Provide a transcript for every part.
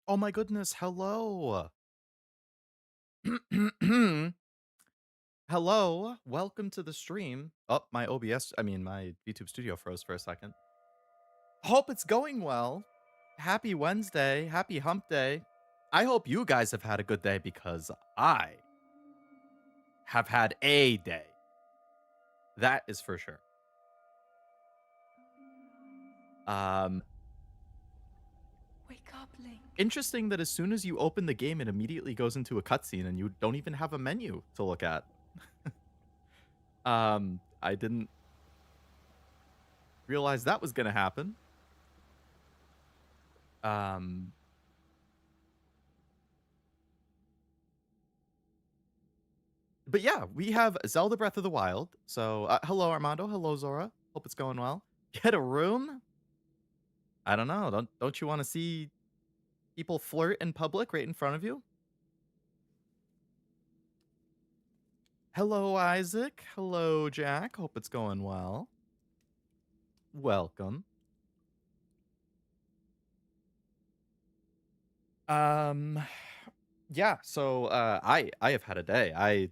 Oh my goodness, hello. Hello, welcome to the stream. Oh, my OBS, I mean, my YouTube studio froze for a second. Hope it's going well. Happy Wednesday, happy hump day. I hope you guys have had a good day because I have had a day. That is for sure. Um, Wake up, Link. Interesting that as soon as you open the game, it immediately goes into a cutscene and you don't even have a menu to look at. I didn't realize that was gonna happen. Um, but yeah, we have Zelda Breath of the Wild. So, hello Armando, hello Zora. Hope it's going well. Get a room? I don't know. Don't you want to see people flirt in public right in front of you? Hello Isaac. Hello Jack. Hope it's going well. Welcome. Um yeah, so I have had a day. I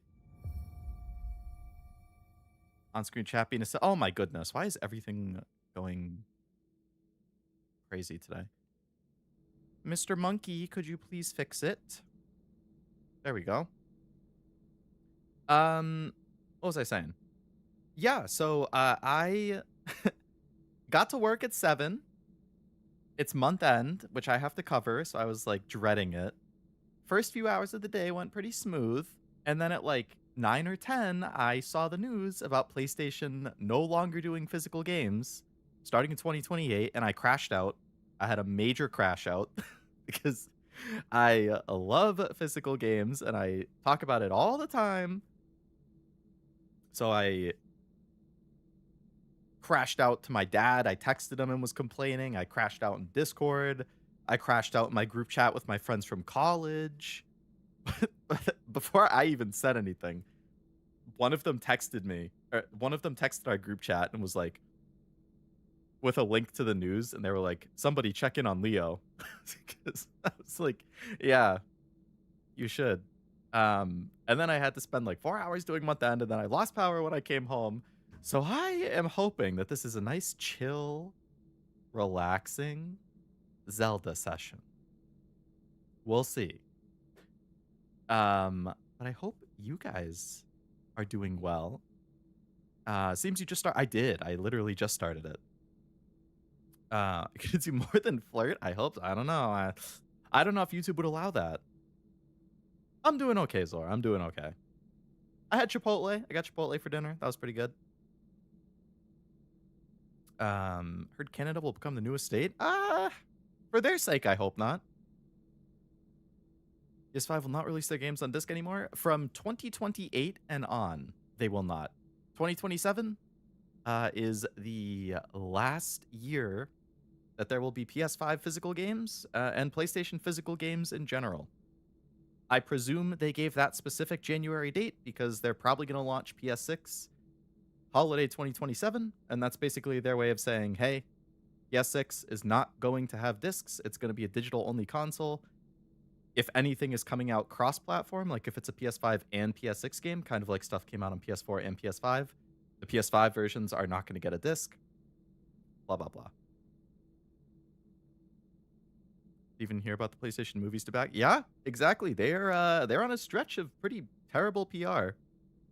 on-screen chat being oh my goodness, why is everything going crazy today? Mr. Monkey, could you please fix it? There we go. What was I saying? Yeah, so I got to work at 7. It's month end, which I have to cover, so I was like dreading it. First few hours of the day went pretty smooth, and then at like 9 or 10, I saw the news about PlayStation no longer doing physical games starting in 2028, and I crashed out. I had a major crash out because I love physical games and I talk about it all the time. So I crashed out to my dad. I texted him and was complaining. I crashed out in Discord. I crashed out in my group chat with my friends from college. Before I even said anything, one of them texted me, or one of them texted our group chat and was like, with a link to the news, and they were like, somebody check in on Leo. Because I was like, yeah, you should. And then I had to spend like 4 hours doing month end, and then I lost power when I came home. So I am hoping that this is a nice, chill, relaxing Zelda session. We'll see. But I hope you guys are doing well. Seems you just start. I did. I literally just started it. Could do more than flirt? I hope. I don't know. I don't know if YouTube would allow that. I'm doing okay, Zora. I'm doing okay. I had Chipotle. I got Chipotle for dinner. That was pretty good. Heard Canada will become the newest state. For their sake, I hope not. PS5 will not release their games on disc anymore. From 2028 and on, they will not. 2027 is the last year that there will be PS5 physical games and PlayStation physical games in general. I presume they gave that specific January date because they're probably going to launch PS6 holiday 2027, and that's basically their way of saying, hey, PS6 is not going to have discs. It's going to be a digital only console. If anything is coming out cross-platform, like if it's a PS5 and PS6 game, kind of like stuff came out on PS4 and PS5, the PS5 versions are not going to get a disc. Blah blah blah. Even hear about the PlayStation movies to back? Yeah, exactly. They're on a stretch of pretty terrible PR.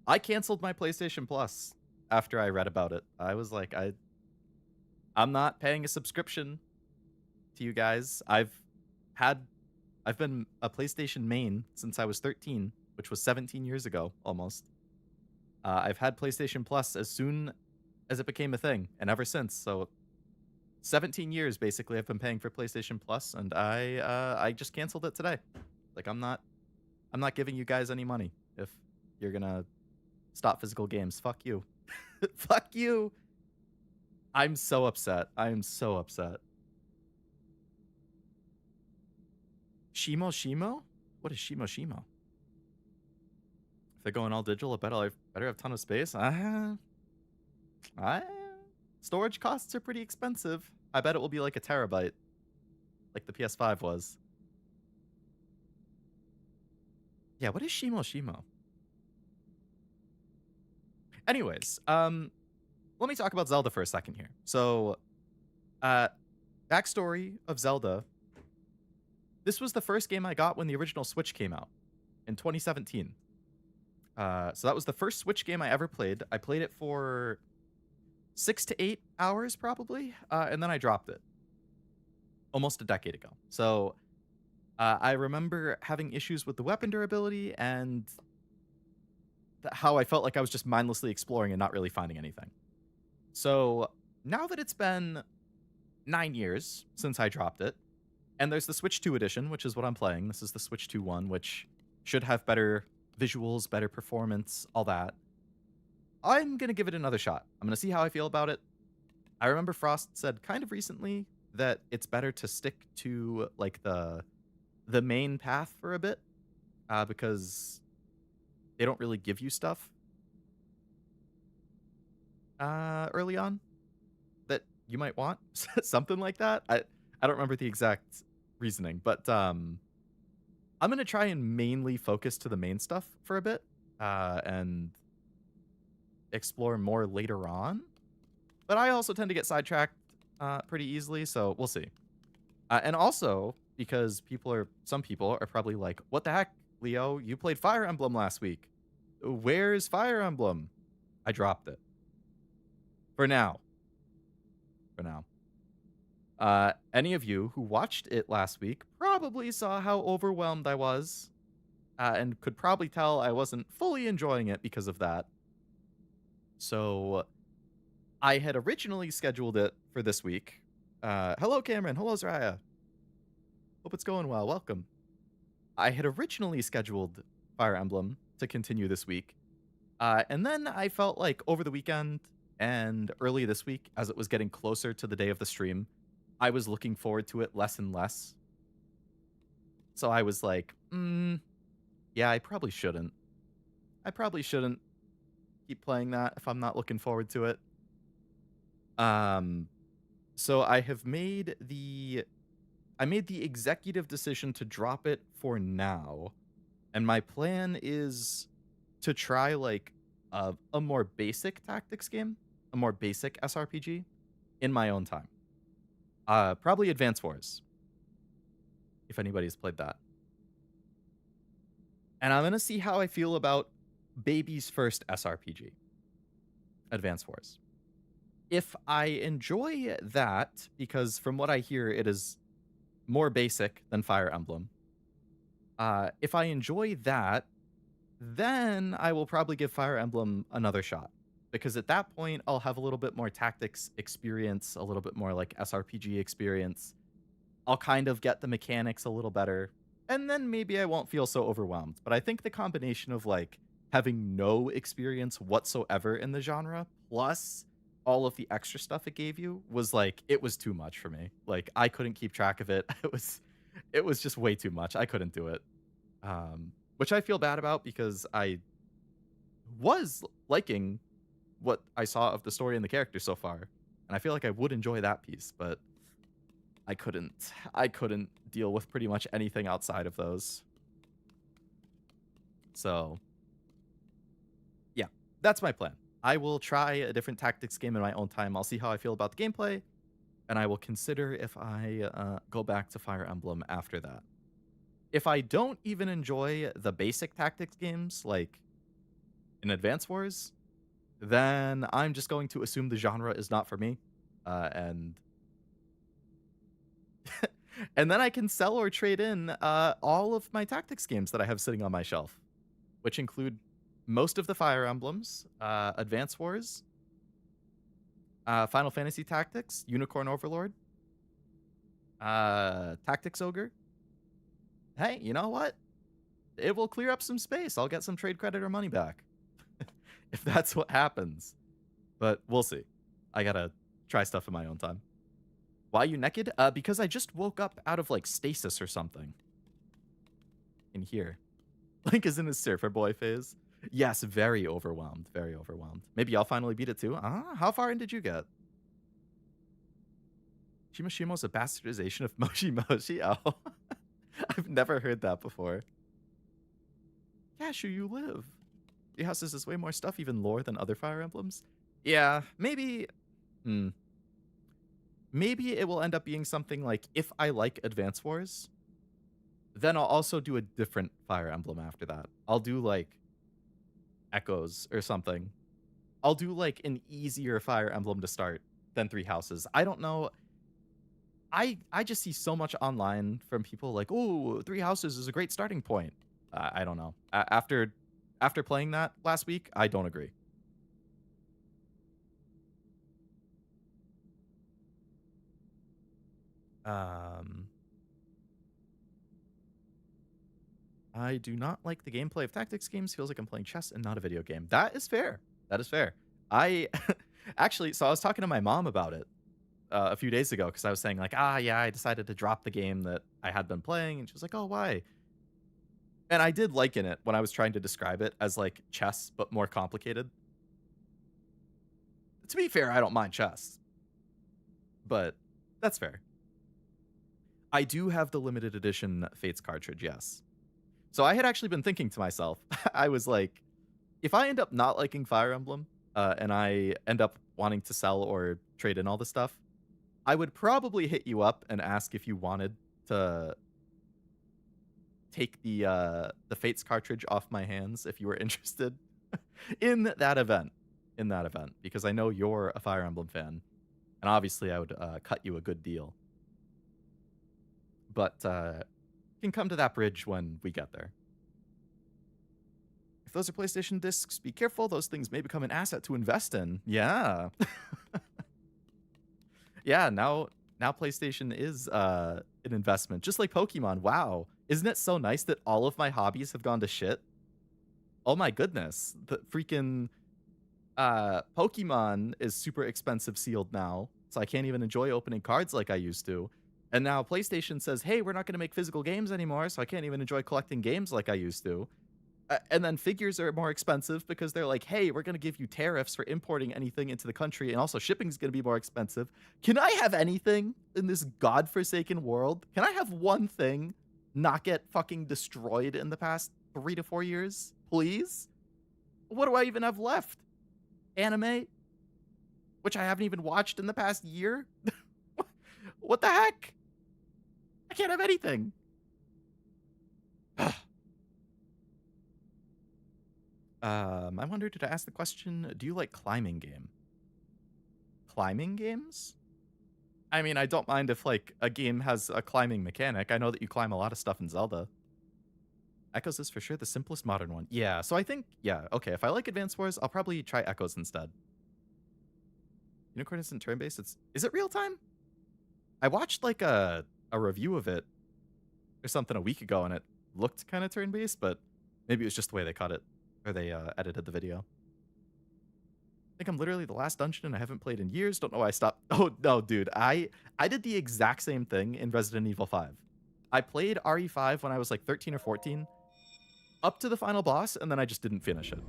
I canceled my PlayStation Plus after I read about it. I was like, I'm not paying a subscription to you guys. I've been a PlayStation main since I was 13, which was 17 years ago almost. I've had PlayStation Plus as soon as it became a thing, and ever since. So 17 years basically I've been paying for PlayStation Plus, and I just canceled it today. Like I'm not giving you guys any money if you're gonna stop physical games. Fuck you. Fuck you. I'm so upset. I am so upset. Shimo Shimo? What is Shimo Shimo? If they're going all digital, I better have a ton of space. Storage costs are pretty expensive. I bet it will be like a terabyte, like the PS5 was. Yeah, what is Shimo Shimo? Anyways, let me talk about Zelda for a second here. So, uh, backstory of Zelda. This was the first game I got when the original Switch came out in 2017. So that was the first Switch game I ever played. I played it for 6 to 8 hours probably, and then I dropped it almost a decade ago. So I remember having issues with the weapon durability and how I felt like I was just mindlessly exploring and not really finding anything. So now that it's been 9 years since I dropped it, and there's the Switch 2 edition, which is what I'm playing. This is the Switch 2 one, which should have better visuals, better performance, all that. I'm going to give it another shot. I'm going to see how I feel about it. I remember Frost said kind of recently that it's better to stick to like the main path for a bit because they don't really give you stuff early on that you might want. Something like that. I don't remember the exact reasoning, but I'm going to try and mainly focus to the main stuff for a bit and explore more later on. But I also tend to get sidetracked pretty easily, so we'll see. And also, because some people are probably like, what the heck, Leo? You played Fire Emblem last week. Where's Fire Emblem? I dropped it. For now. Any of you who watched it last week probably saw how overwhelmed I was and could probably tell I wasn't fully enjoying it because of that. So I had originally scheduled it for this week. Hello, Cameron. Hello, Zraya. Hope it's going well. Welcome. I had originally scheduled Fire Emblem to continue this week. And then I felt like over the weekend and early this week, as it was getting closer to the day of the stream, I was looking forward to it less and less. So I was like, yeah, I probably shouldn't. I probably shouldn't keep playing that if I'm not looking forward to it. So I made the executive decision to drop it for now. And my plan is to try like a more basic tactics game, a more basic SRPG in my own time. Probably Advance Wars, if anybody's played that. And I'm going to see how I feel about baby's first SRPG, Advance Wars. If I enjoy that, because from what I hear, it is more basic than Fire Emblem. If I enjoy that, then I will probably give Fire Emblem another shot. Because at that point, I'll have a little bit more tactics experience, a little bit more like SRPG experience. I'll kind of get the mechanics a little better. And then maybe I won't feel so overwhelmed. But I think the combination of like having no experience whatsoever in the genre, plus all of the extra stuff it gave you, was like, it was too much for me. Like, I couldn't keep track of it. It was just way too much. I couldn't do it. Which I feel bad about because I was liking what I saw of the story and the character so far. And I feel like I would enjoy that piece, but I couldn't deal with pretty much anything outside of those. So, yeah, that's my plan. I will try a different tactics game in my own time. I'll see how I feel about the gameplay, and I will consider if I go back to Fire Emblem after that. If I don't even enjoy the basic tactics games, like in Advance Wars, then I'm just going to assume the genre is not for me, and and then I can sell or trade in all of my tactics games that I have sitting on my shelf, which include most of the Fire Emblems, Advance Wars, Final Fantasy Tactics, Unicorn Overlord, Tactics Ogre. Hey, you know what? It will clear up some space. I'll get some trade credit or money back if that's what happens. But we'll see. I gotta try stuff in my own time. Why are you naked? Because I just woke up out of like stasis or something. In here. Link is in his surfer boy phase. Yes, very overwhelmed. Very overwhelmed. Maybe I'll finally beat it too. How far in did you get? Shimoshimo's a bastardization of Moshi Moshi. Oh. I've never heard that before. Cashew, you live. Three Houses is way more stuff, even lore than other Fire Emblems. Yeah, maybe. Maybe it will end up being something like, if I like Advance Wars, then I'll also do a different Fire Emblem after that. I'll do like Echoes or something. I'll do like an easier Fire Emblem to start than Three Houses. I don't know. I just see so much online from people like, oh, Three Houses is a great starting point. I don't know. After playing that last week, I don't agree. I do not like the gameplay of tactics games. Feels like I'm playing chess and not a video game. That is fair. That is fair. I actually, so I was talking to my mom about it a few days ago because I was saying like, yeah, I decided to drop the game that I had been playing, and she was like, oh, why? And I did liken it when I was trying to describe it as like chess but more complicated. To be fair, I don't mind chess, but that's fair. I do have the limited edition Fates cartridge, yes. So I had actually been thinking to myself, I was like, if I end up not liking Fire Emblem and I end up wanting to sell or trade in all this stuff, I would probably hit you up and ask if you wanted to take the Fates cartridge off my hands if you were interested in that event. Because I know you're a Fire Emblem fan, and obviously I would cut you a good deal. But can come to that bridge when we get there. If those are PlayStation discs, be careful. Those things may become an asset to invest in. Yeah. Yeah, now PlayStation is an investment, just like Pokemon. Wow. Isn't it so nice that all of my hobbies have gone to shit? Oh my goodness. The freaking Pokemon is super expensive sealed now, so I can't even enjoy opening cards like I used to. And now PlayStation says, hey, we're not going to make physical games anymore, so I can't even enjoy collecting games like I used to. And then figures are more expensive because they're like, hey, we're going to give you tariffs for importing anything into the country, and also shipping is going to be more expensive. Can I have anything in this godforsaken world? Can I have one thing not get fucking destroyed in the past 3 to 4 years? Please? What do I even have left? Anime? Which I haven't even watched in the past year? What the heck? I can't have anything. I wondered, did I ask the question, do you like climbing games? I mean, I don't mind if, like, a game has a climbing mechanic. I know that you climb a lot of stuff in Zelda. Echoes is for sure the simplest modern one. Yeah, so I think, yeah, okay, if I like Advance Wars, I'll probably try Echoes instead. Unicorn isn't turn-based. Is it real-time? I watched, like, a review of it or something a week ago, and it looked kind of turn-based, but maybe it was just the way they cut it. Or they edited the video. I think I'm literally the last dungeon and I haven't played in years. Don't know why I stopped. Oh, no, dude. I did the exact same thing in Resident Evil 5. I played RE5 when I was like 13 or 14, up to the final boss, and then I just didn't finish it.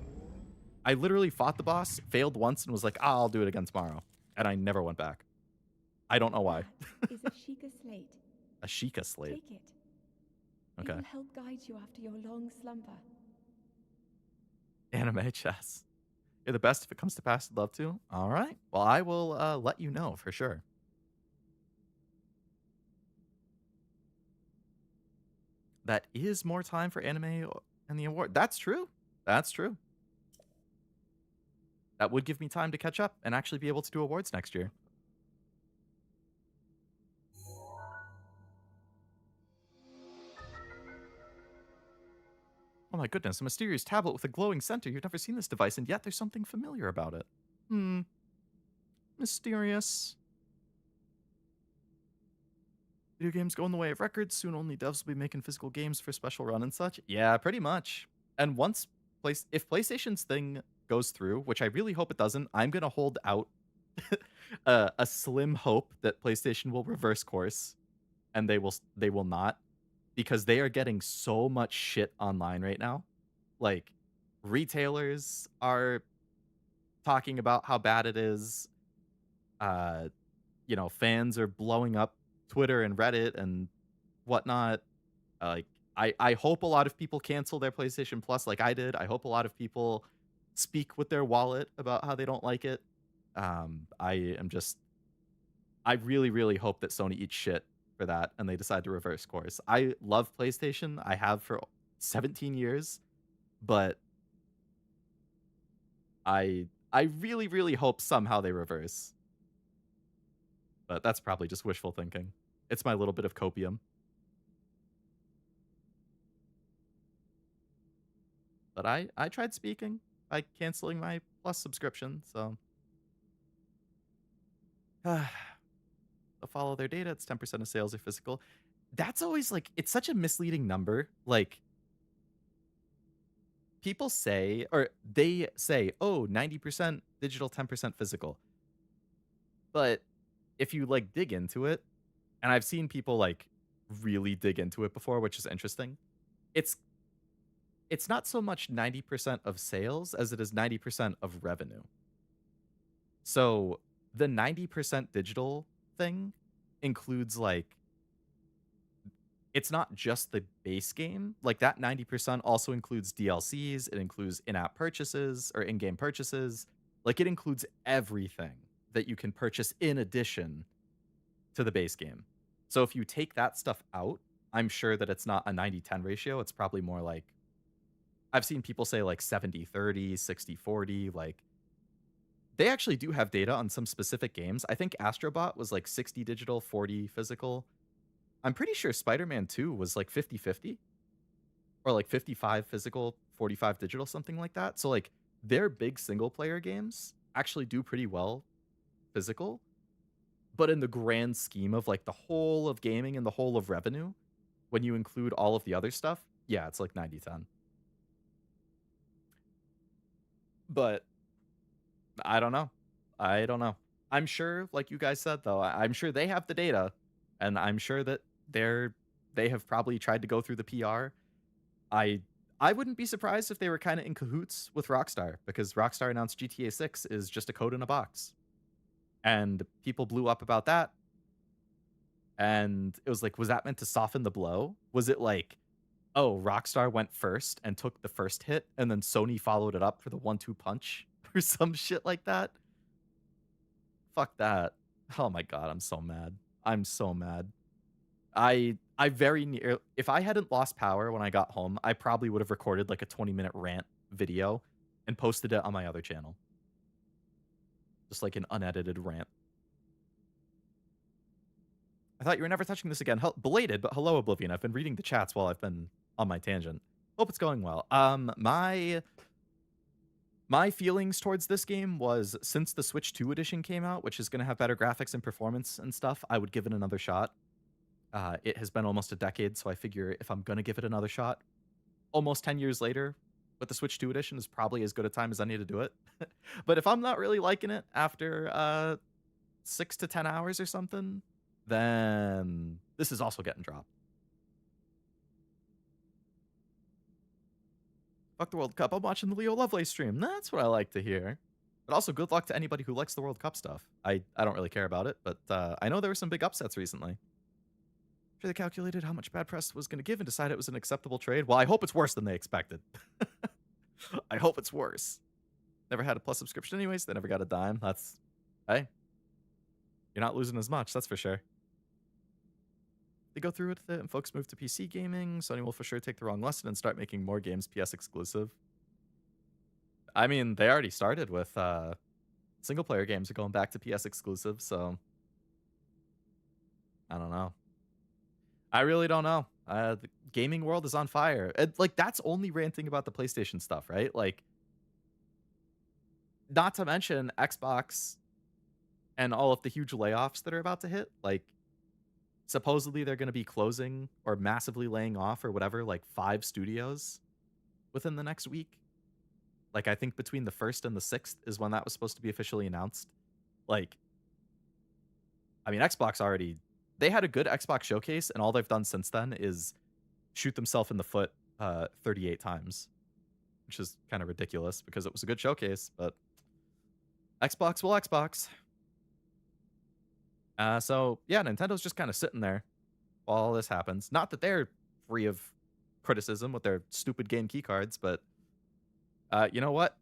I literally fought the boss, failed once, and was like, I'll do it again tomorrow. And I never went back. I don't know why. That is a Sheikah slate. A Sheikah slate? Take it. Okay. It will help guide you after your long slumber. Anime chess. You're the best if it comes to pass. I'd love to. All right. Well, I will let you know for sure. That is more time for anime and the award. That's true. That's true. That would give me time to catch up and actually be able to do awards next year. Oh my goodness, a mysterious tablet with a glowing center. You've never seen this device, and yet there's something familiar about it. Mysterious. Video games go in the way of records. Soon only devs will be making physical games for special run and such. Yeah, pretty much. And once if PlayStation's thing goes through, which I really hope it doesn't, I'm going to hold out a slim hope that PlayStation will reverse course, and they will not. Because they are getting so much shit online right now. Like, retailers are talking about how bad it is. Fans are blowing up Twitter and Reddit and whatnot. Like, I hope a lot of people cancel their PlayStation Plus like I did. I hope a lot of people speak with their wallet about how they don't like it. I am just I really, really hope that Sony eats shit for that and they decide to reverse course. I love PlayStation. I have for 17 years, but I really, really hope somehow they reverse. But that's probably just wishful thinking. It's my little bit of copium. But I tried speaking by canceling my Plus subscription, so to follow their data, it's 10% of sales are physical. That's always like it's such a misleading number. Like people say or they say, "Oh, 90% digital, 10% physical." But if you like dig into it, and I've seen people like really dig into it before, which is interesting. It's it's not so much 90% of sales as it is 90% of revenue. So the 90% digital thing includes like it's not just the base game. Like that 90% also includes DLCs, it includes in-app purchases or in-game purchases. Like it includes everything that you can purchase in addition to the base game. So if you take that stuff out, I'm sure that it's not a 90-10 ratio. It's probably more like I've seen people say like 70-30, 60-40, like they actually do have data on some specific games. I think Astrobot was like 60 digital, 40 physical. I'm pretty sure Spider-Man 2 was like 50-50 or like 55 physical, 45 digital, something like that. So like their big single player games actually do pretty well physical, but in the grand scheme of like the whole of gaming and the whole of revenue, when you include all of the other stuff, yeah, it's like 90-10. But I don't know. I don't know. I'm sure, like you guys said, though, I'm sure they have the data, and I'm sure that they have probably tried to go through the PR. I I wouldn't be surprised if they were kind of in cahoots with Rockstar because Rockstar announced GTA 6 is just a code in a box, and people blew up about that. And it was like, was that meant to soften the blow? Was it like, oh, Rockstar went first and took the first hit, and then Sony followed it up for the 1-2 punch or some shit like that? Fuck that. Oh my god, I'm so mad. I'm so mad. I very near if I hadn't lost power when I got home, I probably would have recorded like a 20-minute rant video and posted it on my other channel. Just like an unedited rant. I thought you were never touching this again. Belated, but hello Oblivion. I've been reading the chats while I've been on my tangent. Hope it's going well. My feelings towards this game was since the Switch 2 edition came out, which is going to have better graphics and performance and stuff, I would give it another shot. It has been almost a decade, so I figure if I'm going to give it another shot, almost 10 years later, with the Switch 2 edition is probably as good a time as I need to do it. But if I'm not really liking it after 6 to 10 hours or something, then this is also getting dropped. Fuck the World Cup. I'm watching the Leo Lovelace stream. That's what I like to hear. But also, good luck to anybody who likes the World Cup stuff. I don't really care about it, but I know there were some big upsets recently. Sure they calculated how much bad press was going to give and decided it was an acceptable trade. Well, I hope it's worse than they expected. I hope it's worse. Never had a Plus subscription anyways. They never got a dime. That's, hey, you're not losing as much, that's for sure. They go through with it and folks move to PC gaming. Sony will for sure take the wrong lesson and start making more games PS exclusive. I mean, they already started with single player games are going back to PS exclusive, so I don't know. I really don't know. The gaming world is on fire. Like that's only ranting about the PlayStation stuff, right? Like not to mention Xbox and all of the huge layoffs that are about to hit. Like supposedly they're going to be closing or massively laying off or whatever, like 5 studios within the next week. Like I think between the 1st and the 6th is when that was supposed to be officially announced. Like, I mean, Xbox already, they had a good Xbox showcase and all they've done since then is shoot themselves in the foot 38 times, which is kind of ridiculous because it was a good showcase, but Xbox will Xbox. So yeah, Nintendo's just kind of sitting there while all this happens. Not that they're free of criticism with their stupid game keycards, but you know what?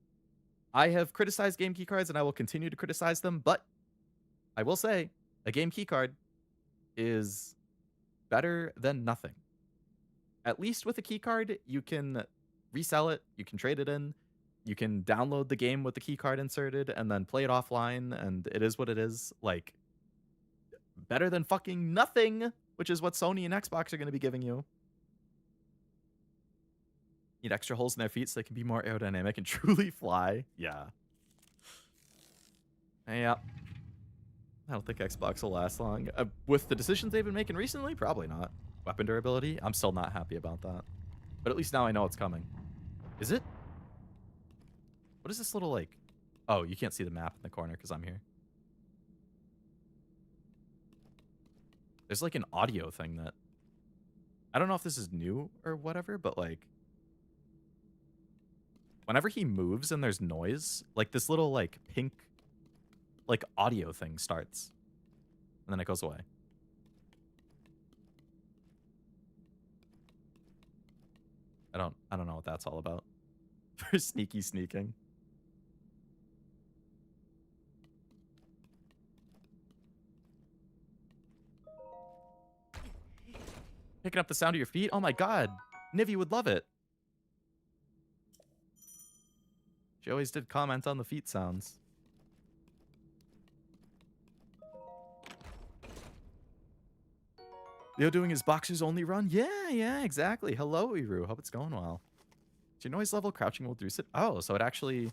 I have criticized game keycards and I will continue to criticize them, but I will say a game keycard is better than nothing. At least with a keycard, you can resell it, you can trade it in, you can download the game with the keycard inserted and then play it offline, and it is what it is. Like, better than fucking nothing, which is what Sony and Xbox are going to be giving you. Need extra holes in their feet so they can be more aerodynamic and truly fly. Yeah. Yeah. I don't think Xbox will last long. With the decisions they've been making recently, probably not. Weapon durability, I'm still not happy about that. But at least now I know it's coming. Is it? What is this little, like... Oh, you can't see the map in the corner because I'm here. There's like an audio thing that... I don't know if this is new or whatever, but like... Whenever he moves and there's noise, like this little like pink like audio thing starts. And then it goes away. I don't know what that's all about. For sneaking. Picking up the sound of your feet? Oh my god. Nivy would love it. She always did comment on the feet sounds. Leo doing his boxers only run? Yeah, exactly. Hello, Iru. Hope it's going well. Is your noise level crouching will reduce it? Oh, so it actually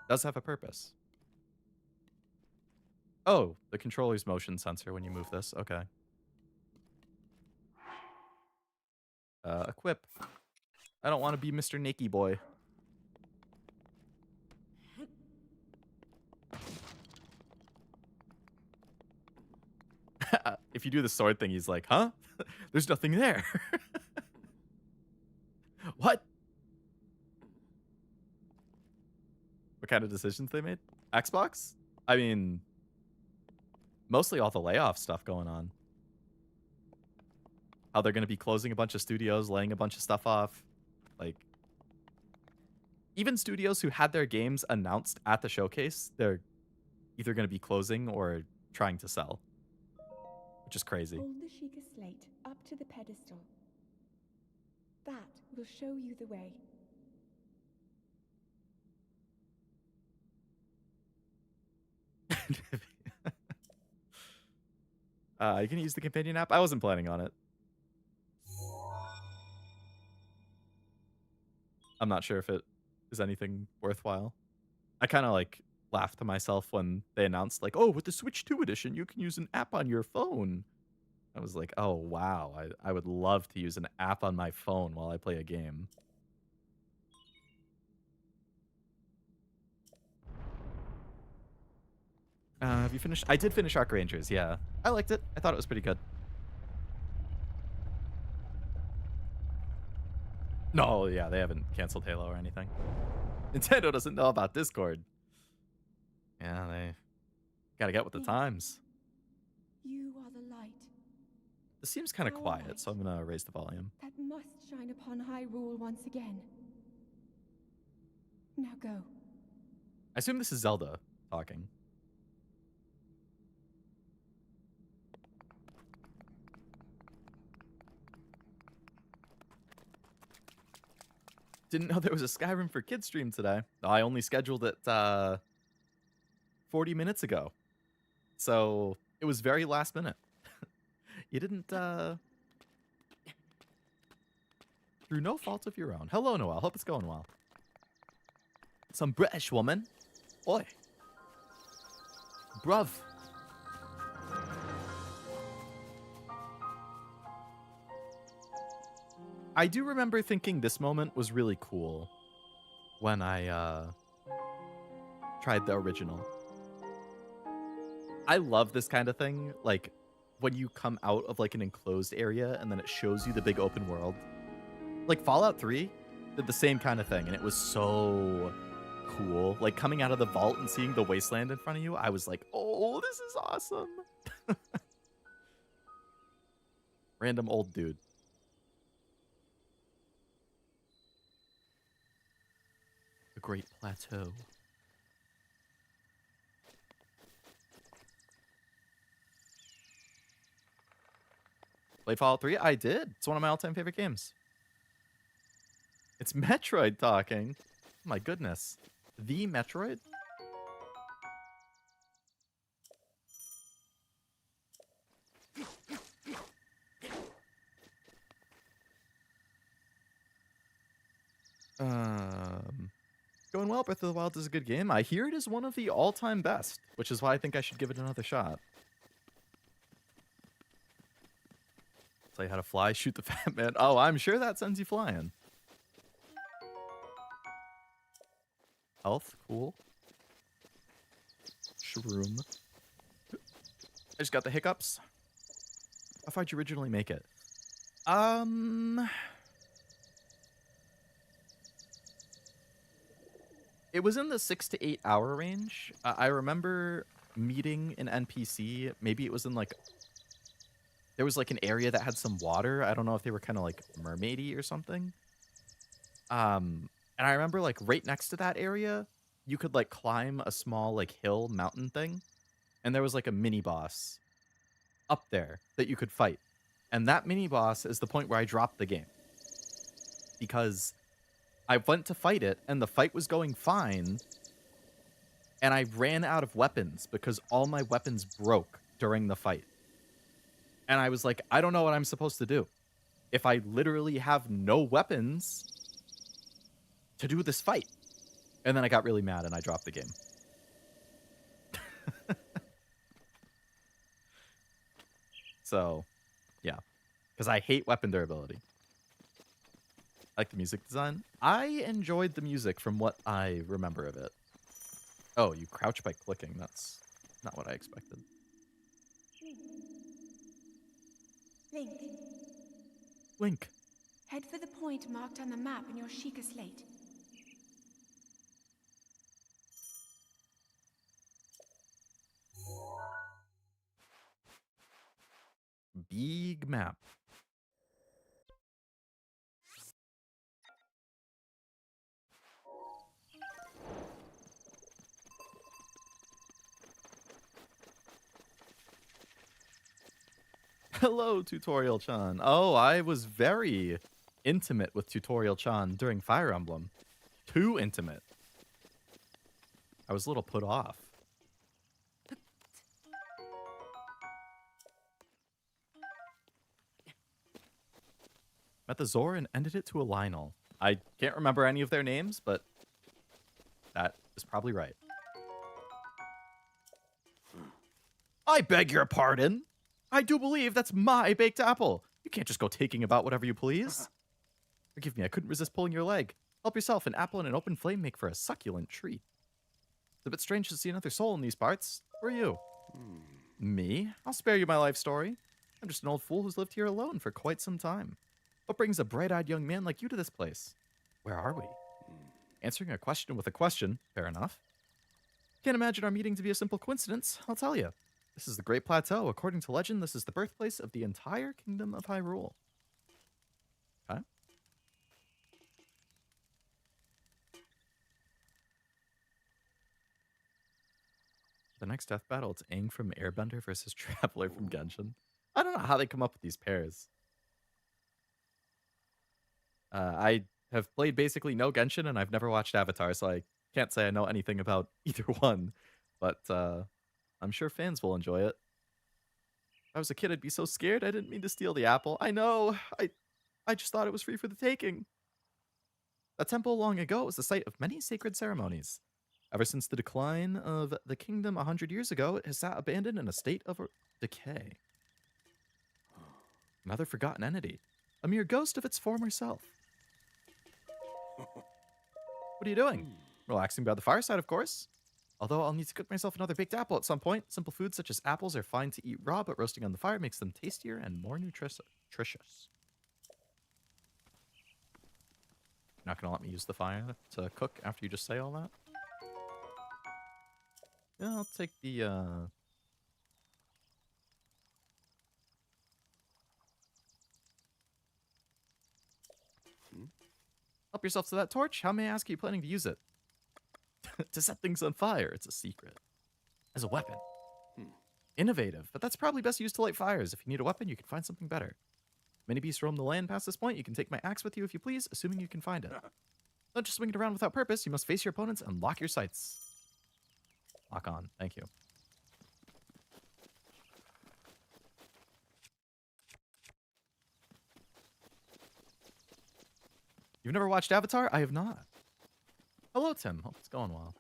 does have a purpose. Oh, the controller's motion sensor when you move this. Okay. Equip. I don't want to be Mr. Nakey Boy. If you do the sword thing, he's like, huh? There's nothing there. What? What kind of decisions they made? Xbox? I mean, mostly all the layoff stuff going on. How they're going to be closing a bunch of studios, laying a bunch of stuff off. Like, even studios who had their games announced at the showcase, they're either going to be closing or trying to sell. Which is crazy. Hold the Sheikah slate up to the pedestal. That will show you the way. You can use the companion app. I wasn't planning on it. I'm not sure if it is anything worthwhile. I kind of like laughed to myself when they announced like, oh, with the Switch 2 edition, you can use an app on your phone. I was like, oh, wow. I would love to use an app on my phone while I play a game. Have you finished? I did finish Arc Rangers, yeah. I liked it. I thought it was pretty good. No, yeah, they haven't canceled Halo or anything. Nintendo doesn't know about Discord. Yeah, they gotta get with the times. You are the light. This seems kind of quiet, so I'm gonna raise the volume. That must shine upon Hyrule once again. Now go. I assume this is Zelda talking. Didn't know there was a Skyrim for Kids stream today. I only scheduled it 40 minutes ago. So it was very last minute. You didn't, through no fault of your own. Hello, Noelle. Hope it's going well. Some British woman. Oi. Bruv. I do remember thinking this moment was really cool when I tried the original. I love this kind of thing, like when you come out of like an enclosed area and then it shows you the big open world. Like Fallout 3 did the same kind of thing and it was so cool. Like coming out of the vault and seeing the wasteland in front of you, I was like, oh, this is awesome. Random old dude. The Great Plateau. Played Fallout 3? I did. It's one of my all-time favorite games. It's Metroid talking. Oh my goodness. The Metroid? Going well. Breath of the Wild is a good game. I hear it is one of the all-time best, which is why I think I should give it another shot. Tell you how to fly, shoot the fat man. Oh, I'm sure that sends you flying. Health, cool. Shroom. I just got the hiccups. How far'd you originally make it? It was in the 6 to 8 hour range. I remember meeting an NPC. Maybe it was in like, there was like an area that had some water. I don't know if they were kind of like mermaidy or something. And I remember like right next to that area, you could like climb a small like hill mountain thing. And there was like a mini boss up there that you could fight. And that mini boss is the point where I dropped the game. Because I went to fight it, and the fight was going fine, and I ran out of weapons because all my weapons broke during the fight. And I was like, I don't know what I'm supposed to do. If I literally have no weapons to do this fight. And then I got really mad, and I dropped the game. So, yeah. Because I hate weapon durability. I like the music design. I enjoyed the music from what I remember of it. Oh, you crouch by clicking. That's not what I expected. Link, Link. head for the point marked on the map in your Sheikah slate. Big map. Hello, Tutorial-chan. Oh, I was very intimate with Tutorial-chan during Fire Emblem. Too intimate. I was a little put off. Met the Zor and ended it to a Lionel. I can't remember any of their names, but that is probably right. I beg your pardon. I do believe that's my baked apple. You can't just go taking about whatever you please. Forgive me, I couldn't resist pulling your leg. Help yourself. An apple and an open flame make for a succulent treat. It's a bit strange to see another soul in these parts. Who are you? Me? I'll spare you my life story. I'm just an old fool who's lived here alone for quite some time. What brings a bright-eyed young man like you to this place? Where are we? Answering a question with a question. Fair enough. Can't imagine our meeting to be a simple coincidence. I'll tell you. This is the Great Plateau. According to legend, this is the birthplace of the entire kingdom of Hyrule. Okay. The next death battle, it's Aang from Airbender versus Traveler from Genshin. I don't know how they come up with these pairs. I have played basically no Genshin, and I've never watched Avatar, so I can't say I know anything about either one. But I'm sure fans will enjoy it. If I was a kid, I'd be so scared. I didn't mean to steal the apple. I know. I just thought it was free for the taking. A temple long ago was the site of many sacred ceremonies. Ever since the decline of the kingdom 100 years ago, it has sat abandoned in a state of decay. Another forgotten entity. A mere ghost of its former self. What are you doing? Relaxing by the fireside, of course. Although I'll need to cook myself another baked apple at some point. Simple foods such as apples are fine to eat raw, but roasting on the fire makes them tastier and more nutritious. Not gonna let me use the fire to cook after you just say all that? Yeah, I'll take the, Help yourself to that torch. How may I ask are you planning to use it? to set things on fire. It's a secret. As a weapon. Hmm. Innovative, but that's probably best used to light fires. If you need a weapon, you can find something better. Many beasts roam the land past this point. You can take my axe with you if you please, assuming you can find it. Don't just swing it around without purpose. You must face your opponents and lock your sights. Lock on. Thank you. You've never watched Avatar? I have not. Hello, Tim. Hope it's going well.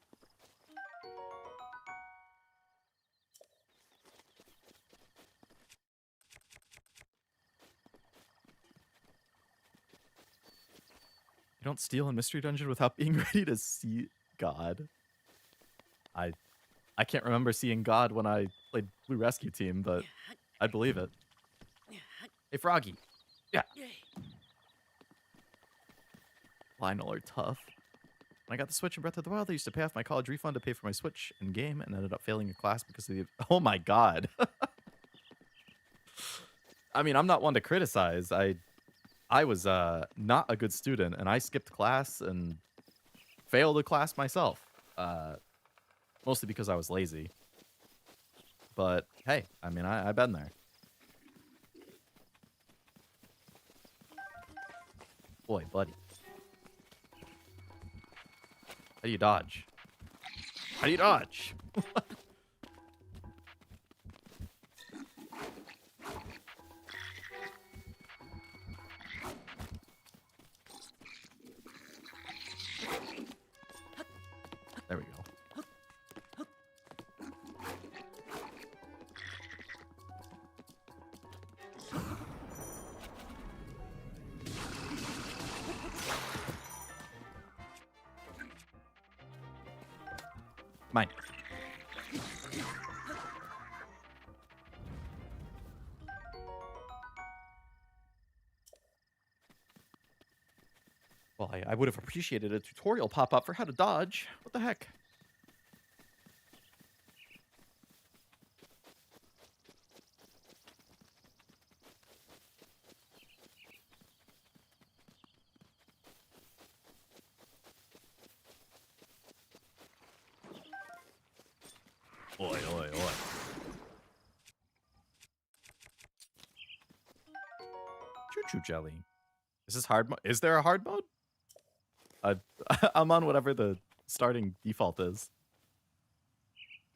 You don't steal a mystery dungeon without being ready to see God. I can't remember seeing God when I played Blue Rescue Team, but I'd believe it. Hey, Froggy. Yeah. Lionel are tough. When I got the Switch in Breath of the Wild, I used to pay off my college refund to pay for my Switch in game and ended up failing a class because of the... Oh my god. I mean, I'm not one to criticize. I was not a good student, and I skipped class and failed a class myself. Mostly because I was lazy. But, hey, I mean, I've been there. Boy, buddy. How do you dodge? How do you dodge? There we go. Mine. Well, I would have appreciated a tutorial pop up for how to dodge. What the heck? Oi, oi, oi. Choo-choo jelly. Is this hard mode? Is there a hard mode? I'm on whatever the starting default is.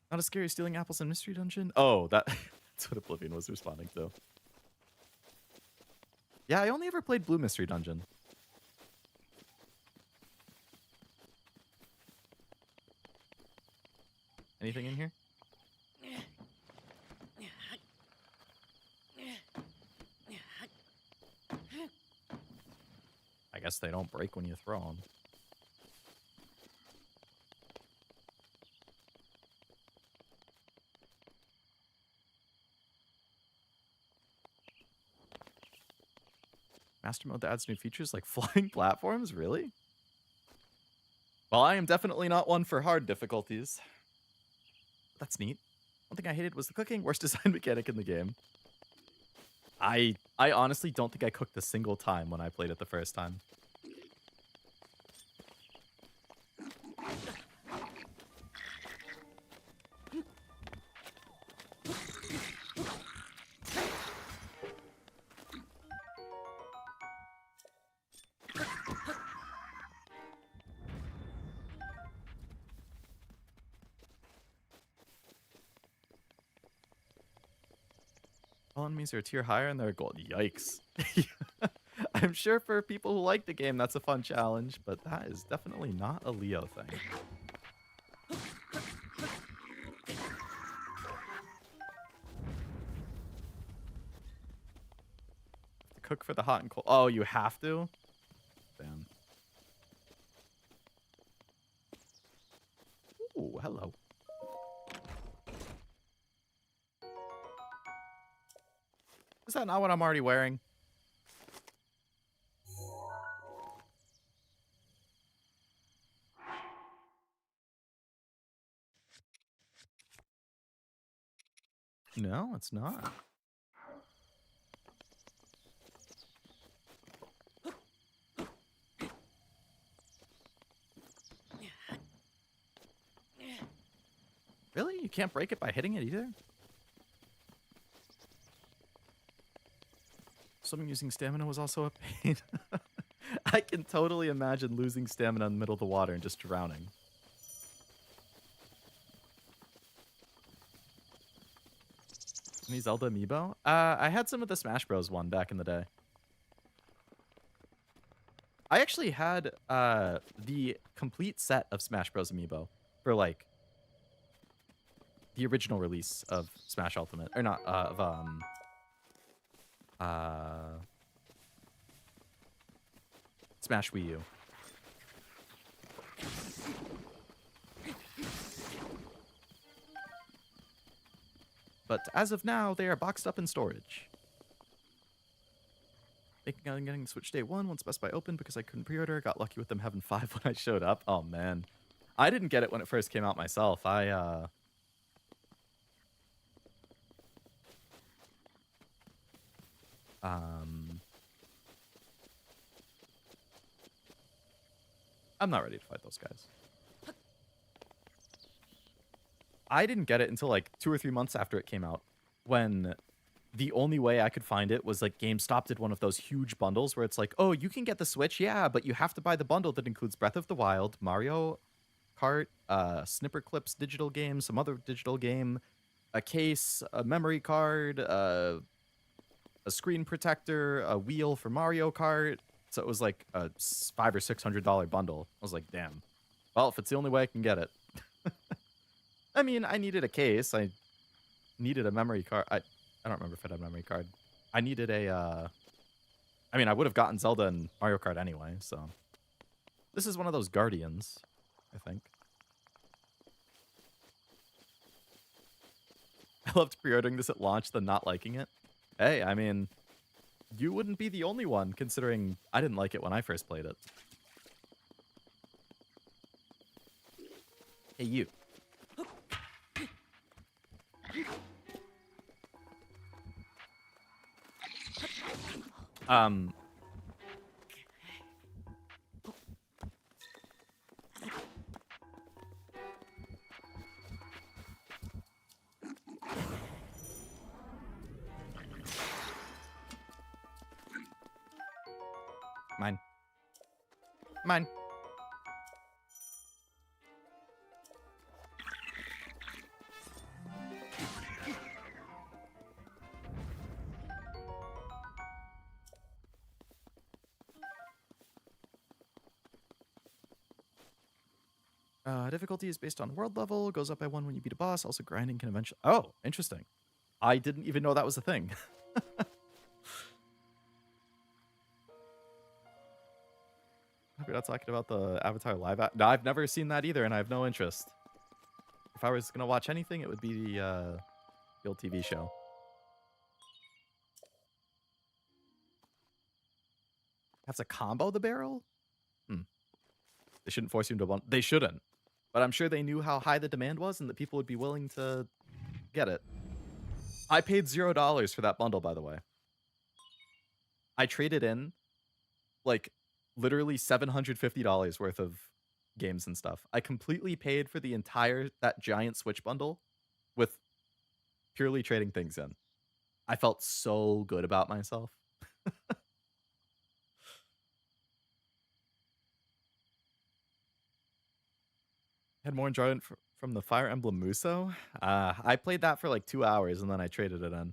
Not as scary as stealing apples in Mystery Dungeon? Oh, that's what Oblivion was responding to. Yeah, I only ever played Blue Mystery Dungeon. Anything in here? I guess they don't break when you throw them. Master mode that adds new features like flying platforms? Really? Well, I am definitely not one for hard difficulties. That's neat. One thing I hated was the cooking. Worst design mechanic in the game. I honestly don't think I cooked a single time when I played it the first time. Fallen means they're a tier higher and they're gold. Yikes. I'm sure for people who like the game, that's a fun challenge, but that is definitely not a Leo thing. Cook for the hot and cold. Oh, you have to? Damn. Ooh, hello. Is that not what I'm already wearing? No, it's not. Really? You can't break it by hitting it either? Swimming using stamina was also a pain. I can totally imagine losing stamina in the middle of the water and just drowning. Any Zelda amiibo? I had some of the Smash Bros. One back in the day. I actually had the complete set of Smash Bros. Amiibo for like the original release of Smash Ultimate, or not Smash Wii U. But as of now, they are boxed up in storage. Thinking on getting Switch Day 1 once Best Buy opened because I couldn't pre-order. Got lucky with them having 5 when I showed up. Oh, man. I didn't get it when it first came out myself. I'm not ready to fight those guys. I didn't get it until like 2 or 3 months after it came out, when the only way I could find it was like GameStop did one of those huge bundles where it's like, oh, you can get the Switch, yeah, but you have to buy the bundle that includes Breath of the Wild, Mario Kart, Snipper Clips digital game, some other digital game, a case, a memory card, a screen protector, a wheel for Mario Kart. So it was like a $500 or $600 bundle. I was like, damn. Well, if it's the only way I can get it. I mean, I needed a case. I needed a memory card. I don't remember if it had a memory card. I needed a, I mean, I would have gotten Zelda and Mario Kart anyway, so. This is one of those Guardians, I think. I loved pre-ordering this at launch, then not liking it. Hey, I mean, you wouldn't be the only one, considering I didn't like it when I first played it. Hey, you. Mine. Mine. Difficulty is based on world level, goes up by 1 when you beat a boss. Also, grinding can eventually... Oh, interesting. I didn't even know that was a thing. Hope you're not talking about the Avatar live act. No, I've never seen that either, and I have no interest. If I was going to watch anything, it would be the old TV show. Have to combo the barrel? They shouldn't force you into one. They shouldn't. But I'm sure they knew how high the demand was and that people would be willing to get it. I paid $0 for that bundle, by the way. I traded in, like, literally $750 worth of games and stuff. I completely paid for the entire, that giant Switch bundle with purely trading things in. I felt so good about myself. Had more enjoyment from the Fire Emblem Muso. I played that for like 2 hours and then I traded it in.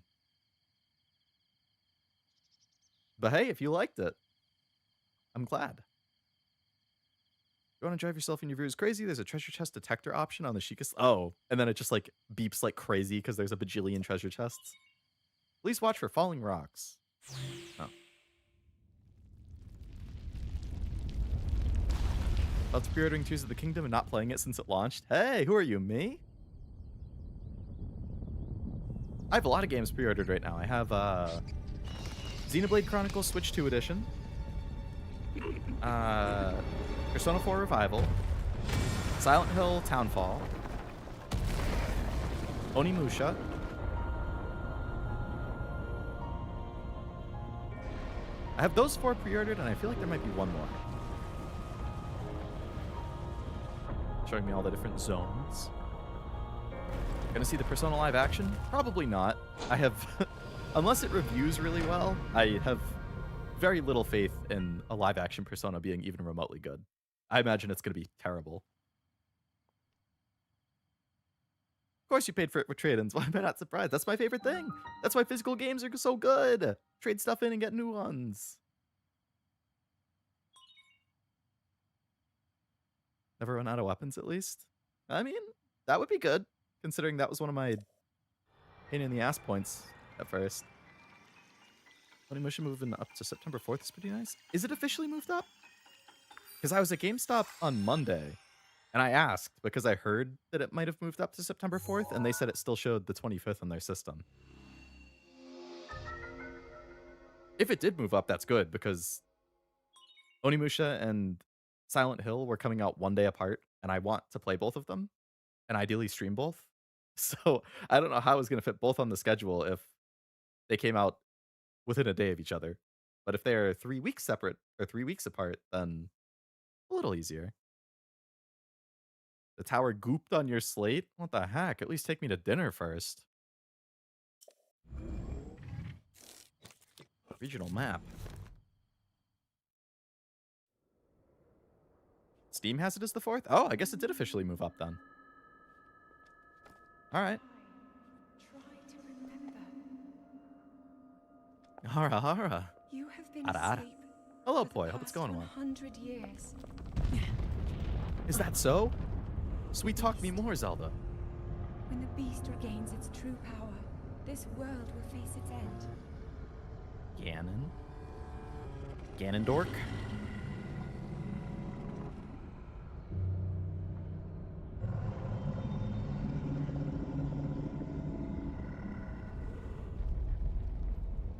But hey, if you liked it, I'm glad. You want to drive yourself and your viewers crazy? There's a treasure chest detector option on the Sheikah. Oh, and then it just like beeps like crazy because there's a bajillion treasure chests. Please watch for falling rocks. Oh. That's pre-ordering Tears of the Kingdom and not playing it since it launched. Hey, who are you, me? I have a lot of games pre-ordered right now. I have Xenoblade Chronicles Switch 2 Edition, Persona 4 Revival, Silent Hill Townfall, Onimusha, I have those 4 pre-ordered, and I feel like there might be one more. Showing me all the different zones. Gonna see the Persona live action? Probably not. I have, unless it reviews really well, I have very little faith in a live action Persona being even remotely good. I imagine it's gonna be terrible. Of course you paid for it with trade-ins. Why am I not surprised? That's my favorite thing. That's why physical games are so good. Trade stuff in and get new ones. Never run out of weapons, at least. I mean, that would be good, considering that was one of my pain in the ass points at first. Onimusha moving up to September 4th is pretty nice. Is it officially moved up? Because I was at GameStop on Monday, and I asked because I heard that it might have moved up to September 4th, and they said it still showed the 25th on their system. If it did move up, that's good, because Onimusha and Silent Hill were coming out one day apart, and I want to play both of them, and ideally stream both. So I don't know how I was going to fit both on the schedule if they came out within a day of each other. But if they're 3 weeks separate or 3 weeks apart, then a little easier. The tower gooped on your slate? What the heck? At least take me to dinner first. Regional map. Steam has it as the 4th? Oh, I guess it did officially move up then. All right. Try to remember. Hara hara. You have been Ara, ara. asleep. Hello, for the Poi. Hope it's past going well. 100 years. Is that so? Sweet talk me more, Zelda. When the beast regains its true power, this world will face its end. Ganon? Ganondork?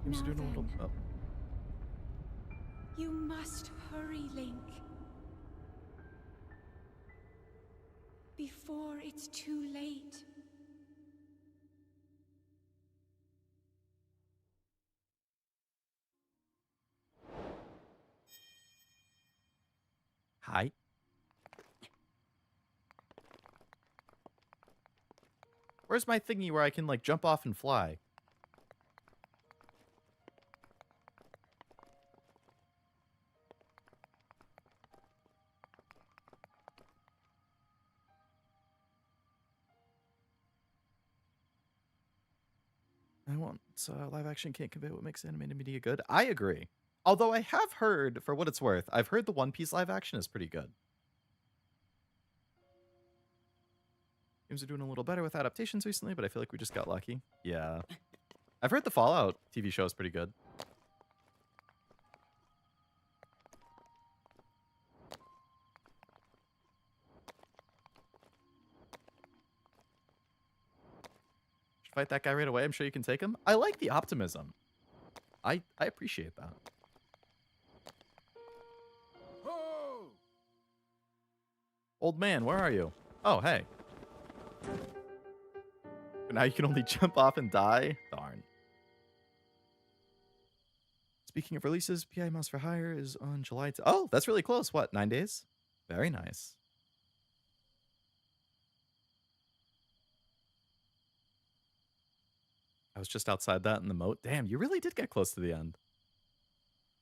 I'm just doing a little... Now Oh. You must hurry, Link. Before it's too late. Hi. Where's my thingy where I can, like, jump off and fly? I want live action can't convey what makes animated media good. I agree. Although I have heard, for what it's worth, I've heard the One Piece live action is pretty good. Games are doing a little better with adaptations recently, but I feel like we just got lucky. Yeah. I've heard the Fallout TV show is pretty good. Should fight that guy right away. I'm sure you can take him. I like the optimism. I appreciate that. Old man, where are you? Oh, hey. Now you can only jump off and die? Darn. Speaking of releases, PI Mouse for Hire is on July... Oh, that's really close. What, 9 days? Very nice. I was just outside that in the moat. Damn, you really did get close to the end.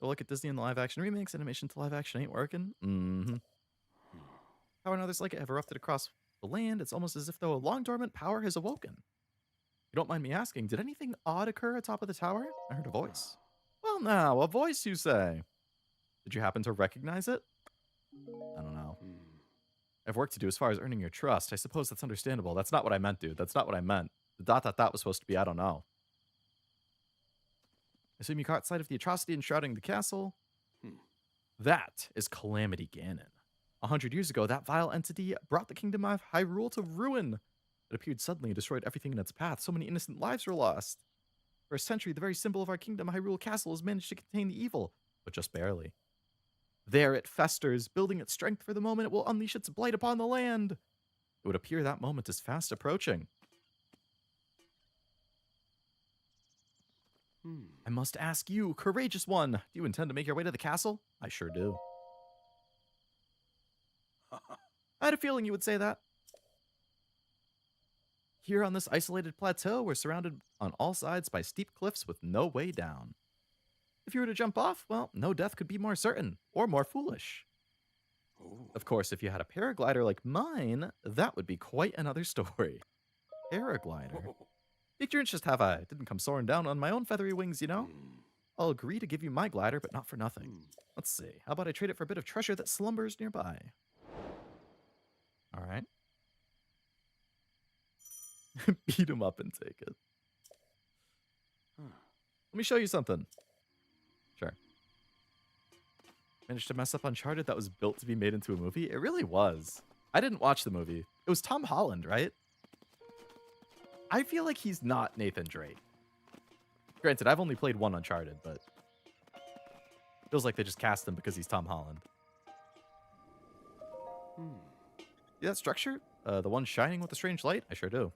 Go look at Disney and the live action remakes. Animation to live action ain't working. Mm-hmm. Power and others like it have erupted across the land. It's almost as if though a long dormant power has awoken. You don't mind me asking, did anything odd occur atop of the tower? I heard a voice. Well now, a voice you say. Did you happen to recognize it? I don't know. I have work to do as far as earning your trust. I suppose that's understandable. That's not what I meant, dude. That's not what I meant. The ... was supposed to be I don't know. I assume you caught sight of the atrocity enshrouding the castle. That is Calamity Ganon. 100 years ago, that vile entity brought the kingdom of Hyrule to ruin. It appeared suddenly and destroyed everything in its path. So many innocent lives were lost. For a century, the very symbol of our kingdom, Hyrule Castle, has managed to contain the evil, but just barely. There it festers, building its strength for the moment it will unleash its blight upon the land. It would appear that moment is fast approaching. I must ask you, courageous one, do you intend to make your way to the castle? I sure do. I had a feeling you would say that. Here on this isolated plateau, we're surrounded on all sides by steep cliffs with no way down. If you were to jump off, well, no death could be more certain or more foolish. Oh. Of course, if you had a paraglider like mine, that would be quite another story. Paraglider? Piqued your interest, have I? Didn't come soaring down on my own feathery wings, you know? I'll agree to give you my glider, but not for nothing. Let's see. How about I trade it for a bit of treasure that slumbers nearby? All right. Beat him up and take it. Let me show you something. Sure. Managed to mess up Uncharted that was built to be made into a movie? It really was. I didn't watch the movie. It was Tom Holland, right? I feel like he's not Nathan Drake. Granted, I've only played one Uncharted, but feels like they just cast him because he's Tom Holland. See that structure? The one shining with a strange light? I sure do.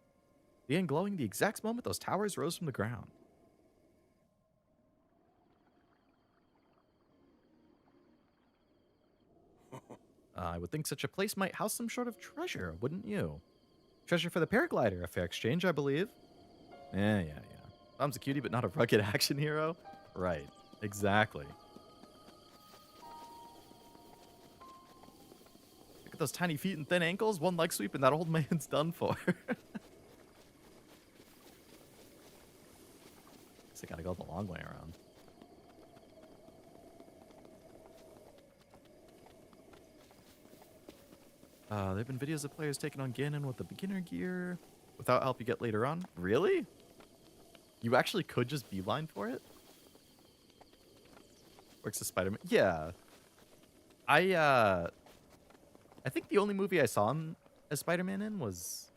Began glowing the exact moment those towers rose from the ground. I would think such a place might house some sort of treasure, wouldn't you? Treasure for the paraglider, a fair exchange, I believe. Yeah. Tom's a cutie, but not a rugged action hero? Right, exactly. Look at those tiny feet and thin ankles, one leg sweep, and that old man's done for. Guess I gotta go the long way around. There have been videos of players taking on Ganon with the beginner gear without help you get later on. Really? You actually could just beeline for it? Works as Spider-Man. Yeah. I think the only movie I saw him as Spider-Man in was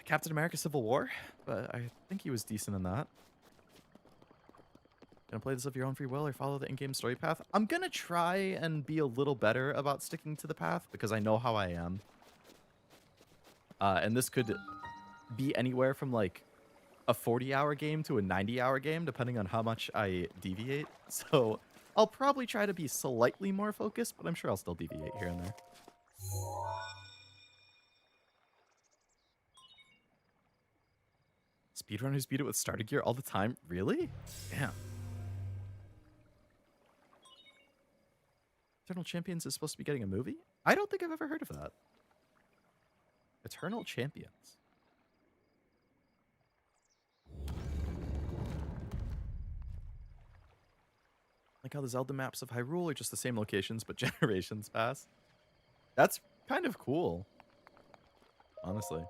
Captain America Civil War, but I think he was decent in that. Gonna play this of your own free will or follow the in-game story path? I'm gonna try and be a little better about sticking to the path because I know how I am. And this could be anywhere from like a 40-hour game to a 90-hour game, depending on how much I deviate. So I'll probably try to be slightly more focused, but I'm sure I'll still deviate here and there. Speedrunners beat it with starter gear all the time? Really? Damn. Eternal Champions is supposed to be getting a movie? I don't think I've ever heard of that. Eternal Champions. Like how the Zelda maps of Hyrule are just the same locations, but generations pass. That's kind of cool. Honestly.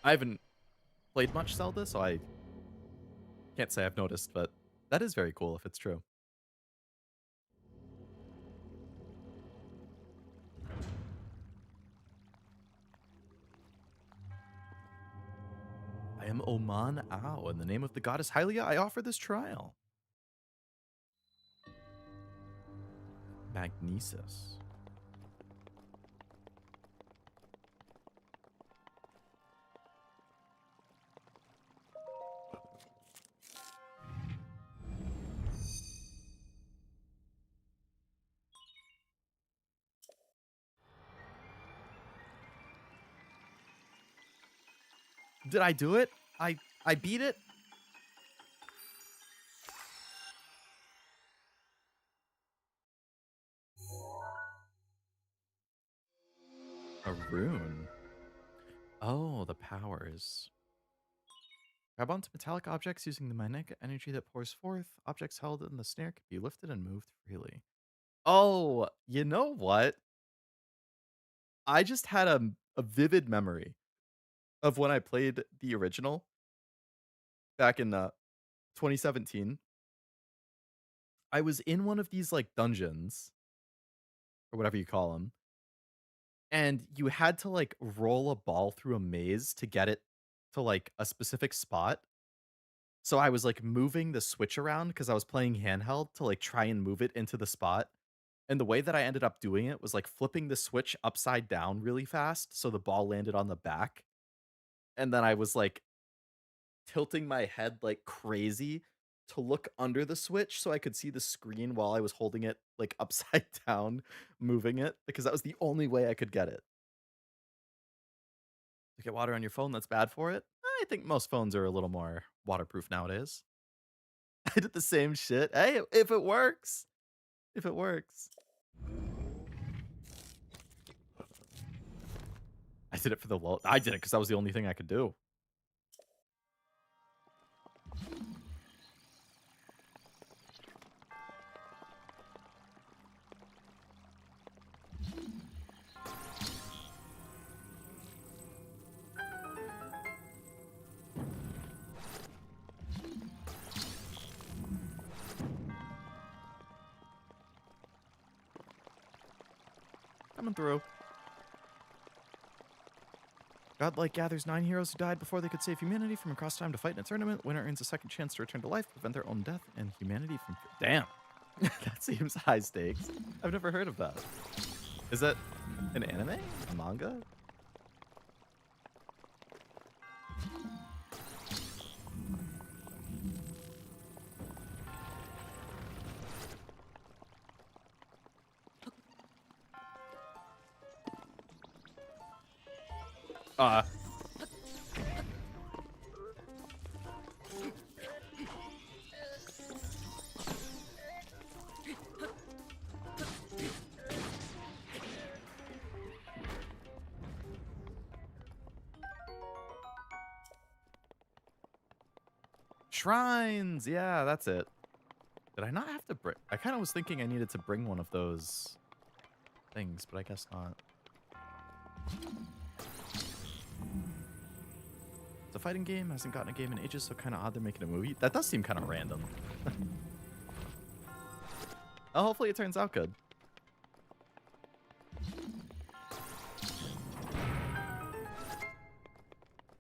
I haven't played much Zelda, so I can't say I've noticed, but that is very cool if it's true. I am Oman Ao. In the name of the goddess Hylia, I offer this trial. Magnesis. Did I do it? I beat it? A rune. Oh, the powers. Grab onto metallic objects using the magnetic energy that pours forth. Objects held in the snare can be lifted and moved freely. Oh, you know what? I just had a vivid memory of when I played the original back in 2017. I was in one of these like dungeons or whatever you call them, and you had to like roll a ball through a maze to get it to like a specific spot. So I was like moving the switch around because I was playing handheld to like try and move it into the spot. And the way that I ended up doing it was like flipping the switch upside down really fast so the ball landed on the back. And then I was like tilting my head like crazy to look under the Switch so I could see the screen while I was holding it, like, upside down, moving it, because that was the only way I could get it. To get water on your phone that's bad for it? I think most phones are a little more waterproof nowadays. I did the same shit. Hey, if it works. If it works. I did it for the low. I did it because that was the only thing I could do. Coming through. Godlike gathers 9 heroes who died before they could save humanity from across time to fight in a tournament. Winner earns a second chance to return to life, prevent their own death, and humanity from... Damn. That seems high stakes. I've never heard of that. Is that an anime? A manga? Shrines! Yeah, that's it. Did I not have to bring... I kind of was thinking I needed to bring one of those things, but I guess not. It's a fighting game. Hasn't gotten a game in ages, so kind of odd they're making a movie. That does seem kind of random. Oh, hopefully it turns out good.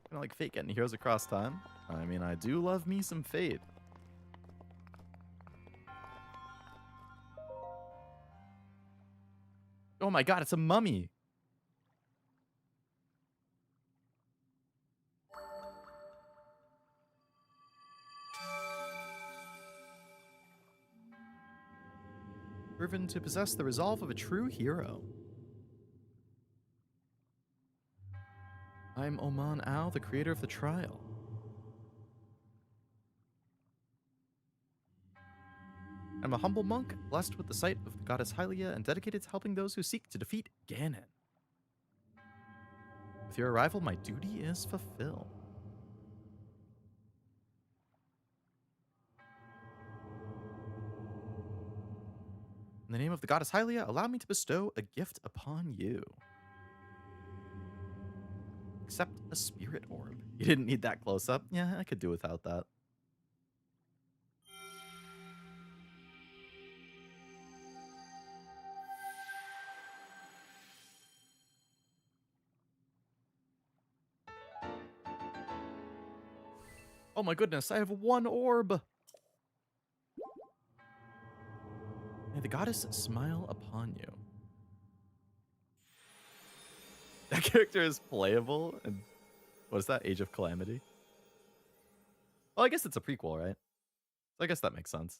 Kind of like Fate getting heroes across time. I mean, I do love me some Fate. Oh my god, it's a mummy. Proven to possess the resolve of a true hero. I'm Oman Al, the creator of the trial. I'm a humble monk, blessed with the sight of the goddess Hylia and dedicated to helping those who seek to defeat Ganon. With your arrival, my duty is fulfilled. In the name of the goddess Hylia, allow me to bestow a gift upon you. Accept a spirit orb. You didn't need that close up? Yeah, I could do without that. Oh my goodness, I have 1 orb! May the goddess smile upon you. That character is playable, and what is that, Age of Calamity? Well, I guess it's a prequel, right? So I guess that makes sense.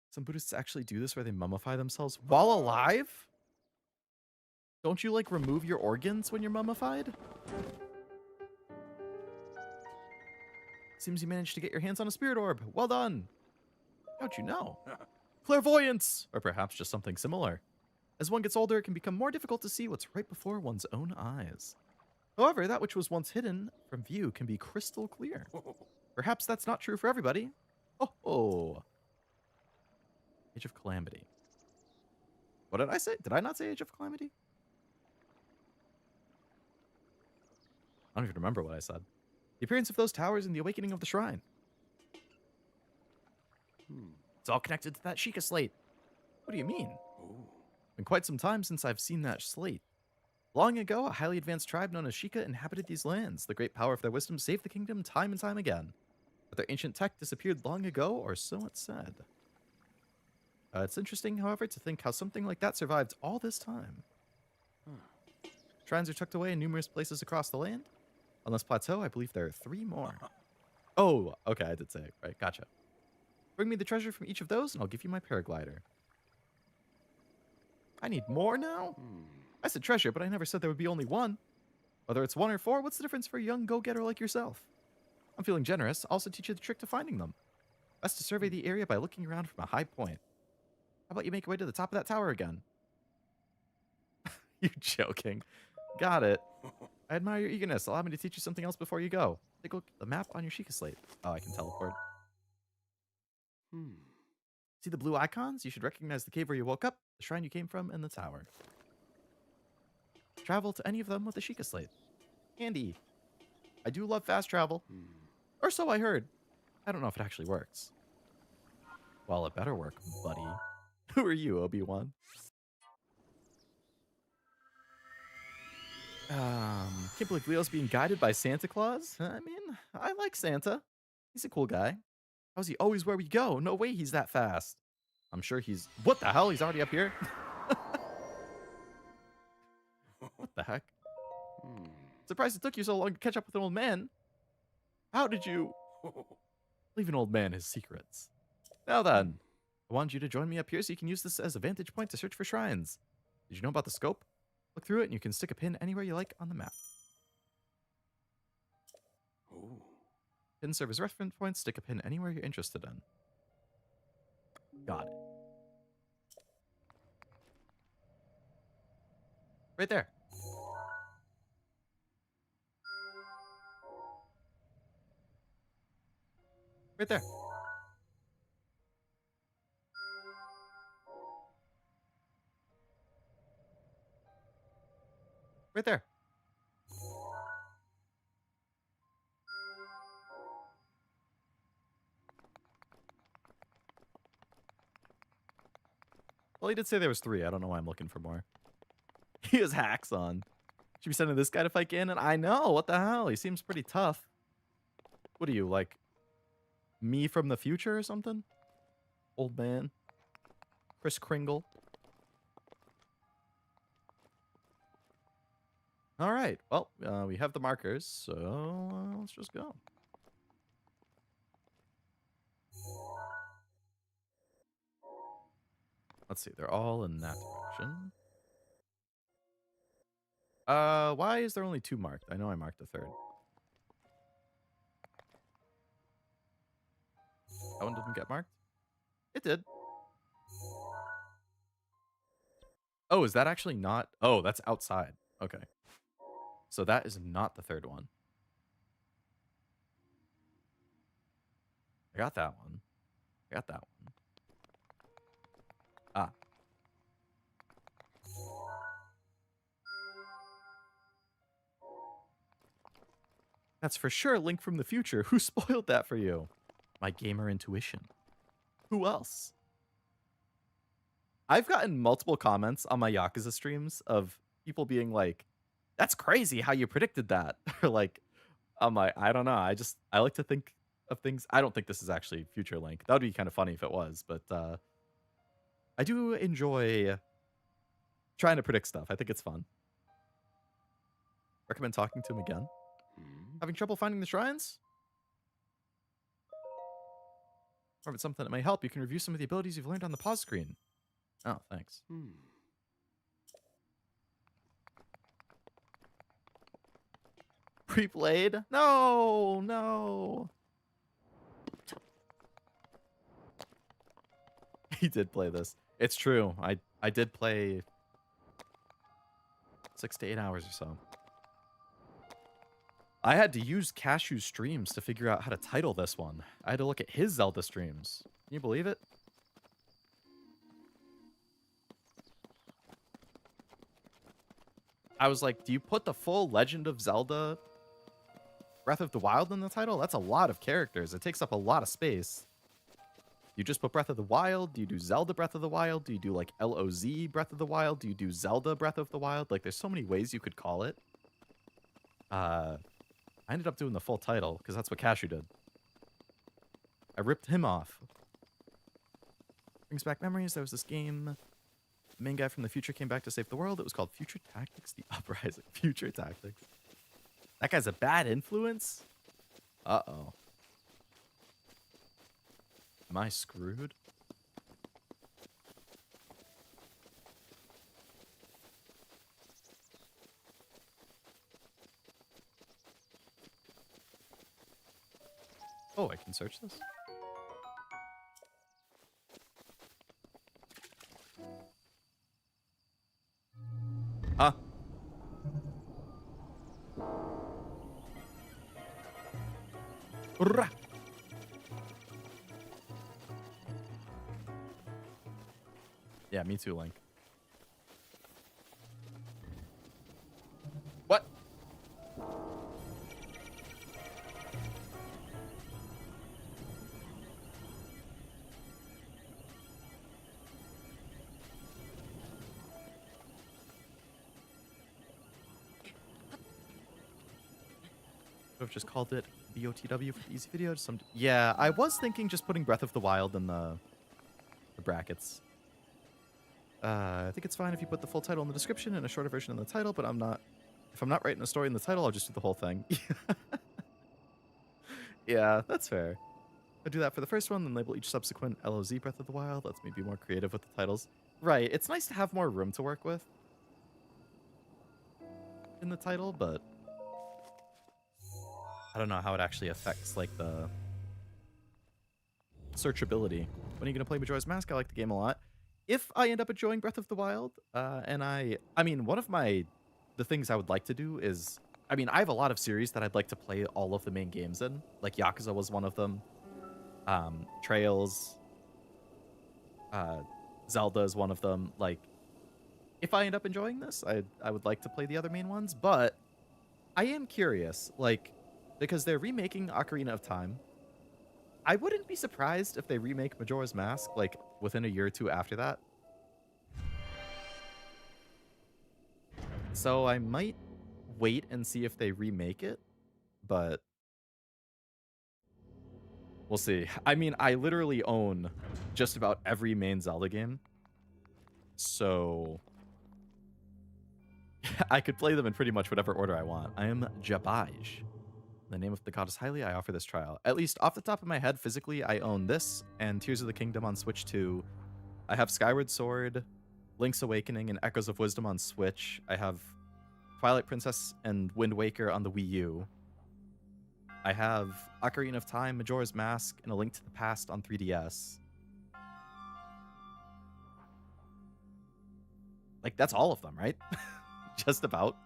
Some Buddhists actually do this where they mummify themselves while alive? Don't you, like, remove your organs when you're mummified? Seems you managed to get your hands on a spirit orb. Well done. How'd you know? Clairvoyance! Or perhaps just something similar. As one gets older, it can become more difficult to see what's right before one's own eyes. However, that which was once hidden from view can be crystal clear. Perhaps that's not true for everybody. Oh. Age of Calamity. What did I say? Did I not say Age of Calamity? I don't even remember what I said. The appearance of those towers and the awakening of the shrine. It's all connected to that Sheikah slate. What do you mean? Been quite some time since I've seen that slate. Long ago, a highly advanced tribe known as Sheikah inhabited these lands. The great power of their wisdom saved the kingdom time and time again. But their ancient tech disappeared long ago, or so it's said. It's interesting, however, to think how something like that survived all this time. Shrines are tucked away in numerous places across the land. On this plateau, I believe there are 3 more. Oh, okay, I did say it. Right, gotcha. Bring me the treasure from each of those, and I'll give you my paraglider. I need more now? I said treasure, but I never said there would be only one. Whether it's one or four, what's the difference for a young go-getter like yourself? I'm feeling generous. I'll also teach you the trick to finding them. Best to survey the area by looking around from a high point. How about you make your way to the top of that tower again? You're joking. Got it. I admire your eagerness. Allow me to teach you something else before you go. Take a look at the map on your Sheikah slate. Oh, I can teleport. See the blue icons? You should recognize the cave where you woke up, the shrine you came from, and the tower. Travel to any of them with the Sheikah slate. Handy. I do love fast travel. Or so I heard. I don't know if it actually works. Well, it better work, buddy. Who are you, Obi-Wan? Can't believe Leo's being guided by Santa Claus. I mean, I like Santa. He's a cool guy. How's he always where we go? No way he's that fast. I'm sure he's... What the hell? He's already up here? What the heck? Surprised it took you so long to catch up with an old man. How did you... leave an old man his secrets? Now then, I want you to join me up here so you can use this as a vantage point to search for shrines. Did you know about the scope? Look through it and you can stick a pin anywhere you like on the map. Pins serve as reference points. Stick a pin anywhere you're interested in. Got it. Right there. Right there. Right there. Well, he did say there was 3. I don't know why I'm looking for more. He has hacks on. Should be sending this guy to fight Ganon? I know. What the hell? He seems pretty tough. What are you, like, me from the future or something? Old man. Kris Kringle. All right. Well, we have the markers, so let's just go. Let's see. They're all in that direction. Why is there only 2 marked? I know I marked the 3rd. That one didn't get marked? It did. Oh, is that actually not? Oh, that's outside. Okay. So that is not the 3rd one. I got that one. I got that one. Ah. That's for sure Link from the future. Who spoiled that for you? My gamer intuition. Who else? I've gotten multiple comments on my Yakuza streams of people being like, that's crazy how you predicted that. Or like, I'm like, I don't know. I like to think of things. I don't think this is actually future Link. That would be kind of funny if it was, but I do enjoy trying to predict stuff. I think it's fun. Recommend talking to him again. Having trouble finding the shrines? Or if it's something that may help, you can review some of the abilities you've learned on the pause screen. Oh, thanks. Pre-played? No, no. He did play this. It's true. I did play 6 to 8 hours or so. I had to use Cashew's streams to figure out how to title this one. I had to look at his Zelda streams. Can you believe it? I was like, do you put the full Legend of Zelda Breath of the Wild in the title? That's a lot of characters. It takes up a lot of space. You just put Breath of the Wild? Do you do Zelda Breath of the Wild? Do you do like LOZ Breath of the Wild? Do you do Zelda Breath of the Wild? Like, there's so many ways you could call it. I ended up doing the full title because that's what Cashew did. I ripped him off. Brings back memories. There was this game. The main guy from the future came back to save the world. It was called Future Tactics: The Uprising. Future Tactics. That guy's a bad influence? Uh-oh. Am I screwed? Oh, I can search this? Huh? Rah! Yeah, me too, Link. What? I've just called it BOTW for the easy video. Yeah, I was thinking just putting Breath of the Wild in the brackets. I think it's fine if you put the full title in the description and a shorter version in the title, but if I'm not writing a story in the title, I'll just do the whole thing. Yeah, that's fair. I'll do that for the first one, then label each subsequent LOZ Breath of the Wild. Let's me be more creative with the titles. Right, it's nice to have more room to work with in the title, but I don't know how it actually affects, like, the searchability. When are you going to play Majora's Mask? I like the game a lot. If I end up enjoying Breath of the Wild, and I mean, one of the things I would like to do is, I mean, I have a lot of series that I'd like to play all of the main games in. Like, Yakuza was one of them. Trails. Zelda is one of them. Like, if I end up enjoying this, I would like to play the other main ones, but I am curious, like, because they're remaking Ocarina of Time. I wouldn't be surprised if they remake Majora's Mask, like, within a year or two after that. So I might wait and see if they remake it, but we'll see. I mean, I literally own just about every main Zelda game, so I could play them in pretty much whatever order I want. I am Jabaj. The name of the goddess highly, I offer this trial. At least off the top of my head, physically, I own this and Tears of the Kingdom on Switch 2. I have Skyward Sword, Link's Awakening, and Echoes of Wisdom on Switch. I have Twilight Princess and Wind Waker on the Wii U. I have Ocarina of Time, Majora's Mask, and A Link to the Past on 3DS. Like, that's all of them, right? Just about.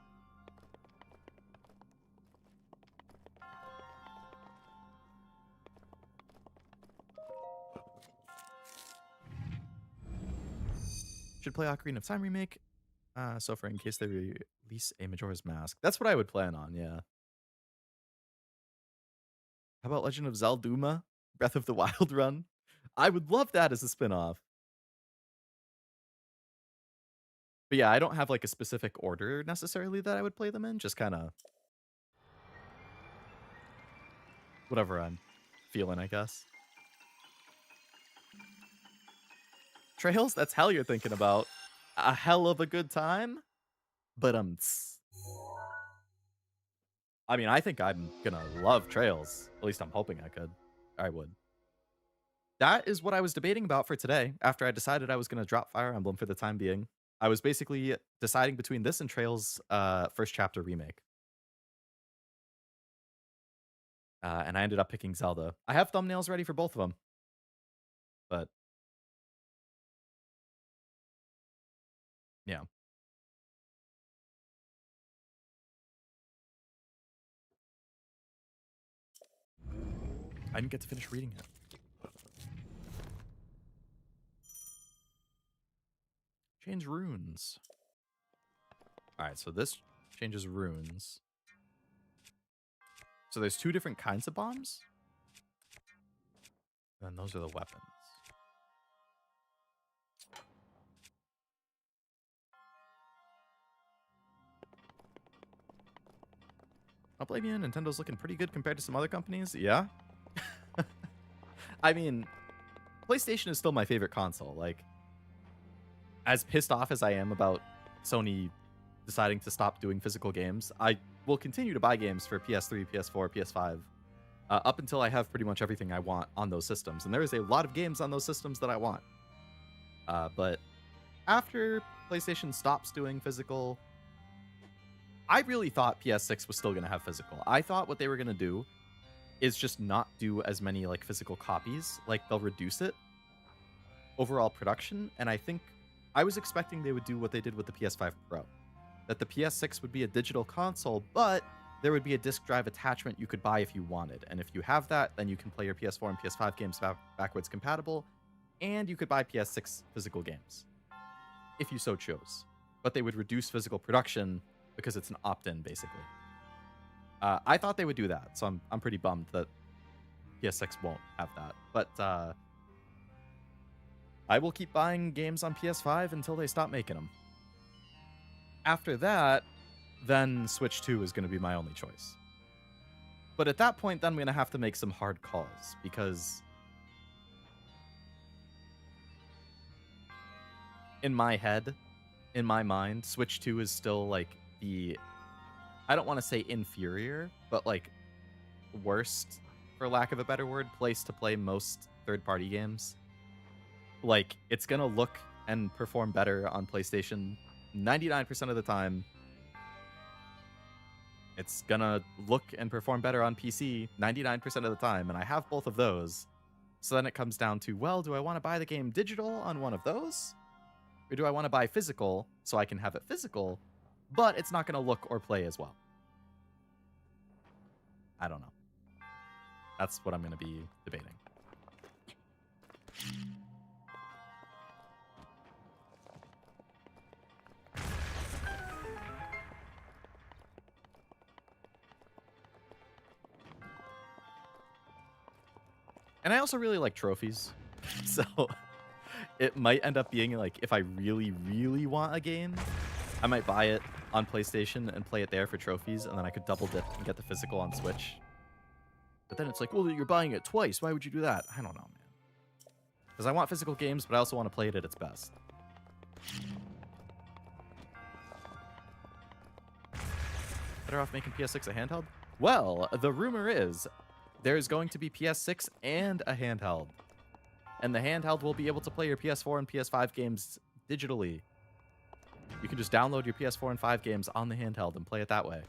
Should play Ocarina of Time remake. So for in case they release a Majora's Mask. That's what I would plan on, yeah. How about Legend of Zelda Breath of the Wild run? I would love that as a spin-off. But yeah, I don't have like a specific order necessarily that I would play them in. Just kind of whatever I'm feeling, I guess. Trails, that's hell you're thinking about. A hell of a good time. But I mean, I think I'm gonna love Trails. At least I'm hoping I would. That is what I was debating about for today after I decided I was gonna drop Fire Emblem for the time being. I was basically deciding between this and Trails first chapter remake. And I ended up picking Zelda. I have thumbnails ready for both of them. But yeah. I didn't get to finish reading it. Change runes. Alright, so this changes runes. So there's two different kinds of bombs. And those are the weapons. I'll blame you. Nintendo's looking pretty good compared to some other companies. Yeah. I mean, PlayStation is still my favorite console. Like, as pissed off as I am about Sony deciding to stop doing physical games, I will continue to buy games for PS3, PS4, PS5. up until I have pretty much everything I want on those systems. And there is a lot of games on those systems that I want. But after PlayStation stops doing physical, I really thought PS6 was still going to have physical. I thought what they were going to do is just not do as many like physical copies. Like they'll reduce it overall production. And I think I was expecting they would do what they did with the PS5 Pro, that the PS6 would be a digital console, but there would be a disk drive attachment you could buy if you wanted. And if you have that, then you can play your PS4 and PS5 games backwards compatible, and you could buy PS6 physical games if you so chose. But they would reduce physical production because it's an opt-in, basically. I thought they would do that, so I'm pretty bummed that PS6 won't have that. But I will keep buying games on PS5 until they stop making them. After that, then Switch 2 is going to be my only choice. But at that point, then I'm going to have to make some hard calls, because in my head, in my mind, Switch 2 is still like the, I don't want to say inferior, but like worst, for lack of a better word, place to play most third-party games. Like, it's going to look and perform better on PlayStation 99% of the time. It's going to look and perform better on PC 99% of the time, and I have both of those. So then it comes down to, well, do I want to buy the game digital on one of those? Or do I want to buy physical so I can have it physical, but it's not going to look or play as well? I don't know. That's what I'm going to be debating. And I also really like trophies. So it might end up being like, if I really, really want a game, I might buy it on PlayStation and play it there for trophies, and then I could double dip and get the physical on Switch. But then it's like, well, you're buying it twice. Why would you do that? I don't know, man. Because I want physical games, but I also want to play it at its best. Better off making PS6 a handheld? Well, the rumor is there's going to be PS6 and a handheld. And the handheld will be able to play your PS4 and PS5 games digitally. You can just download your PS4 and 5 games on the handheld and play it that way.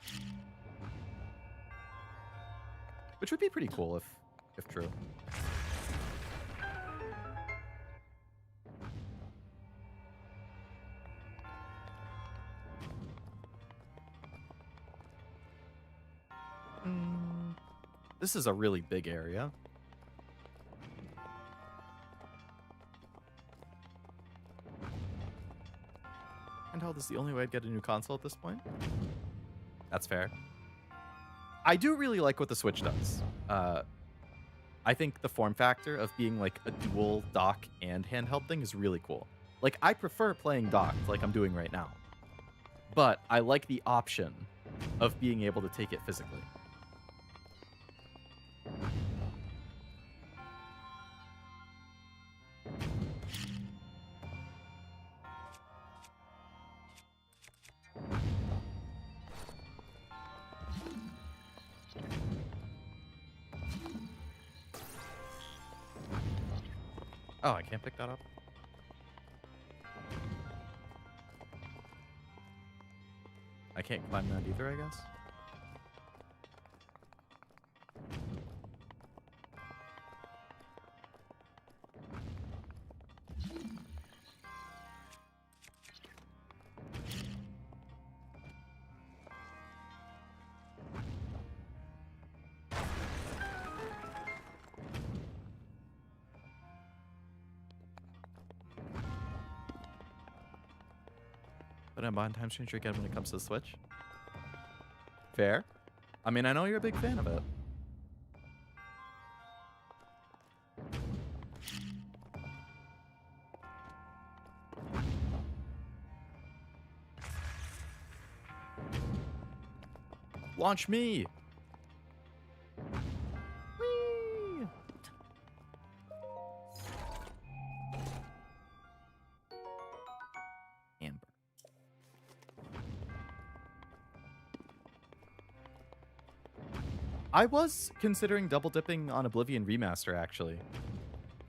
Which would be pretty cool if true. This is a really big area. Handheld is the only way I'd get a new console at this point. That's fair. I do really like what the Switch does. I think the form factor of being like a dual dock and handheld thing is really cool. Like, I prefer playing docked like I'm doing right now. But I like the option of being able to take it physically. Oh, I can't pick that up. I can't climb that either, I guess. But I'm buying Time Changer again when it comes to the Switch. Fair. I mean, I know you're a big fan of it. Launch me! Whee! Amber. I was considering double dipping on Oblivion Remaster, actually.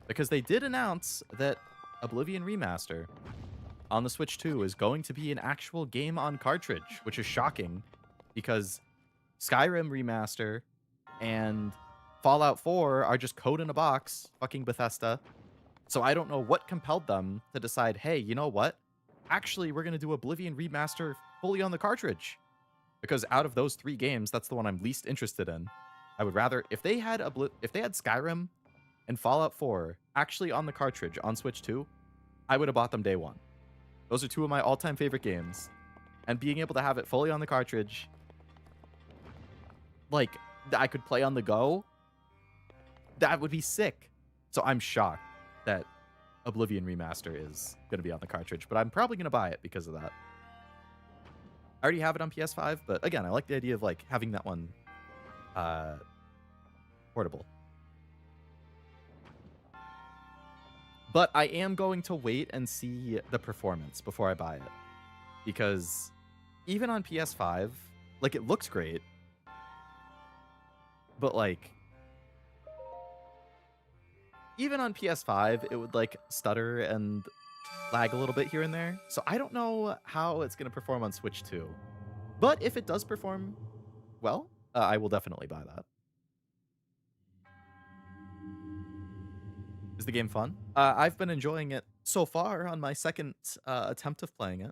Because they did announce that Oblivion Remaster on the Switch 2 is going to be an actual game on cartridge, which is shocking because Skyrim Remaster and Fallout 4 are just code in a box, fucking Bethesda. So I don't know what compelled them to decide, hey, you know what? Actually, we're going to do Oblivion Remaster fully on the cartridge. Because out of those 3 games, that's the one I'm least interested in. I would rather, if they had Skyrim and Fallout 4 actually on the cartridge on Switch 2, I would have bought them day one. Those are 2 of my all-time favorite games. And being able to have it fully on the cartridge, like, I could play on the go, that would be sick. So I'm shocked that Oblivion Remaster is going to be on the cartridge, but I'm probably going to buy it because of that. I already have it on PS5, but again, I like the idea of like having that one portable. But I am going to wait and see the performance before I buy it. Because even on PS5, like, it looks great. But like, even on PS5, it would like stutter and lag a little bit here and there. So I don't know how it's going to perform on Switch 2. But if it does perform well, I will definitely buy that. Is the game fun? I've been enjoying it so far on my second attempt of playing it.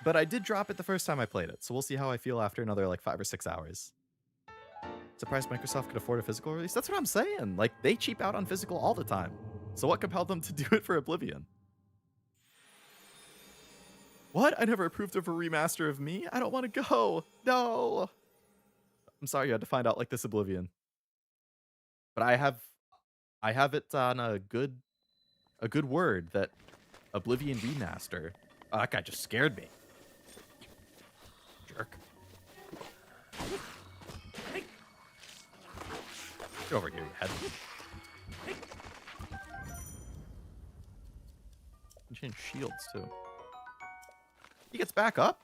But I did drop it the first time I played it, so we'll see how I feel after another like 5 or 6 hours. Surprised Microsoft could afford a physical release? That's what I'm saying. Like, they cheap out on physical all the time. So what compelled them to do it for Oblivion? What? I never approved of a remaster of me? I don't want to go. No. I'm sorry you had to find out like this, Oblivion. But I have it on a good word that Oblivion Remaster. Oh, that guy just scared me. Jerk. Get over here, you head. And change shields too. He gets back up.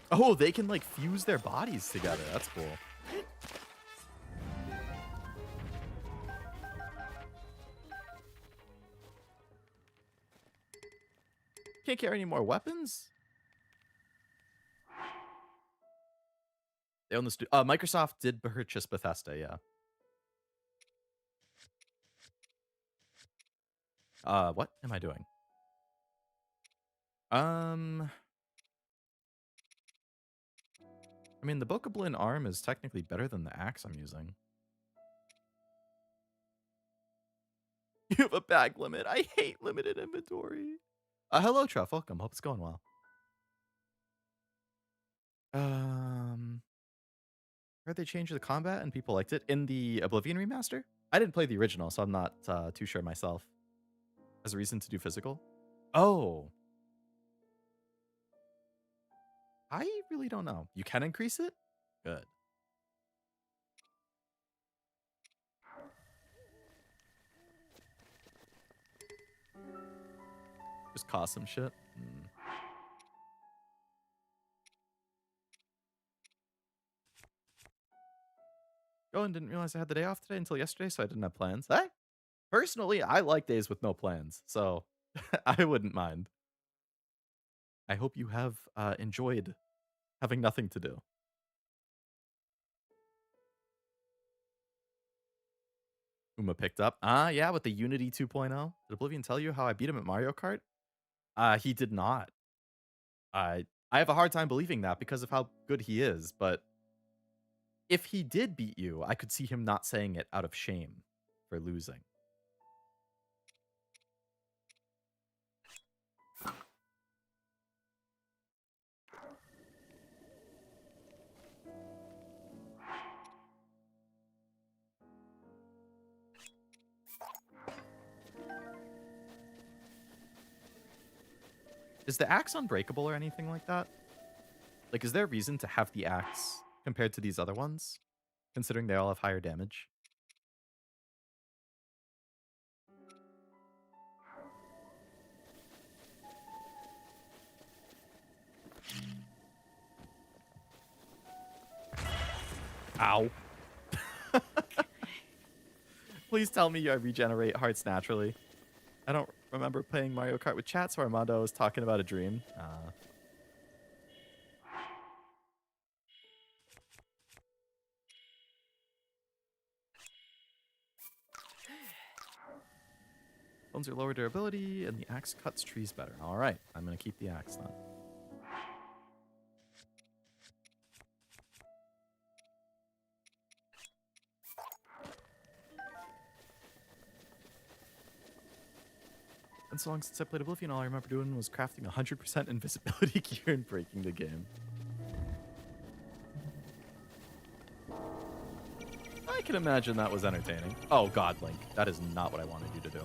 Oh, they can like fuse their bodies together. That's cool. Can't carry any more weapons? They own the Microsoft did purchase Bethesda, yeah. What am I doing? I mean, the Bokoblin arm is technically better than the axe I'm using. You have a bag limit. I hate limited inventory. Hello, Truff. Welcome. Hope it's going well. Heard they changed the combat and people liked it in the Oblivion remaster. I didn't play the original, so I'm not too sure myself. As a reason to do physical? Oh. I really don't know. You can increase it? Good. Just cost some shit. Oh, and didn't realize I had the day off today until yesterday, so I didn't have plans. Hey, personally, I like days with no plans, so I wouldn't mind. I hope you have enjoyed having nothing to do. Uma picked up. Yeah, with the Unity 2.0. Did Oblivion tell you how I beat him at Mario Kart? He did not. I have a hard time believing that because of how good he is, but if he did beat you, I could see him not saying it out of shame for losing. Is the axe unbreakable or anything like that? Like, is there a reason to have the axe compared to these other ones, considering they all have higher damage? Ow. Please tell me I regenerate hearts naturally. I don't remember playing Mario Kart with chat, so Armando was talking about a dream. Bones are lower durability, and the axe cuts trees better. All right, I'm going to keep the axe then. And so long since I played Oblivion, all I remember doing was crafting 100% invisibility gear and breaking the game. I can imagine that was entertaining. Oh god, Link. That is not what I wanted you to do.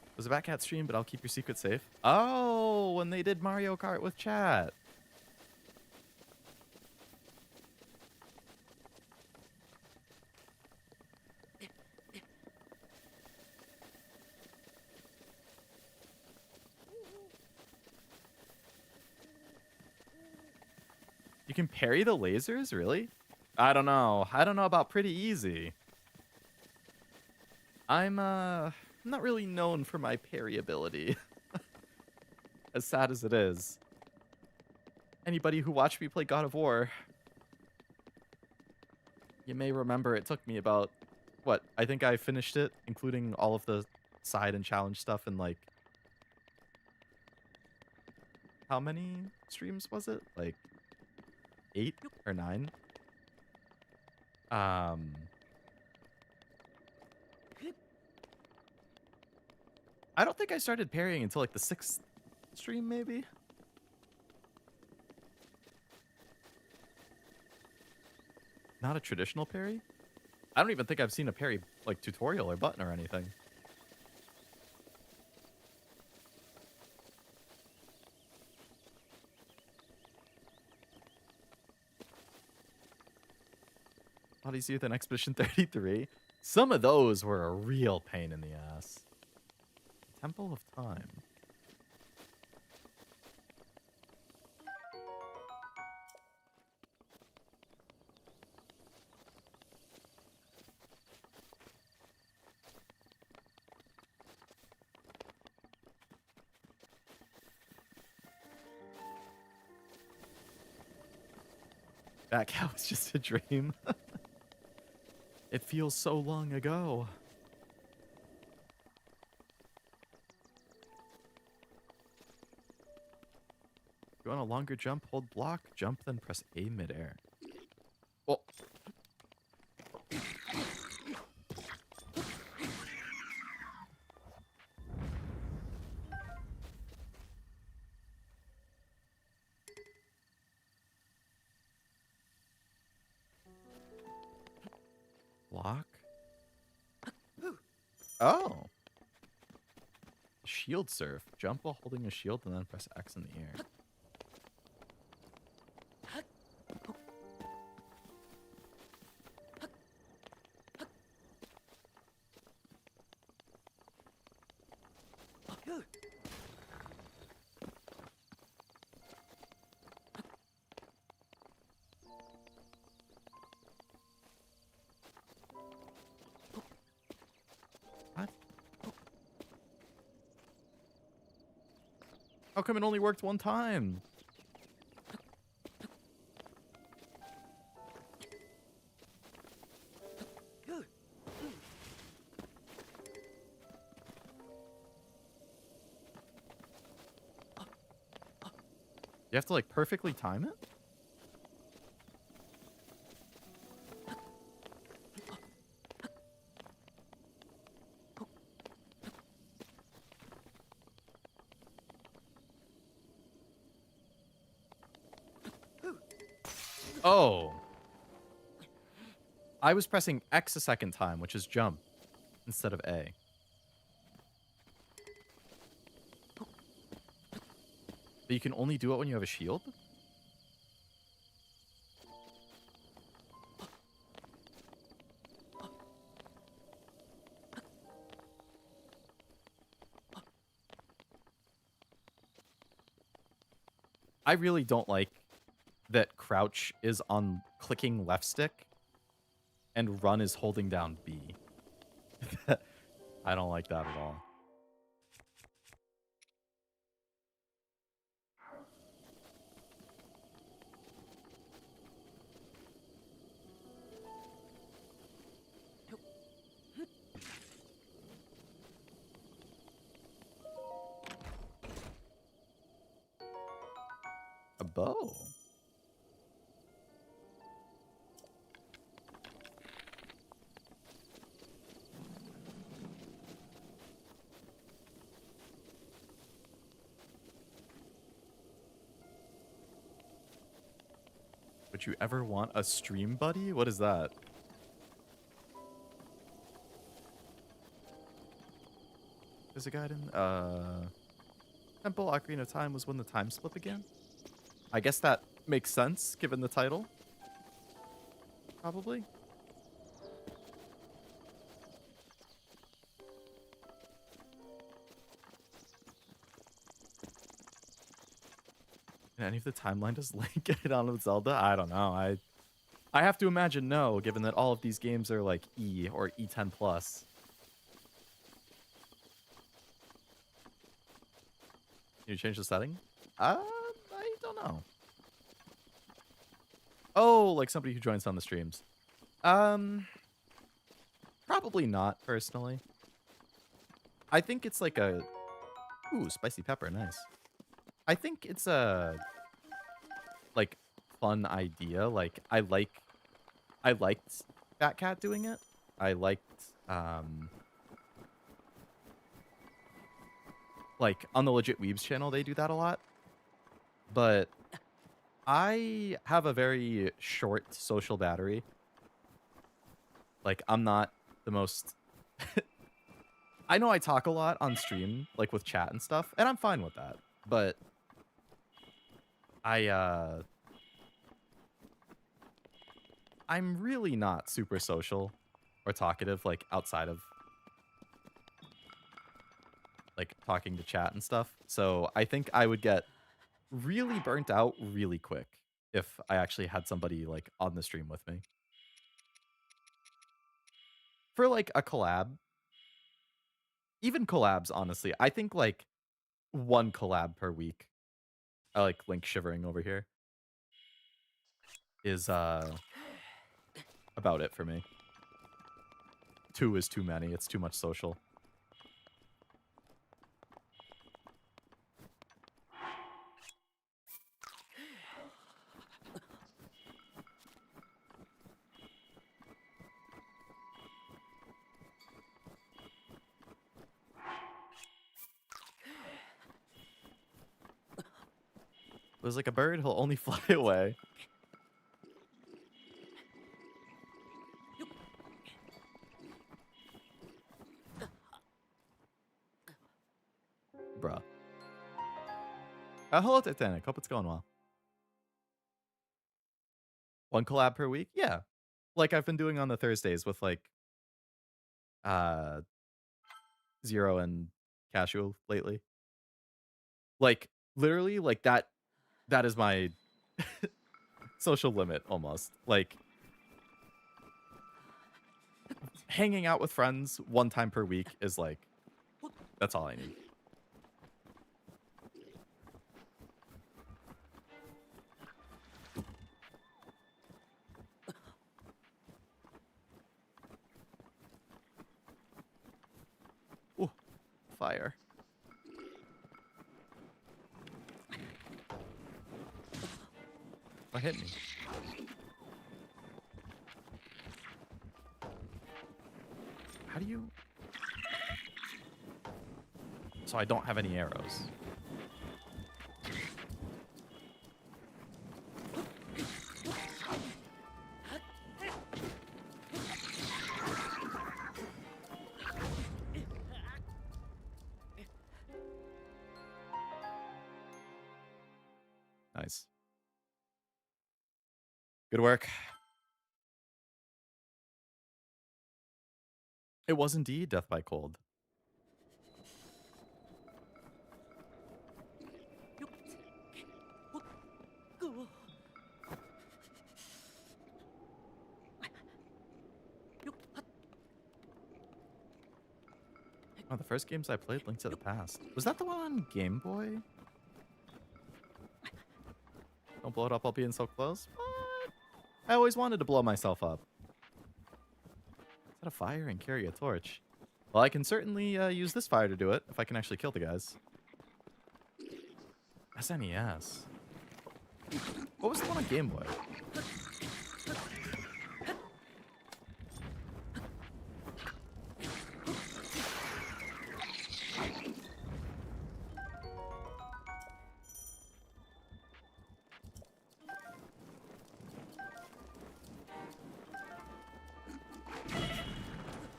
It was a Batcat stream, but I'll keep your secret safe. Oh, when they did Mario Kart with chat. You can parry the lasers? Really? I don't know. I don't know about pretty easy. I'm not really known for my parry ability. As sad as it is. Anybody who watched me play God of War, you may remember it took me about, what, I think I finished it, including all of the side and challenge stuff in like, how many streams was it? Like 8 or 9? I don't think I started parrying until like the 6th stream, maybe? Not a traditional parry? I don't even think I've seen a parry, like, tutorial or button or anything. Body's Youth and Expedition 33. Some of those were a real pain in the ass. Temple of Time. That cow was just a dream. It feels so long ago. If you want a longer jump, hold block, jump, then press A midair. Oh. Block. Oh. Shield surf. Jump while holding a shield and then press X in the air. What? How come it only worked one time? You have to like perfectly time it? Oh. I was pressing X a second time, which is jump, instead of A. But you can only do it when you have a shield? I really don't like that crouch is on clicking left stick and run is holding down B. I don't like that at all. A bow. Would you ever want a stream buddy? What is that? There's a guide in Temple Ocarina of Time was when the time slip began. I guess that makes sense given the title. Probably. In any of the timeline does Link get on with Zelda? I don't know. I have to imagine no, given that all of these games are like E or E10 plus. Can you change the setting? I don't know. Oh, like somebody who joins on the streams. Probably not, personally. I think it's like a... Ooh, spicy pepper, nice. I think it's a... like, fun idea. Like, I liked Fat Cat doing it. I liked, like, on the Legit Weebs channel, they do that a lot. But I have a very short social battery. Like, I'm not the most... I know I talk a lot on stream, like with chat and stuff, and I'm fine with that. But I'm really not super social or talkative, like outside of like talking to chat and stuff. So I think I would get really burnt out really quick if I actually had somebody like on the stream with me. For like a collab, even collabs, honestly, I think like one collab per week. I like Link shivering over here. Is about it for me. 2 is too many. It's too much social. There's like a bird, he'll only fly away. Bruh. Hello, Titanic. Hope it's going well. One collab per week? Yeah. Like I've been doing on the Thursdays with like uh Zero and Casual lately. Like literally like that is my social limit almost. Like hanging out with friends one time per week is like that's all I need. Ooh, fire. What hit me? How do you... So I don't have any arrows. Nice. Good work. It was indeed Death by Cold. Oh, the first games I played, Link to the Past. Was that the one on Game Boy? Don't blow it up, I'll be in so close. What? I always wanted to blow myself up. Set a fire and carry a torch. Well, I can certainly use this fire to do it, if I can actually kill the guys. SNES. What was the one on Game Boy?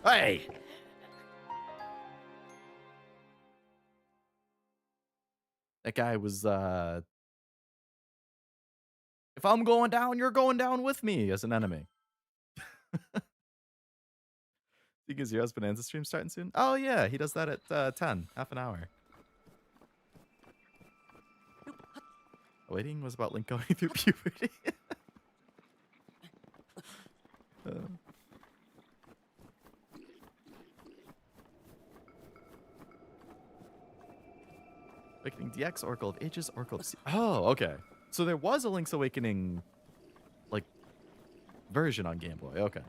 Hey! That guy was, if I'm going down, you're going down with me as an enemy. Because your husband ends the stream starting soon? Oh, yeah, he does that at 10, half an hour. Waiting was about Link going through puberty. Awakening DX, Oracle of Ages, Oracle of Oh, okay. So there was a Link's Awakening, like, version on Game Boy. Okay.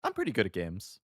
I'm pretty good at games.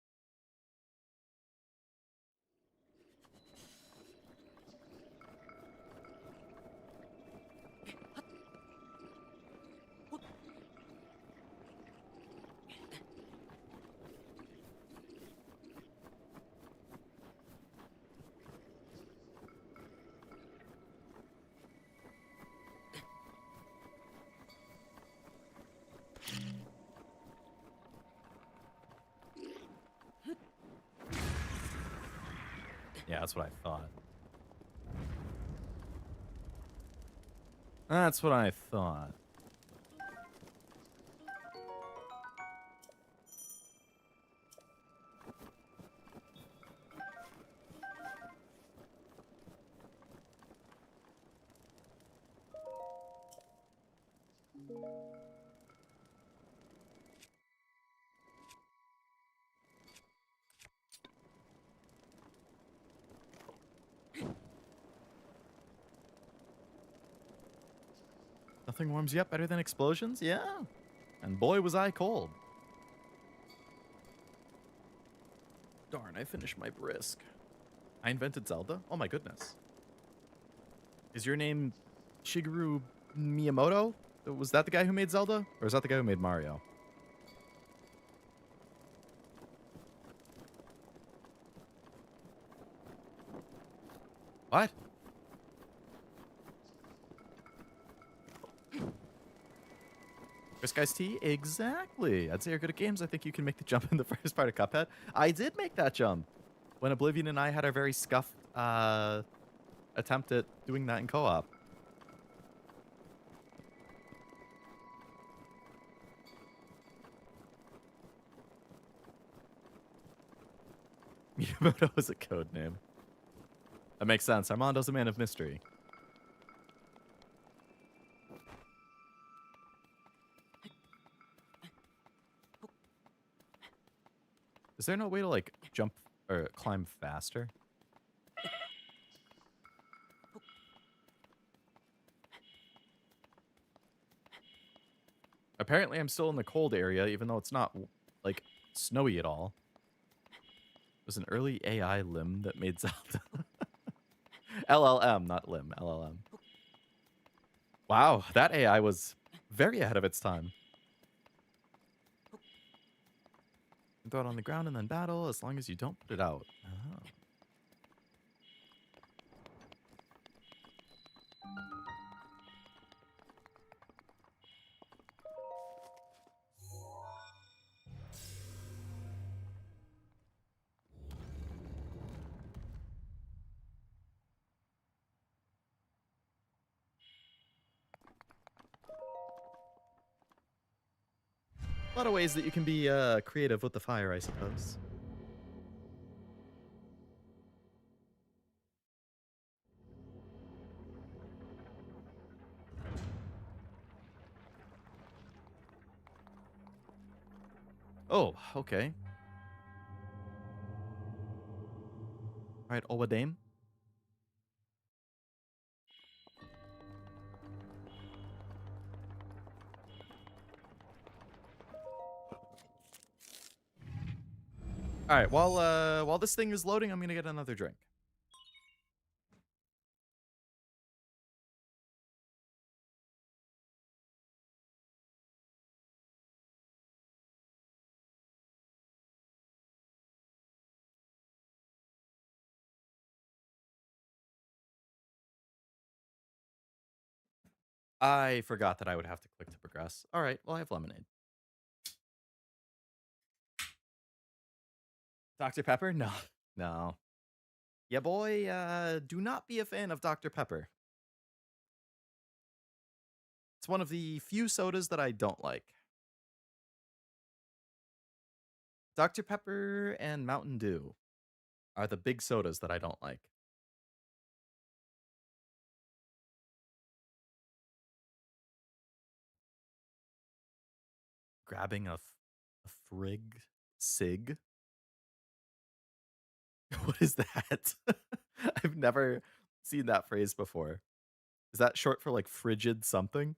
Yeah, that's what I thought. That's what I thought. Nothing warms you up better than explosions? Yeah. And boy, was I cold. Darn, I finished my brisk. I invented Zelda? Oh my goodness. Is your name Shigeru Miyamoto? Was that the guy who made Zelda? Or is that the guy who made Mario? What? Chris Guy's Tea? Exactly. I'd say you're good at games. I think you can make the jump in the first part of Cuphead. I did make that jump when Oblivion and I had our very scuffed attempt at doing that in co-op. Miyamoto was a code name. That makes sense. Armando's a man of mystery. Is there no way to, like, jump or climb faster? Apparently, I'm still in the cold area, even though it's not, like, snowy at all. It was an early AI limb that made Zelda. LLM, not limb. LLM. Wow, that AI was very ahead of its time. Throw it on the ground and then battle, as long as you don't put it out. Oh. A lot of ways that you can be creative with the fire, I suppose. Oh, okay. All right, Owa Dame. All right, while this thing is loading, I'm gonna get another drink. I forgot that I would have to click to progress. All right, well, I have lemonade. Dr. Pepper? No. No. Yeah, boy, do not be a fan of Dr. Pepper. It's one of the few sodas that I don't like. Dr. Pepper and Mountain Dew are the big sodas that I don't like. Grabbing a frig sig? What is that? I've never seen that phrase before. Is that short for like frigid something?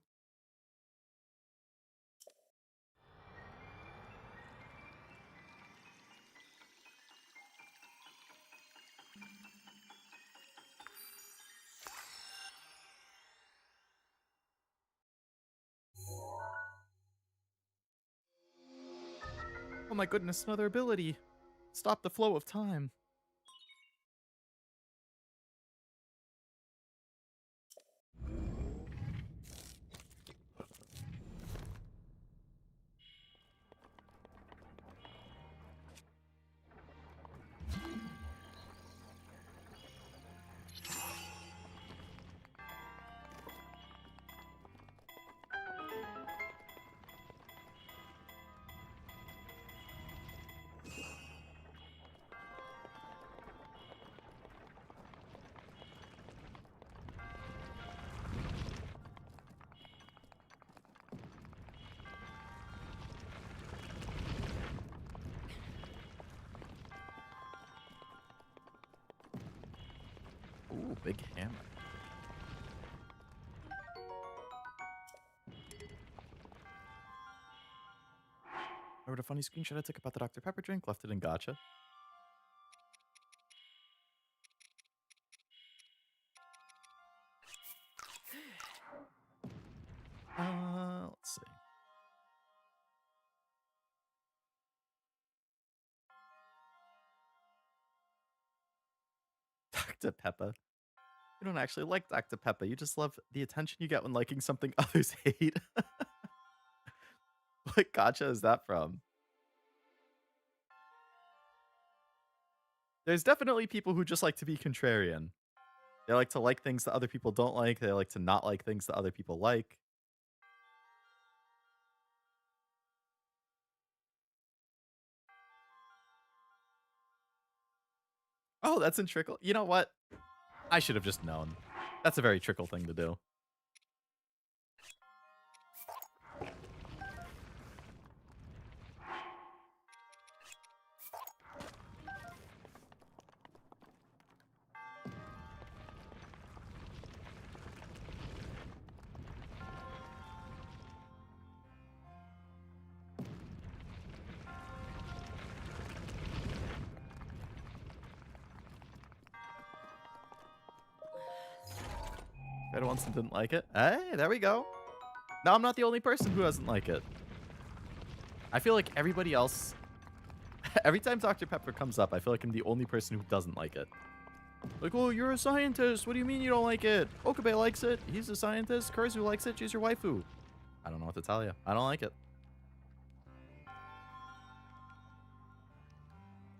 Oh my goodness, another ability. Stop the flow of time. Ooh, big hammer. I wrote a funny screenshot I took about the Dr. Pepper drink, left it in gotcha. Let's see. Dr. Pepper. You don't actually like Dr. Pepper. You just love the attention you get when liking something others hate. What gotcha is that from? There's definitely people who just like to be contrarian. They like things that other people don't like. They like to not like things that other people like. Oh, that's in Trickle. You know what? I should have just known. That's a very Trickle thing to do. Read it once and didn't like it. Hey, there we go. Now I'm not the only person who doesn't like it. I feel like everybody else... Every time Dr. Pepper comes up, I feel like I'm the only person who doesn't like it. Like, oh, you're a scientist. What do you mean you don't like it? Okabe likes it. He's a scientist. Kurzu likes it. She's your waifu. I don't know what to tell you. I don't like it.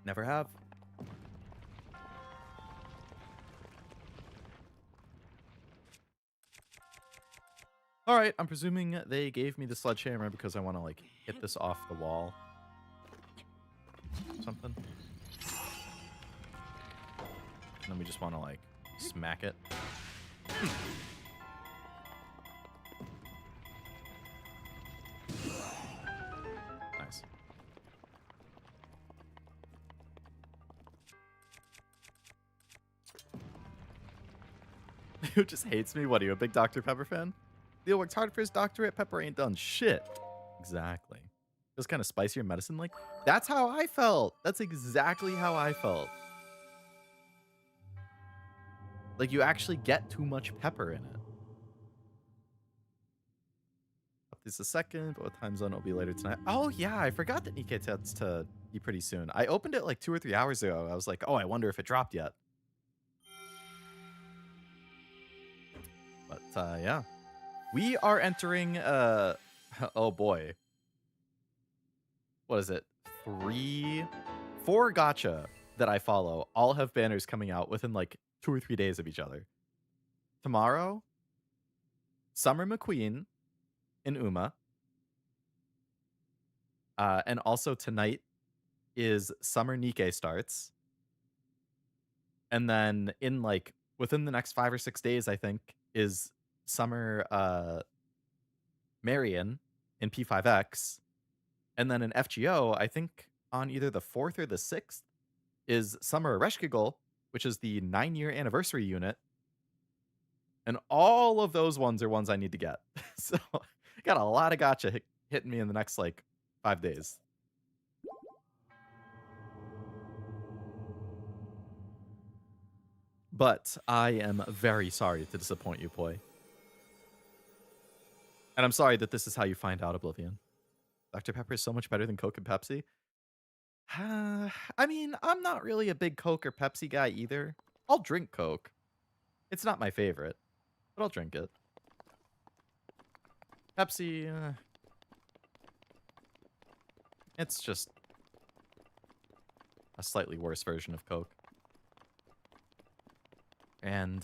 Never have. All right, I'm presuming they gave me the sledgehammer because I want to, like, hit this off the wall. Something. And then we just want to, like, smack it. Nice. Who just hates me? What are you, a big Dr. Pepper fan? Leo worked hard for his doctorate. Pepper ain't done shit. Exactly. Just kind of spicier medicine. Like, that's how I felt. That's exactly how I felt. Like, you actually get too much pepper in it. This is a second, but what time zone will be later tonight? Oh, yeah, I forgot that Nikkei tends to be pretty soon. I opened it like 2 or 3 hours ago. I was like, oh, I wonder if it dropped yet. But, yeah. We are entering, oh boy. What is it? 4 gacha that I follow all have banners coming out within like 2 or 3 days of each other. Tomorrow, Summer McQueen in Uma. And also tonight is Summer Nikkei starts. And then in like within the next 5 or 6 days, I think, is Summer Marion in P5X. And then in FGO, I think on either the 4th or the 6th is Summer Ereshkigal, which is the 9-year anniversary unit. And all of those ones are ones I need to get. So got a lot of gacha hitting me in the next like 5 days. But I am very sorry to disappoint you, Poi. And I'm sorry that this is how you find out Oblivion. Dr. Pepper is so much better than Coke and Pepsi. I mean, I'm not really a big Coke or Pepsi guy either. I'll drink Coke. It's not my favorite, but I'll drink it. Pepsi, it's just a slightly worse version of Coke. And,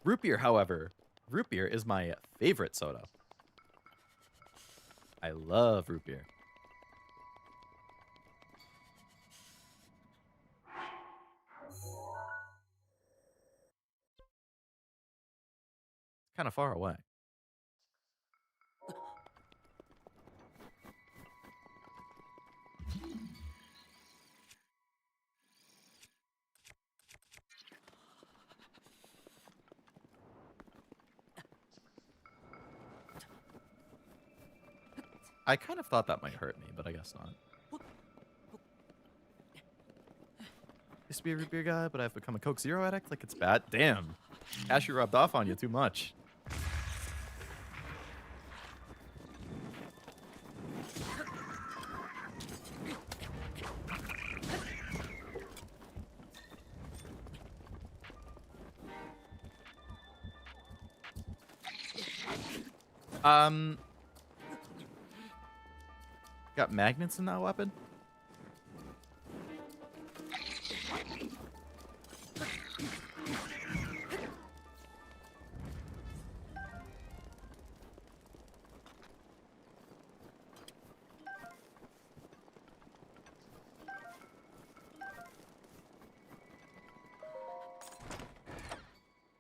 root beer, however, root beer is my favorite soda. I love root beer. It's kind of far away. I kind of thought that might hurt me, but I guess not. Used to be a root beer guy, but I've become a Coke Zero addict. Like it's bad. Damn. Cashew rubbed off on you too much. Got magnets in that weapon?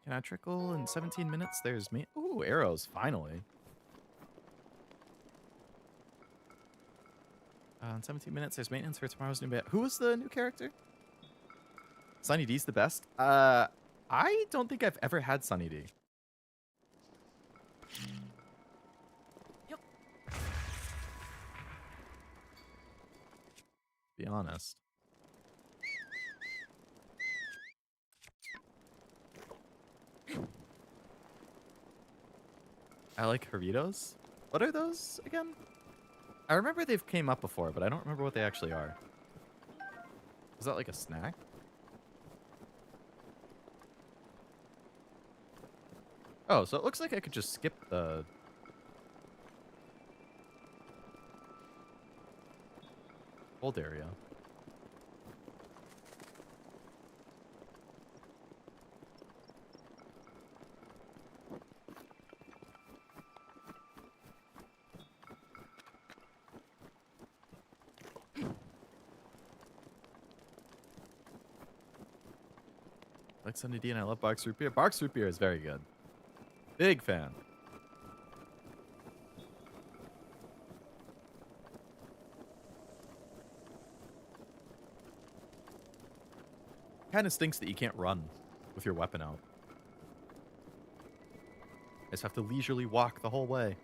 Can I trickle in 17 minutes? There's me. Ooh, arrows, finally. In 17 minutes, there's maintenance for tomorrow's new bit. Who was the new character? Sunny D's the best? I don't think I've ever had Sunny D. Yep. Be honest. I like Doritos. What are those again? I remember they've came up before, but I don't remember what they actually are. Is that like a snack? Oh, so it looks like I could just skip the... old area. Like Sunny D and I love Barks Root Beer. Barks Root Beer is very good. Big fan. Kind of stinks that you can't run with your weapon out. I just have to leisurely walk the whole way.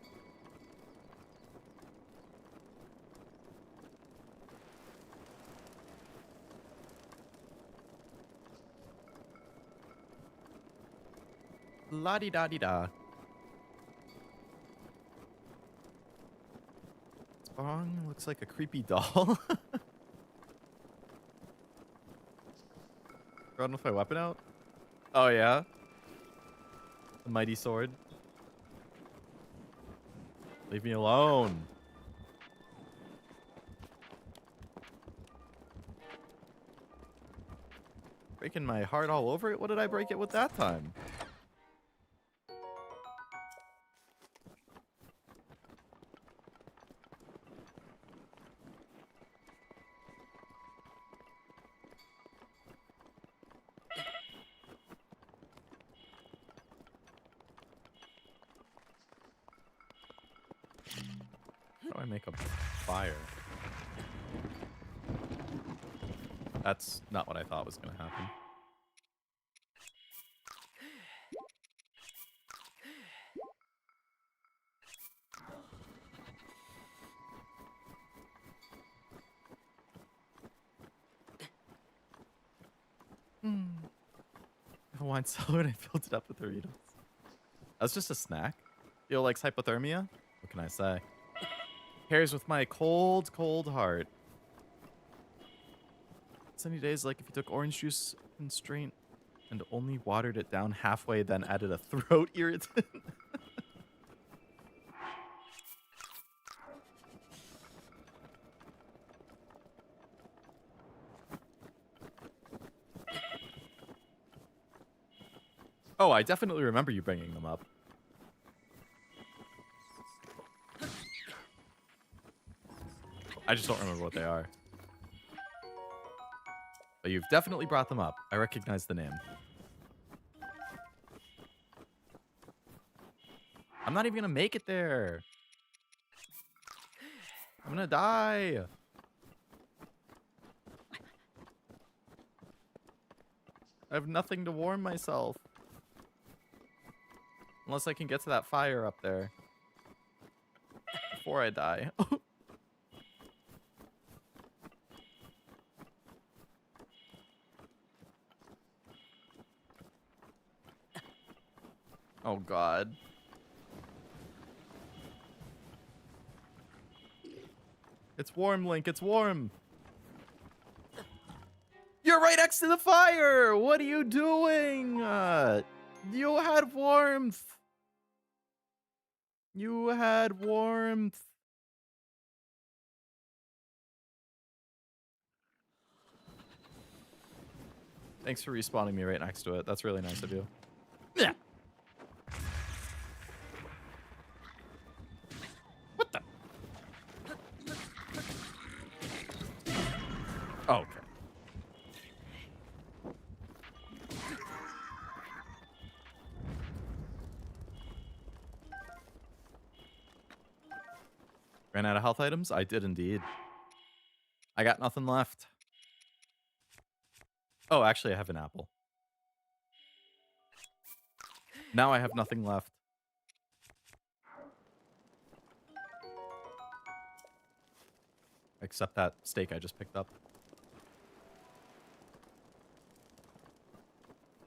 La-di-da-di-da. Bong looks like a creepy doll. Run with my weapon out? Oh, yeah? The mighty sword. Leave me alone. Breaking my heart all over it? What did I break it with that time? How do I make a fire? That's not what I thought was going to happen. A wine cellar and I filled it up with Doritos. That's just a snack. Theo likes hypothermia? What can I say? Pairs with my cold, cold heart. Sunny days like if you took orange juice constraint and only watered it down halfway, then added a throat irritant. Oh, I definitely remember you bringing them up. I just don't remember what they are. But you've definitely brought them up. I recognize the name. I'm not even gonna make it there. I'm gonna die. I have nothing to warm myself. Unless I can get to that fire up there. Before I die. Oh, God. It's warm, Link. It's warm. You're right next to the fire. What are you doing? You had warmth. You had warmth. Thanks for respawning me right next to it. That's really nice of you. Yeah. What the? Oh, okay. Ran out of health items? I did indeed. I got nothing left. Oh, actually, I have an apple. Now I have nothing left. Except that steak I just picked up.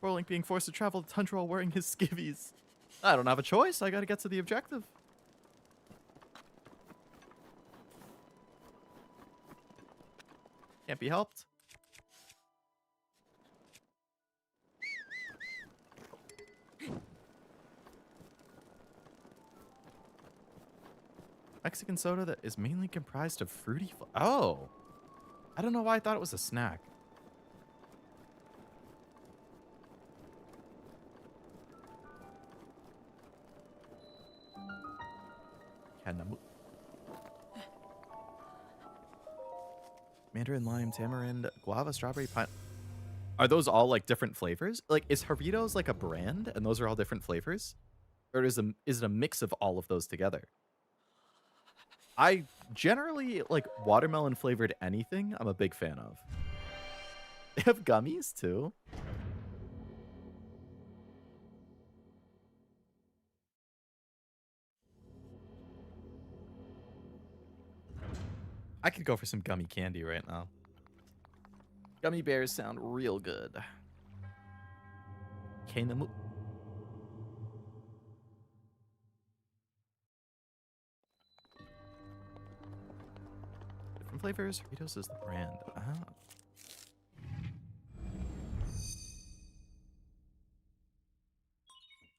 Poor Link being forced to travel the tundra while wearing his skivvies. I don't have a choice. I gotta get to the objective. Can't be helped. Mexican soda that is mainly comprised of fruity. Oh, I don't know why I thought it was a snack. Mandarin, lime, tamarind, guava, strawberry, pine. Are those all like different flavors? Like, is Doritos like a brand and those are all different flavors? Or is it a mix of all of those together? I generally like watermelon flavored anything I'm a big fan of. They have gummies too. I could go for some gummy candy right now. Gummy bears sound real good. Kainamu. Different flavors. Doritos is the brand. Ah.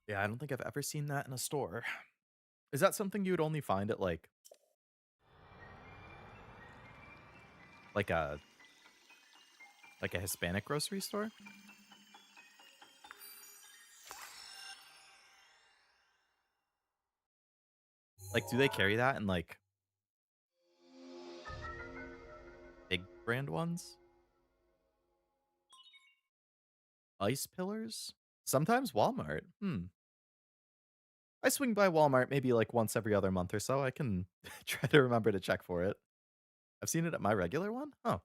Yeah, I don't think I've ever seen that in a store. Is that something you would only find at like a Hispanic grocery store? Like, do they carry that in like big brand ones? Ice pillars? Sometimes Walmart. I swing by Walmart maybe like once every other month or so. I can try to remember to check for it. I've seen it at my regular one. Oh,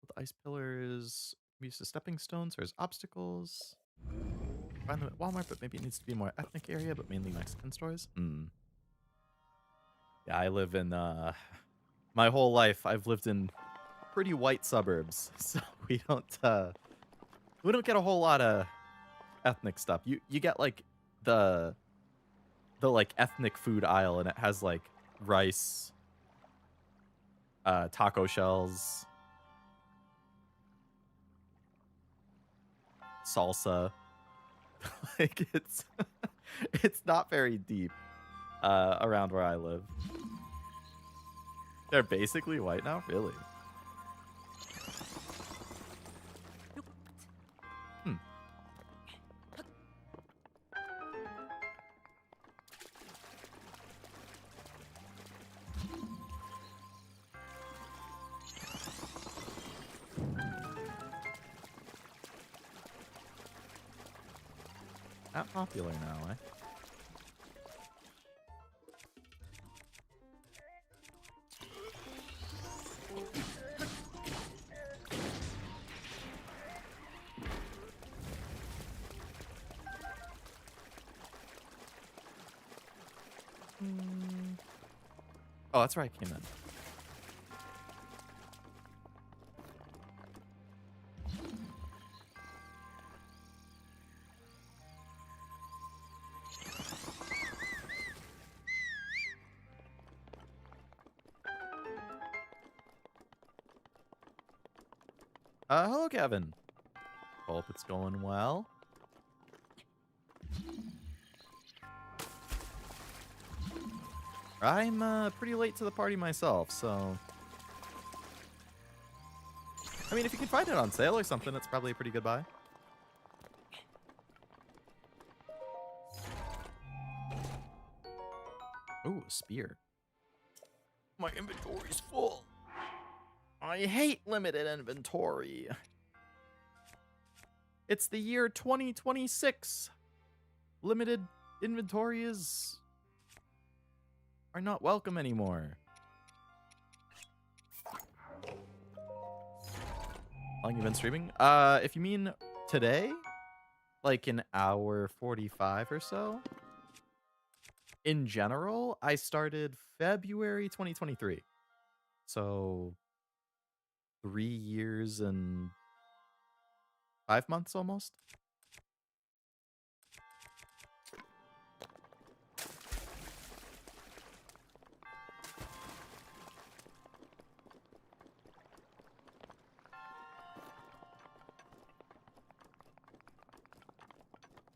the ice pillars used as stepping stones or as obstacles. Find them at Walmart, but maybe it needs to be a more ethnic area, but mainly Mexican stores. Yeah, I live in my whole life I've lived in pretty white suburbs, so we don't get a whole lot of ethnic stuff. You get like the like ethnic food aisle, and it has like rice, taco shells, salsa. Like it's not very deep around where I live. They're basically white now, really. Hmm. Not popular now, eh? Oh, that's where I came in. Hello, Kevin. Hope it's going well. I'm pretty late to the party myself, so... I mean, if you can find it on sale or something, it's probably a pretty good buy. Ooh, a spear. My inventory's full. I hate limited inventory. It's the year 2026. Limited inventory are not welcome anymore. How long you been streaming? If you mean today, like an hour 45 or so. In general, I started February 2023. So 3 years and 5 months almost.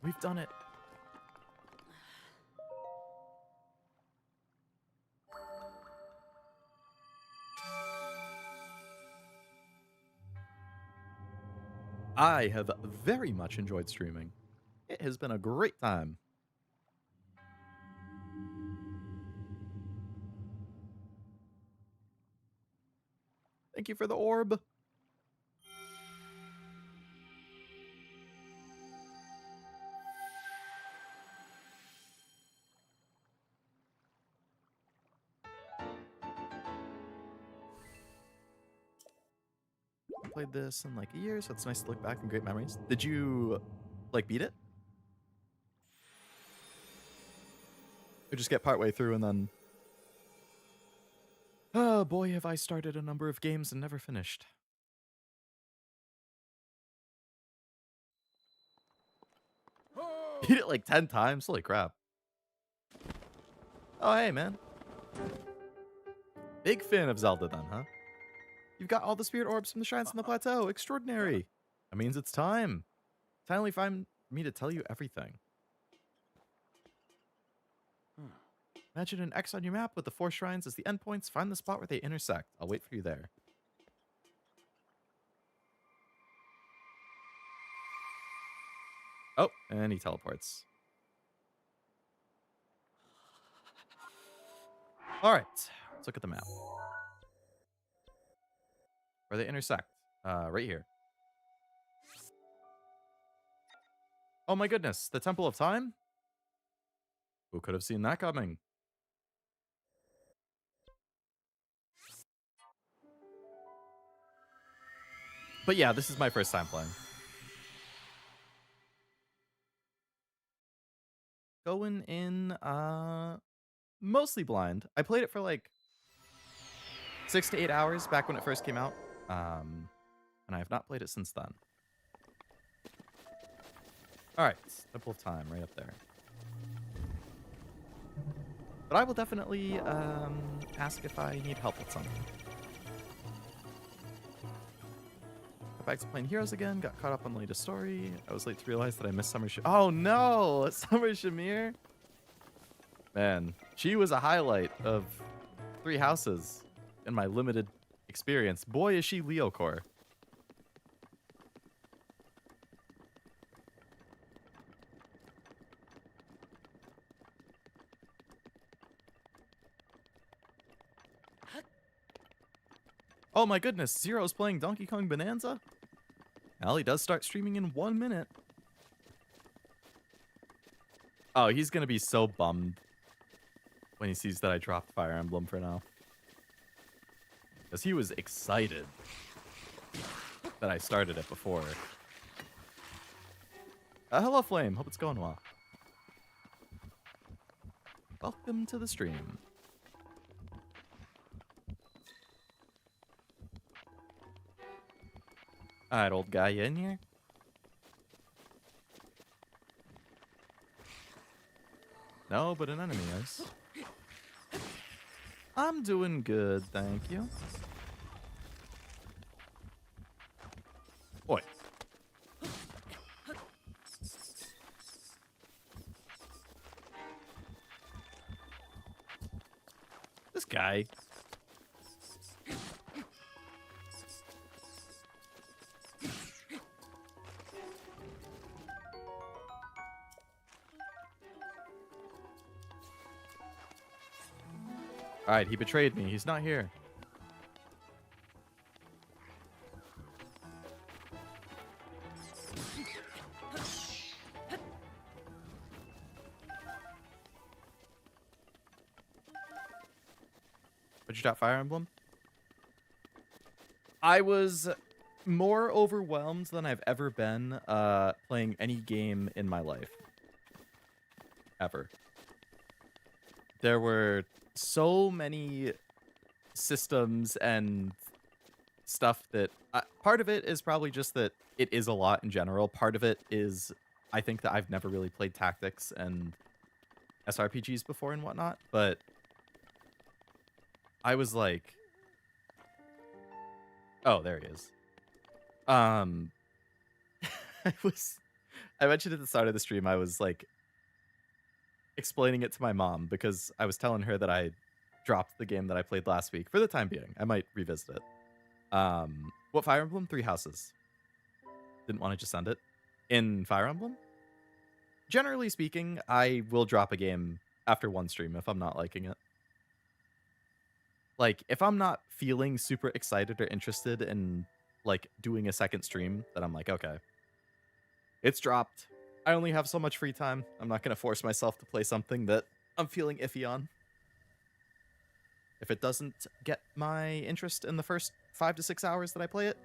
We've done it. I have very much enjoyed streaming. It has been a great time. Thank you for the orb. played this in like a year, so it's nice to look back and great memories. Did you like beat it? Or just get partway through and then, oh boy, have I started a number of games and never finished. Beat it like 10 times? Holy crap. Oh, hey, man. Big fan of Zelda then, huh? You've got all the spirit orbs from the shrines on the plateau. Extraordinary. That means it's time. Finally find me to tell you everything. Imagine an X on your map with the 4 shrines as the endpoints. Find the spot where they intersect. I'll wait for you there. Oh, and he teleports. All right, let's look at the map. Where they intersect. Right here. Oh my goodness, the Temple of Time? Who could have seen that coming? But yeah, this is my first time playing. Going in, mostly blind. I played it for like 6 to 8 hours back when it first came out. And I have not played it since then. All right, Temple of Time right up there. But I will definitely ask if I need help with something. Got back to playing Heroes again. Got caught up on the latest story. I was late to realize that I missed Summer. Oh no, Summer Shamir. Man, she was a highlight of 3 houses in my limited experience. Boy, is she Leo core. Oh my goodness, Zero's playing Donkey Kong Bonanza? Well, he does start streaming in 1 minute. Oh, he's gonna be so bummed when he sees that I dropped Fire Emblem for now. Because he was excited that I started it before. Hello, Flame. Hope it's going well. Welcome to the stream. Alright, old guy, you in here? No, but an enemy is. I'm doing good, thank you. Boy. This guy. Alright, he betrayed me. He's not here. What'd you drop, Fire Emblem? I was more overwhelmed than I've ever been playing any game in my life. Ever. There were so many systems and stuff that part of it is probably just that it is a lot in general. Part of it is I think that I've never really played tactics and SRPGs before and whatnot, but I was like, oh, there he is. I mentioned at the start of the stream, I was like explaining it to my mom because I was telling her that I dropped the game that I played last week for the time being. I might revisit it. What Fire Emblem? 3 Houses. Didn't want to just send it. In Fire Emblem, generally speaking, I will drop a game after 1 stream if I'm not liking it. Like, if I'm not feeling super excited or interested in, like, doing a second stream, then I'm like, okay. It's dropped. I only have so much free time. I'm not going to force myself to play something that I'm feeling iffy on. If it doesn't get my interest in the first 5 to 6 hours that I play it,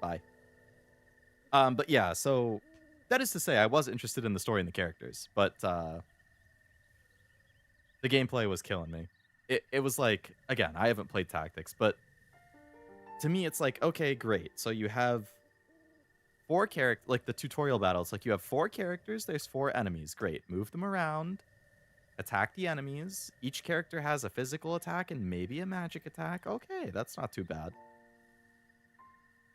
Bye. But yeah, so that is to say, I was interested in the story and the characters, but the gameplay was killing me. It was like, again, I haven't played Tactics, but to me, it's like, okay, great. So you have four characters, like the tutorial battles, like you have four characters, there's four enemies. Great. Move them around, attack the enemies. Each character has a physical attack and maybe a magic attack. Okay, that's not too bad.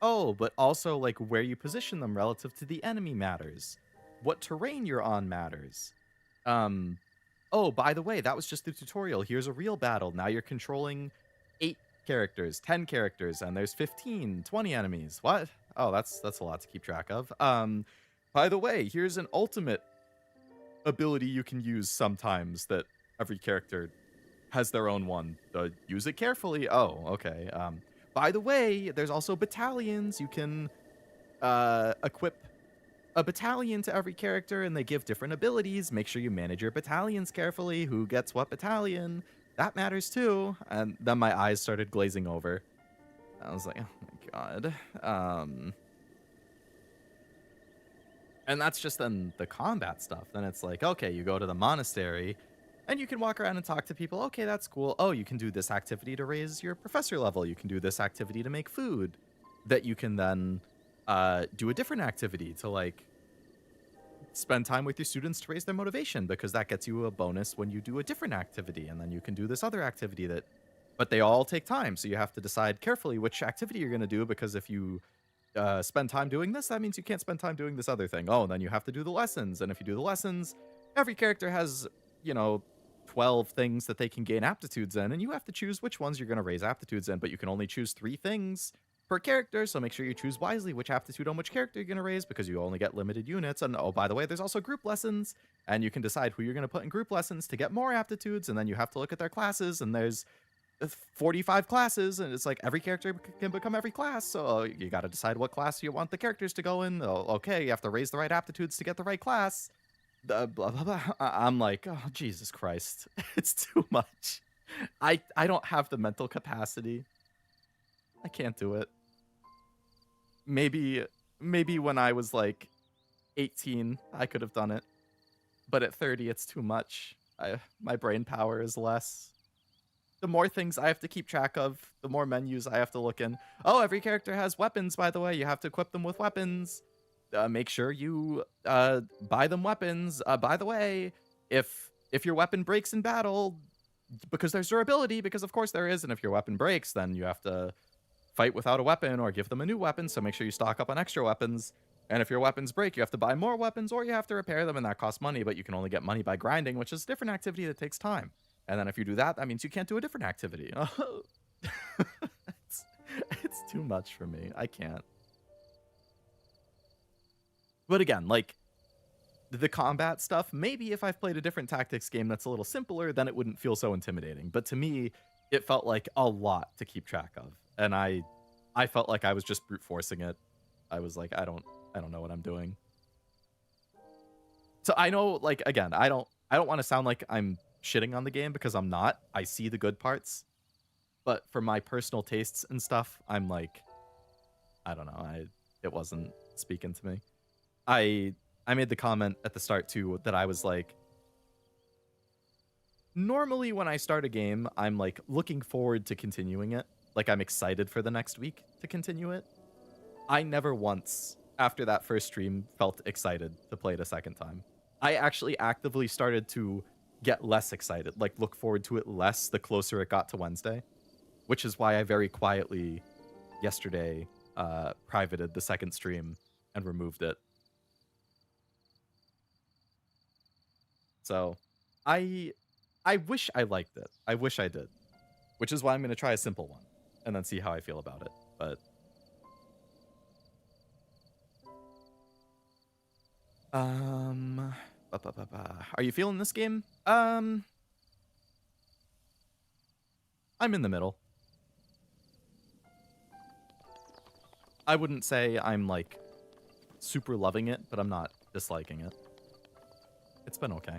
Oh, but also like where you position them relative to the enemy matters. What terrain you're on matters. Um, oh, by the way, that was just the tutorial. Here's a real battle. Now you're controlling 8 characters, 10 characters, and there's 15, 20 enemies. What? Oh, that's a lot to keep track of. By the way, here's an ultimate ability you can use sometimes that every character has their own one. Use it carefully. Oh, okay. By the way, there's also battalions. You can equip a battalion to every character, and they give different abilities. Make sure you manage your battalions carefully. Who gets what battalion? That matters too. And then my eyes started glazing over. I was like, oh my god. And that's just then the combat stuff. Then it's like, okay, you go to the monastery, and you can walk around and talk to people. Okay, that's cool. Oh, you can do this activity to raise your professor level. You can do this activity to make food that you can then do a different activity to like spend time with your students to raise their motivation, because that gets you a bonus when you do a different activity. And then you can do this other activity but they all take time. So you have to decide carefully which activity you're going to do, because if you spend time doing this, that means you can't spend time doing this other thing. Oh, and then you have to do the lessons. And if you do the lessons, every character has, 12 things that they can gain aptitudes in, and you have to choose which ones you're going to raise aptitudes in, but you can only choose 3 things per character, so make sure you choose wisely which aptitude on which character you're going to raise, because you only get limited units. And oh, by the way, there's also group lessons, and you can decide who you're going to put in group lessons to get more aptitudes, and then you have to look at their classes, and there's 45 classes, and it's like every character can become every class, so you got to decide what class you want the characters to go in. Oh, okay, you have to raise the right aptitudes to get the right class. Blah, blah, blah. I'm like, oh, Jesus Christ. It's too much. I don't have the mental capacity. I can't do it. Maybe when I was like 18, I could have done it. But at 30, it's too much. My brain power is less. The more things I have to keep track of, the more menus I have to look in. Oh, every character has weapons, by the way. You have to equip them with weapons. Make sure you buy them weapons. By the way, if your weapon breaks in battle, because there's durability, because of course there is, and if your weapon breaks, then you have to fight without a weapon or give them a new weapon, so make sure you stock up on extra weapons. And if your weapons break, you have to buy more weapons, or you have to repair them, and that costs money, but you can only get money by grinding, which is a different activity that takes time. And then if you do that, that means you can't do a different activity. It's too much for me. I can't. But again, like, the combat stuff, maybe if I've played a different tactics game that's a little simpler, then it wouldn't feel so intimidating. But to me, it felt like a lot to keep track of. And I felt like I was just brute forcing it. I was like, I don't know what I'm doing. So I know, like, again, I don't want to sound like I'm shitting on the game, because I'm not. I see the good parts. But for my personal tastes and stuff, I'm like, I don't know. It wasn't speaking to me. I made the comment at the start too that I was like, normally when I start a game, I'm like looking forward to continuing it. Like I'm excited for the next week to continue it. I never once, after that first stream, felt excited to play it a second time. I actually actively started to get less excited, like look forward to it less the closer it got to Wednesday, which is why I very quietly yesterday privated the second stream and removed it. So I wish I liked it. I wish I did. Which is why I'm going to try a simple one and then see how I feel about it. But are you feeling this game? I'm in the middle. I wouldn't say I'm like super loving it, but I'm not disliking it. It's been okay.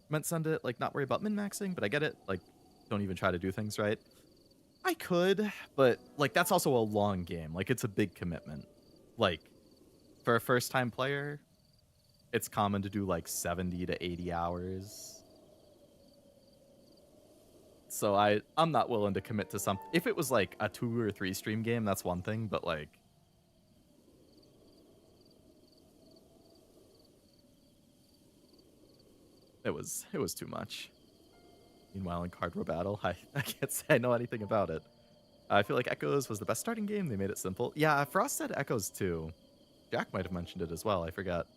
Meant send it, like, not worry about min-maxing, but I get it. Like, don't even try to do things right. I could, but like that's also a long game. Like it's a big commitment. Like for a first time player, it's common to do like 70 to 80 hours. So I'm not willing to commit to something. If it was like a 2 or 3 stream game, that's one thing, but like it was too much. Meanwhile, in Card Row Battle, I can't say I know anything about it. I feel like Echoes was the best starting game. They made it simple. Yeah, Frost said Echoes too. Jack might have mentioned it as well. I forgot.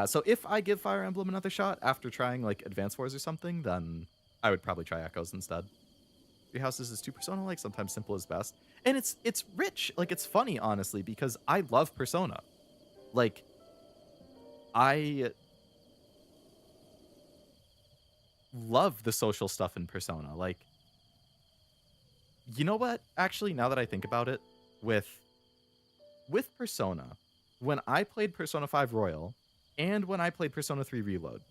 So if I give Fire Emblem another shot after trying like Advance Wars or something, then I would probably try Echoes instead. Three Houses is too Persona-like. Sometimes simple is best, and it's rich. Like it's funny, honestly, because I love Persona. Like I love the social stuff in Persona. Like, you know what? Actually, now that I think about it, with Persona, when I played Persona 5 Royal and when I played Persona 3 Reload,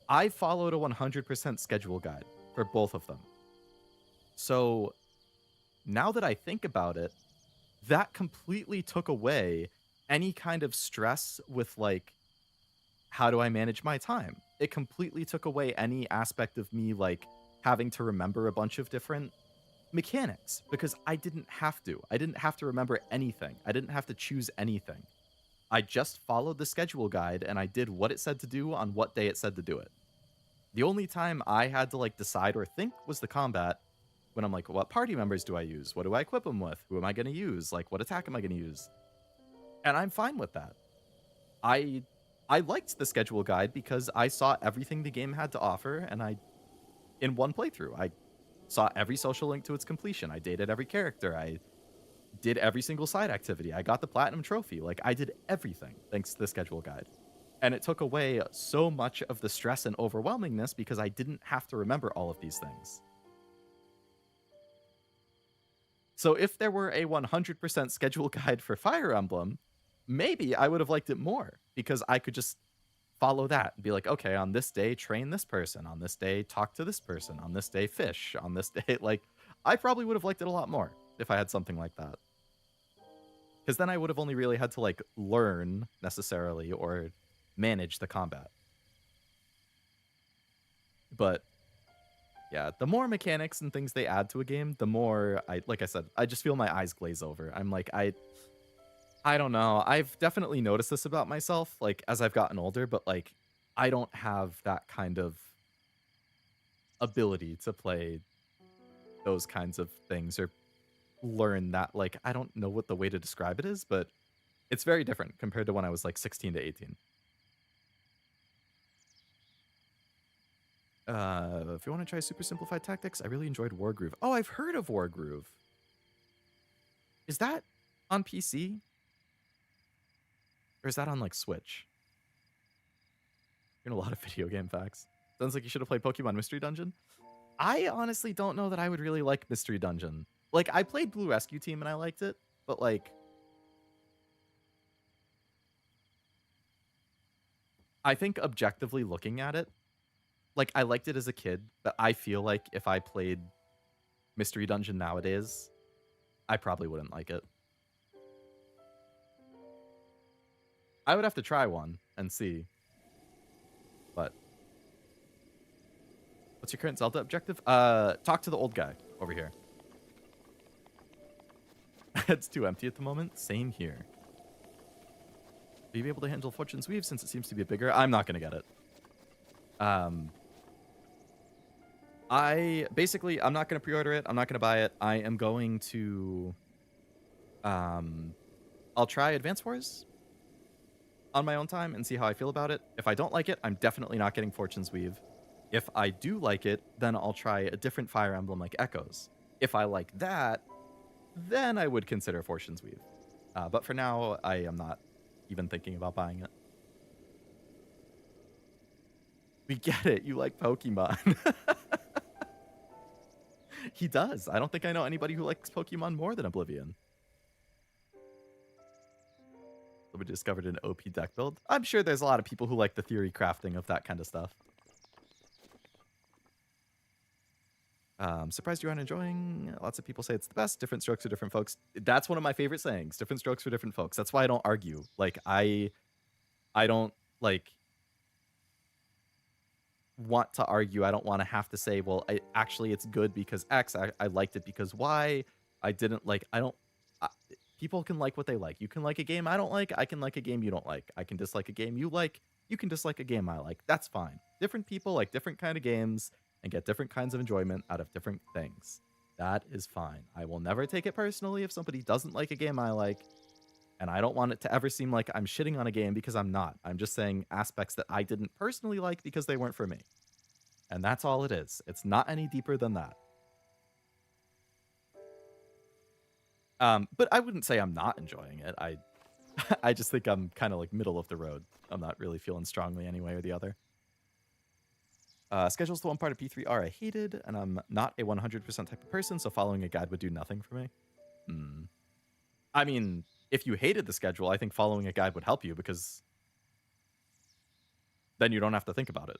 I followed a 100% schedule guide for both of them. So now that I think about it, that completely took away any kind of stress with like, how do I manage my time? It completely took away any aspect of me like having to remember a bunch of different mechanics because I didn't have to. I didn't have to remember anything. I didn't have to choose anything. I just followed the schedule guide and I did what it said to do on what day it said to do it. The only time I had to like decide or think was the combat when I'm like, what party members do I use? What do I equip them with? Who am I going to use? Like, what attack am I going to use? And I'm fine with that. I liked the schedule guide because I saw everything the game had to offer, and in one playthrough, I saw every social link to its completion. I dated every character. I did every single side activity. I got the platinum trophy. Like, I did everything thanks to the schedule guide. And it took away so much of the stress and overwhelmingness because I didn't have to remember all of these things. So if there were a 100% schedule guide for Fire Emblem, maybe I would have liked it more because I could just follow that and be like, okay, on this day, train this person. On this day, talk to this person. On this day, fish. On this day, like, I probably would have liked it a lot more if I had something like that. Because then I would have only really had to, like, learn necessarily or manage the combat. But yeah, the more mechanics and things they add to a game, the more like I said, I just feel my eyes glaze over. I'm like, I don't know. I've definitely noticed this about myself, like, as I've gotten older, but, like, I don't have that kind of ability to play those kinds of things or learn that. Like, I don't know what the way to describe it is, but it's very different compared to when I was, like, 16 to 18. If you want to try super simplified tactics, I really enjoyed Wargroove. Oh, I've heard of Wargroove. Is that on PC? Or is that on, like, Switch? You're in a lot of video game facts. Sounds like you should have played Pokemon Mystery Dungeon. I honestly don't know that I would really like Mystery Dungeon. Like, I played Blue Rescue Team and I liked it, but, like, I think objectively looking at it, like, I liked it as a kid, but I feel like if I played Mystery Dungeon nowadays, I probably wouldn't like it. I would have to try one and see. But what's your current Zelda objective? Talk to the old guy over here. It's too empty at the moment. Same here. Will you be able to handle Fortune's Weave since it seems to be bigger? I'm not gonna get it. I'm not gonna pre-order it. I'm not gonna buy it. I am going to I'll try Advance Wars on my own time and see how I feel about it. If I don't like it, I'm definitely not getting Fortune's Weave. If I do like it, then I'll try a different Fire Emblem like Echoes. If I like that, then I would consider Fortune's Weave. But for now, I am not even thinking about buying it. We get it. You like Pokemon. He does. I don't think I know anybody who likes Pokemon more than Oblivion. Somebody discovered an OP deck build. I'm sure there's a lot of people who like the theory crafting of that kind of stuff. Surprised you aren't enjoying. Lots of people say it's the best. Different strokes for different folks. That's one of my favorite sayings. Different strokes for different folks. That's why I don't argue. Like I don't like want to argue. I don't want to have to say, well, actually it's good because X. I liked it because Y. I didn't like. I don't. I, people can like what they like. You can like a game I don't like. I can like a game you don't like. I can dislike a game you like. You can dislike a game I like. That's fine. Different people like different kind of games and get different kinds of enjoyment out of different things. That is fine. I will never take it personally if somebody doesn't like a game I like. And I don't want it to ever seem like I'm shitting on a game because I'm not. I'm just saying aspects that I didn't personally like because they weren't for me. And that's all it is. It's not any deeper than that. But I wouldn't say I'm not enjoying it. I just think I'm kind of like middle of the road. I'm not really feeling strongly any way or the other. Schedule's the one part of P3R I hated, and I'm not a 100% type of person, so following a guide would do nothing for me. I mean, if you hated the schedule, I think following a guide would help you because then you don't have to think about it.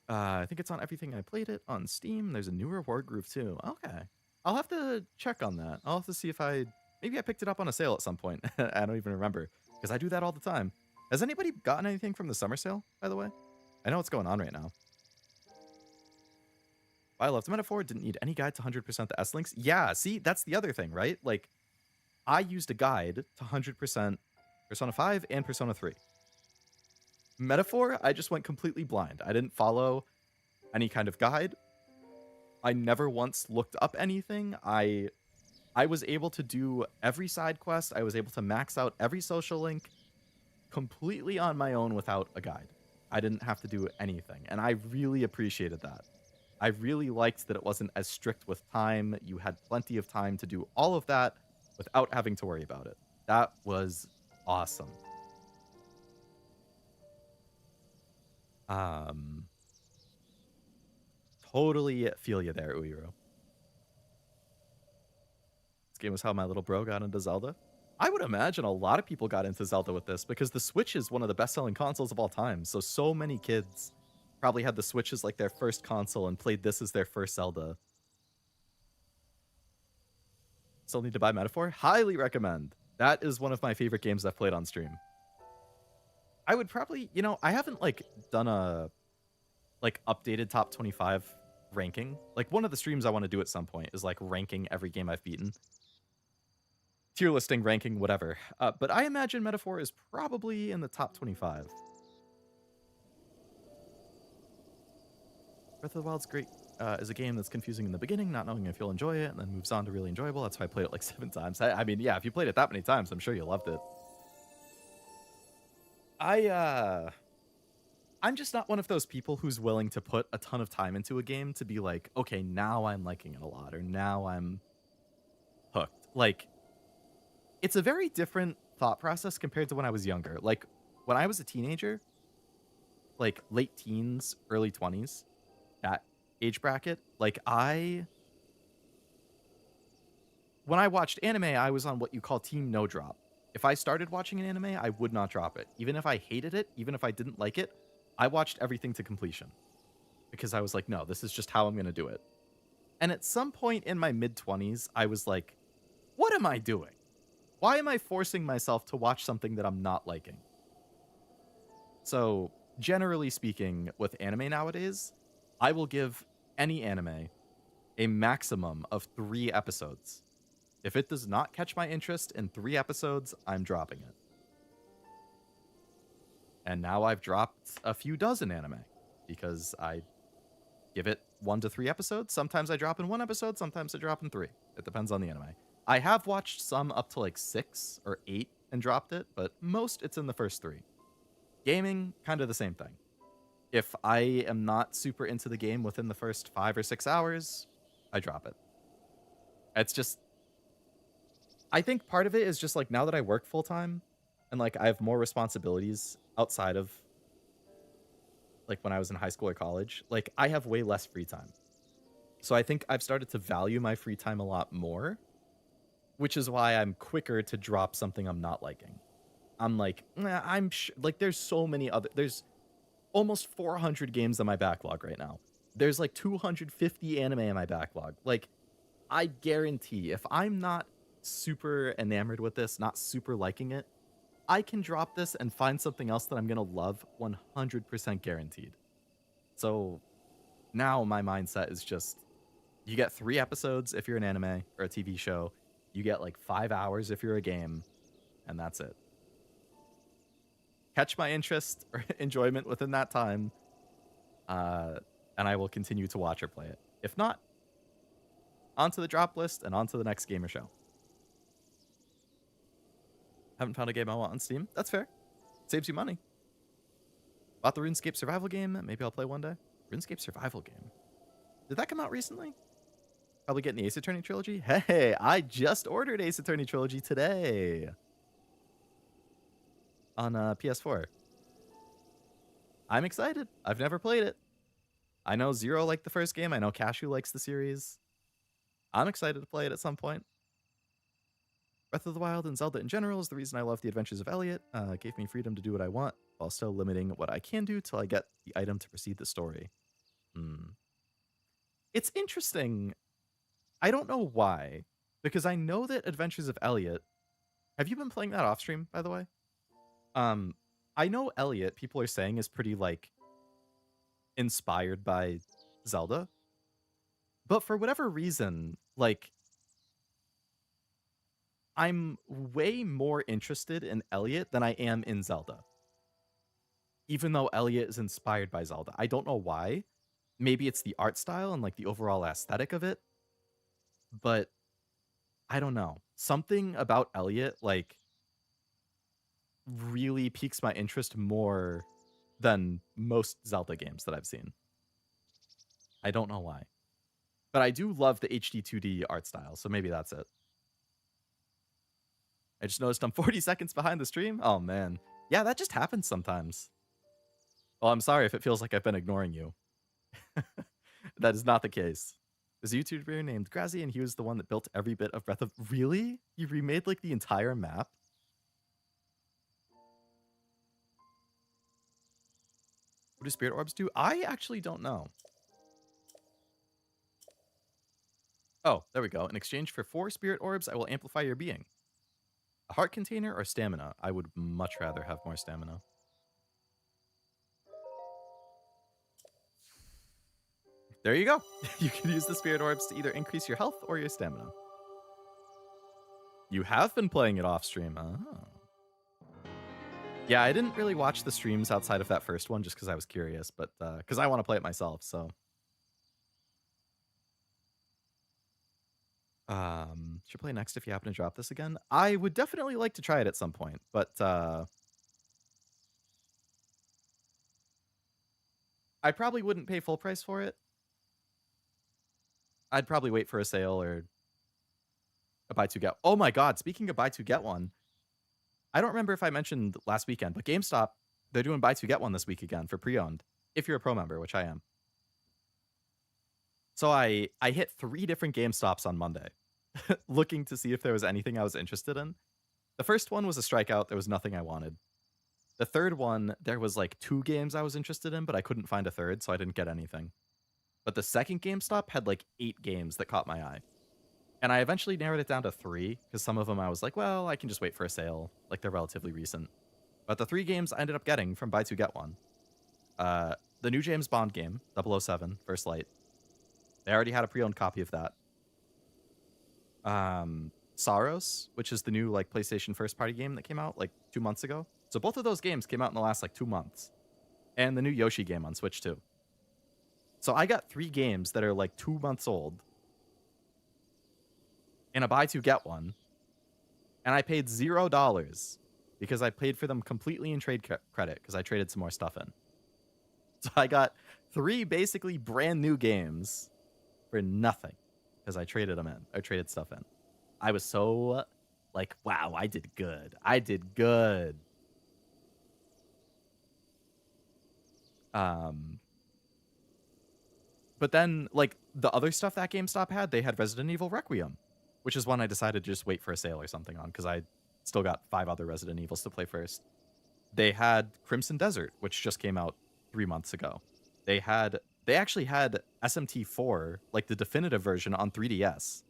I think it's on everything I played it on Steam. There's a new reward groove too. Okay. I'll have to check on that. I'll have to see if maybe I picked it up on a sale at some point. I don't even remember because I do that all the time. Has anybody gotten anything from the summer sale, by the way? I know what's going on right now. I loved Metaphor. Didn't need any guide to 100% the S-Links. Yeah, see, that's the other thing, right? Like, I used a guide to 100% Persona 5 and Persona 3. Metaphor, I just went completely blind. I didn't follow any kind of guide. I never once looked up anything. I was able to do every side quest. I was able to max out every social link completely on my own without a guide. I didn't have to do anything, and I really appreciated that. I really liked that it wasn't as strict with time. You had plenty of time to do all of that without having to worry about it. That was awesome. Totally feel you there, Uiro. This game was how my little bro got into Zelda. I would imagine a lot of people got into Zelda with this because the Switch is one of the best-selling consoles of all time. So many kids probably had the Switch as like their first console and played this as their first Zelda. Still need to buy Metaphor? Highly recommend. That is one of my favorite games I've played on stream. I would probably, I haven't like done a like updated top 25 ranking. Like one of the streams I want to do at some point is like ranking every game I've beaten. Tier listing, ranking, whatever. But I imagine Metaphor is probably in the top 25. Breath of the Wild's great. Is a game that's confusing in the beginning, not knowing if you'll enjoy it, and then moves on to really enjoyable. That's why I played it like 7 times. I mean, yeah, if you played it that many times, I'm sure you loved it. I'm just not one of those people who's willing to put a ton of time into a game to be like, okay, now I'm liking it a lot, or now I'm hooked. Like, it's a very different thought process compared to when I was younger. Like, when I was a teenager, like late teens, early 20s, that age bracket, like when I watched anime, I was on what you call team no drop. If I started watching an anime, I would not drop it. Even if I hated it, even if I didn't like it, I watched everything to completion. Because I was like, no, this is just how I'm going to do it. And at some point in my mid-20s, I was like, what am I doing? Why am I forcing myself to watch something that I'm not liking? So, generally speaking, with anime nowadays, I will give any anime a maximum of 3 episodes. If it does not catch my interest in 3 episodes, I'm dropping it. And now I've dropped a few dozen anime because I give it 1 to 3 episodes. Sometimes I drop in 1 episode, sometimes I drop in 3. It depends on the anime. I have watched some up to like 6 or 8 and dropped it, but most it's in the first 3. Gaming, kind of the same thing. If I am not super into the game within the first 5 or 6 hours, I drop it. It's just, I think part of it is just like now that I work full time and like I have more responsibilities outside of like when I was in high school or college, like I have way less free time. So I think I've started to value my free time a lot more, which is why I'm quicker to drop something I'm not liking. So I think part of it is just like now that I work full time and like I have more responsibilities outside of like when I was in high school or college, like I have way less free time. So I think I've started to value my free time a lot more, which is why I'm quicker to drop something I'm not liking. I'm like, nah, like there's so many other there's almost 400 games on my backlog right now. There's like 250 anime in my backlog. Like I guarantee if I'm not super enamored with this, not super liking it, I can drop this and find something else that I'm going to love 100% guaranteed. So now my mindset is just you get 3 episodes if you're an anime or a TV show. You get like 5 hours if you're a game, and that's it. Catch my interest or enjoyment within that time, and I will continue to watch or play it. If not, onto the drop list and onto the next game or show. Haven't found a game I want on Steam. That's fair. Saves you money. Bought the RuneScape survival game. Maybe I'll play one day. RuneScape survival game. Did that come out recently? Probably getting the Ace Attorney trilogy. Hey, I just ordered Ace Attorney trilogy today on PS4. I'm excited. I've never played it. I know Zero liked the first game. I know Cashew likes the series. I'm excited to play it at some point. Breath of the Wild and Zelda in general is the reason I love the Adventures of Elliot. Gave me freedom to do what I want, while still limiting what I can do till I get the item to proceed the story. It's interesting. I don't know why, because I know that Adventures of Elliot... Have you been playing that off stream, by the way? I know Elliot, people are saying, is pretty, like, inspired by Zelda. But for whatever reason, like, I'm way more interested in Elliot than I am in Zelda. Even though Elliot is inspired by Zelda. I don't know why. Maybe it's the art style and, like, the overall aesthetic of it. But I don't know. Something about Elliot, like, really piques my interest more than most Zelda games that I've seen. I don't know why. But I do love the HD 2D art style, so maybe that's it. I just noticed I'm 40 seconds behind the stream. Oh, man. Yeah, that just happens sometimes. Well, I'm sorry if it feels like I've been ignoring you. That is not the case. There's a YouTuber named Grazi, and he was the one that built every bit of Breath of... Really? You remade, like, the entire map? What do spirit orbs do? I actually don't know. Oh, there we go. In exchange for 4 spirit orbs, I will amplify your being. A heart container or stamina? I would much rather have more stamina. There you go. You can use the spirit orbs to either increase your health or your stamina. You have been playing it off stream. Oh. Yeah, I didn't really watch the streams outside of that first one just because I was curious, but because I want to play it myself, so. Should play next if you happen to drop this again. I would definitely like to try it at some point, but I probably wouldn't pay full price for it. I'd probably wait for a sale or a buy two get. Oh my god, speaking of buy two get one, I don't remember if I mentioned last weekend, but GameStop, they're doing buy two get one this week again for pre-owned, if you're a pro member, which I am. So I hit 3 different GameStops on Monday, looking to see if there was anything I was interested in. The first one was a strikeout. There was nothing I wanted. The third one, there was like 2 games I was interested in, but I couldn't find a third, so I didn't get anything. But the second GameStop had like 8 games that caught my eye. And I eventually narrowed it down to 3, because some of them I was like, well, I can just wait for a sale. Like, they're relatively recent. But the 3 games I ended up getting from Buy 2 Get 1. The new James Bond game, 007, First Light. They already had a pre-owned copy of that. Saros, which is the new like PlayStation first-party game that came out like 2 months ago. So both of those games came out in the last like 2 months. And the new Yoshi game on Switch too. So I got 3 games that are like 2 months old in a buy 2 get 1. And I paid $0 because I paid for them completely in trade credit because I traded some more stuff in. So I got 3 basically brand new games for nothing because I traded them in. I traded stuff in. I was so like, wow, I did good. I did good. But then, like, the other stuff that GameStop had, they had Resident Evil Requiem, which is one I decided to just wait for a sale or something on because I Still got 5 other Resident Evils to play first. They had Crimson Desert, which just came out 3 months ago. They actually had SMT4, like the definitive version, on 3DS,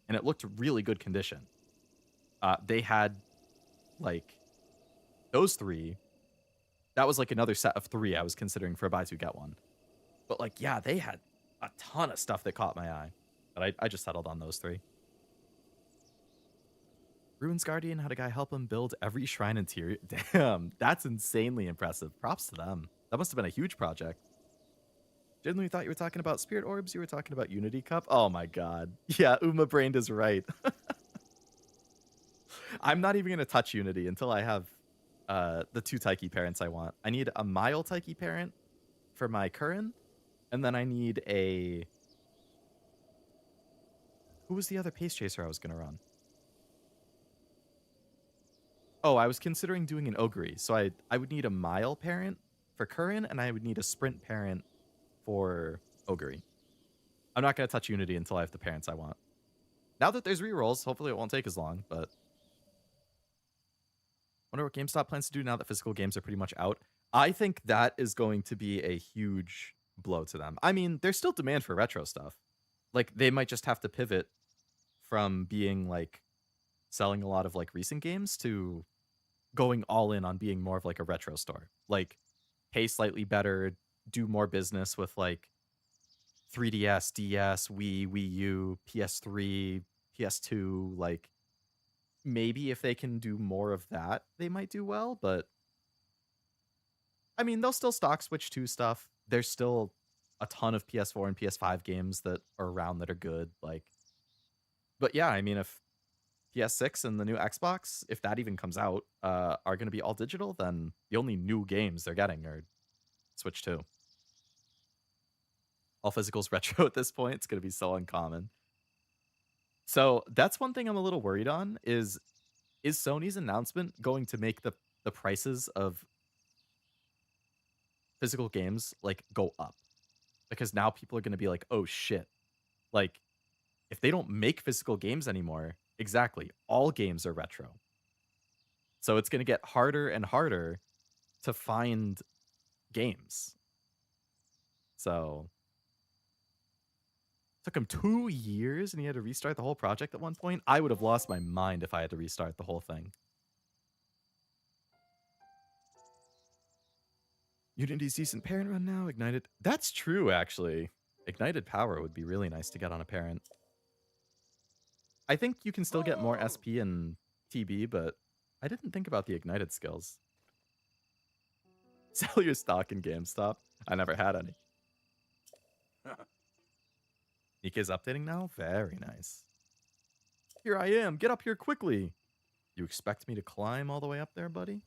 and it looked really good condition. They had like those 3. That was like another set of 3 I was considering for a buy 2 get 1. But like, yeah, they had a ton of stuff that caught my eye. But I just settled on those 3. Ruins Guardian had a guy help him build every shrine interior. Damn, that's insanely impressive. Props to them. That must have been a huge project. Genuinely thought you were talking about Spirit Orbs. You were talking about Unity Cup. Oh my god. Yeah, Uma Brained is right. I'm not even going to touch Unity until I have the 2 Taiki parents I want. I need a Mile Taiki parent for my Curran, and then I need a... Who was the other Pace Chaser I was going to run? Oh, I was considering doing an Ogre, so I would need a Mile parent for Curran, and I would need a Sprint parent for Ogre. I'm not going to touch Unity until I have the parents I want. Now that there's rerolls, hopefully it won't take as long, but... Wonder what GameStop plans to do now that physical games are pretty much out. I think that is going to be a huge blow to them. I mean, there's still demand for retro stuff. Like, they might just have to pivot from being, like, selling a lot of, like, recent games to going all in on being more of, like, a retro store. Like, pay slightly better, do more business with, like, 3DS, DS, Wii, Wii U, PS3, PS2, like... Maybe if they can do more of that, they might do well, but... I mean, they'll still stock Switch 2 stuff. There's still a ton of PS4 and PS5 games that are around that are good, like... But yeah, I mean, if PS6 and the new Xbox, if that even comes out, are going to be all digital, then the only new games they're getting are Switch 2. All physicals retro at this point. It's going to be so uncommon. So that's one thing I'm a little worried on is Sony's announcement going to make the prices of physical games like go up? Because now people are going to be like, oh shit. Like, if they don't make physical games anymore, exactly, all games are retro. So it's going to get harder and harder to find games. So took him 2 years and he had to restart the whole project at one point. I would have lost my mind if I had to restart the whole thing. Unity's decent parent run now. Ignited. That's true, actually. Ignited Power would be really nice to get on a parent. I think you can still get more SP and TB, but I didn't think about the Ignited skills. Sell your stock in GameStop. I never had any. Nika's updating now? Very nice. Here I am. Get up here quickly. You expect me to climb all the way up there, buddy?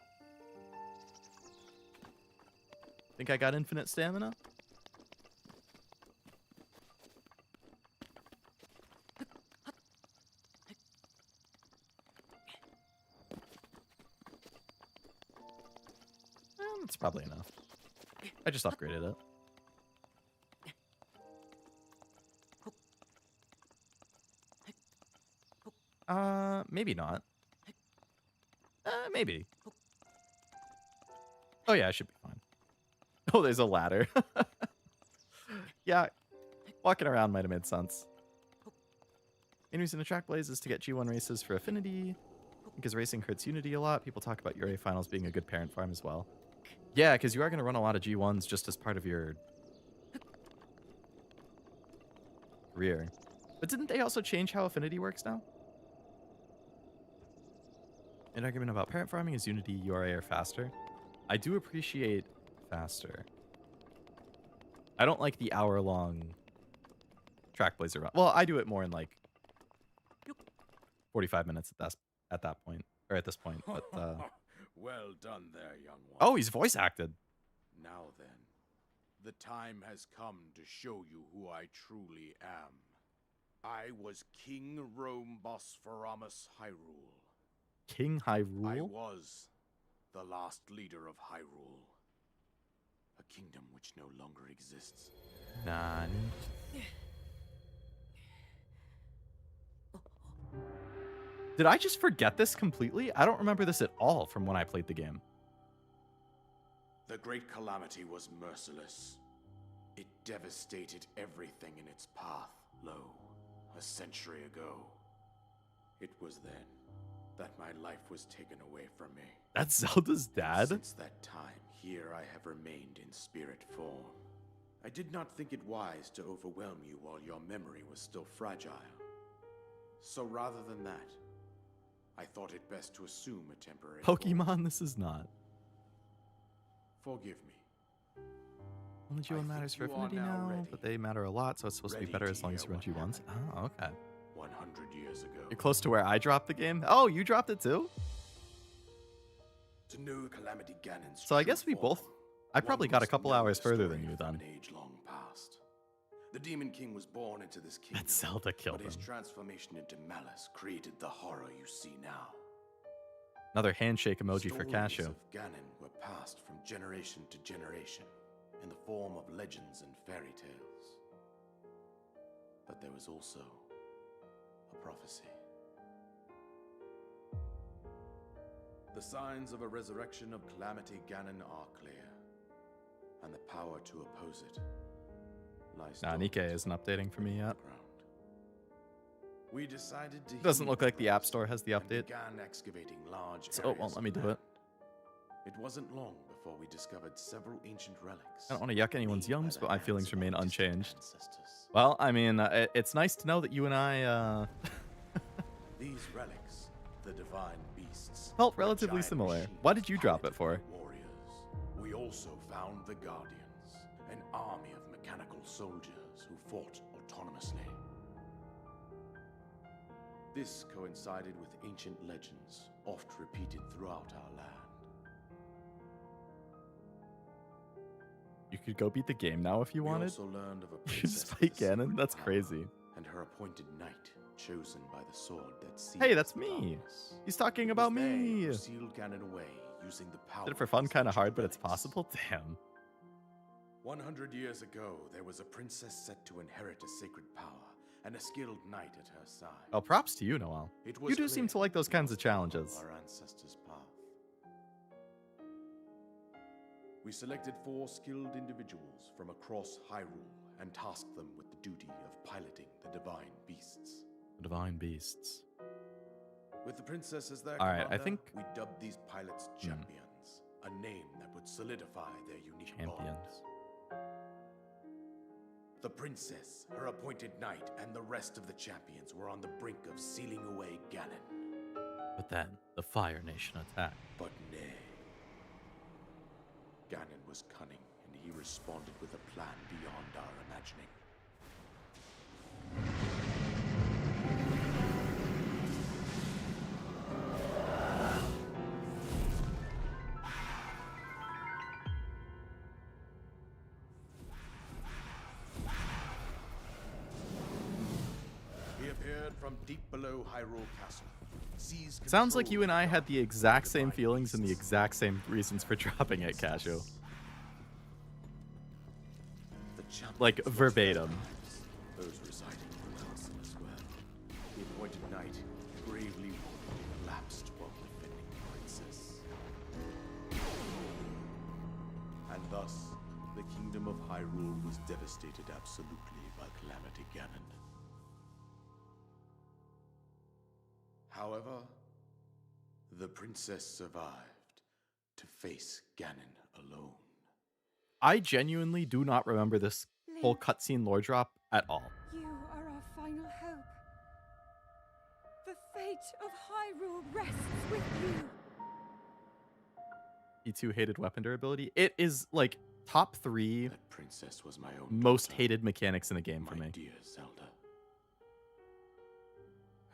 Think I got infinite stamina? That's probably enough. I just upgraded it. Maybe not. Maybe. Oh yeah, I should be fine. Oh, there's a ladder. Yeah, walking around might have made sense. Main reason to track Blaze is to get G1 races for Affinity, because racing hurts Unity a lot. People talk about URA Finals being a good parent farm as well. Yeah, because you are going to run a lot of G1s just as part of your career. But didn't they also change how Affinity works now? An argument about parent farming is Unity URA are faster. I do appreciate faster. I don't like the hour-long track blazer run. Well, I do it more in like 45 minutes at that point, or at this point. But well done there, young one. oh, he's voice acted. Now then, the time has come to show you who I truly am. I was King Rome Bosphoramus Hyrule. King Hyrule? I was the last leader of Hyrule. A kingdom which no longer exists. Nani? Did I just forget this completely? I don't remember this at all from when I played the game. The great calamity was merciless. It devastated everything in its path, lo, a century ago. It was then that my life was taken away from me. That's Zelda's dad? Since that time, here I have remained in spirit form. I did not think it wise to overwhelm you while your memory was still fragile. So rather than that, I thought it best to assume a temporary form. Pokemon, this is not. Forgive me. Only G1 matters for think you are affinity now now, ready. but they matter a lot, so it's supposed to be Ready better to as long as you hear run G what once. Oh, okay. 100 years ago. You're close to where I dropped the game. Oh, you dropped it too? To know Calamity Ganon's So I true guess we form, both... I probably one got a must couple know hours the further than story you from then. an age long past. The Demon King was born into this kingdom, That Zelda killed but his him. transformation into malice created the horror you see now. Another handshake emoji for Stories Cashew. of Ganon were passed from generation to generation in the form of legends and fairy tales. But there was also a prophecy. The signs of a resurrection of Calamity Ganon are clear, and the power to oppose it lies Nah, dormant Nikkei isn't updating for me yet. ground. We decided to Doesn't heed look the like the App prophecy Store has the and update. began excavating large So it won't areas let me of do it. land. It wasn't long before we discovered several ancient relics. I don't want to yuck anyone's made by yums, the but my hands feelings of our remain distant unchanged. ancestors. Well, I mean, it's nice to know that you and I These relics, the divine beasts, felt were relatively giant similar. machines Why did you drop it piloted for? by warriors. We also found the Guardians, an army of mechanical soldiers who fought autonomously. This coincided with ancient legends, oft repeated throughout our land. You could go beat the game now if you We wanted. also learned of a You princess just with fight a secret Ganon? That's power, crazy. and her appointed knight, chosen by the sword that seals Hey, that's the me. darkness. He's talking It about was they me. who sealed Ganon away using the power. Did it for of fun, these kind of ancient hard, but it's relics. possible. Damn. 100 years ago, there was a princess set to inherit a sacred power and a skilled knight at her side. Oh, props to you, Noel. It You was do seem clear to like those we kinds of must follow challenges. Our ancestors' path. We selected 4 skilled individuals from across Hyrule and tasked them with the duty of piloting the divine beasts. The Divine Beasts. With the princess as their All right, I commander, think- we dubbed these pilots champions, a name that would solidify their unique bond. Champions. The princess, her appointed knight, and the rest of the champions were on the brink of sealing away Ganon. But then, the Fire Nation attacked. But nay. Ganon was cunning, and he responded with a plan beyond our imagining. He appeared from deep below Hyrule Castle. Seized Sounds like control you and of I the had the dark exact same divine feelings and the beasts. exact same reasons for dropping it, Cashew. The champions Like, lost verbatim. their lives, those residing in the castle as well. The appointed knight bravely collapsed while defending the princess. And thus, the kingdom of Hyrule was devastated absolutely by Calamity Ganon. However, the princess survived to face Ganon alone. I genuinely do not remember this whole cutscene lore drop at all. You are our final hope. The fate of Hyrule rests with you. E2 hated weapon durability. It is like top 3 That princess was my own most daughter, hated mechanics in the game for my me. dear Zelda.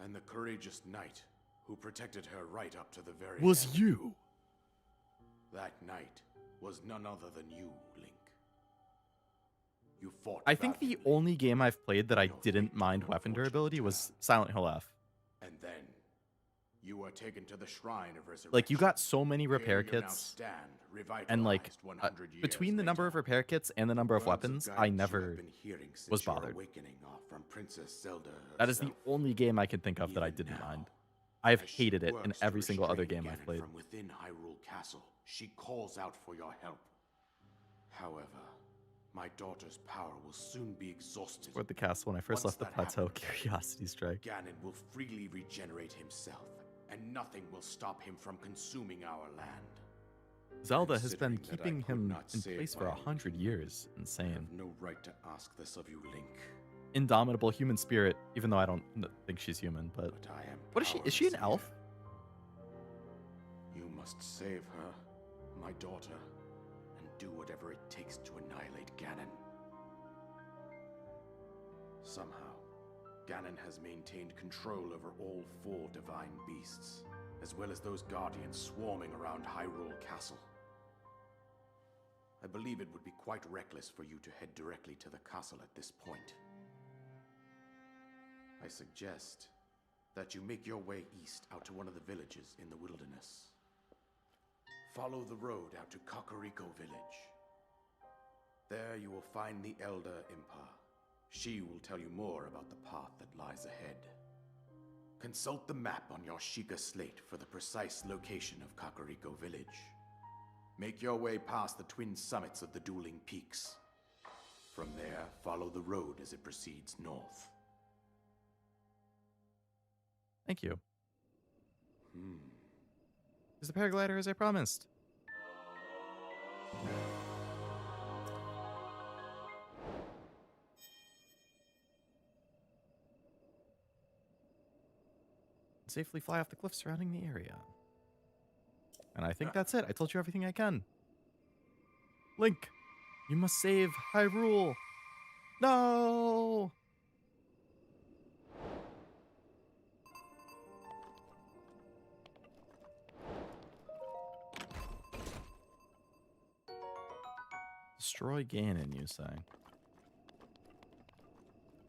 And the courageous knight who protected her right up to the very end. You. That knight was none other than you, Link. You fought I think the valiantly, only game I've played that I didn't mind weapon durability was Silent Hill F. and then you were taken to the shrine of resurrection. Like, you got so many Here repair you now kits, stand, and like, revitalized 100 years between the number of later. repair kits and the number of Words weapons, guidance I you have never been hearing since was your bothered. awakening are from Princess Zelda That is the herself. only game I can think of that I Even didn't now, mind. I've As she hated it in works to every single other restrain game I've Ganon played. from within Hyrule Castle, she calls out for your help. However, my daughter's power will soon be exhausted. Toward the castle when I first Once left the that plateau. happens, Curiosity strike. Ganon will freely regenerate himself, and nothing will stop him from consuming our land. Zelda has been Considering that I keeping could him not in save place for my 100 years. I Insane. have no right to ask this of you, Link. Indomitable human spirit, even though I don't think she's human, but But I am what is she? Is she an powerless elf? here. You must save her, my daughter, and do whatever it takes to annihilate Ganon. Somehow, Ganon has maintained control over all 4 divine beasts, as well as those guardians swarming around Hyrule Castle. I believe it would be quite reckless for you to head directly to the castle at this point. I suggest that you make your way east out to one of the villages in the wilderness. Follow the road out to Kakariko Village. There you will find the Elder Impa. She will tell you more about the path that lies ahead. Consult the map on your Sheikah slate for the precise location of Kakariko Village. Make your way past the twin summits of the dueling peaks. From there, follow the road as it proceeds north. Thank you. Is the paraglider as I promised? Safely fly off the cliff surrounding the area. And I think that's it. I told you everything I can. Link, you must save Hyrule. No! Destroy Ganon, you say?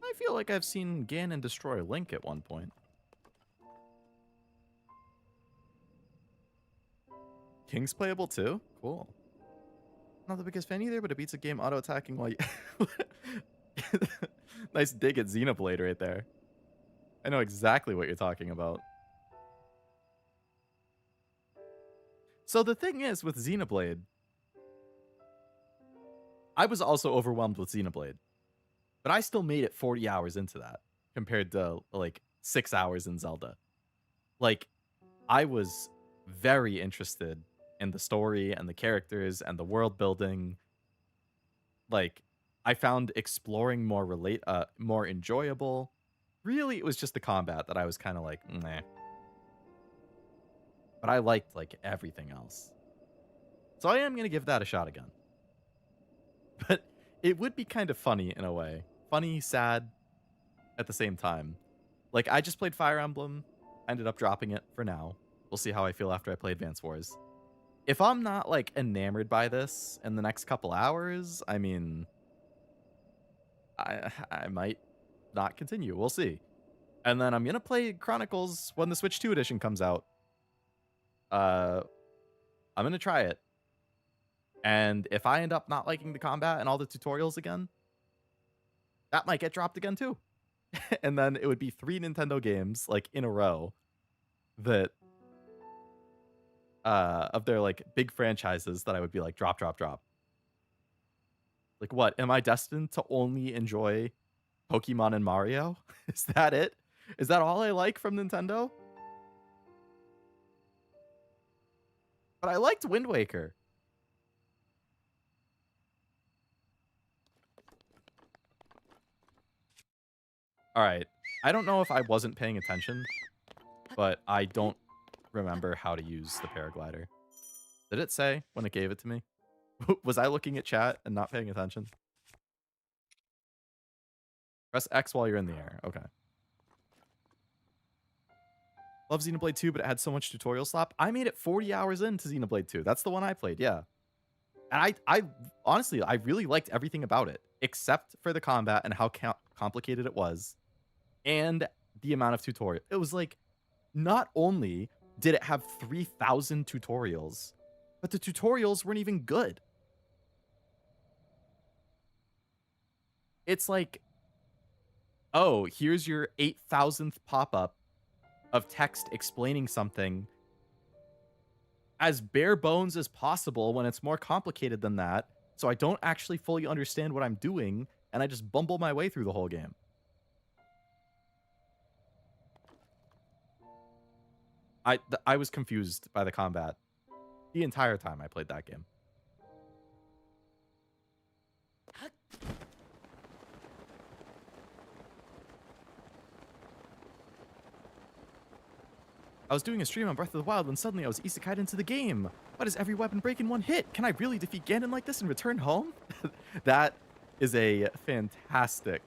I feel like I've seen Ganon destroy Link at one point. King's playable too? Cool. Not the biggest fan either, but it beats a game auto-attacking while you... Nice dig at Xenoblade right there. I know exactly what you're talking about. So the thing is with Xenoblade, I was also overwhelmed with Xenoblade, but I still made it 40 hours into that compared to like 6 hours in Zelda. Like, I was very interested in the story and the characters and the world building. Like, I found exploring more enjoyable. Really, it was just the combat that I was kind of like, meh. But I liked like everything else. So I am going to give that a shot again. But it would be kind of funny in a way. Funny, sad at the same time. Like, I just played Fire Emblem. I ended up dropping it for now. We'll see how I feel after I play Advance Wars. If I'm not, like, enamored by this in the next couple hours, I mean, I might not continue. We'll see. And then I'm going to play Chronicles when the Switch 2 edition comes out. I'm going to try it. And if I end up not liking the combat and all the tutorials again, that might get dropped again too. And then it would be 3 Nintendo games like in a row that of their like big franchises that I would be like drop. Like, what? Am I destined to only enjoy Pokemon and Mario? Is that it? Is that all I like from Nintendo? But I liked Wind Waker. All right. I don't know if I wasn't paying attention, but I don't remember how to use the paraglider. Did it say when it gave it to me? Was I looking at chat and not paying attention? Press X while you're in the air. Okay. Love Xenoblade 2, but it had so much tutorial slop. I made it 40 hours into Xenoblade 2. That's the one I played, yeah. And I honestly, I really liked everything about it, except for the combat and how complicated it was, and the amount of tutorial. It was like, not only did it have 3,000 tutorials, but the tutorials weren't even good. It's like, oh, here's your 8,000th pop-up. of text explaining something as bare bones as possible when it's more complicated than that, so I don't actually fully understand what I'm doing, and I just bumble my way through the whole game. I was confused by the combat the entire time I played that game. I was doing a stream on Breath of the Wild when suddenly I was isekai'd into the game. Why does every weapon break in one hit? Can I really defeat Ganon like this and return home? That is a fantastic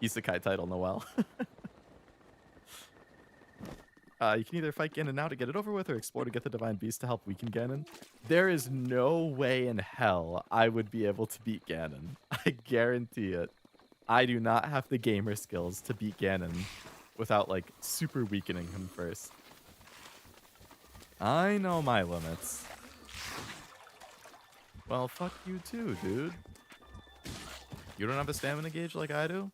isekai title, Noel. You can either fight Ganon now to get it over with or explore to get the Divine Beast to help weaken Ganon. There is no way in hell I would be able to beat Ganon. I guarantee it. I do not have the gamer skills to beat Ganon without, like, super weakening him first. I know my limits. Well, fuck you too, dude. You don't have a stamina gauge like I do?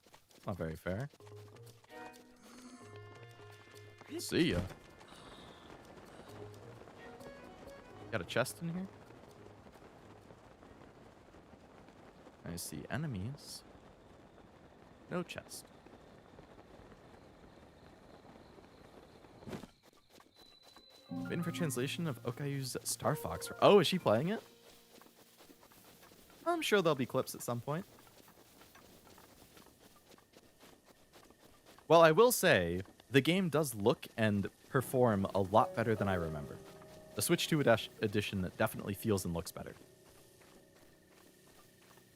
Not very fair. See ya. Got a chest in here? I see enemies. No chest. Waiting for translation of Okayu's Star Fox. Oh, is she playing it? I'm sure there'll be clips at some point. Well, I will say, the game does look and perform a lot better than I remember. The Switch 2 edition definitely feels and looks better.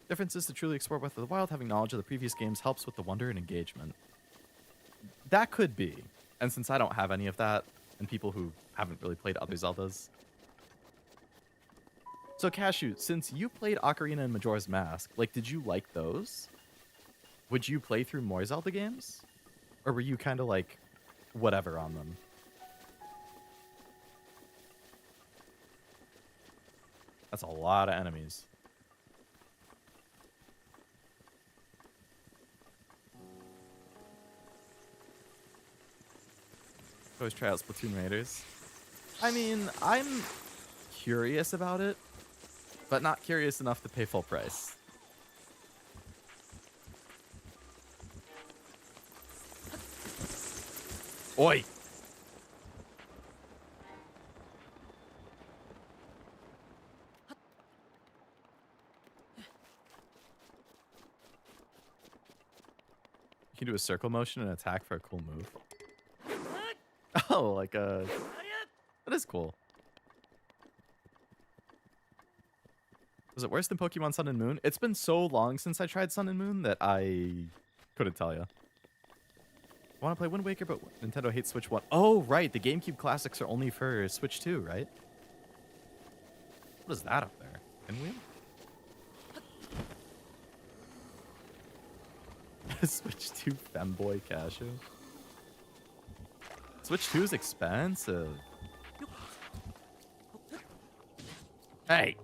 Difference is to truly explore Breath of the Wild, having knowledge of the previous games helps with the wonder and engagement. That could be. And since I don't have any of that, and people who haven't really played other Zeldas. So Cashew, since you played Ocarina and Majora's Mask, like, did you like those? Would you play through more Zelda games? Or were you kind of like, whatever on them? That's a lot of enemies. Always try out Splatoon Raiders. I mean, I'm curious about it, but not curious enough to pay full price. Oi! You can do a circle motion and attack for a cool move. Oh, like a... That is cool. Was it worse than Pokemon Sun and Moon? It's been so long since I tried Sun and Moon that I couldn't tell you. I want to play Wind Waker, but Nintendo hates Switch 1. Oh, right. The GameCube classics are only for Switch 2, right? What is that up there? Pinwheel? Switch 2 femboy Cashew. Switch 2 is expensive. Hey!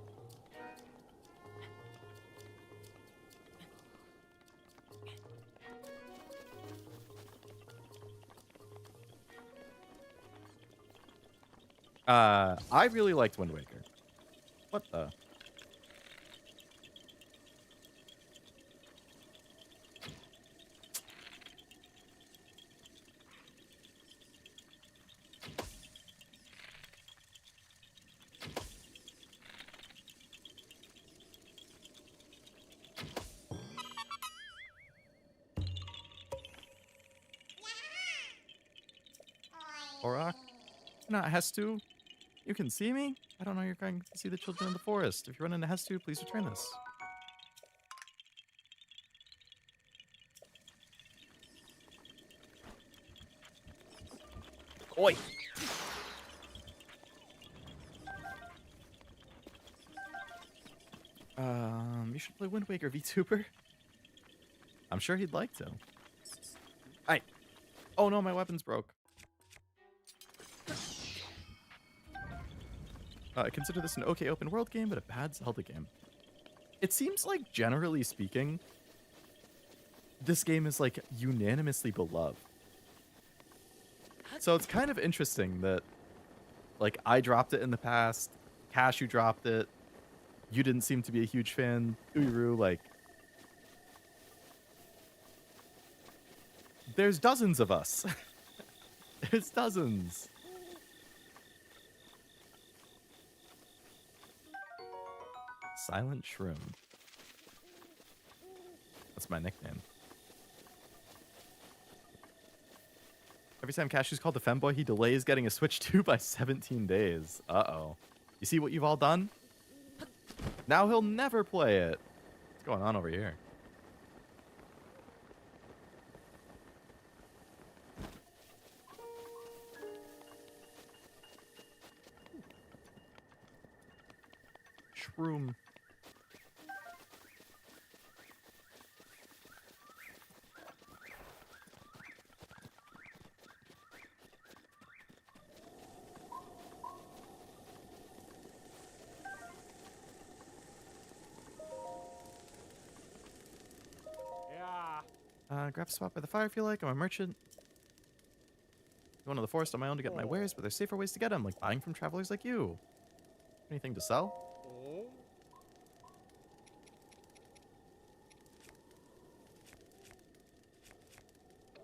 I really liked Wind Waker. What the? Auroch? Not Hestu? You can see me? I don't know you're going to see the children of the forest. If you run into Hestu, please return this. Oi! You should play Wind Waker, VTuber. I'm sure he'd like to. Hey! Oh no, my weapon's broke. I consider this an okay open world game, but a bad Zelda game. It seems like, generally speaking, this game is, like, unanimously beloved. So it's kind of interesting that, like, I dropped it in the past. Cashew dropped it. You didn't seem to be a huge fan. Uiru, like, there's dozens of us. There's dozens. Silent Shroom. That's my nickname. Every time Cashew's called the femboy, he delays getting a Switch 2 by 17 days. Uh-oh. You see what you've all done? Now he'll never play it. What's going on over here? Shroom. Grab a spot by the fire if you like. I'm a merchant. Go into the forest on my own to get my wares, but there's safer ways to get them, like buying from travelers like you. Anything to sell?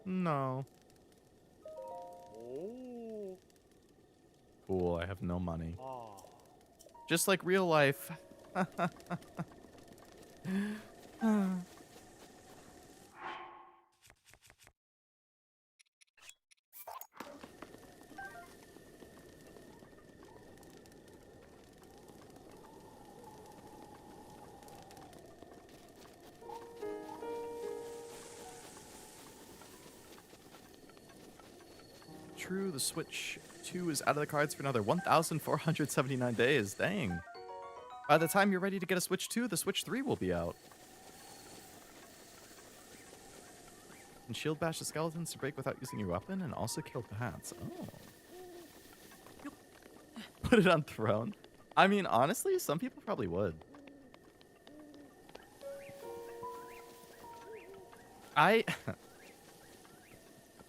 No. Cool, I have no money. Just like real life. True, the Switch 2 is out of the cards for another 1,479 days. Dang. By the time you're ready to get a Switch 2, the Switch 3 will be out. And shield bash the skeletons to break without using your weapon, and also kill bats. Oh. Put it on throne. I mean, honestly, some people probably would.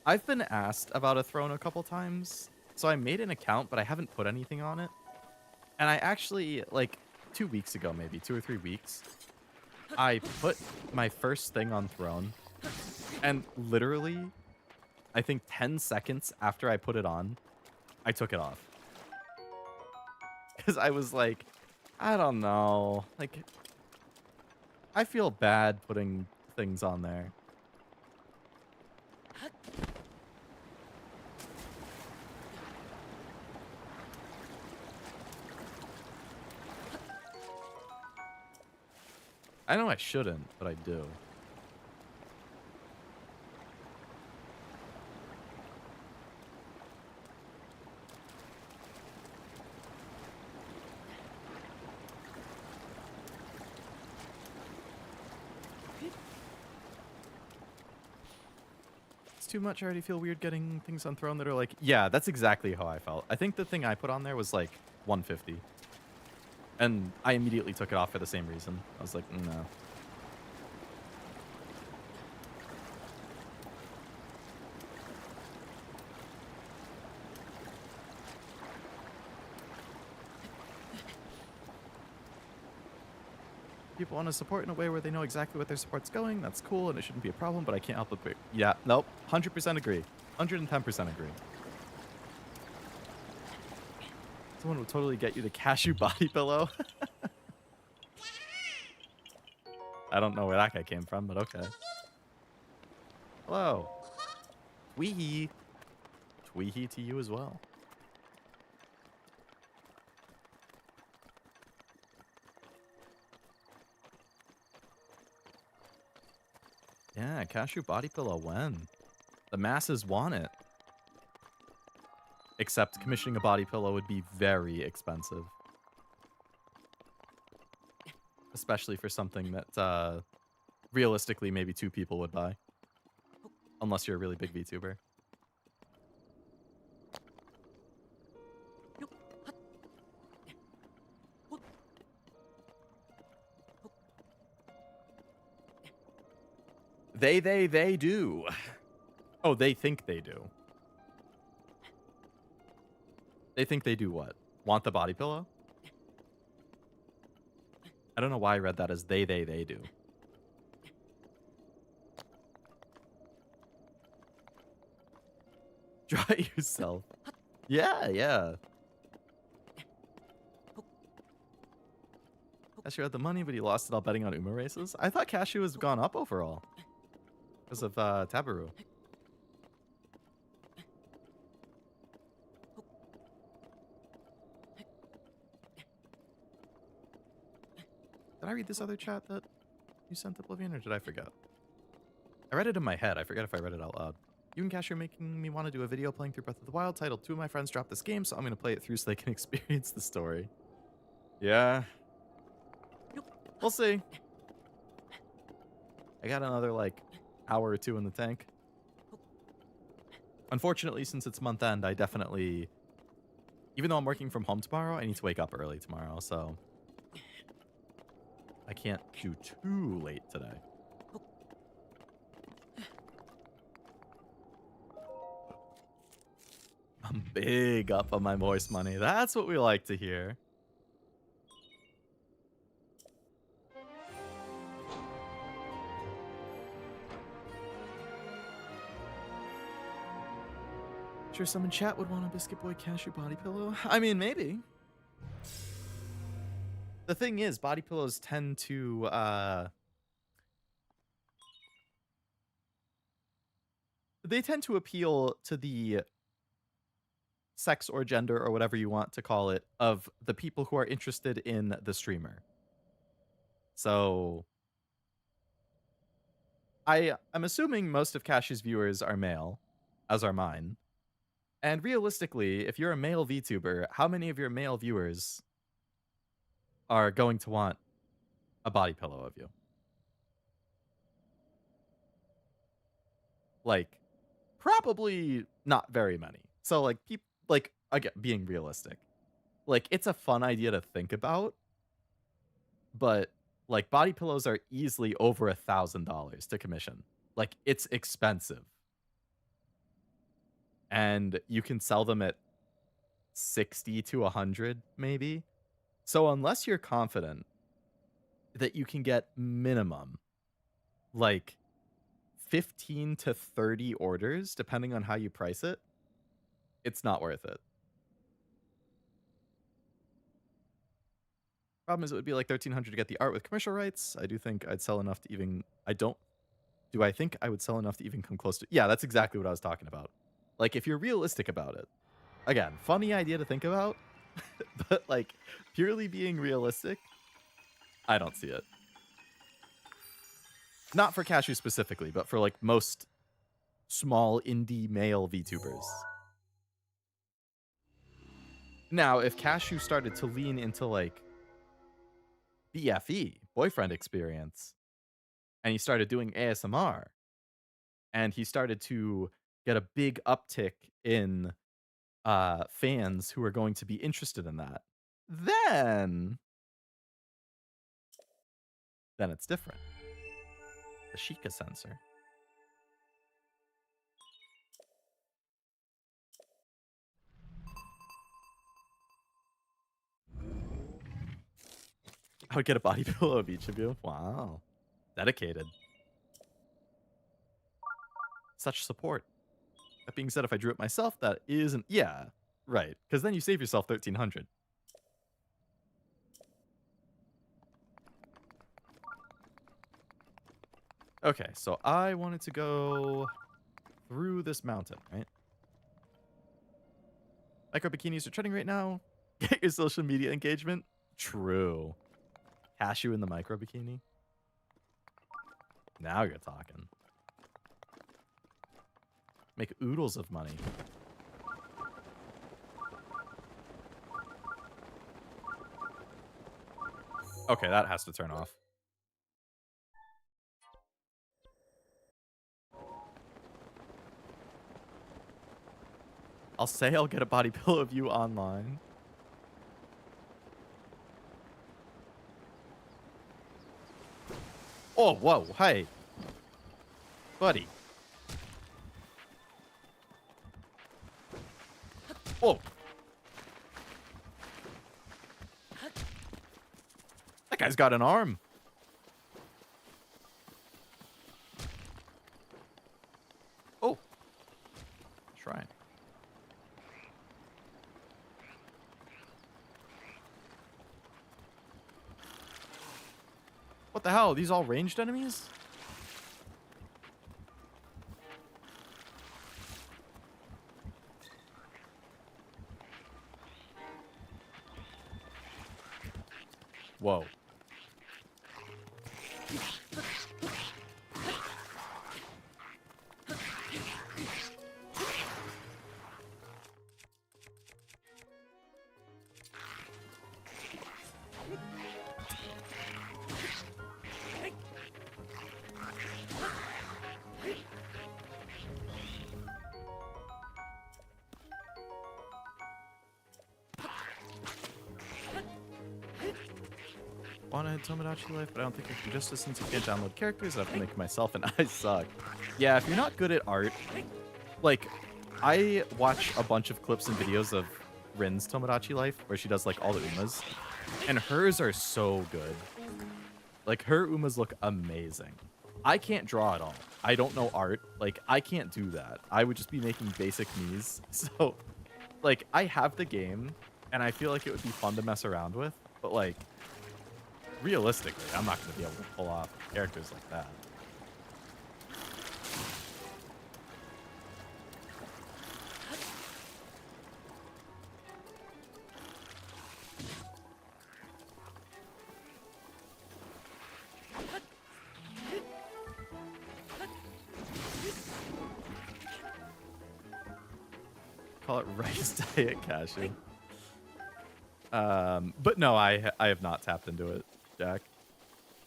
I've been asked about a throne a couple times, so I made an account, but I haven't put anything on it. And I actually, like, 2 weeks ago, maybe 2 or 3 weeks, I put my first thing on throne, and literally, I think 10 seconds after I put it on, I took it off. Because I was like, I don't know, like, I feel bad putting things on there. I know I shouldn't, but I do. It's too much. I already feel weird getting things on throne that are like, yeah, that's exactly how I felt. I think the thing I put on there was like 150. And I immediately took it off for the same reason. I was like, no. People want to support in a way where they know exactly what their support's going. That's cool, and it shouldn't be a problem, but I can't help but... Yeah, nope. 100% agree. 110% agree. Someone would totally get you the cashew body pillow. I don't know where that guy came from, but okay. Hello. Tweehee. Tweehee to you as well. Yeah, cashew body pillow when? The masses want it. Except commissioning a body pillow would be very expensive. Especially for something that, realistically, maybe 2 people would buy. Unless you're a really big VTuber. They do. Oh, they think they do. They think they do what? Want the body pillow? I don't know why I read that as they do. Draw it yourself. Yeah, yeah. Cashew had the money, but he lost it all betting on Uma races. I thought Cashew has gone up overall because of Tabaru. Did I read this other chat that you sent Oblivion, or did I forget? I read it in my head. I forget if I read it out loud. You and Cashew are making me want to do a video playing through Breath of the Wild titled 2 of my friends dropped this game, so I'm going to play it through so they can experience the story. Yeah. We'll see. I got another, like, hour or two in the tank. Unfortunately, since it's month end, I definitely... Even though I'm working from home tomorrow, I need to wake up early tomorrow, so... I can't do too late today. I'm big up on my moist money. That's what we like to hear. Sure, someone in chat would want a Biscuit Boy Cashew body pillow. I mean, maybe. The thing is, body pillows tend to they tend to appeal to the sex or gender or whatever you want to call it of the people who are interested in the streamer. So I'm assuming most of Cashew's viewers are male, as are mine. And realistically, if you're a male VTuber, how many of your male viewers are going to want a body pillow of you? Like, probably not very many. So, like, people, like, again, being realistic, like, it's a fun idea to think about, but like, body pillows are easily over $1,000 to commission. Like, it's expensive, and you can sell them at 60 to 100 maybe. So unless you're confident that you can get minimum like 15 to 30 orders, depending on how you price it, it's not worth it. Problem is, it would be like $1,300 to get the art with commercial rights. I do think I'd sell enough to even... Do I think I would sell enough to even come close to... Yeah, that's exactly what I was talking about. Like, if you're realistic about it. Again, funny idea to think about. But, like, purely being realistic, I don't see it. Not for Cashew specifically, but for, like, most small indie male VTubers. Now, if Cashew started to lean into, like, BFE, boyfriend experience, and he started doing ASMR, and he started to get a big uptick in fans who are going to be interested in that, then it's different. The Sheikah sensor. I would get a body pillow of each of you. Wow. Dedicated. Such support. That being said, if I drew it myself, that isn't... Yeah, right. Because then you save yourself $1,300. Okay, so I wanted to go through this mountain, right? Micro bikinis are trending right now. Get your social media engagement. True. Cashew in the micro bikini. Now you're talking. Make oodles of money. Okay, that has to turn off. I'll say I'll get a body pillow of you online. Oh, whoa, hey. Buddy. Oh. That guy's got an arm. Oh. Shrine. What the hell? Are these all ranged enemies? Whoa. Wanted Tomodachi Life, but I don't think I can justice since you can't download characters. I have to make it myself, and I suck. Yeah, if you're not good at art, like, I watch a bunch of clips and videos of Rin's Tomodachi Life, where she does, like, all the Umas, and hers are so good. Like, her Umas look amazing. I can't draw at all. I don't know art. Like, I can't do that. I would just be making basic Miis. So, like, I have the game, and I feel like it would be fun to mess around with, but, like, realistically, I'm not going to be able to pull off characters like that. Call it rice diet cashew. But no, I have not tapped into it, Jack.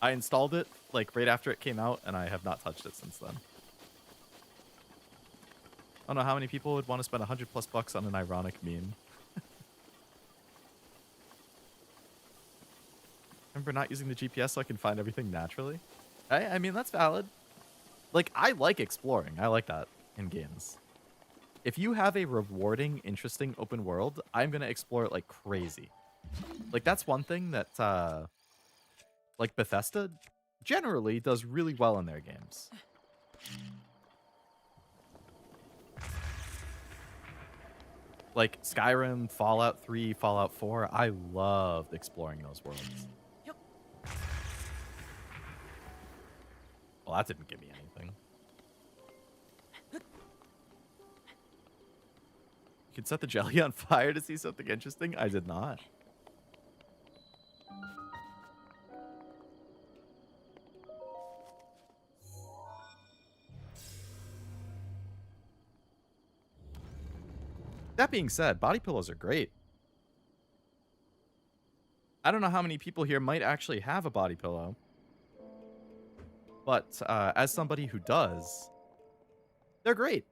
I installed it like right after it came out, and I have not touched it since then. I don't know how many people would want to spend $100+ on an ironic meme. Remember not using the GPS so I can find everything naturally? I mean, that's valid. Like, I like exploring. I like that in games. If you have a rewarding, interesting open world, I'm going to explore it like crazy. Like, that's one thing that, like, Bethesda generally does really well in their games. Like, Skyrim, Fallout 3, Fallout 4, I loved exploring those worlds. Well, that didn't give me anything. You could set the jelly on fire to see something interesting? I did not. That being said, body pillows are great. I don't know how many people here might actually have a body pillow. But as somebody who does, they're great.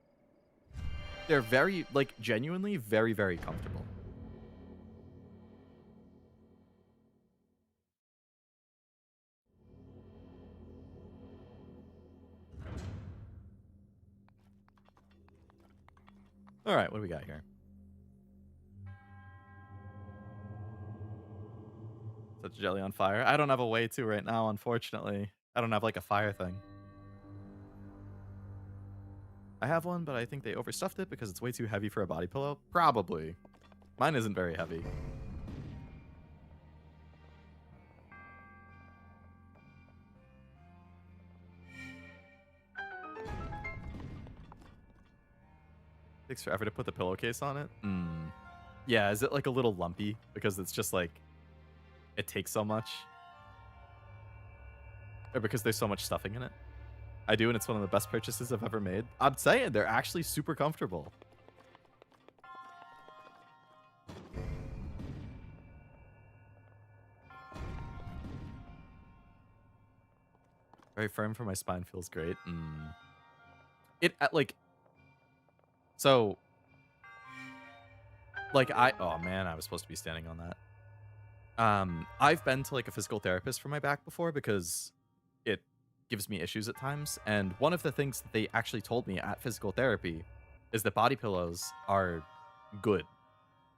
They're very, like, genuinely very, very comfortable. All right, what do we got here? Set the jelly on fire. I don't have a way to right now, unfortunately. I don't have, like, a fire thing. I have one, but I think they overstuffed it because it's way too heavy for a body pillow. Probably. Mine isn't very heavy. Takes forever to put the pillowcase on it. Yeah, is it like a little lumpy because it's just like it takes so much? Or because there's so much stuffing in it? I do, and it's one of the best purchases I've ever made. I'm saying, they're actually super comfortable. Very firm for my spine, feels great. It, like... So... Like, oh man, I was supposed to be standing on that. I've been to, like, a physical therapist for my back before because it gives me issues at times, and one of the things that they actually told me at physical therapy is that body pillows are good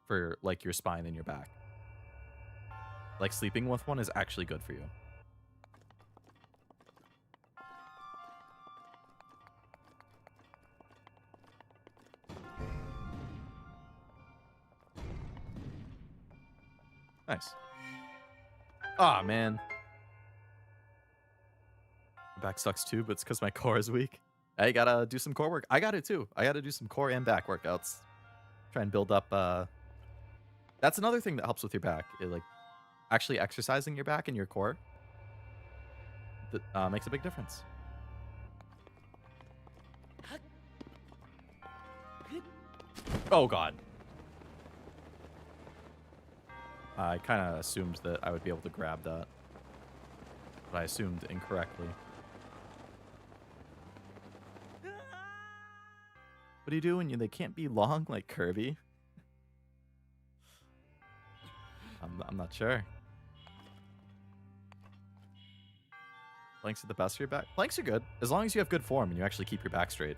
for, like, your spine and your back. like sleeping with one is actually good for you. Nice. Aw, man. My back sucks too, but it's because my core is weak. I gotta do some core work. I got it too. I gotta do some core and back workouts. Try and build up. That's another thing that helps with your back. Like actually exercising your back and your core. That makes a big difference. Oh god. I kind of assumed that I would be able to grab that. But I assumed incorrectly. What do you do when they can't be long like Kirby? I'm not sure. Planks are the best for your back? Planks are good, as long as you have good form and you actually keep your back straight.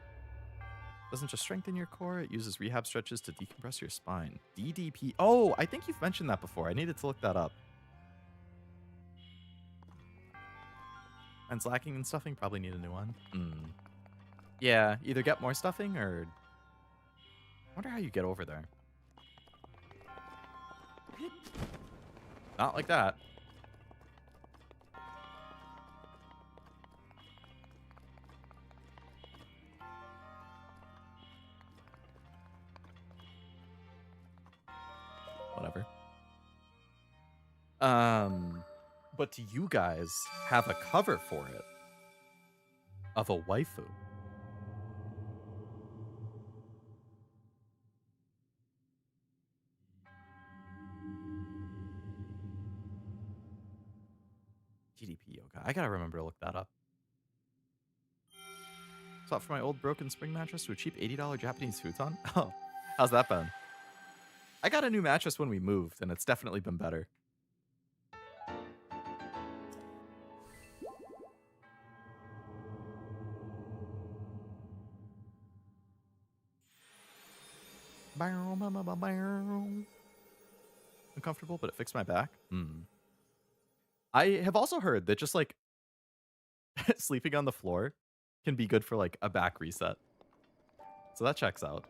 Doesn't just strengthen your core, it uses rehab stretches to decompress your spine. DDP. Oh, I think you've mentioned that before. I needed to look that up. Mine's lacking in stuffing, probably need a new one. Yeah, either get more stuffing or... I wonder how you get over there. Not like that. Whatever. But do you guys have a cover for it? Of a waifu? GDP yoga. I gotta remember to look that up. Swap for my old broken spring mattress to a cheap $80 Japanese futon? Oh, how's that been? I got a new mattress when we moved, and it's definitely been better. Uncomfortable, but it fixed my back. I have also heard that just like sleeping on the floor can be good for like a back reset. So that checks out.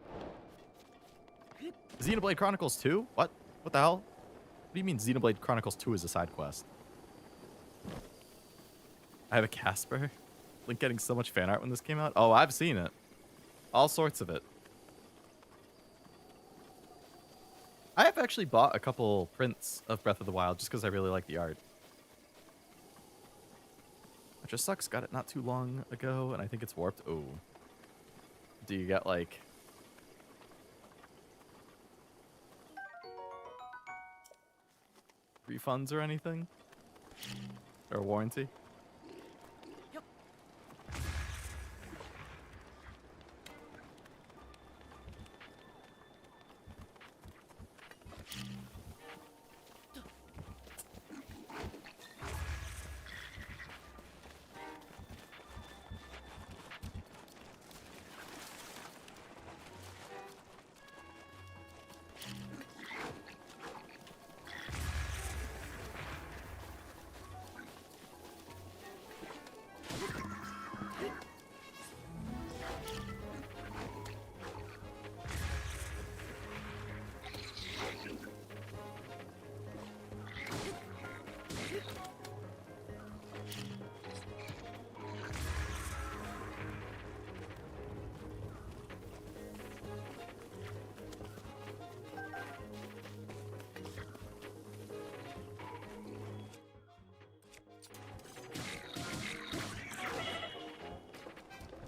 Xenoblade Chronicles 2? What? What the hell? What do you mean Xenoblade Chronicles 2 is a side quest? I have a Casper. Link getting so much fan art when this came out. Oh, I've seen it. All sorts of it. I have actually bought a couple prints of Breath of the Wild just because I really like the art. It just sucks. Got it not too long ago, and I think it's warped. Oh. Do you get, like... refunds or anything? Or a warranty?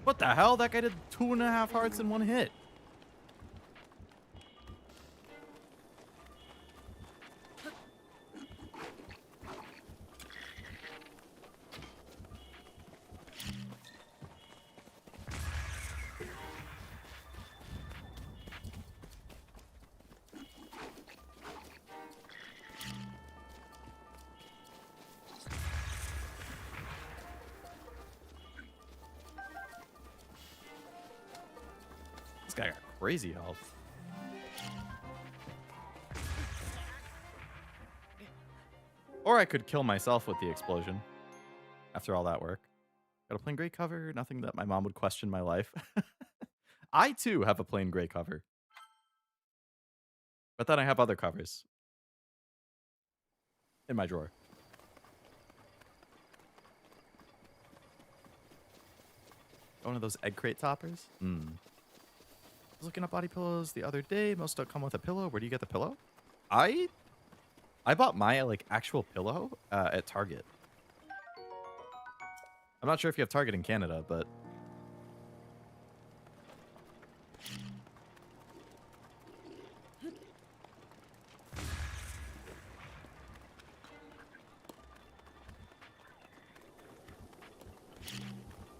What the hell? That guy did 2.5 hearts in one hit. This guy got crazy health. Or I could kill myself with the explosion after all that work. Got a plain gray cover, nothing that my mom would question my life. I too have a plain gray cover. But then I have other covers in my drawer. One of those egg crate toppers? I was looking up body pillows the other day. Most don't come with a pillow. Where do you get the pillow? I bought my like actual pillow at Target. I'm not sure if you have Target in Canada, but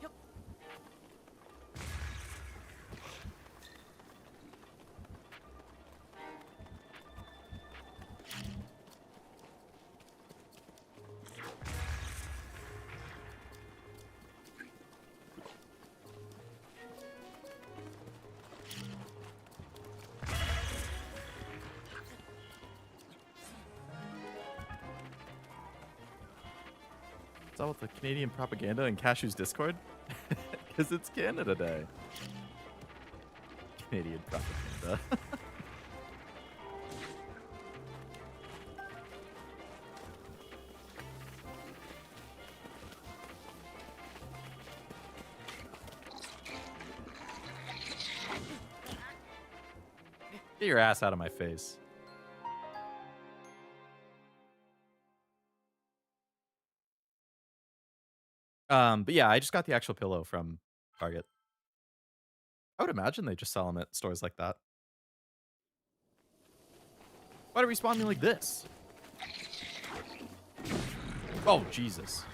Yup. it's all with the Canadian propaganda and Cashew's Discord. Because it's Canada Day. Canadian propaganda. Get your ass out of my face. But yeah, I just got the actual pillow from Target. I would imagine they just sell them at stores like that. Why do we spawn me like this? Oh, Jesus.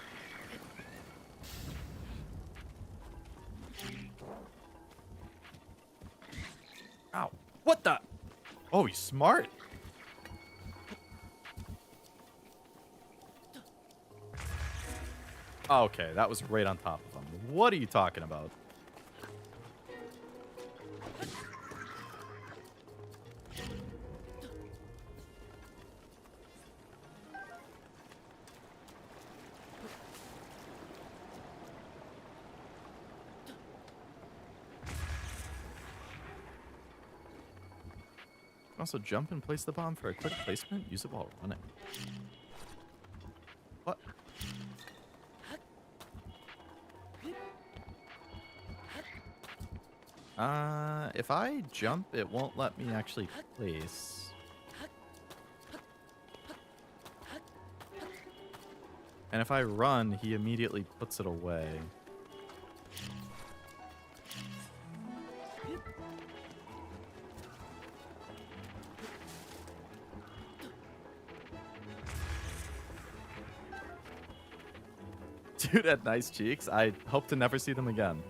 Ow. What the? Oh, he's smart. Okay, that was right on top of him. What are you talking about? Also, jump and place the bomb for a quick placement. Use it while running. What? If I jump, it won't let me actually place. And if I run, he immediately puts it away. Dude had nice cheeks. I hope to never see them again.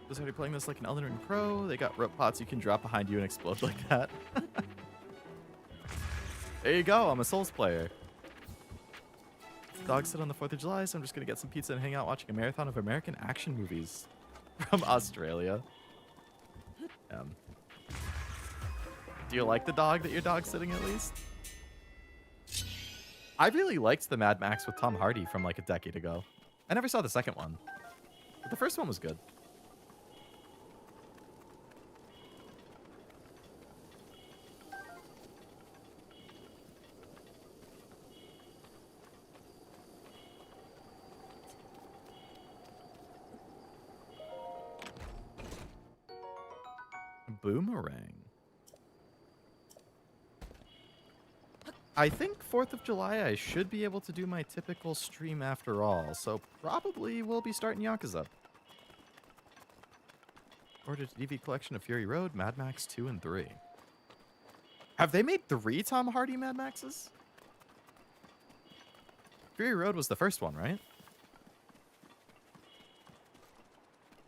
Was already playing this like an Elden Ring Pro. They got rope pots you can drop behind you and explode like that. There you go. I'm a Souls player. Dog sit on the 4th of July, so I'm just going to get some pizza and hang out watching a marathon of American action movies from Australia. Do you like the dog that your dog's sitting at least? I really liked the Mad Max with Tom Hardy from like a decade ago. I never saw the second one, but the first one was good. Boomerang. I think 4th of July I should be able to do my typical stream after all, so probably we'll be starting Yakuza. Ordered a DVD collection of Fury Road, Mad Max 2 and 3. Have they made 3 Tom Hardy Mad Maxes? Fury Road was the first one, right?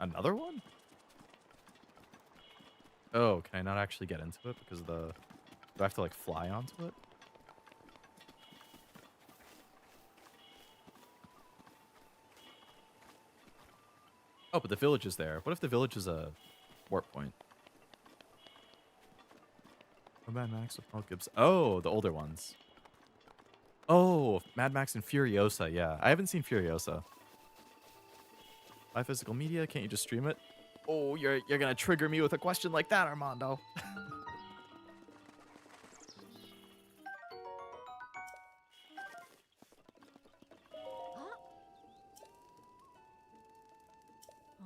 Another one? Oh, can I not actually get into it because the... Do I have to like fly onto it? Oh, but the village is there. What if the village is a Warp Point. Oh, Mad Max with Mel Gibson. Oh, the older ones. Oh, Mad Max and Furiosa. Yeah, I haven't seen Furiosa. Buy physical media. Can't you just stream it? Oh, you're gonna trigger me with a question like that, Armando. Huh?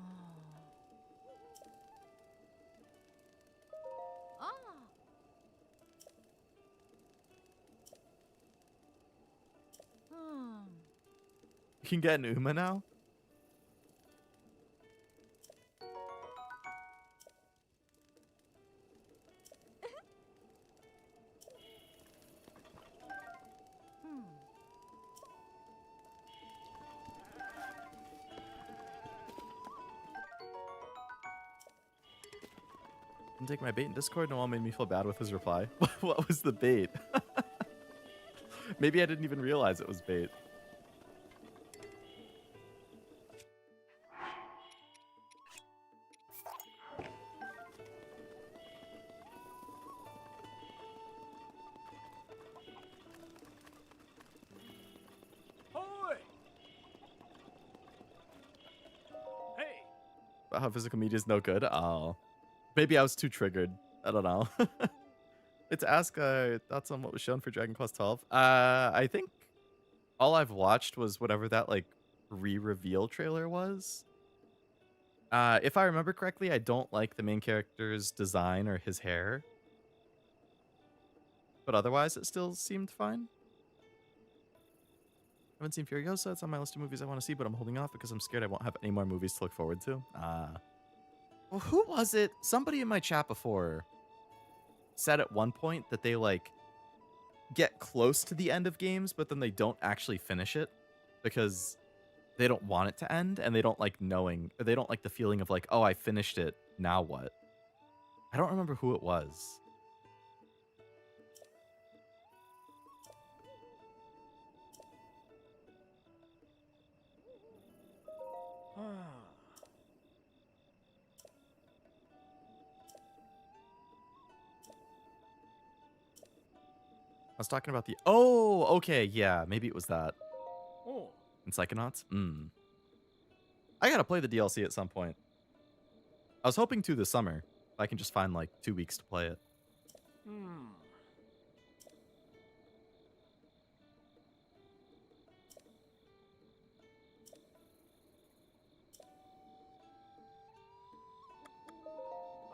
Oh. Ah. Hmm. You can get an Uma now. Hmm. Didn't take my bait in Discord. Noel made me feel bad with his reply. What was the bait? Maybe I didn't even realize it was bait. Hoy! Hey! About how physical media is no good. Oh, maybe I was too triggered. I don't know. Let's ask thoughts on what was shown for Dragon Quest 12. I think all I've watched was whatever that like re-reveal trailer was. If I remember correctly, I don't like the main character's design or his hair. But otherwise, it still seemed fine. Haven't seen Furiosa. It's on my list of movies I want to see, but I'm holding off because I'm scared I won't have any more movies to look forward to. Well, who was it? Somebody in my chat before said at one point that they like get close to the end of games, but then they don't actually finish it because they don't want it to end and they don't like knowing, or they don't like the feeling of like, oh, I finished it. Now what? I don't remember who it was. I was talking about the... Oh, okay, yeah. Maybe it was that. Oh. In Psychonauts? I gotta play the DLC at some point. I was hoping to this summer. If I can just find, like, 2 weeks to play it. Hmm.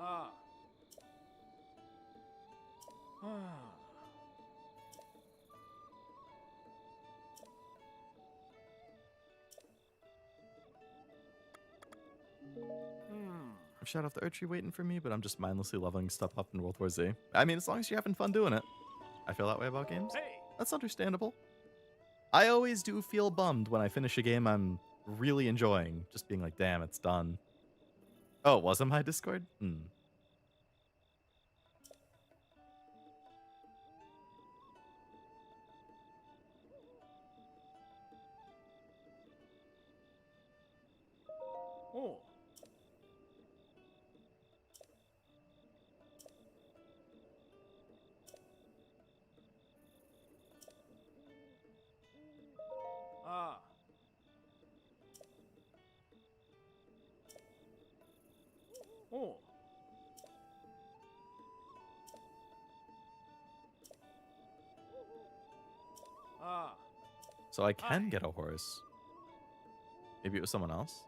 Ah. Ah. Hmm. I've shut off the archery waiting for me, but I'm just mindlessly leveling stuff up in World War Z. I mean, as long as you're having fun doing it. I feel that way about games. Hey! That's understandable. I always do feel bummed when I finish a game I'm really enjoying. Just being like, damn, it's done. Oh, it wasn't my Discord? Oh. Ah. Oh. Ah. So I can get a horse. Maybe it was someone else?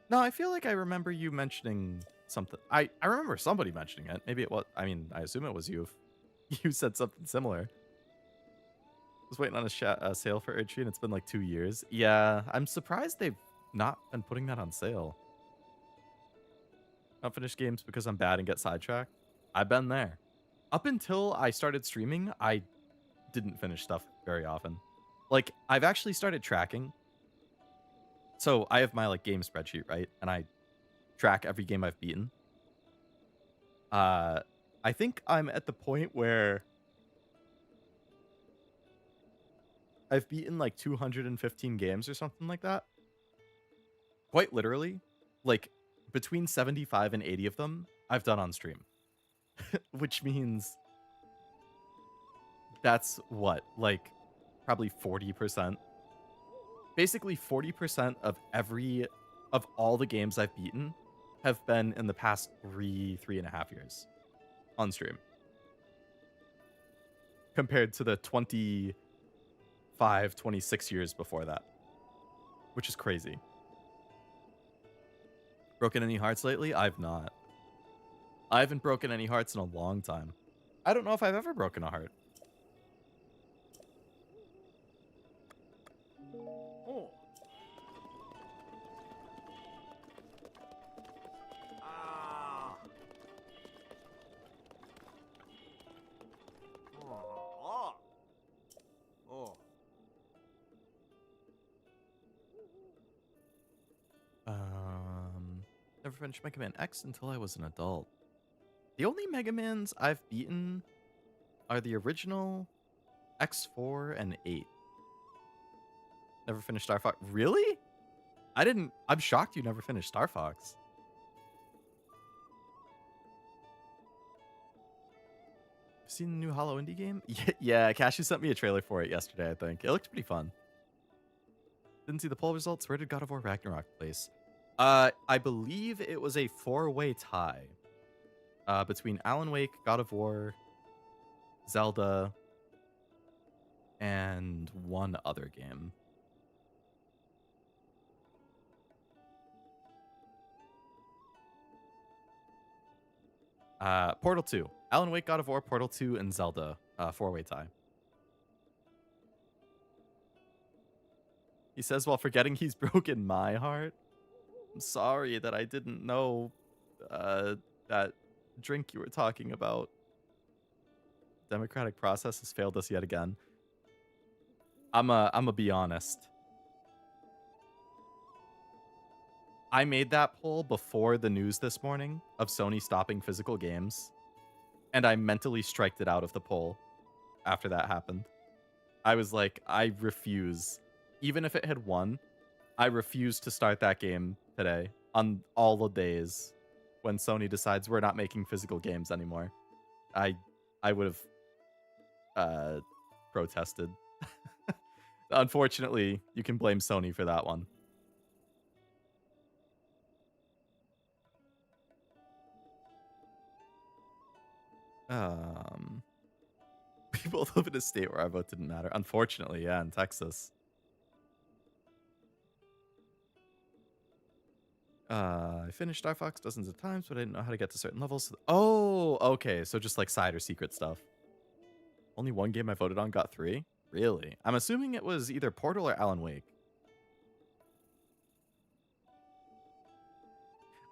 No, I feel like I remember you mentioning something. I remember somebody mentioning it. Maybe it was... I mean, I assume it was you if you said something similar. I was waiting on a sale for Erdtree, and it's been like 2 years. Yeah, I'm surprised they've not been putting that on sale. Not finish games because I'm bad and get sidetracked. I've been there. Up until I started streaming, I didn't finish stuff very often. Like, I've actually started tracking. So I have my like game spreadsheet, right? And I track every game I've beaten. I think I'm at the point where I've beaten like 215 games or something like that. Quite literally. Like, between 75 and 80 of them I've done on stream, which means that's what, like probably 40%. Basically 40% of all the games I've beaten have been in the past 3.5 years on stream. Compared to the 25, 26 years before that, which is crazy. Broken any hearts lately? I've not. I haven't broken any hearts in a long time. I don't know if I've ever broken a heart. Oh. Ah. Oh. Oh. Never finished Mega Man X until I was an adult. The only Mega Mans I've beaten are the original X4 and 8. Never finished Star Fox. Really? I'm shocked you never finished Star Fox. Seen the new Hollow Indie game? Yeah, Cashew sent me a trailer for it yesterday, I think. It looked pretty fun. Didn't see the poll results. Where did God of War Ragnarok place? I believe it was a 4-way tie between Alan Wake, God of War, Zelda, and one other game. Portal 2. Alan Wake, God of War, Portal 2, and Zelda. 4-way tie. He says while forgetting he's broken my heart. I'm sorry that I didn't know that drink you were talking about. Democratic process has failed us yet again. I'ma be honest. I made that poll before the news this morning of Sony stopping physical games, and I mentally striked it out of the poll after that happened. I was like, I refuse. Even if it had won, I refuse to start that game today on all the days when Sony decides we're not making physical games anymore. I would have protested. Unfortunately, you can blame Sony for that one. We both live in a state where our vote didn't matter. Unfortunately, yeah, in Texas. I finished Star Fox dozens of times, but I didn't know how to get to certain levels. Oh, okay. So just like side or secret stuff. Only one game I voted on got 3? Really? I'm assuming it was either Portal or Alan Wake.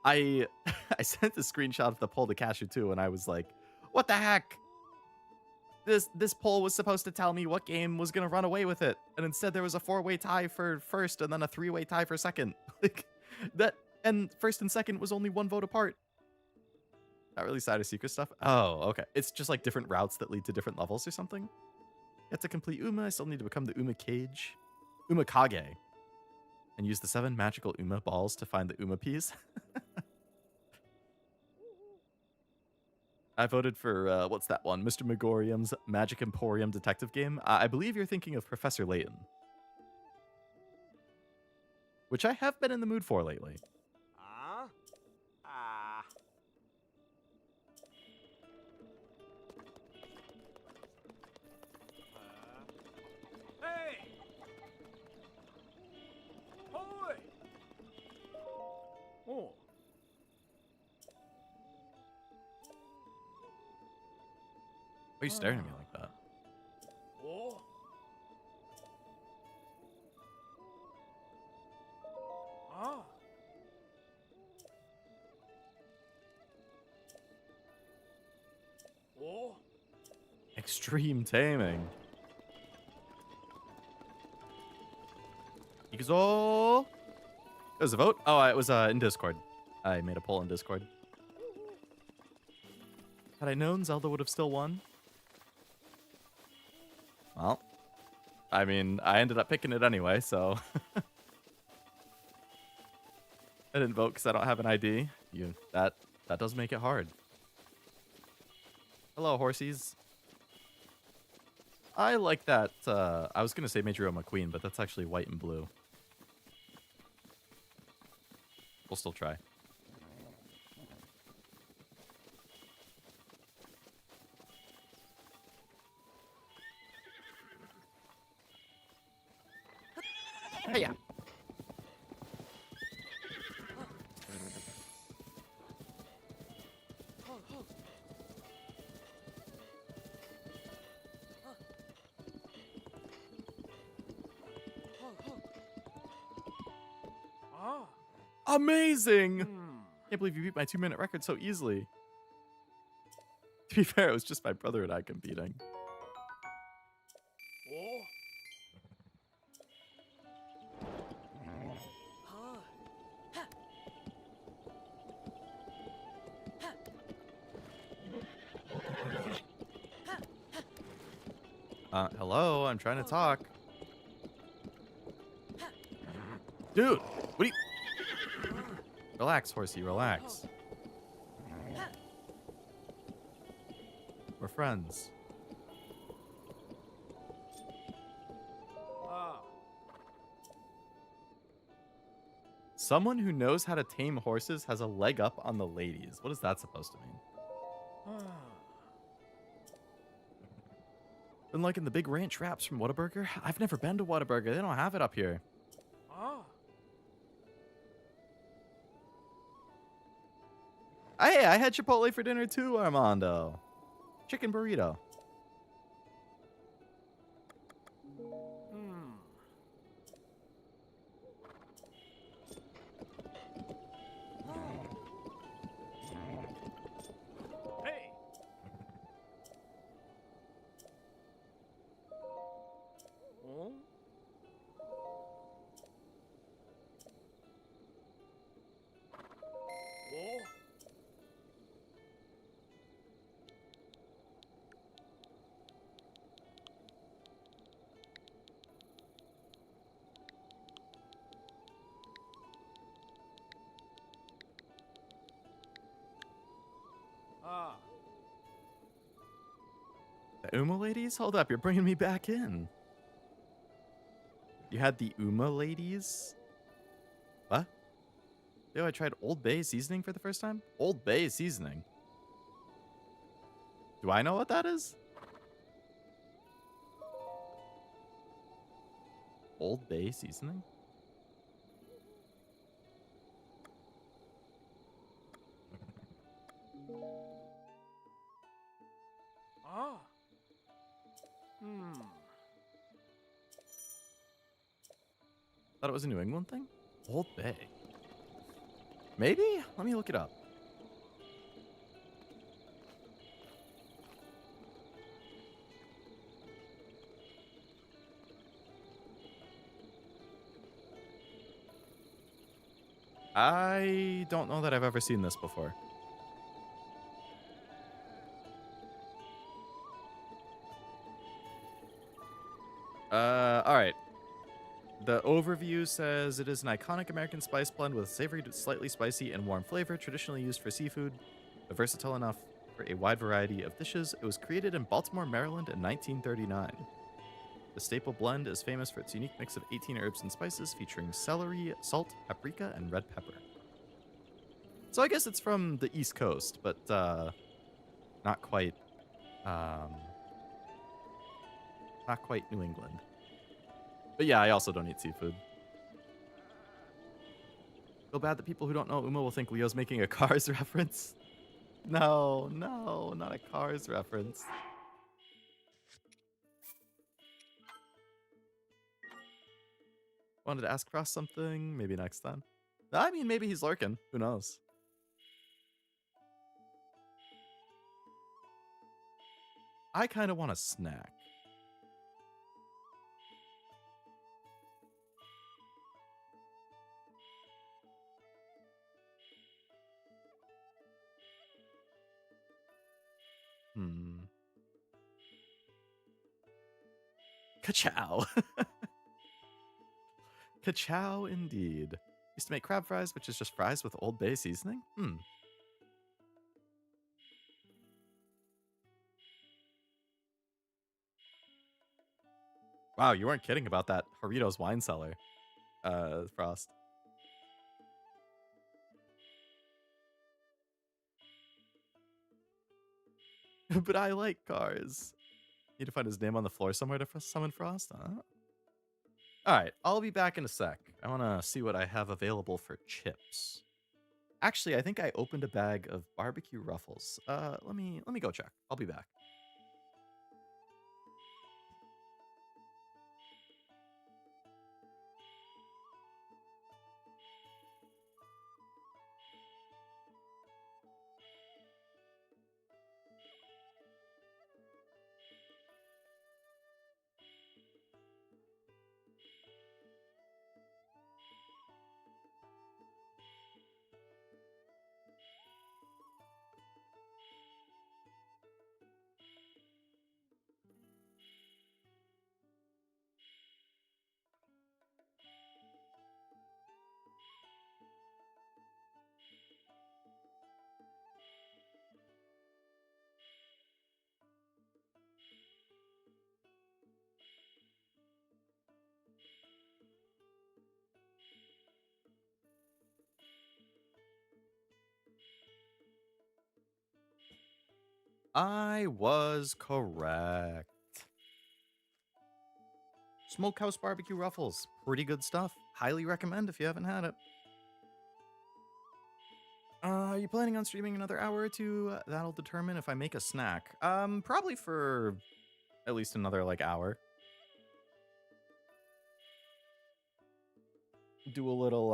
I sent a screenshot of the poll to Cashew too, and I was like, what the heck? This poll was supposed to tell me what game was gonna run away with it, and instead there was a 4-way tie for first and then a 3-way tie for second. Like that, and first and second was only 1 vote apart. Not really side or secret stuff. Oh, okay. It's just like different routes that lead to different levels or something. Yet to complete Uma, I still need to become the Uma Kage, Umakage, and use the 7 magical Uma balls to find the Uma peas. I voted for, what's that one? Mr. Megorium's Magic Emporium detective game. I believe you're thinking of Professor Layton. Which I have been in the mood for lately. Ah. Ah. Hey. Hoy. Oh. Why are you staring at me like that? Oh. Ah. Oh. Extreme taming. Ikuzo! It was a vote? Oh, it was in Discord. I made a poll in Discord. Had I known, Zelda would have still won. Well, I mean, I ended up picking it anyway, so. I didn't vote because I don't have an ID. That does make it hard. Hello, horsies. I like that. I was gonna say Major McQueen, but that's actually white and blue. We'll still try. Hey, Ah. amazing! Hmm. Can't believe you beat my 2-minute record so easily. To be fair, it was just my brother and I competing. Oh. Hello, I'm trying to talk. Dude, what are you... Relax, horsey, relax. We're friends. Ah. Someone who knows how to tame horses has a leg up on the ladies. What is that supposed to mean? Ah. Been liking the big ranch wraps from Whataburger? I've never been to Whataburger. They don't have it up here. Ah. Hey, I had Chipotle for dinner too, Armando. Chicken burrito. Hmm. Hey. Oh. Oh. Ah. The Uma ladies? Hold up, you're bringing me back in. You had the Uma ladies? What? Yo, I tried Old Bay seasoning for the first time? Old Bay seasoning? Do I know what that is? Old Bay seasoning? Ah. Hmm. Thought it was a New England thing? Old Bay. Maybe? Let me look it up. I don't know that I've ever seen this before. All right. The overview says it is an iconic American spice blend with savory, slightly spicy, and warm flavor, traditionally used for seafood, but versatile enough for a wide variety of dishes. It was created in Baltimore, Maryland in 1939. The staple blend is famous for its unique mix of 18 herbs and spices, featuring celery, salt, paprika, and red pepper. So I guess it's from the East Coast, but not quite, not quite New England. But yeah, I also don't eat seafood. Feel bad that people who don't know Uma will think Leo's making a Cars reference. No, no, not a Cars reference. Wanted to ask Frost something, maybe next time. I mean, maybe he's lurking. Who knows? I kind of want a snack. Ka-chow. Ka-chow indeed. Used to make crab fries, which is just fries with Old Bay seasoning. Wow, you weren't kidding about that Doritos wine cellar, Frost. But I like cars. Need to find his name on the floor somewhere to summon Frost. Huh? All right, I'll be back in a sec. I want to see what I have available for chips. Actually, I think I opened a bag of barbecue ruffles. Let me go check. I'll be back. I was correct. Smokehouse barbecue ruffles. Pretty good stuff. Highly recommend if you haven't had it. Are you planning on streaming another hour or two? That'll determine if I make a snack. Probably for at least another hour. Do a little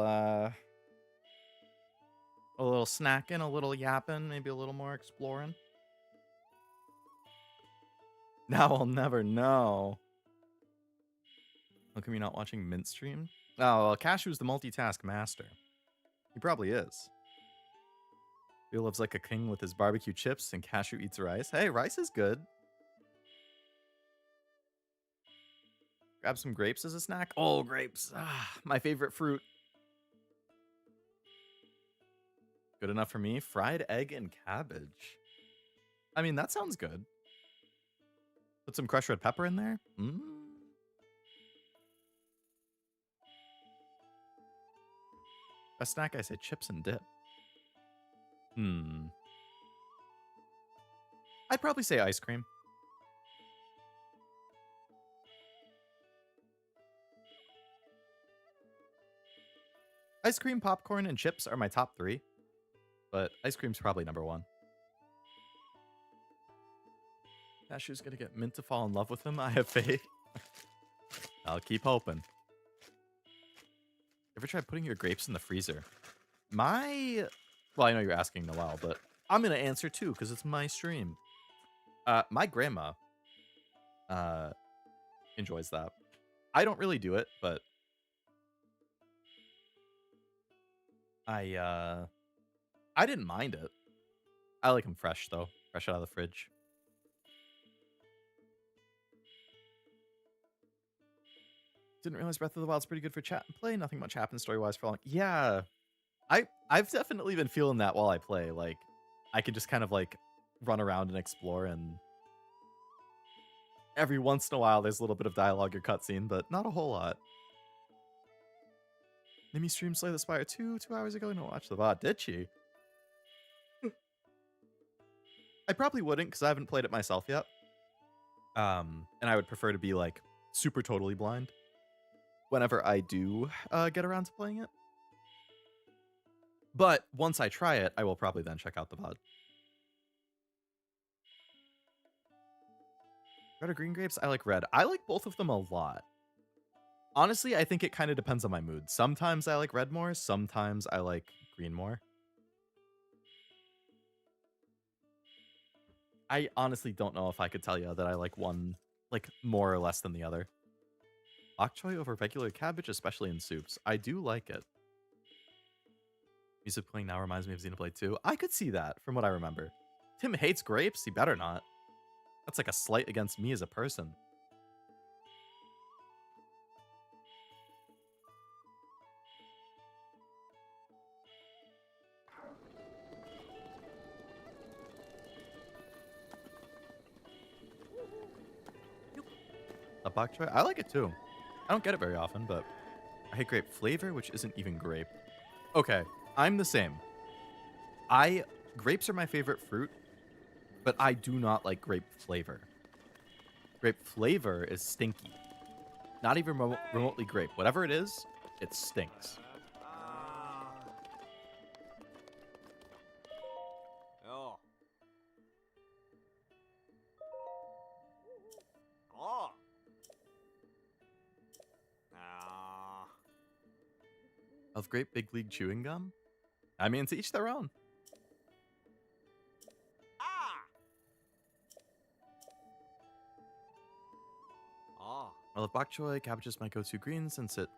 snacking, a little yapping, maybe a little more exploring. Now I'll never know. How come you're not watching Mint stream? Oh, well, Cashew's the multitask master. He probably is. He lives like a king with his barbecue chips, and Cashew eats rice. Hey, rice is good. Grab some grapes as a snack. Oh, grapes. Ah, my favorite fruit. Good enough for me. Fried egg and cabbage. I mean, that sounds good. Put some crushed red pepper in there. Best snack, I say chips and dip. I'd probably say ice cream. Ice cream, popcorn, and chips are my top 3. But ice cream's probably number 1. Cashew's gonna get Mint to fall in love with him. I have faith. I'll keep hoping. Ever tried putting your grapes in the freezer? Well, I know you're asking Noelle, but I'm gonna answer too because it's my stream. My grandma enjoys that. I don't really do it, but I didn't mind it. I like them fresh though, fresh out of the fridge. Didn't realize Breath of the Wild's pretty good for chat and play. Nothing much happens story-wise for long. Yeah, I've definitely been feeling that while I play. Like, I could just kind of run around and explore, and every once in a while there's a little bit of dialogue or cutscene, but not a whole lot. Nimi streamed Slay the Spire 2 hours ago. No, watch the VOD. Did she? I probably wouldn't because I haven't played it myself yet. And I would prefer to be super totally blind whenever I do get around to playing it. But once I try it, I will probably then check out the VOD. Red or green grapes? I like red. I like both of them a lot. Honestly, I think it kind of depends on my mood. Sometimes I like red more. Sometimes I like green more. I honestly don't know if I could tell you that I like one more or less than the other. Bok choy over regular cabbage, especially in soups. I do like it. Music playing now reminds me of Xenoblade 2. I could see that from what I remember. Tim hates grapes? He better not. That's like a slight against me as a person. a bok choy. I like it too. I don't get it very often, but I hate grape flavor, which isn't even grape. Okay, I'm the same. Grapes are my favorite fruit, but I do not like grape flavor. Grape flavor is stinky. Not even remotely grape. Whatever it is, it stinks. Oh. Oh. Ah. Of grape big league chewing gum? I mean, to each their own. Ah. Oh. I love bok choy. Cabbage is my go-to green since it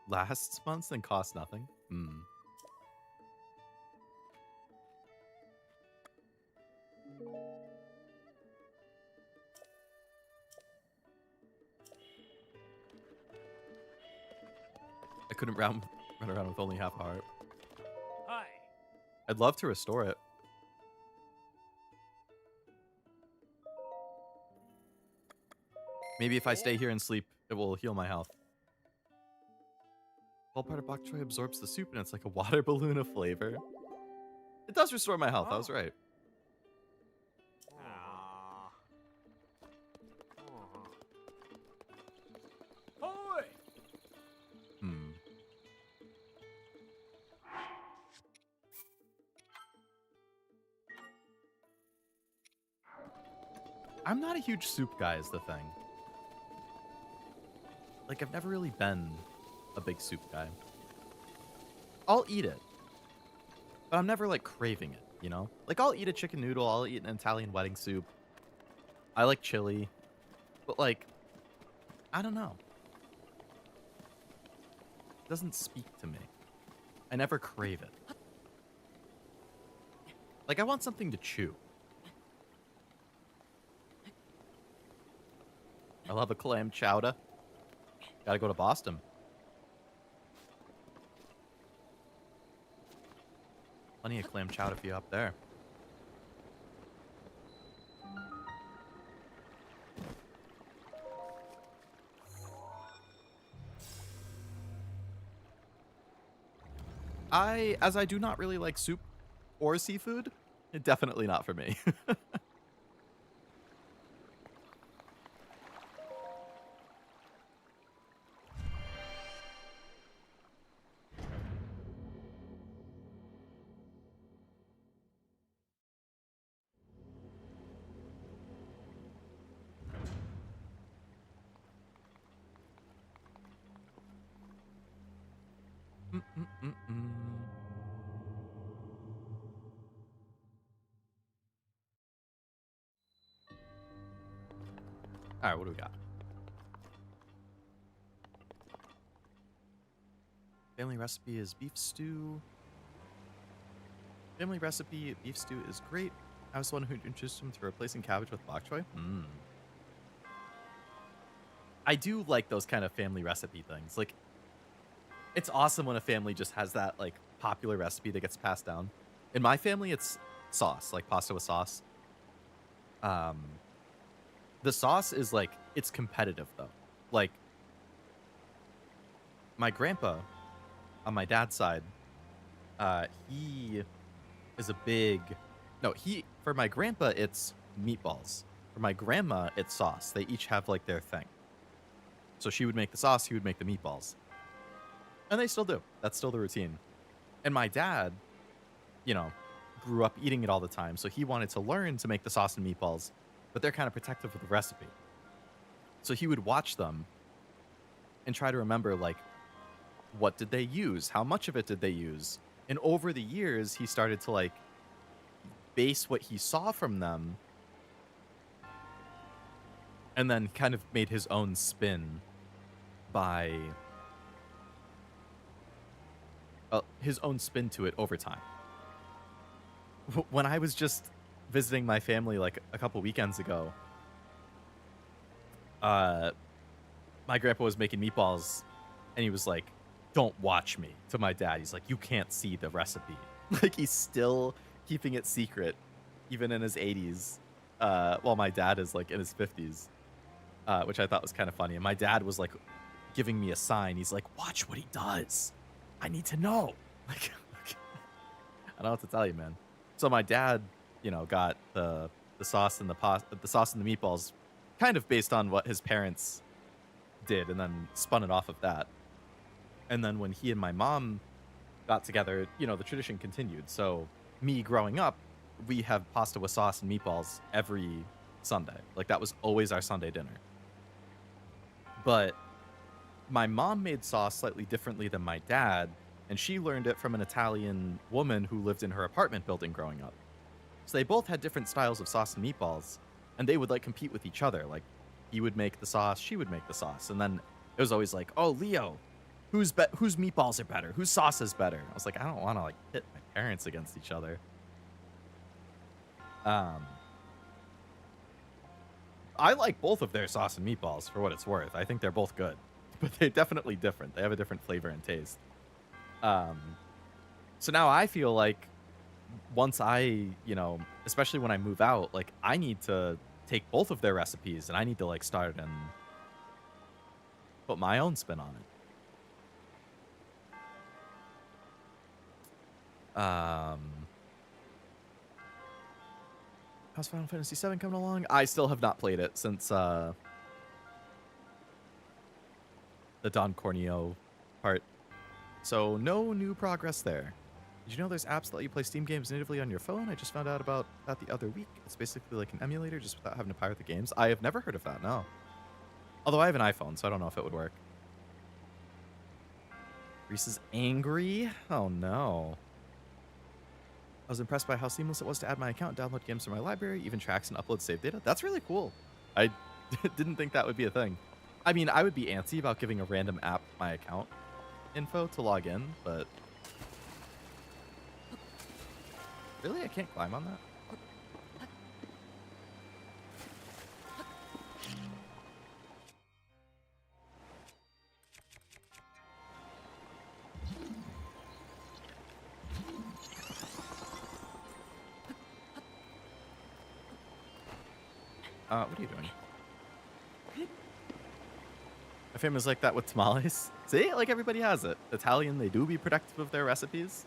lasts months and costs nothing. Hmm. I couldn't run around with only half a heart. Hi. I'd love to restore it. Maybe if I stay here and sleep, it will heal my health. All part of bok choy absorbs the soup and it's like a water balloon of flavor. It does restore my health. I was right. Ah. Hoy. Hmm. I'm not a huge soup guy is the thing. Like, I've never really been a big soup guy. I'll eat it. But I'm never, like, craving it, you know? Like, I'll eat a chicken noodle. I'll eat an Italian wedding soup. I like chili. But, like, I don't know. It doesn't speak to me. I never crave it. Like, I want something to chew. I love a clam chowder. Gotta go to Boston. Plenty of clam chowder for you up there. As I do not really like soup or seafood, definitely not for me. All right, what do we got? Family recipe is beef stew. Family recipe beef stew is great. I was the one who introduced him to replacing cabbage with bok choy. I do like those kind of family recipe things. Like, it's awesome when a family just has that, like, popular recipe that gets passed down. In my family, it's sauce, like pasta with sauce. The sauce is, like, it's competitive, though. Like, my grandpa, on my dad's side, he is a big... No, for my grandpa, it's meatballs. For my grandma, it's sauce. They each have, like, their thing. So she would make the sauce, he would make the meatballs. And they still do. That's still the routine. And my dad, you know, grew up eating it all the time, so he wanted to learn to make the sauce and meatballs, but they're kind of protective of the recipe. So he would watch them and try to remember, like, what did they use? How much of it did they use? And over the years, he started to, like, base what he saw from them and then kind of made his own spin by his own spin to it over time. When I was just visiting my family like a couple weekends ago, my grandpa was making meatballs and he was like, "Don't watch me," to my dad. He's like, "You can't see the recipe." Like, he's still keeping it secret even in his 80s, while my dad is like in his 50s. which I thought was kind of funny. And my dad was like giving me a sign. He's like, "Watch what he does. I need to know." Like, I don't know what to tell you, man. So my dad, got the sauce and the sauce and the meatballs, kind of based on what his parents did, and then spun it off of that. And then when he and my mom got together, the tradition continued. So me growing up, we have pasta with sauce and meatballs every Sunday. Like that was always our Sunday dinner. But my mom made sauce slightly differently than my dad, and she learned it from an Italian woman who lived in her apartment building growing up. So they both had different styles of sauce and meatballs, and they would like compete with each other. Like he would make the sauce, she would make the sauce, and then it was always like, "Oh, Leo, whose meatballs are better? Whose sauce is better?" I was like, I don't want to like pit my parents against each other. I like both of their sauce and meatballs for what it's worth. I think they're both good, but they're definitely different. They have a different flavor and taste. So now I feel like once I, especially when I move out, like I need to take both of their recipes and I need to like start and put my own spin on it. How's Final Fantasy VII coming along? I still have not played it since the Don Corneo part. So no new progress there. Did you know there's apps that let you play Steam games natively on your phone? I just found out about that the other week. It's basically like an emulator just without having to pirate the games. I have never heard of that, no. Although I have an iPhone, so I don't know if it would work. Reese is angry? Oh no. I was impressed by how seamless it was to add my account, download games from my library, even tracks and upload save data. That's really cool. I didn't think that would be a thing. I mean, I would be antsy about giving a random app my account info to log in, but... Really? I can't climb on that? What are you doing? My family's like that with tamales. See? Like everybody has it. Italian, they do be protective of their recipes.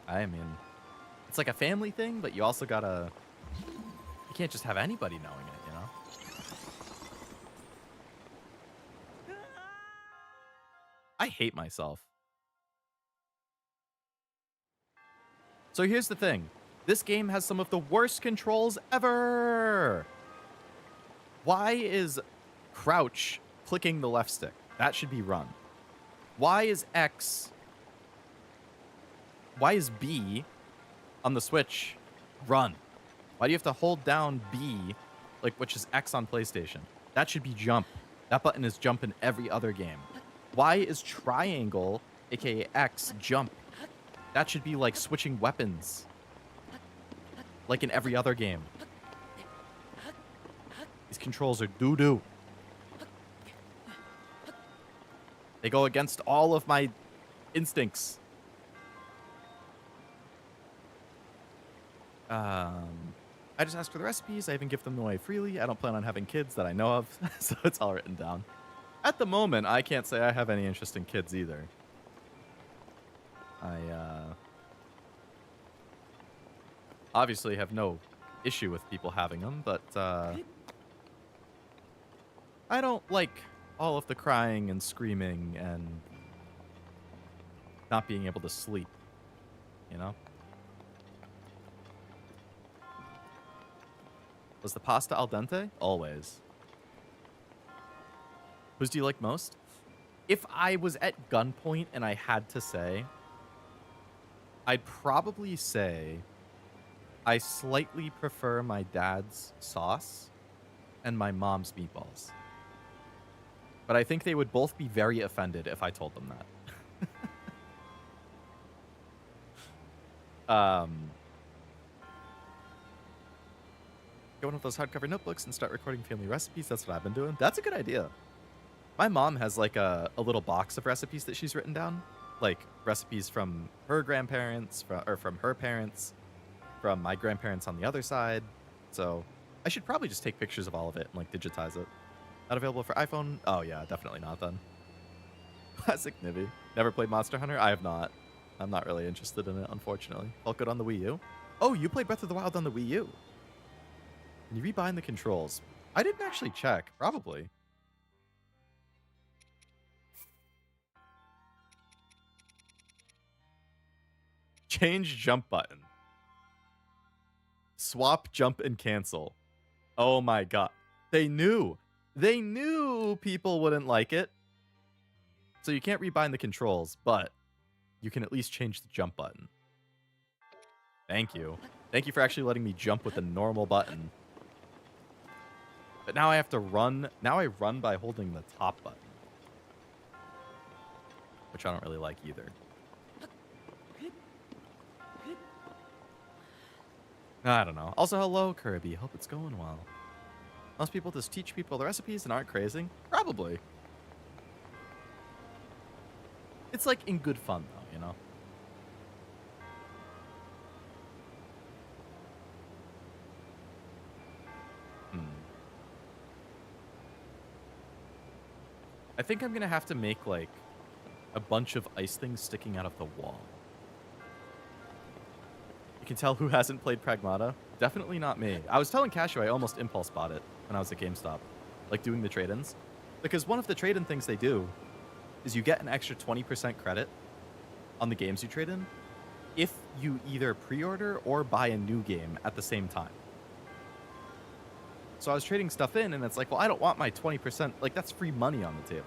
I mean, it's like a family thing, but you also gotta... You can't just have anybody knowing it, you know? I hate myself. So here's the thing. This game has some of the worst controls ever! Why is crouch clicking the left stick? That should be run. Why is X... Why is B on the Switch run? Why do you have to hold down B, like which is X on PlayStation? That should be jump. That button is jump in every other game. Why is triangle, aka X, jump? That should be like switching weapons. Like in every other game. These controls are doo-doo. They go against all of my instincts. I just asked for the recipes. I even give them away freely. I don't plan on having kids that I know of, so it's all written down. At the moment, I can't say I have any interest in kids either. I obviously have no issue with people having them, but I don't like all of the crying and screaming and not being able to sleep, you know? Was the pasta al dente? Always. Whose do you like most? If I was at gunpoint and I had to say, I'd probably say I slightly prefer my dad's sauce and my mom's meatballs. But I think they would both be very offended if I told them that. Get one of those hardcover notebooks and start recording family recipes. That's what I've been doing. That's a good idea. My mom has like a little box of recipes that she's written down. Like recipes from her grandparents, or from her parents, from my grandparents on the other side. So I should probably just take pictures of all of it and like digitize it. Not available for iPhone? Oh, yeah, definitely not then. Classic Nibby. Never played Monster Hunter? I have not. I'm not really interested in it, unfortunately. Felt good on the Wii U. Oh, you played Breath of the Wild on the Wii U. Can you rebind the controls? I didn't actually check. Probably. Change jump button. Swap, jump, and cancel. Oh my god. They knew. They knew people wouldn't like it. So you can't rebind the controls, but you can at least change the jump button. Thank you. Thank you for actually letting me jump with a normal button. But now I have to run. Now I run by holding the top button. Which I don't really like either. I don't know. Also, hello, Kirby. Hope it's going well. Most people just teach people the recipes and aren't crazy. Probably. It's like in good fun, though, you know? I think I'm going to have to make, like, a bunch of ice things sticking out of the wall. You can tell who hasn't played Pragmata. Definitely not me. I was telling Cashew I almost impulse bought it when I was at GameStop. Like, doing the trade-ins. Because one of the trade-in things they do is you get an extra 20% credit on the games you trade in if you either pre-order or buy a new game at the same time. So I was trading stuff in, and it's like, well, I don't want my 20%. Like, that's free money on the table.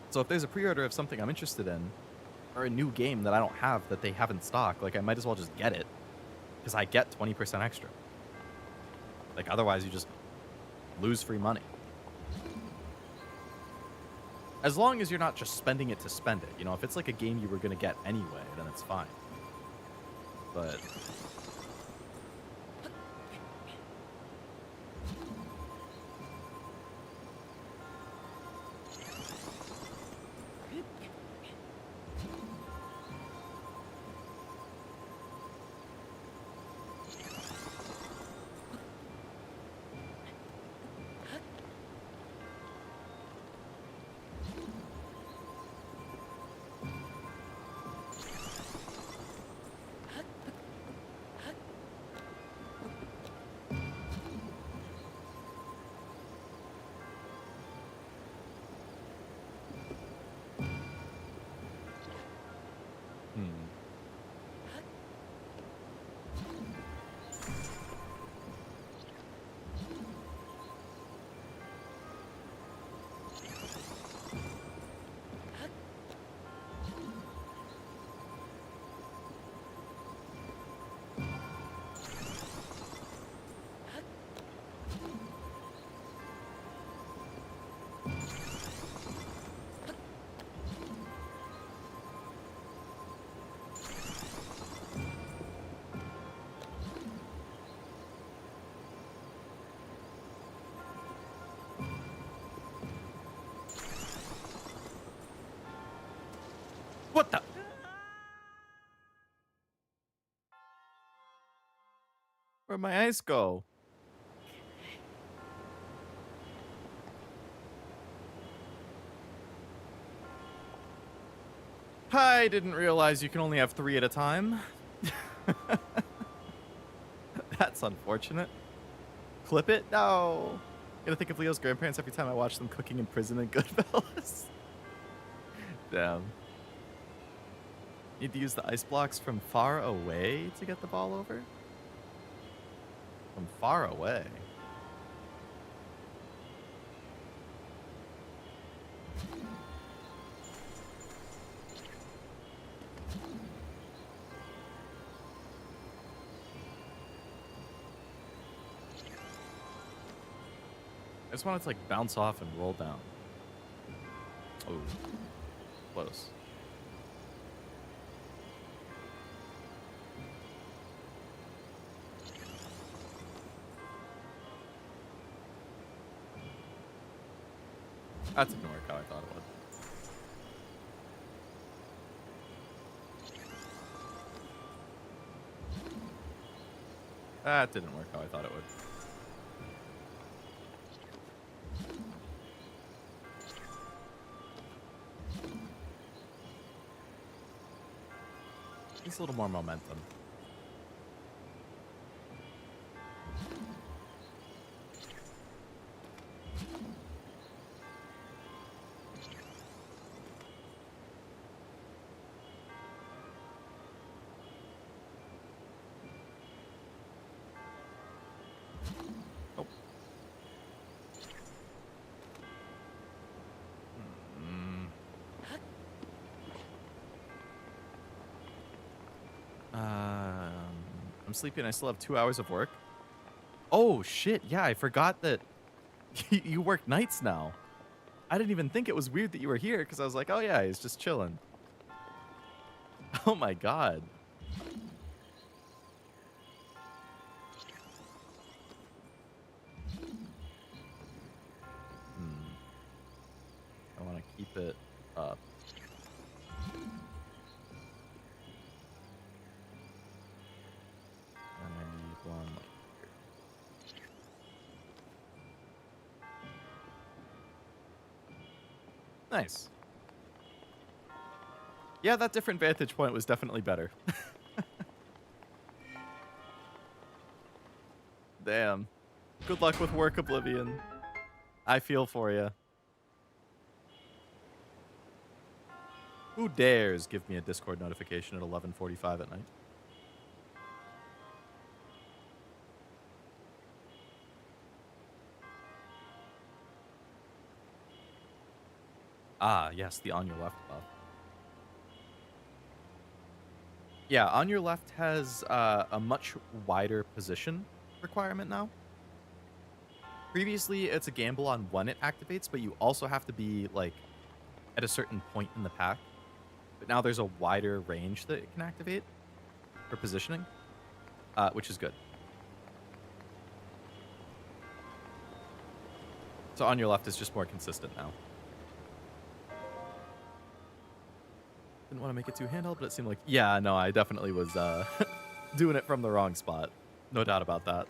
So if there's a pre-order of something I'm interested in, or a new game that I don't have that they have in stock, like, I might as well just get it, because I get 20% extra. Like, otherwise you just lose free money. As long as you're not just spending it to spend it. You know, if it's like a game you were going to get anyway, then it's fine. But... What the? Where'd my ice go? I didn't realize you can only have 3 at a time. That's unfortunate. Clip it? No. Gonna think of Leo's grandparents every time I watch them cooking in prison in Goodfellas. Damn. Need to use the ice blocks from far away to get the ball over? From far away? I just want it to like bounce off and roll down. Oh, close. That didn't work how I thought it would. That didn't work how I thought it would. Needs a little more momentum. Oh. Mm. I'm sleepy and I still have 2 hours of work. Oh, shit. Yeah, I forgot that you work nights now. I didn't even think it was weird that you were here because I was like, oh, yeah, he's just chilling. Oh, my God. I want to keep it up. And I need one like here. Nice. Yeah, that different vantage point was definitely better. Damn. Good luck with work, Oblivion. I feel for you. Who dares give me a Discord notification at 11:45 at night? Ah, yes, the on your left buff. Yeah, on your left has a much wider position requirement now. Previously, it's a gamble on when it activates, but you also have to be, like, at a certain point in the pack. But now there's a wider range that it can activate for positioning, which is good. So on your left is just more consistent now. Didn't want to make it too handheld, but it seemed like... Yeah, no, I definitely was doing it from the wrong spot. No doubt about that.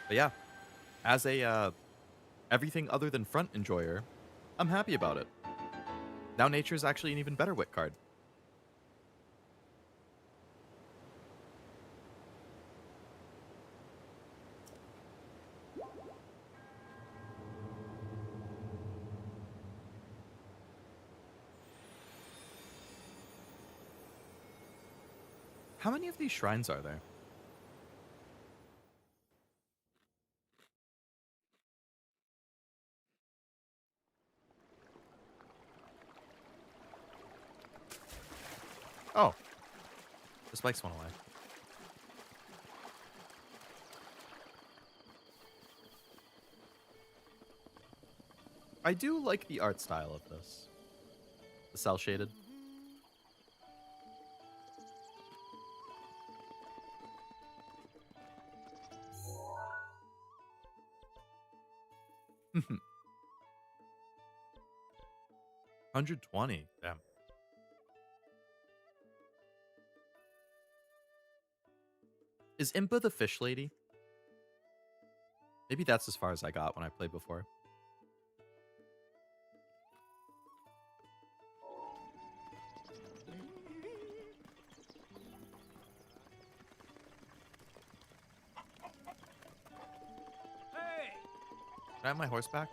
But yeah, as a everything other than front enjoyer, I'm happy about it. Now nature is actually an even better wit card. How many of these shrines are there? Oh, the spikes went away. I do like the art style of this. The cell shaded. Mhm. 120. Damn. Is Impa the fish lady? Maybe that's as far as I got when I played before. Hey! Can I have my horse back?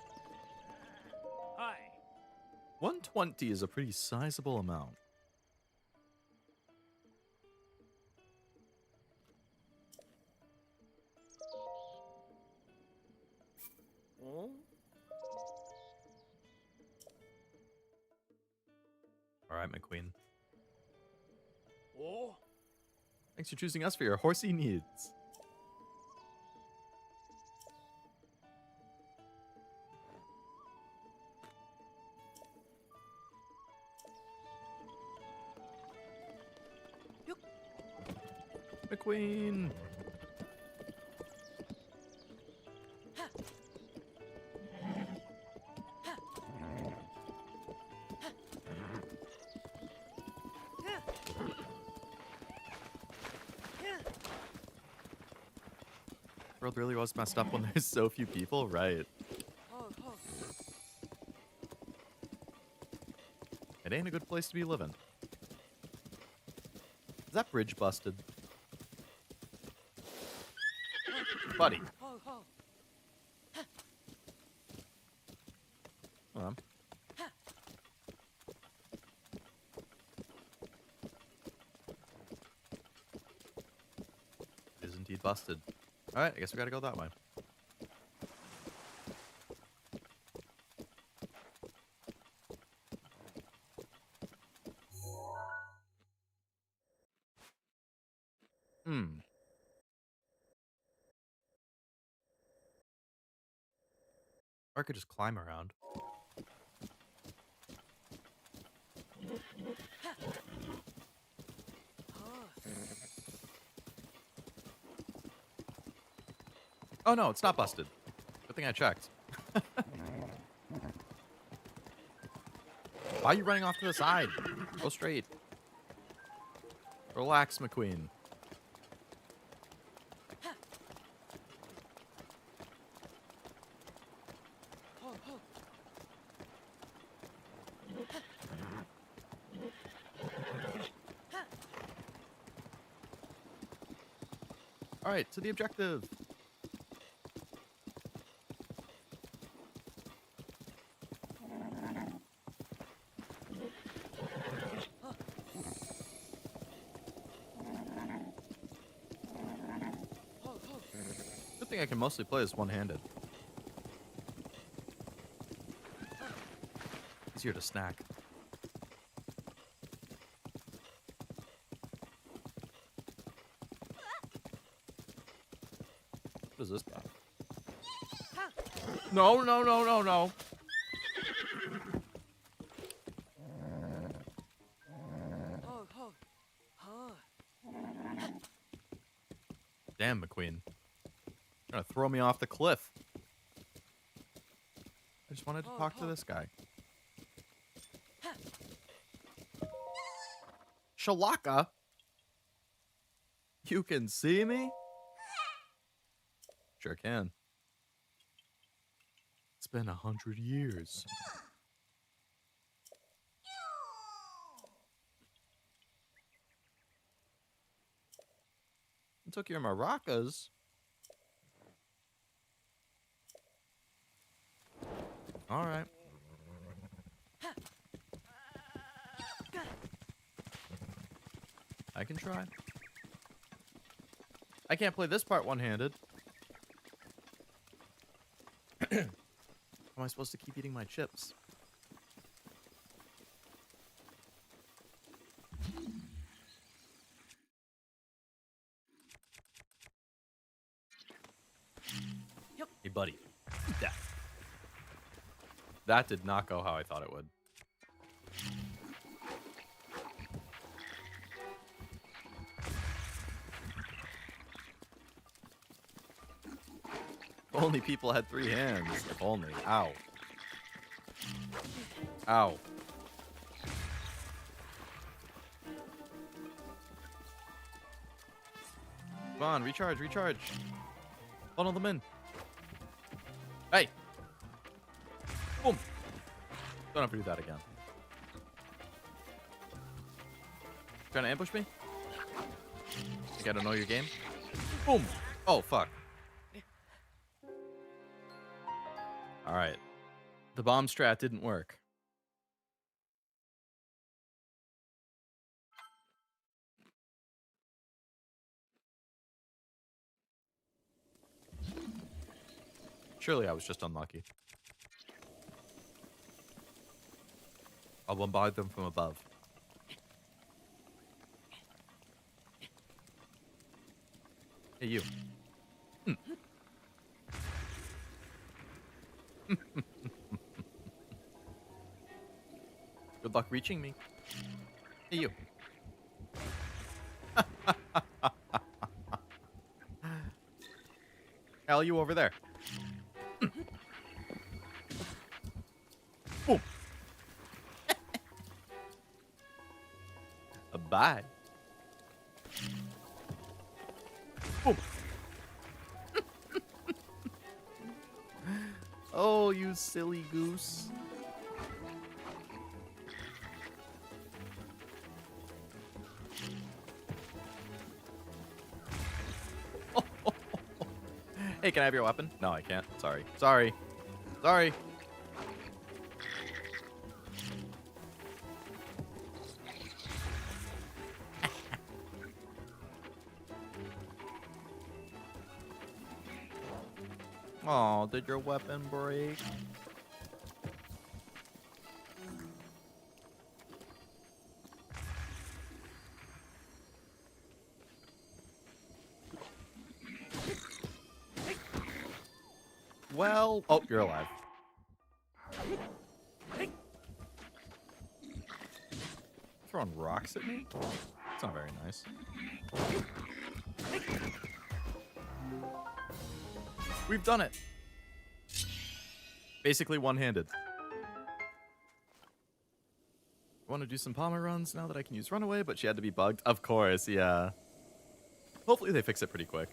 Hi. 120 is a pretty sizable amount. All right, McQueen. Oh? Thanks for choosing us for your horsey needs. McQueen. World really was messed up when there's so few people, right? Ho, ho. It ain't a good place to be living. Is that bridge busted? Buddy. Ho, ho. Hold on. It is indeed busted. Alright, I guess we gotta go that way. Hmm. Or I could just climb around. Oh no, it's not busted. Good thing I checked. Why are you running off to the side? Go straight. Relax, McQueen. Ho, ho. Alright, to the objective. Ho, ho. Good thing I can mostly play this one-handed. Easier to snack. What is this guy? No, no, no, no, no. Ho, ho. Ho. Damn, McQueen. You're gonna throw me off the cliff. I just wanted to talk to this guy. Shalaka? You can see me? Sure can. It's been 100 years. I took your maracas. All right. I can try. I can't play this part one-handed. How am I supposed to keep eating my chips? Hey, buddy. Eat that. That did not go how I thought it would. If only people had 3 hands. If only. Ow. Ow. Come on, recharge, recharge. Funnel them in. Hey. Boom. Don't have to do that again. Trying to ambush me? Think I don't know your game? Boom. Oh, fuck. Alright. The bomb strat didn't work. Surely I was just unlucky. I'll bombard them from above. Hey, you. Good luck reaching me. Hey, you. Hell, you over there. Boom. Bye. Boom. Oh, you silly goose. Hey, can I have your weapon? No, I can't. Sorry. Sorry. Sorry. Oh, did your weapon break? Well, oh, you're alive. Throwing rocks at me? That's not very nice. We've done it. Basically one-handed. I want to do some Palmer runs now that I can use Runaway, but she had to be bugged. Of course, yeah. Hopefully they fix it pretty quick.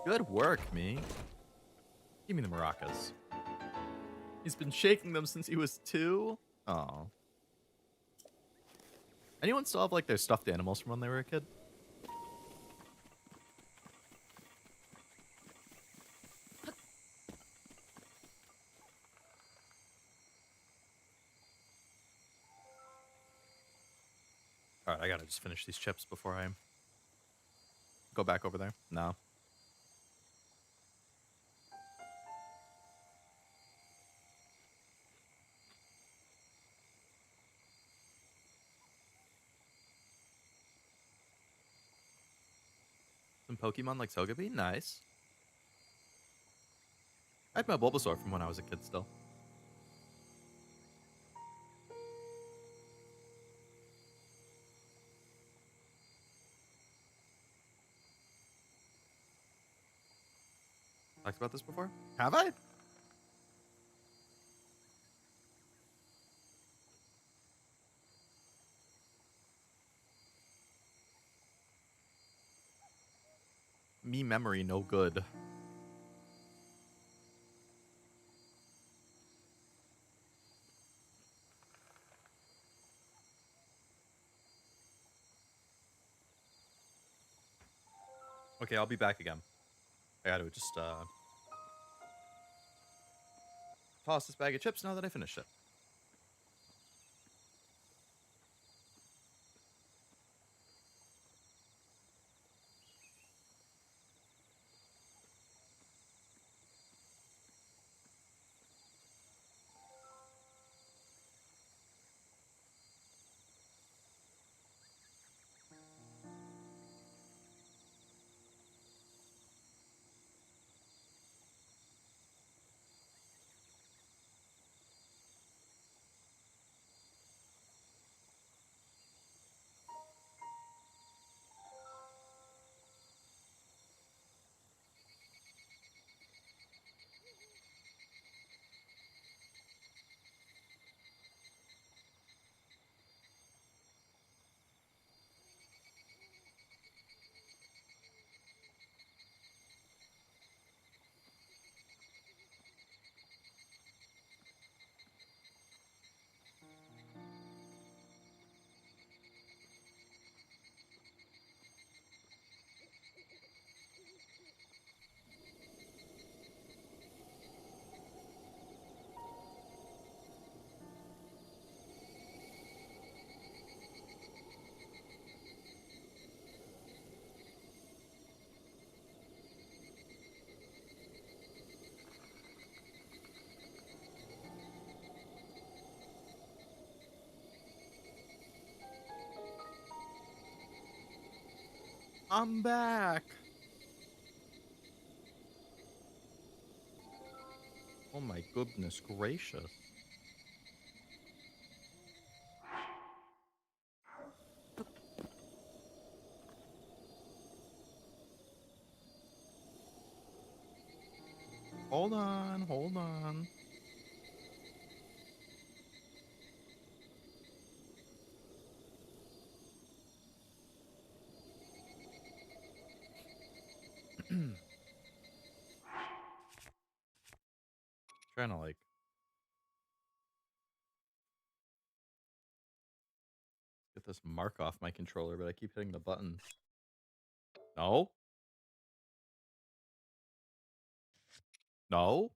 Good work, me. Give me the maracas. He's been shaking them since he was 2. Oh. Anyone still have like their stuffed animals from when they were a kid? All right, I gotta just finish these chips before I go back over there. No. Some Pokemon like Togepi? Nice. I had my Bulbasaur from when I was a kid still. Talked about this before? Have I? Me memory no good. Okay, I'll be back again. I gotta just toss this bag of chips now that I finished it. I'm back. Oh my goodness gracious. Hold on, hold on. Trying to like get this mark off my controller, but I keep hitting the button. No. No.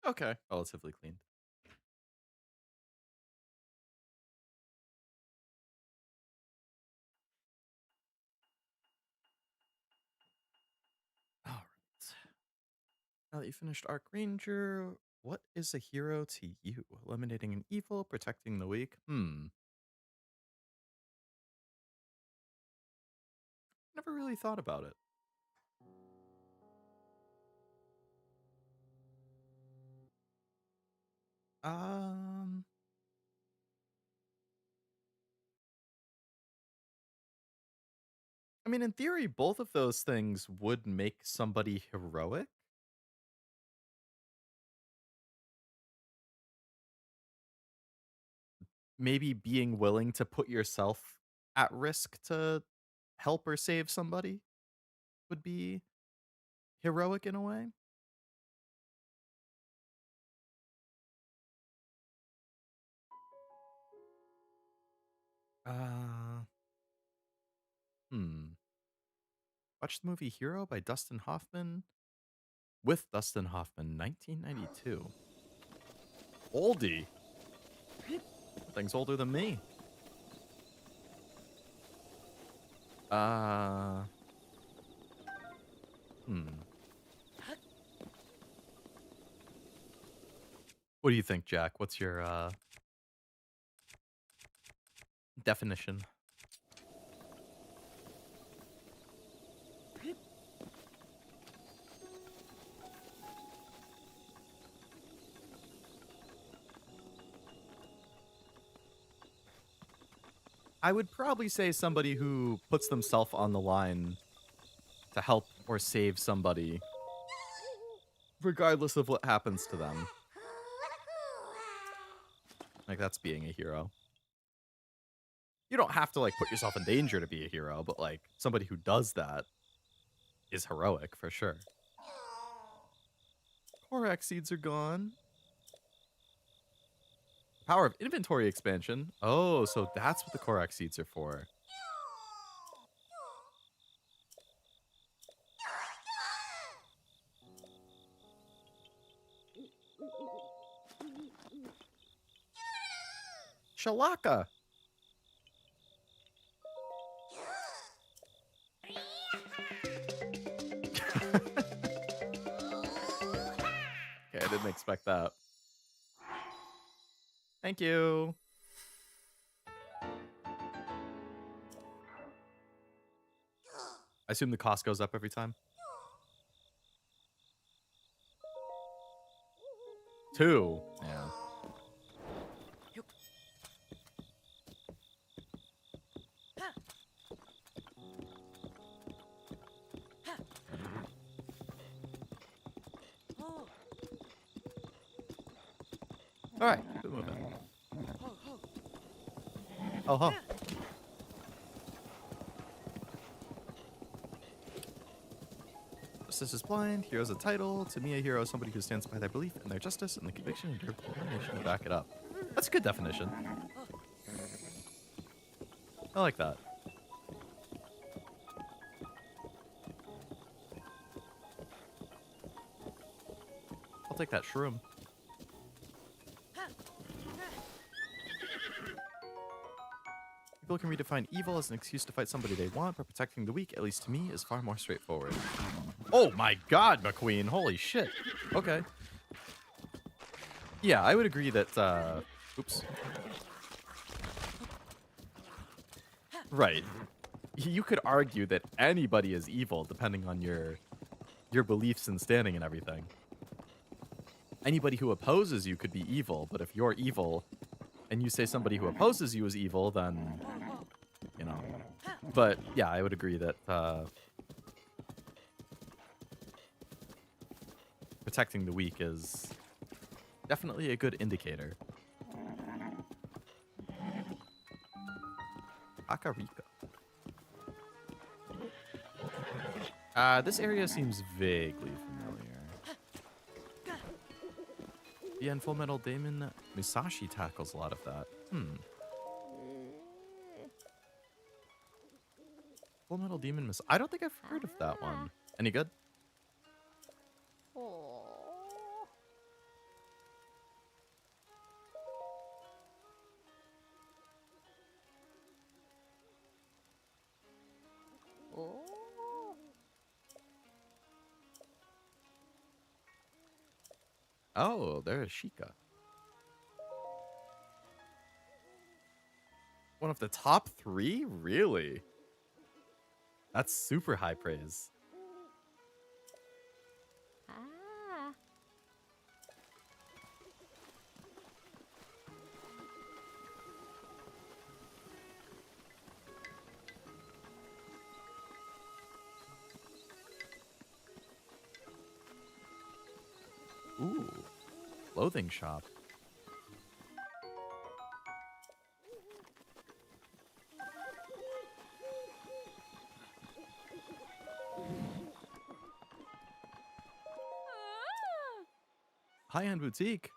Okay. Relatively clean. All right. Now that you finished Arc Ranger, what is a hero to you? Eliminating an evil, protecting the weak? Never really thought about it. Um, I mean, in theory, both of those things would make somebody heroic. Maybe being willing to put yourself at risk to help or save somebody would be heroic in a way. Uh, hmm. Watch the movie Hero by Dustin Hoffman with Dustin Hoffman, 1992. Oldie. That thing's older than me. Uh, hmm. What do you think, Jack? What's your definition? I would probably say somebody who puts themselves on the line to help or save somebody, regardless of what happens to them. Like, that's being a hero. You don't have to, like, put yourself in danger to be a hero, but, like, somebody who does that is heroic for sure. Korak seeds are gone. Power of inventory expansion. Oh, so that's what the Korak seeds are for. Shalaka. Okay, I didn't expect that. Thank you. I assume the cost goes up every time. 2. Yeah. All right, keep it moving. Oh, huh. Justice is blind. Hero's a title. To me, a hero is somebody who stands by their belief and their justice and the conviction and determination to back it up. That's a good definition. I like that. I'll take that shroom. People can redefine evil as an excuse to fight somebody they want, but protecting the weak, at least to me, is far more straightforward. Oh my god, McQueen. Holy shit. Okay. Yeah, I would agree that Oops. Right. You could argue that anybody is evil depending on your beliefs and standing and everything. Anybody who opposes you could be evil, but if you're evil and you say somebody who opposes you is evil, then, you know. But yeah, I would agree that protecting the weak is definitely a good indicator. Akarika. This area seems vaguely familiar. Yeah, and Full Metal Damon Musashi tackles a lot of that. Full Metal Demon Musashi. I don't think I've heard of that one. Any good? Oh. Oh. Oh, there's Sheikah. One of the top 3? Really? That's super high praise. Ah. Ooh, clothing shop. High-end boutique.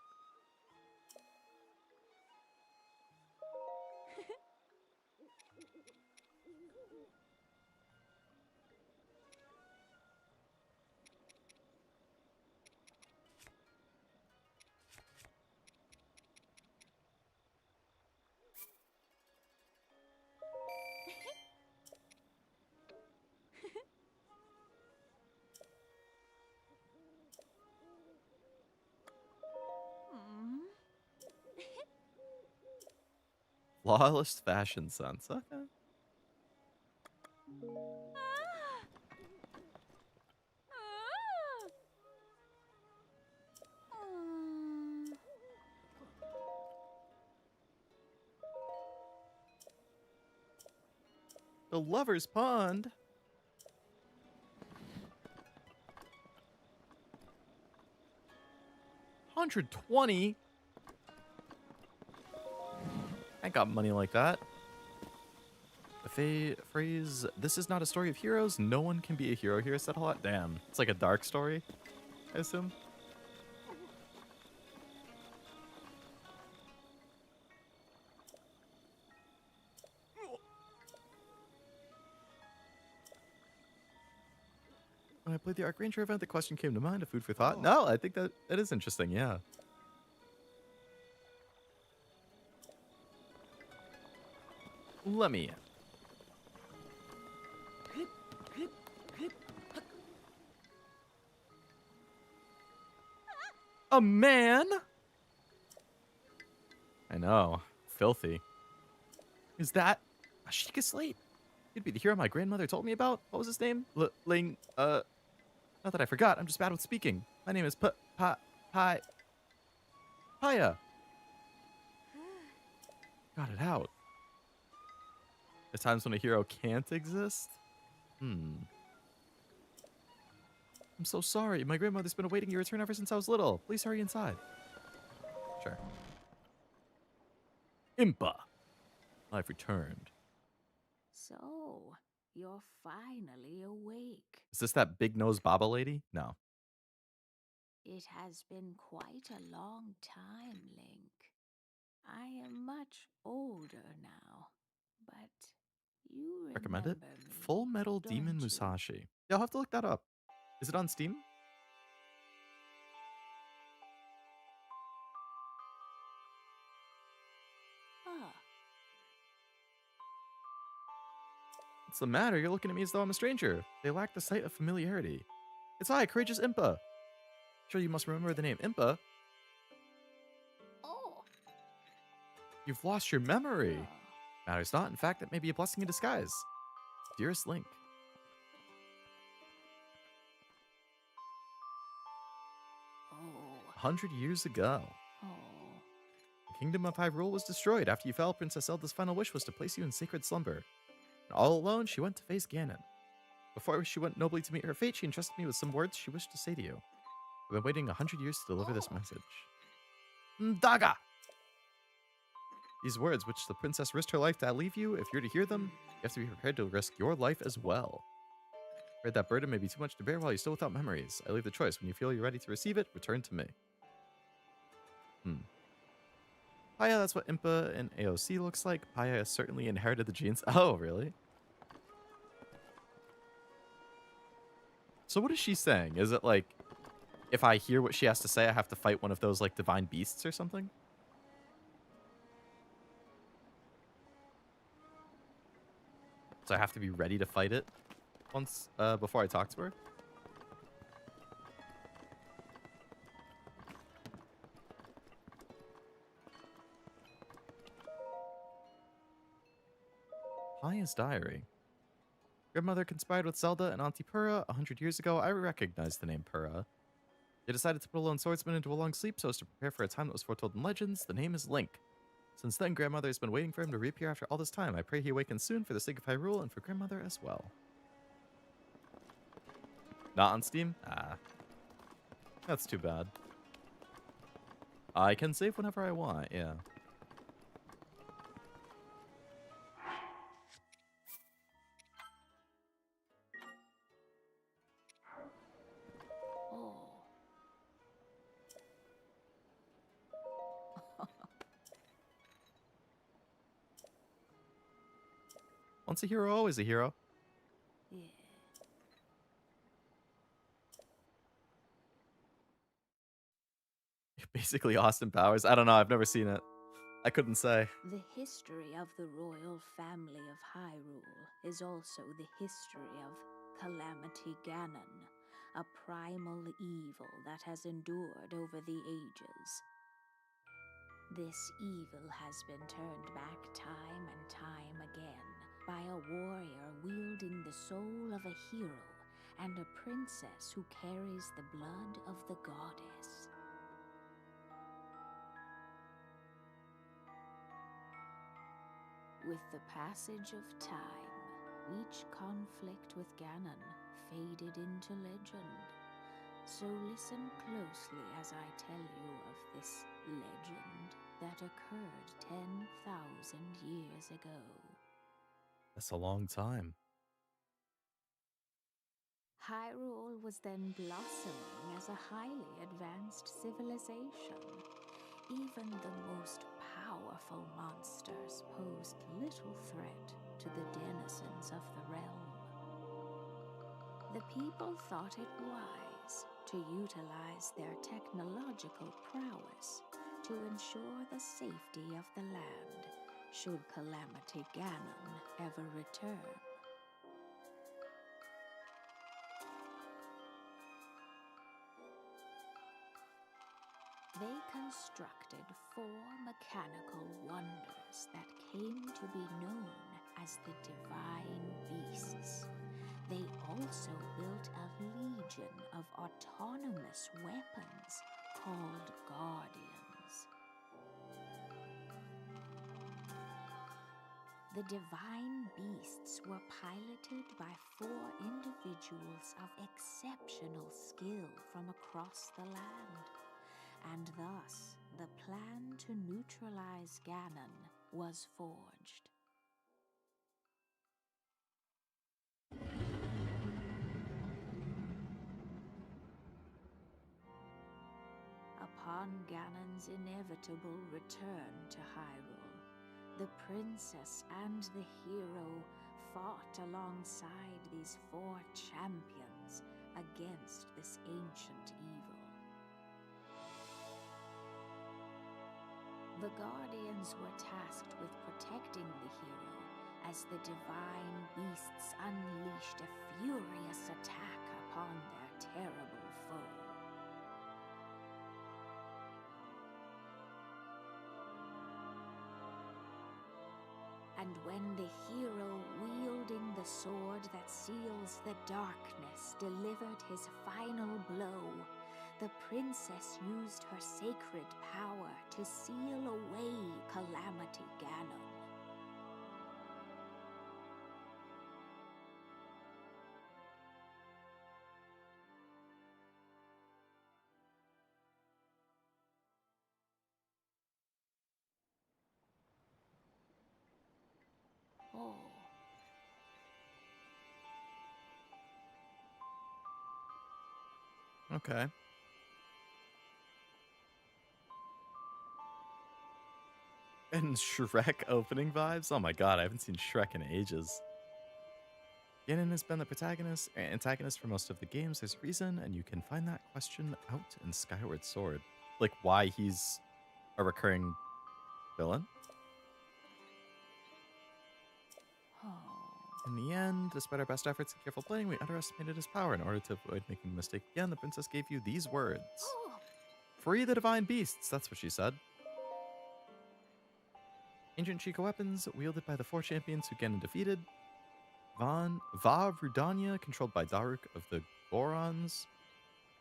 Flawless fashion sense. Okay. The Lover's Pond. $120. I got money like that. The phrase, "This is not a story of heroes. No one can be a hero here," said a lot. Damn. It's like a dark story, I assume. When I played the Arc Ranger event, the question came to mind, a food for thought. No, I think that is interesting, yeah. Let me in. A man? I know. Filthy. Is that a Sheikah Slate? He'd be the hero my grandmother told me about. What was his name? Not that I forgot. I'm just bad with speaking. My name is Paya. Got it out. The times when a hero can't exist? I'm so sorry. My grandmother's been awaiting your return ever since I was little. Please hurry inside. Sure. Impa. I've returned. So, you're finally awake. Is this that big nose Baba lady? No. It has been quite a long time, Link. I am much older now, but you Recommend it? remember me, Full Metal don't Demon you? Musashi. Yeah, I'll have to look that up. Is it on Steam? Ah, What's the matter? You're looking at me as though I'm a stranger. They lack the sight of familiarity. It's I, Courageous Impa. Sure, you must remember the name Impa. oh, You've lost your memory. Oh. Matters not. In fact, it may be a blessing in disguise. Dearest Link. Oh. 100 years ago, Oh. the kingdom of Hyrule was destroyed. After you fell, Princess Zelda's final wish was to place you in sacred slumber. And all alone, she went to face Ganon. Before she went nobly to meet her fate, she entrusted me with some words she wished to say to you. I've been waiting 100 years to deliver this message. Daga! These words, which the princess risked her life to leave you, if you're to hear them, you have to be prepared to risk your life as well. Afraid that burden may be too much to bear while you're still without memories. I leave the choice. When you feel you're ready to receive it, return to me. Paya, that's what Impa and AOC looks like. Paya has certainly inherited the genes. Oh, really? So what is she saying? Is it like, if I hear what she has to say, I have to fight one of those like divine beasts or something? So I have to be ready to fight it once before I talk to her? Paya's diary. Grandmother conspired with Zelda and Auntie Purah 100 years ago. I recognized the name Purah. They decided to put a lone swordsman into a long sleep so as to prepare for a time that was foretold in legends. The name is Link. Since then, Grandmother has been waiting for him to reappear after all this time. I pray he awakens soon for the sake of Hyrule and for Grandmother as well. Not on Steam? Ah. That's too bad. I can save whenever I want, yeah. Oh. Once a hero, always a hero. Yeah. Basically Austin Powers. I don't know, I've never seen it. I couldn't say. The history of the royal family of Hyrule is also the history of Calamity Ganon, a primal evil that has endured over the ages. This evil has been turned back time and time again by a warrior wielding the soul of a hero and a princess who carries the blood of the goddess. With the passage of time, each conflict with Ganon faded into legend. So listen closely as I tell you of this legend that occurred 10,000 years ago. That's a long time. Hyrule was then blossoming as a highly advanced civilization. Even the most powerful monsters posed little threat to the denizens of the realm. The people thought it wise to utilize their technological prowess to ensure the safety of the land should Calamity Ganon ever return. They constructed 4 mechanical wonders that came to be known as the Divine Beasts. They also built a legion of autonomous weapons called Guardians. The Divine Beasts were piloted by 4 individuals of exceptional skill from across the land. And thus, the plan to neutralize Ganon was forged. Upon Ganon's inevitable return to Hyrule, the princess and the hero fought alongside these 4 champions against this ancient evil. The Guardians were tasked with protecting the hero as the Divine Beasts unleashed a furious attack upon their terrible foe. And when the hero wielding the sword that seals the darkness delivered his final blow, the princess used her sacred power to seal away Calamity Ganon. Oh. Okay. And Shrek opening vibes? Oh my god, I haven't seen Shrek in ages. Ganon has been the antagonist for most of the games. There's a reason, and you can find that question out in Skyward Sword. Like, why he's a recurring villain? In the end, despite our best efforts and careful playing, we underestimated his power. In order to avoid making a mistake again, the princess gave you these words. Free the divine beasts, that's what she said. Ancient Chica weapons, wielded by the 4 champions who Ganon defeated. Va Rudania, controlled by Daruk of the Gorons.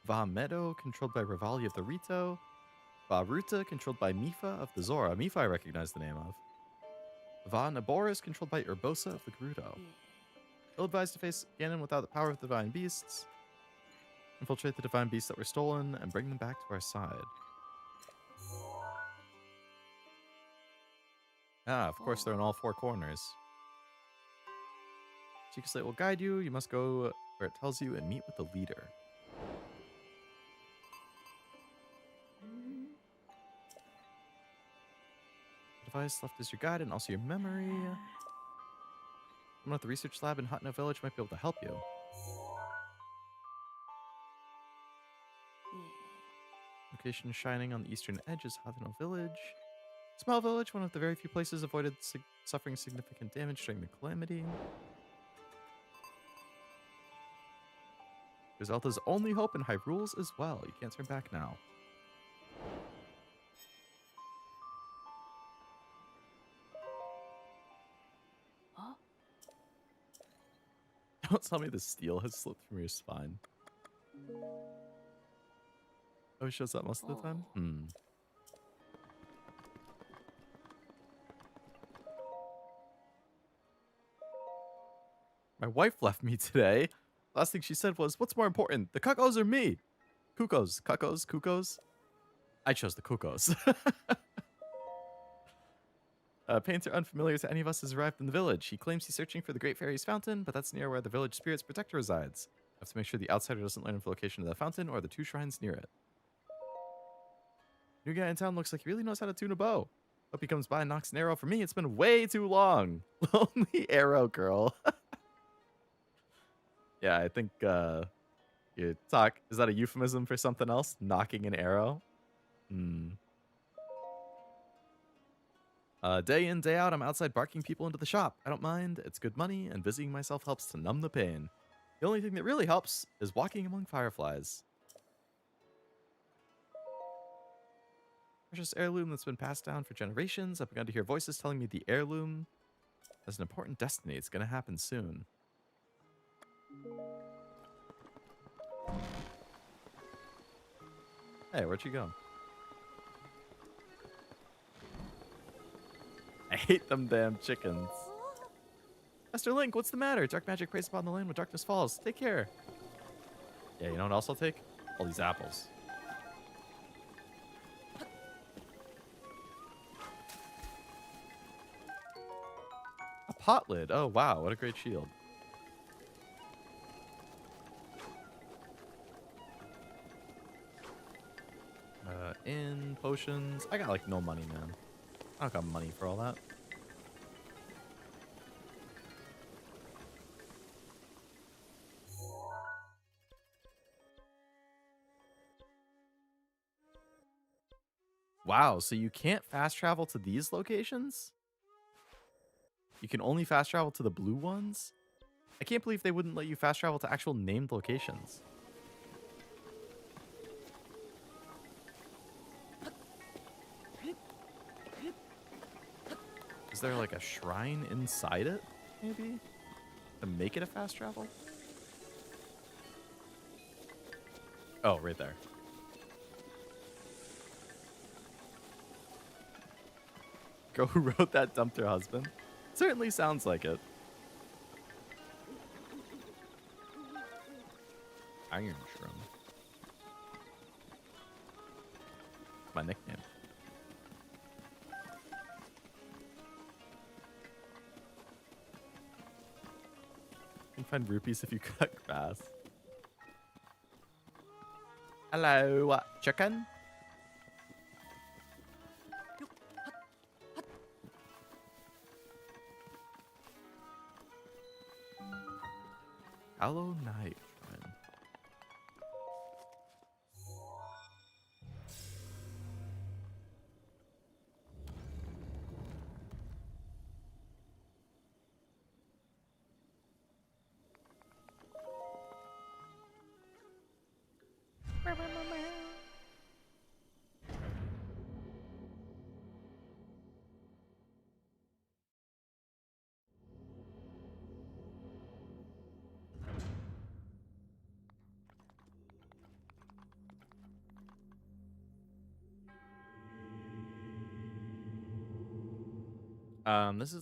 Va Meadow, controlled by Revali of the Rito. Va Ruta, controlled by Mifa of the Zora. Mifa I recognize the name of. Va Naboris, controlled by Urbosa of the Gerudo. Ill-advised to face Ganon without the power of the divine beasts. Infiltrate the divine beasts that were stolen and bring them back to our side. Ah, of course they're in all 4 corners. Chica Slate will guide you. You must go where it tells you and meet with the leader. The device left is your guide and also your memory. Someone at the research lab in Hotno Village might be able to help you. Location shining on the eastern edge is Hotno Village. Small village, one of the very few places avoided suffering significant damage during the calamity. Zelda's only hope in Hyrule's as well. You can't turn back now. Huh? Don't tell me the steel has slipped from your spine. Oh, it shows up most of the time? My wife left me today. Last thing she said was, what's more important, the cuckoos or me? Cuckoos. Cuckoos? Cuckoos? I chose the cuckoos. A painter unfamiliar to any of us has arrived in the village. He claims he's searching for the Great Fairy's fountain, but that's near where the village spirit's protector resides. I have to make sure the outsider doesn't learn of the location of the fountain or the 2 shrines near it. New guy in town looks like he really knows how to tune a bow. Hope he comes by and knocks an arrow for me. It's been way too long. Lonely arrow girl. Yeah, I think you talk. Is that a euphemism for something else? Knocking an arrow? Day in, day out, I'm outside barking people into the shop. I don't mind. It's good money, and busying myself helps to numb the pain. The only thing that really helps is walking among fireflies. Precious heirloom that's been passed down for generations. I've begun to hear voices telling me the heirloom has an important destiny. It's going to happen soon. Hey, where'd you go? I hate them damn chickens. Master Link, what's the matter? Dark magic preys upon the land when darkness falls. Take care. Yeah, you know what else I'll take? All these apples. A pot lid. Oh, wow. What a great shield. In potions. I got like no money, man. I don't got money for all that. Wow, so you can't fast travel to these locations? You can only fast travel to the blue ones? I can't believe they wouldn't let you fast travel to actual named locations. Is there like a shrine inside it, maybe? To make it a fast travel? Oh, right there. Girl who wrote that dumped her husband? Certainly sounds like it. Iron Shroom. My nickname. You can find rupees if you cut grass. Hello, chicken. Hollow Knight.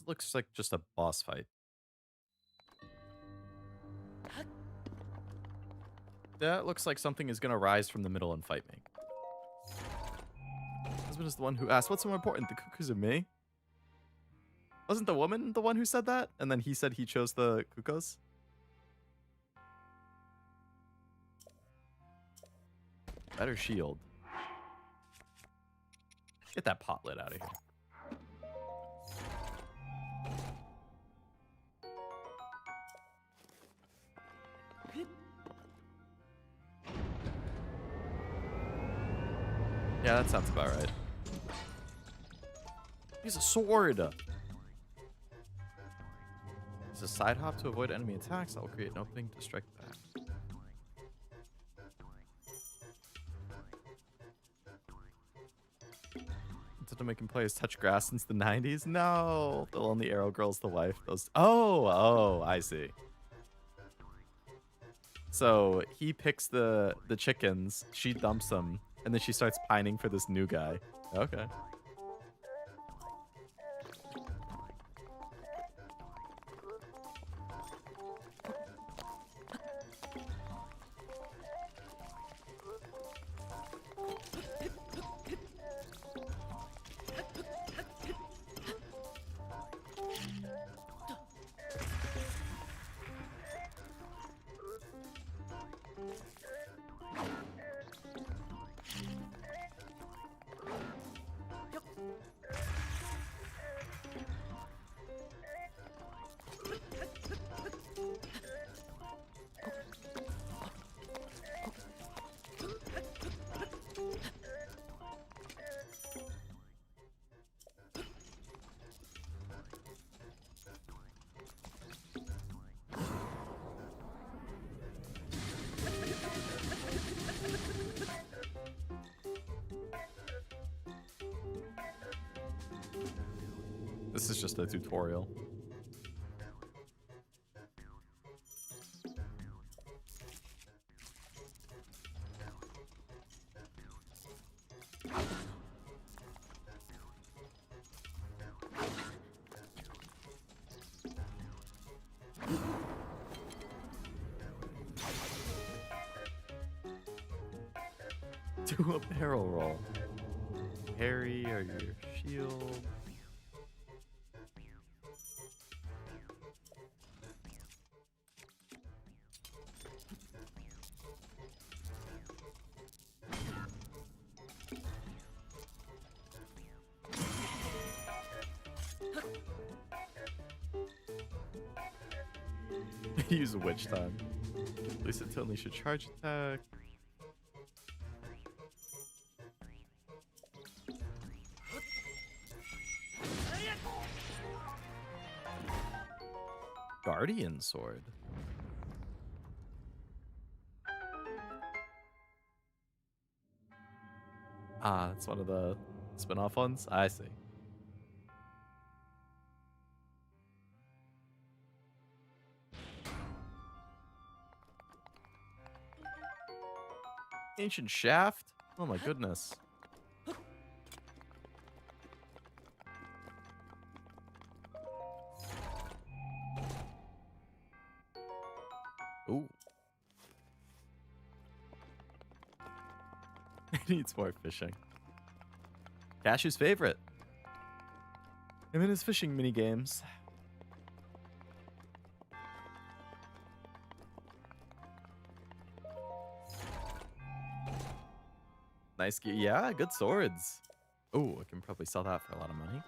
Looks like just a boss fight. That looks like something is gonna rise from the middle and fight me. Husband is the one who asked, "What's more important, the cuckoos or me?" Wasn't the woman the one who said that? And then he said he chose the cuckoos? Better shield. Get that pot lid out of here. Yeah, that sounds about right. Use a sword. Use a side hop to avoid enemy attacks. That will create an opening to strike back. Instead of making players touch grass since the 90s? No, the Lonely Arrow Girl's the wife. Those. Oh, I see. So he picks the chickens, she dumps them, and then she starts pining for this new guy. Okay. This is just a tutorial. Do a barrel roll. Parry or your shield. Use a witch time. At least it only should charge attack. Guardian sword. Ah, that's one of the spin-off ones. I see. Ancient shaft? Oh my goodness. Ooh. It needs more fishing. Cashew's favorite. Him and his fishing mini games. Nice gear. Yeah, good swords. Oh, I can probably sell that for a lot of money.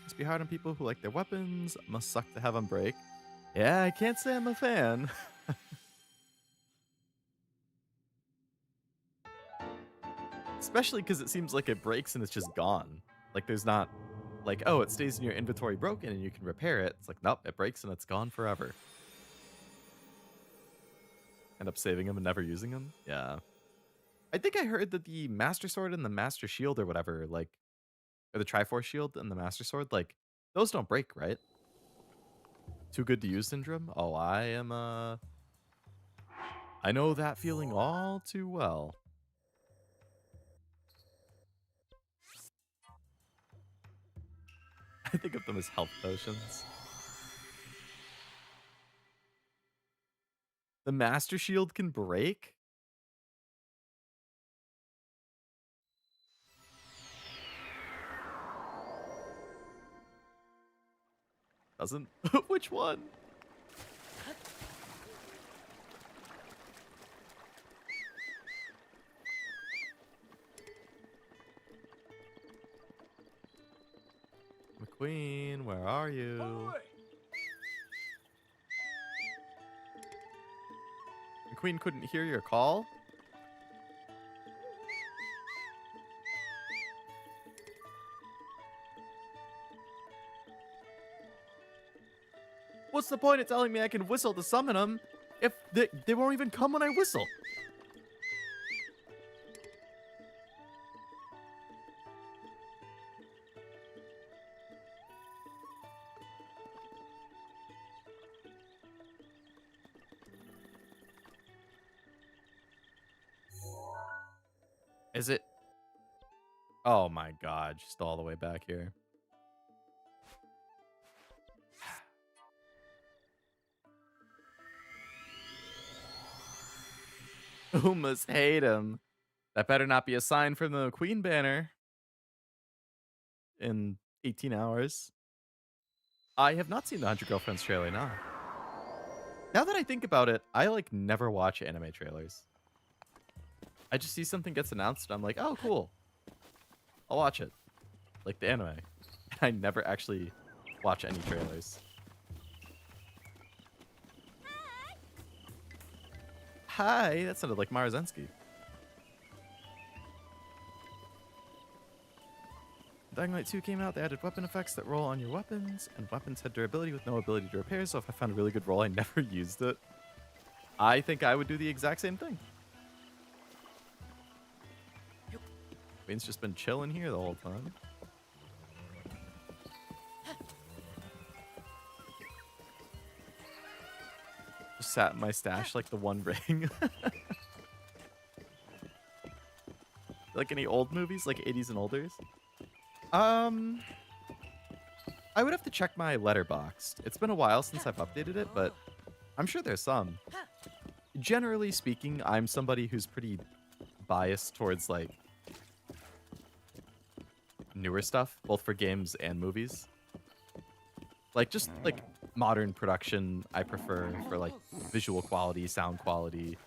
Must be hard on people who like their weapons. Must suck to have them break. Yeah, I can't say I'm a fan. Especially because it seems like it breaks and it's just gone. Like there's not like, oh, it stays in your inventory broken and you can repair it. It's like, nope, it breaks and it's gone forever. End up saving them and never using them. Yeah. I think I heard that the Master Sword and the Master Shield or whatever, like, or the Triforce Shield and the Master Sword, like, those don't break, right? Too good to use syndrome? Oh, I know that feeling all too well. I think of them as health potions. The Master Shield can break? Doesn't? Which one? McQueen, where are you? Ahoy! McQueen couldn't hear your call? What's the point of telling me I can whistle to summon them if they won't even come when I whistle? Is it? Oh my god, just all the way back here. Who must hate him? That better not be a sign from the Queen banner in 18 hours. I have not seen the 100 Girlfriends trailer, no. Now that I think about it, I like never watch anime trailers. I just see something gets announced and I'm like, oh, cool. I'll watch it. Like the anime. And I never actually watch any trailers. Hi, that sounded like Marzensky. Dying Light 2 came out, they added weapon effects that roll on your weapons, and weapons had durability with no ability to repair, so if I found a really good roll, I never used it. I think I would do the exact same thing. Queen's just been chilling here the whole time. Just sat in my stash like the One Ring. Like any old movies, like 80s and olders? I would have to check my Letterboxd. It's been a while since I've updated it, but I'm sure there's some. Generally speaking, I'm somebody who's pretty biased towards like newer stuff, both for games and movies. Like just like modern production, I prefer for like visual quality, sound quality.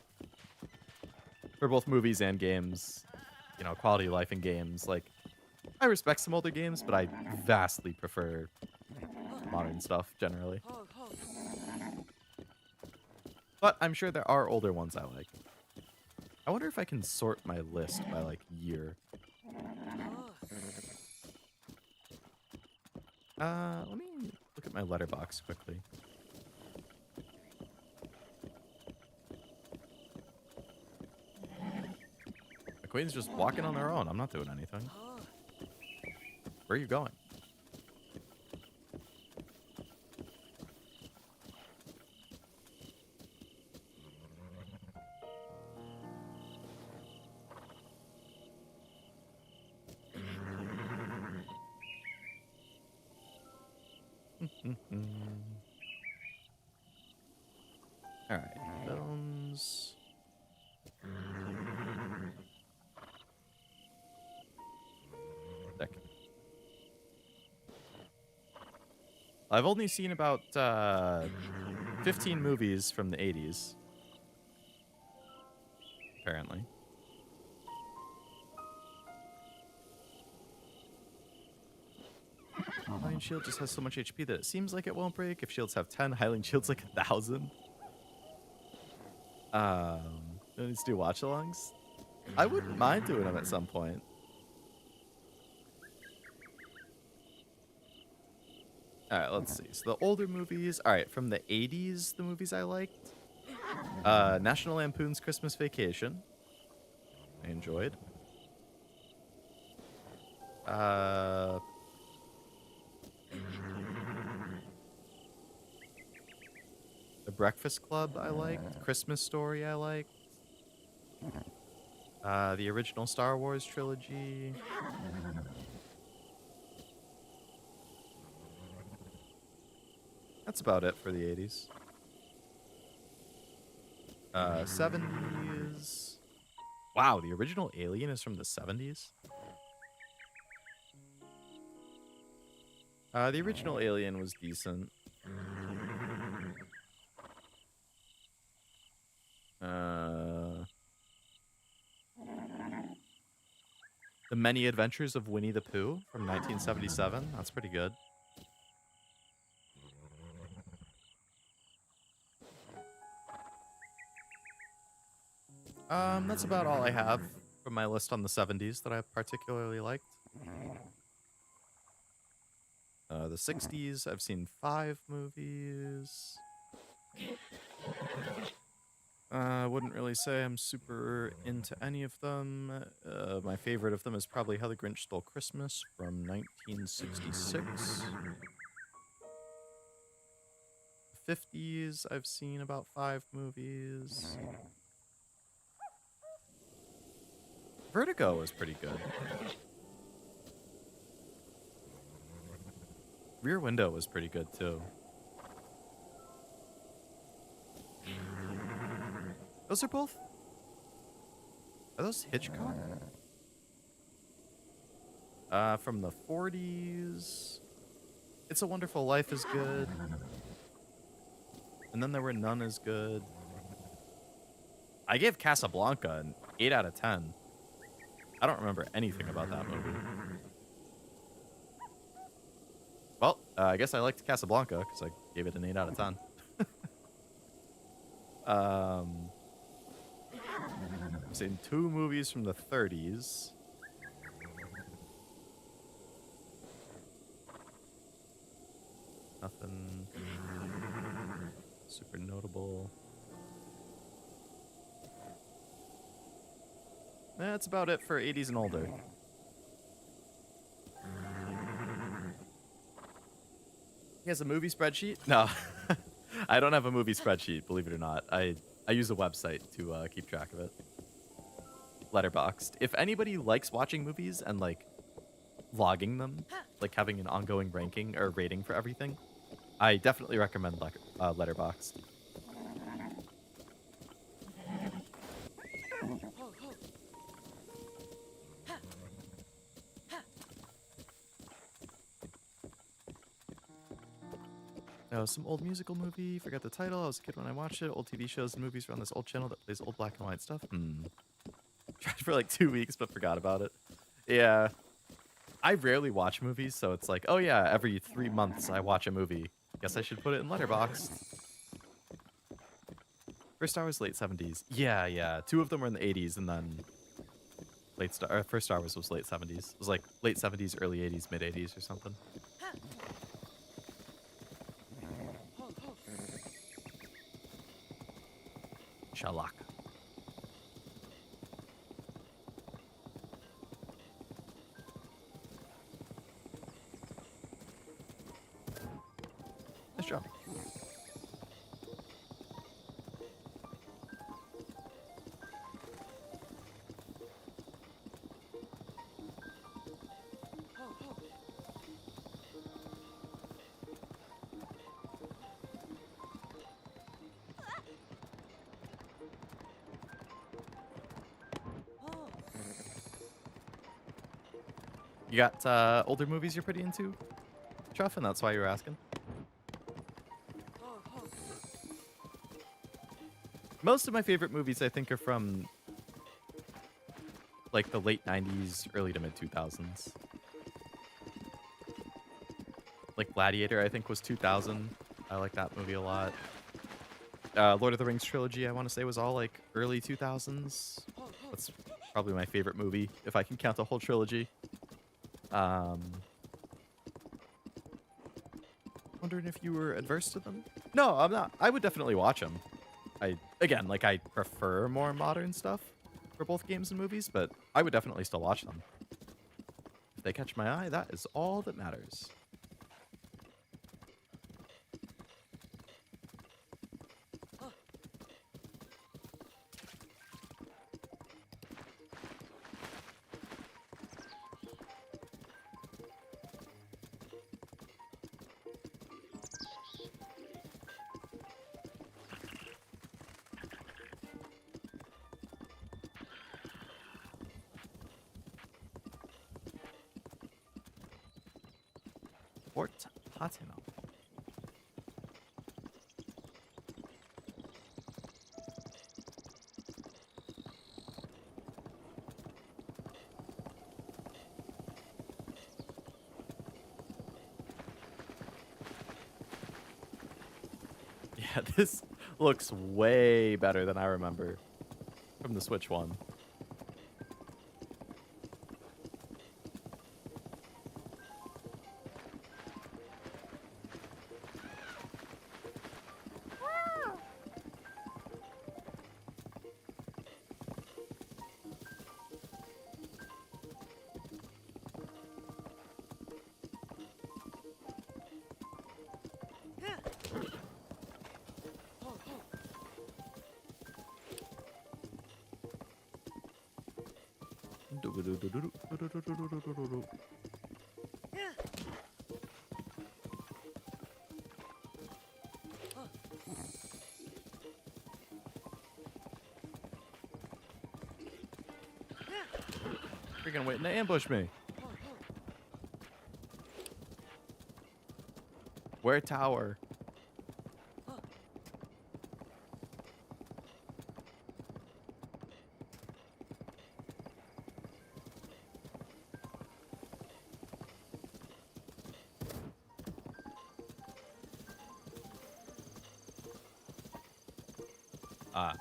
For both movies and games, you know, quality of life in games. Like, I respect some older games, but I vastly prefer modern stuff generally. But I'm sure there are older ones I like. I wonder if I can sort my list by like year. Let me look at my letterbox quickly. The queen's just walking on their own. I'm not doing anything. Where are you going? All right, films. Second. I've only seen about 15 movies from the 80s. Apparently. Hylian Shield just has so much HP that it seems like it won't break. If shields have 10, Hylian Shield's like 1,000. Do need to do watch-alongs? I wouldn't mind doing them at some point. Alright, let's see. So the older movies. Alright, from the 80s, the movies I liked. National Lampoon's Christmas Vacation. I enjoyed. The Breakfast Club I liked. Christmas Story I liked. The original Star Wars trilogy. That's about it for the 80s. 70s. Wow, the original Alien is from the 70s? The original Alien was decent. The Many Adventures of Winnie the Pooh from 1977. That's pretty good. That's about all I have from my list on the 70s that I particularly liked. The 60s, I've seen 5 movies. I wouldn't really say I'm super into any of them. My favorite of them is probably How the Grinch Stole Christmas from 1966. The 50s, I've seen about 5 movies. Vertigo was pretty good. Rear Window was pretty good too. Those are both... Are those Hitchcock? From the 40s... It's a Wonderful Life is good. And then there were none as good. I gave Casablanca an 8 out of 10. I don't remember anything about that movie. Well, I guess I liked Casablanca because I gave it an 8 out of 10. I've seen 2 movies from the 30s. Nothing super notable. That's about it for 80s and older. He has a movie spreadsheet? No. I don't have a movie spreadsheet, believe it or not. I use a website to keep track of it. Letterboxd. If anybody likes watching movies and, like, logging them, like having an ongoing ranking or rating for everything, I definitely recommend Letterboxd. Oh, some old musical movie. Forgot the title. I was a kid when I watched it. Old TV shows and movies are on this old channel that plays old black and white stuff. Tried for like 2 weeks, but forgot about it. Yeah. I rarely watch movies, so it's like, oh yeah, every 3 months I watch a movie. Guess I should put it in Letterboxd. First Star Wars, late 70s. Yeah. 2 of them were in the 80s, and then First Star Wars was late 70s. It was like late 70s, early 80s, mid 80s or something. Shalak. Nice job. You got older movies you're pretty into, Chuff, and that's why you're asking? Most of my favorite movies, I think, are from like the late 90s, early to mid 2000s. Like Gladiator, I think, was 2000. I like that movie a lot. Lord of the Rings trilogy, I want to say, was all like early 2000s. That's probably my favorite movie, if I can count the whole trilogy. Wondering if you were adverse to them? No, I'm not. I would definitely watch them. Again, like, I prefer more modern stuff for both games and movies, but I would definitely still watch them. If they catch my eye, that is all that matters. Fort Patino. Yeah, this looks way better than I remember from the Switch one. Freaking waiting to ambush me. Where tower? Ah.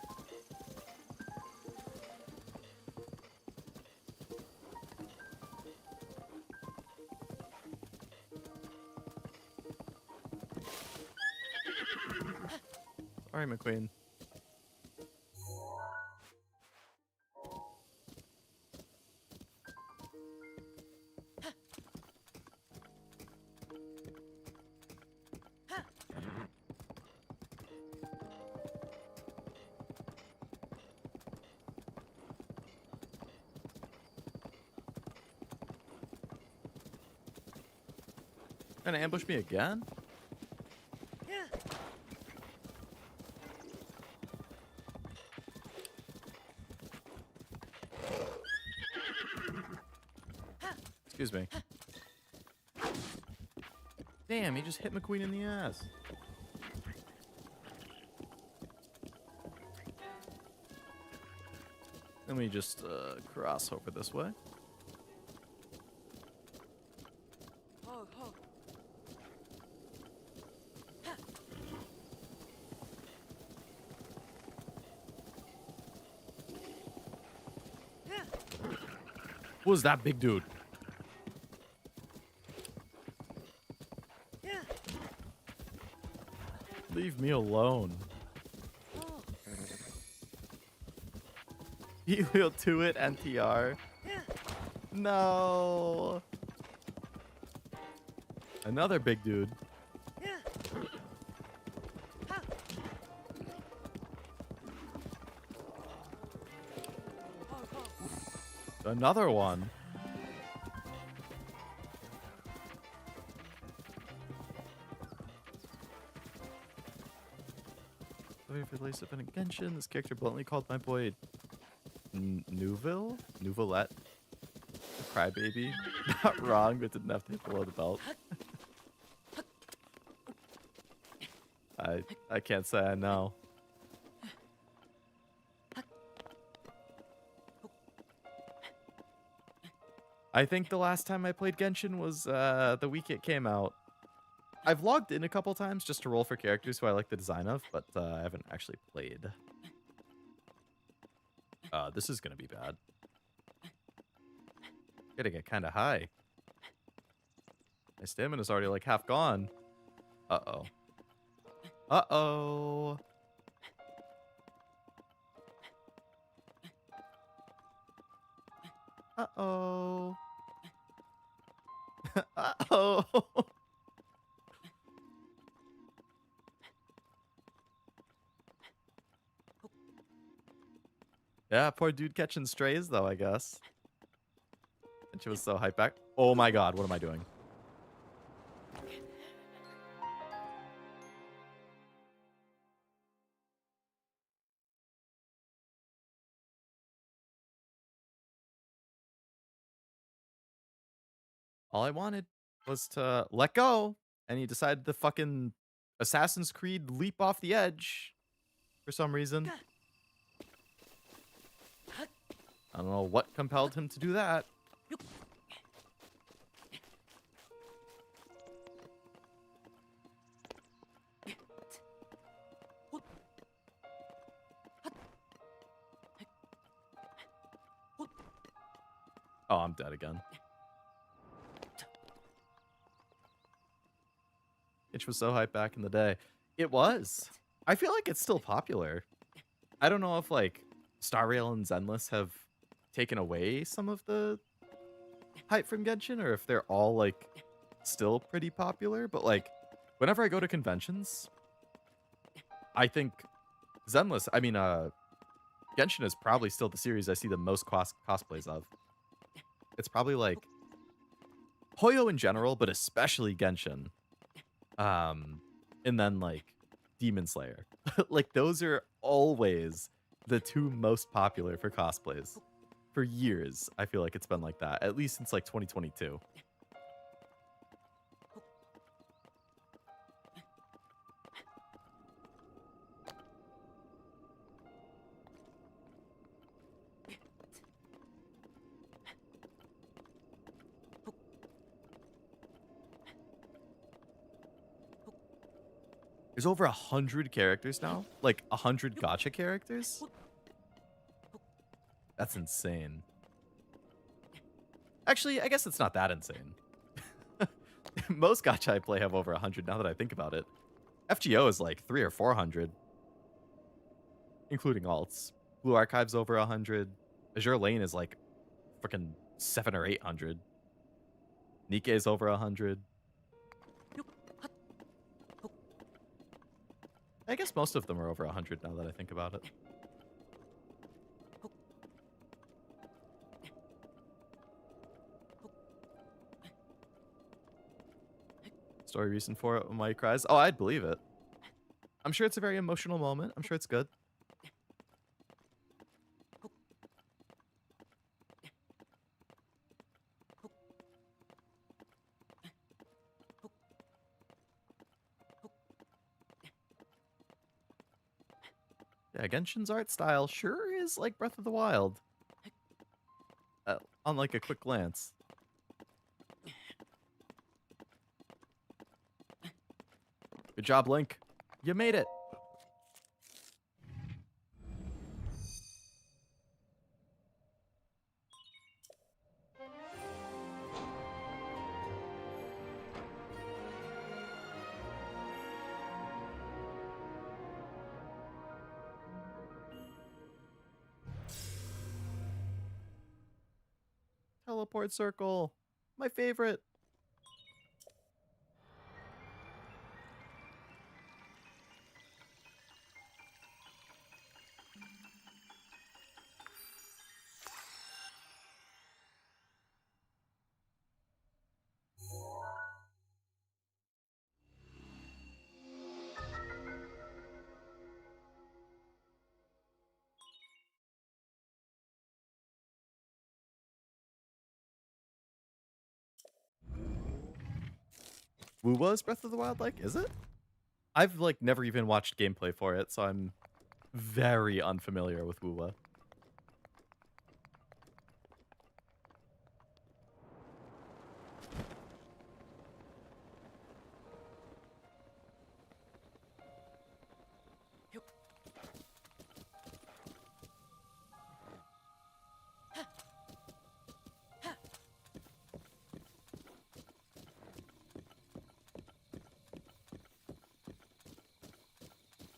Sorry, McQueen. Trying to ambush me again? Excuse me. Damn, he just hit McQueen in the ass. Let me just cross over this way. Who's that big dude? Leave me alone. You will do it, NTR. No. Another big dude. Another one. Sorry for the lace up in Genshin. This character bluntly called my boy Nouvelle? Nouvelette? A crybaby. Not wrong, but didn't have to hit below the belt. I can't say I know. I think the last time I played Genshin was the week it came out. I've logged in a couple times just to roll for characters who I like the design of, but I haven't actually played. This is gonna be bad. Gonna get kind of high. My stamina's already like half gone. Uh-oh. Uh-oh. Uh-oh. Uh-oh. Yeah, poor dude catching strays though, I guess. And she was so hyped back. Oh my god, what am I doing? All I wanted was to let go, and he decided to fucking Assassin's Creed leap off the edge for some reason. I don't know what compelled him to do that. Oh, I'm dead again. Itch was so hyped back in the day. It was. I feel like it's still popular. I don't know if like Star Rail and Zenless have taken away some of the hype from Genshin, or if they're all like still pretty popular. But like whenever I go to conventions, I think Zenless, I mean Genshin is probably still the series I see the most cosplays of. It's probably like Hoyo in general, but especially Genshin. And then like Demon Slayer. Like those are always the two most popular for cosplays. For years, I feel like it's been like that, at least since like 2022. There's over 100 characters now? Like 100 gacha characters? That's insane. Actually, I guess it's not that insane. Most gacha I play have over 100 now that I think about it. FGO is like 300 or 400. Including alts. Blue Archive's over 100. Azure Lane is like freaking 700 or 800. Nikkei's over 100. I guess most of them are over 100 now that I think about it. Story reason for it when Mike cries. Oh, I'd believe it. I'm sure it's a very emotional moment. I'm sure it's good. Yeah, Genshin's art style sure is like Breath of the Wild. On like a quick glance. Good job, Link. You made it. teleport circle. My favorite. Wuwa's Breath of the Wild like, is it? I've like never even watched gameplay for it, so I'm very unfamiliar with Wuwa.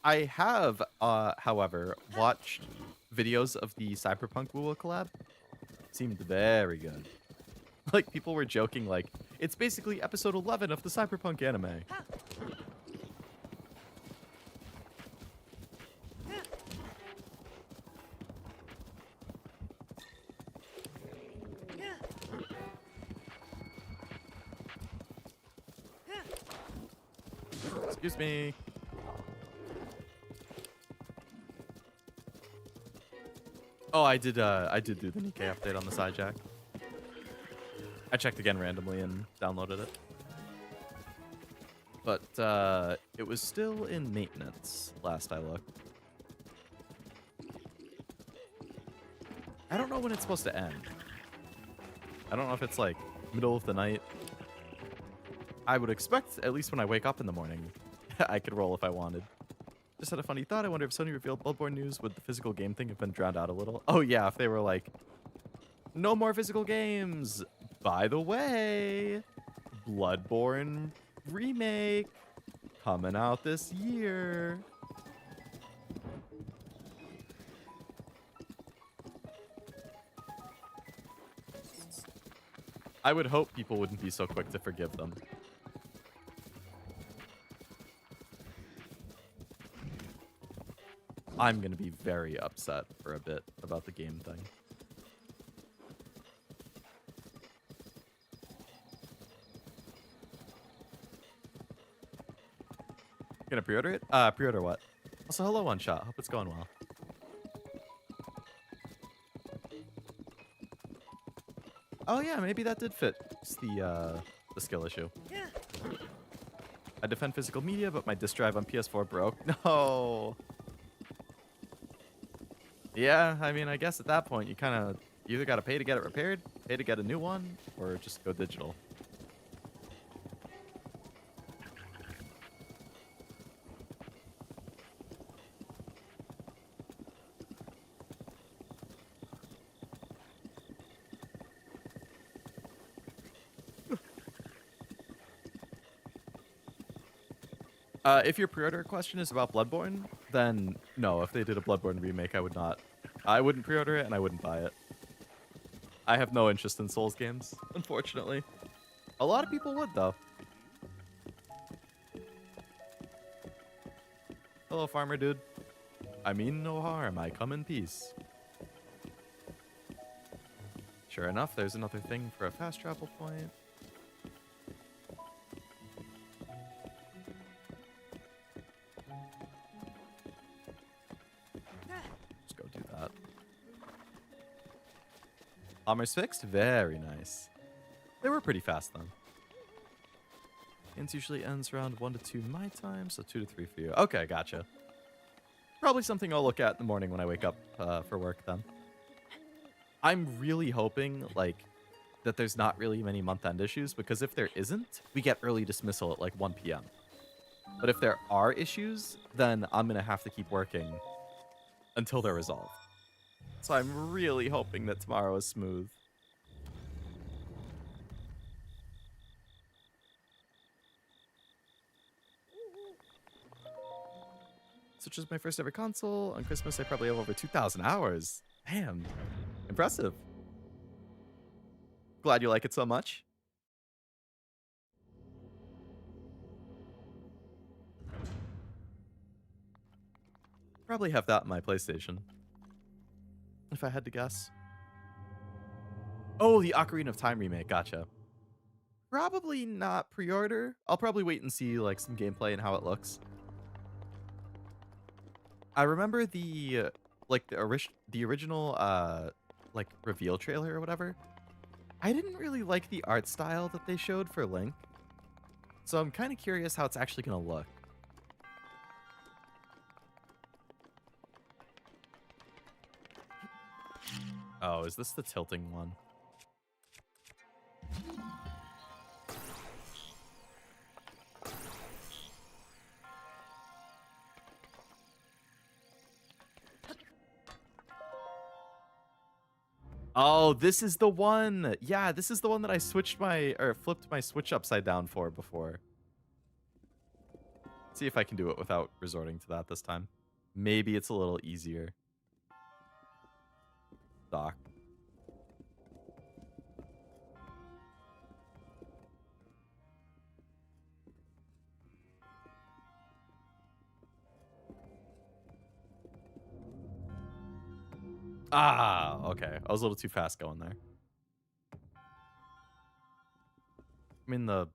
I have, however, watched videos of the Cyberpunk Wuwa collab. Seemed very good. Like, people were joking, like, it's basically episode 11 of the Cyberpunk anime. Excuse me. Oh, I did do the Nikkei update on the side jack. I checked again randomly and downloaded it. But it was still in maintenance last I looked. I don't know when it's supposed to end. I don't know if it's like middle of the night. I would expect, at least when I wake up in the morning, I could roll if I wanted. Just had a funny thought. I wonder if Sony revealed Bloodborne news, would the physical game thing have been drowned out a little? Oh yeah, if they were like, no more physical games. By the way, Bloodborne remake coming out this year. I would hope people wouldn't be so quick to forgive them. I'm going to be very upset for a bit about the game thing. Gonna pre-order it? Pre-order what? Also, hello, One Shot. Hope it's going well. Oh yeah, maybe that did fit the skill issue. I defend physical media, but my disk drive on PS4 broke. No. Yeah, I mean, I guess at that point, you kind of either got to pay to get it repaired, pay to get a new one, or just go digital. If your pre-order question is about Bloodborne, then no, if they did a Bloodborne remake, I would not. I wouldn't pre-order it, and I wouldn't buy it. I have no interest in Souls games, unfortunately. A lot of people would, though. Hello, farmer dude. I mean no harm, I come in peace. Sure enough, there's another thing for a fast travel point. Let's go do that. Armor's fixed? Very nice. They were pretty fast then. Games usually ends around 1 to 2 my time, so 2 to 3 for you. Okay, gotcha. Probably something I'll look at in the morning when I wake up for work then. I'm really hoping, like, that there's not really many month-end issues, because if there isn't, we get early dismissal at like 1 p.m. But if there are issues, then I'm going to have to keep working until they're resolved. So I'm really hoping that tomorrow is smooth. Switch is my first ever console. On Christmas, I probably have over 2,000 hours. Damn. Impressive. Glad you like it so much. Probably have that in my PlayStation, if I had to guess. Oh, the Ocarina of Time remake. Gotcha. Probably not pre-order. I'll probably wait and see like some gameplay and how it looks. I remember the like the original like reveal trailer or whatever. I didn't really like the art style that they showed for Link. So I'm kind of curious how it's actually going to look. Oh, is this the tilting one? Oh, this is the one. Yeah, this is the one that I switched my, or flipped my Switch upside down for before. See if I can do it without resorting to that this time. Maybe it's a little easier. Doc. Ah, okay. I was a little too fast going there. I mean, the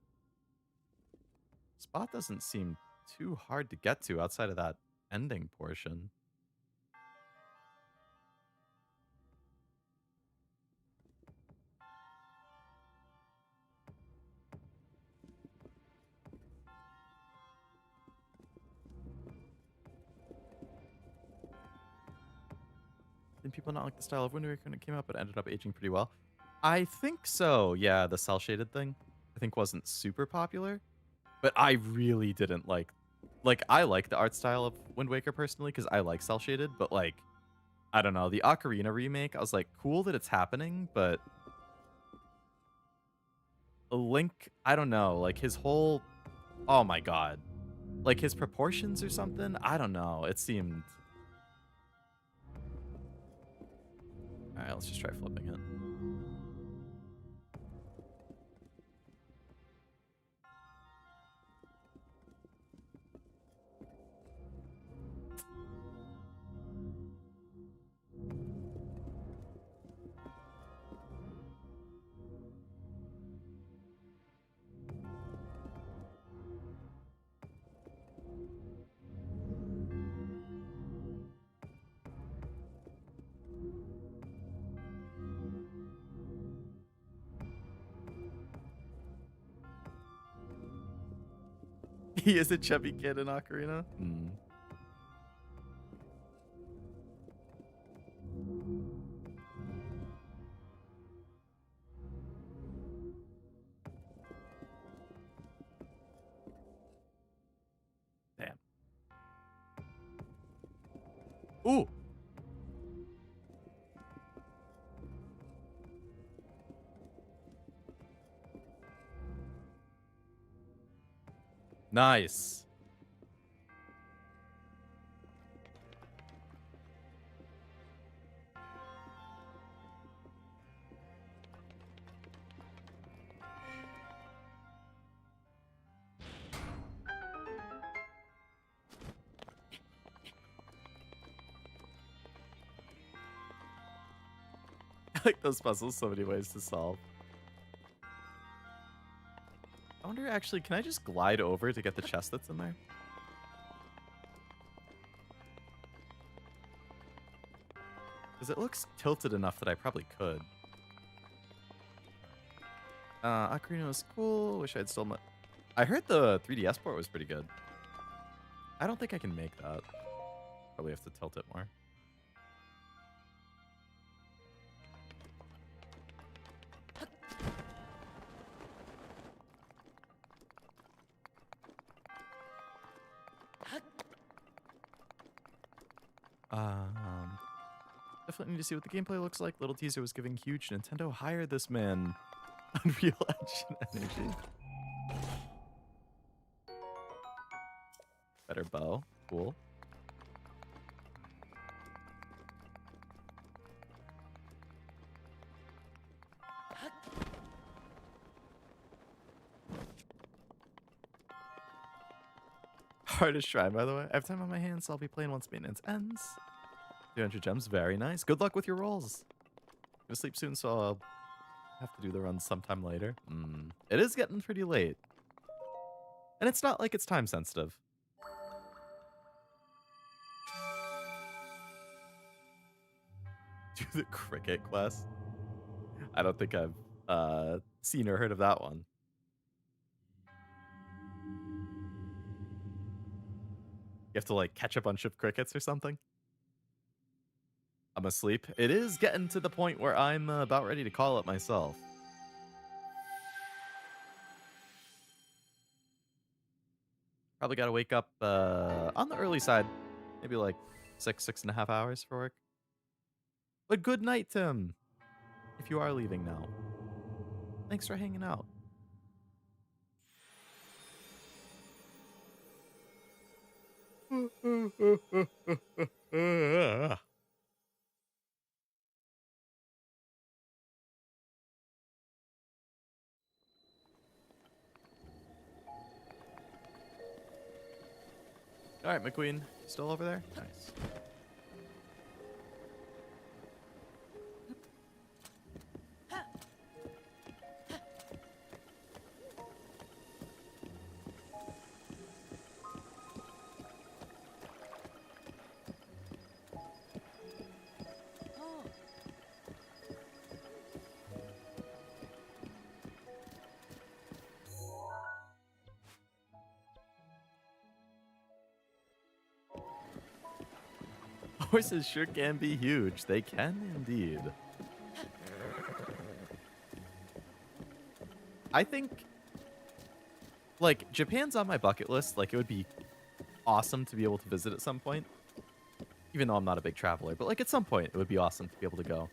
spot doesn't seem too hard to get to outside of that ending portion. Didn't people not like the style of Wind Waker when it came out, but ended up aging pretty well? I think so. Yeah, the cell shaded thing I think wasn't super popular, but I really didn't like I like the art style of Wind Waker personally because I like cell shaded, but like I don't know, the Ocarina remake, I was like, cool that it's happening, but Link, I don't know, like his whole, oh my god, like his proportions or something, I don't know, it seemed. All right, let's just try flipping it. He is a chubby kid in Ocarina. Hmm. Damn. Ooh. Nice. I like those puzzles, so many ways to solve. I wonder, actually, can I just glide over to get the chest that's in there? Because it looks tilted enough that I probably could. Ocarina was cool. Wish I'd still... I heard the 3DS port was pretty good. I don't think I can make that. Probably have to tilt it more. Definitely need to see what the gameplay looks like. Little teaser was giving huge. Nintendo hired this man. Unreal Engine energy. Better bow. Cool. Hardest shrine, by the way. I have time on my hands, so I'll be playing once maintenance ends. 300 gems, very nice. Good luck with your rolls. Gonna sleep soon, so I'll have to do the run sometime later. It is getting pretty late. And it's not like it's time sensitive. Do the cricket quest. I don't think I've seen or heard of that one. You have to like catch a bunch of crickets or something. I'm asleep. It is getting to the point where I'm about ready to call it myself. Probably got to wake up on the early side. Maybe like 6.5 hours for work. But good night, Tim. If you are leaving now. Thanks for hanging out. All right, McQueen, still over there? Nice. Horses sure can be huge. They can indeed. I think, like, Japan's on my bucket list. Like, it would be awesome to be able to visit at some point. Even though I'm not a big traveler. But, like, at some point, it would be awesome to be able to go.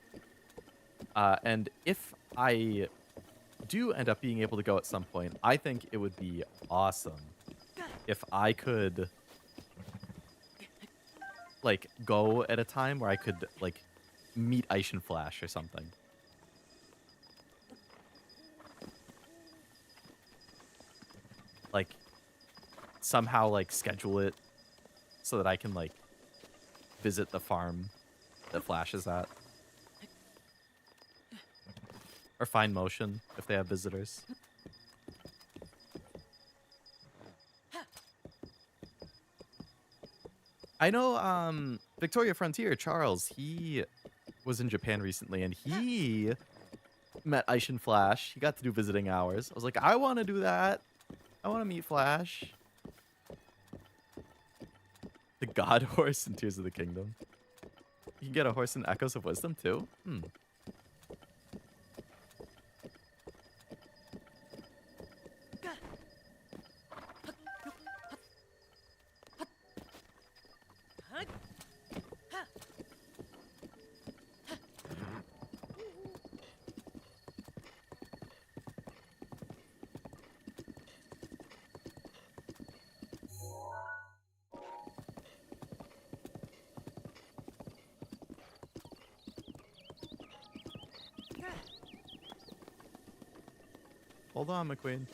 And if I do end up being able to go at some point, I think it would be awesome if I could, like, go at a time where I could, like, meet Aishin Flash or something. Like, somehow, like, schedule it so that I can, like, visit the farm that Flash is at. Or find motion if they have visitors. I know Victoria Frontier, Charles, he was in Japan recently and he met Aishin Flash. He got to do visiting hours. I was like, I want to do that. I want to meet Flash. The God Horse in Tears of the Kingdom. You can get a horse in Echoes of Wisdom too? Hold on, McQueen.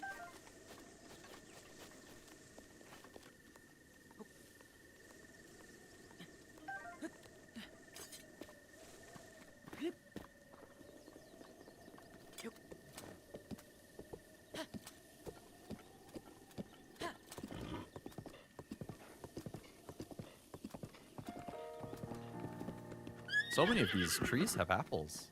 So many of these trees have apples.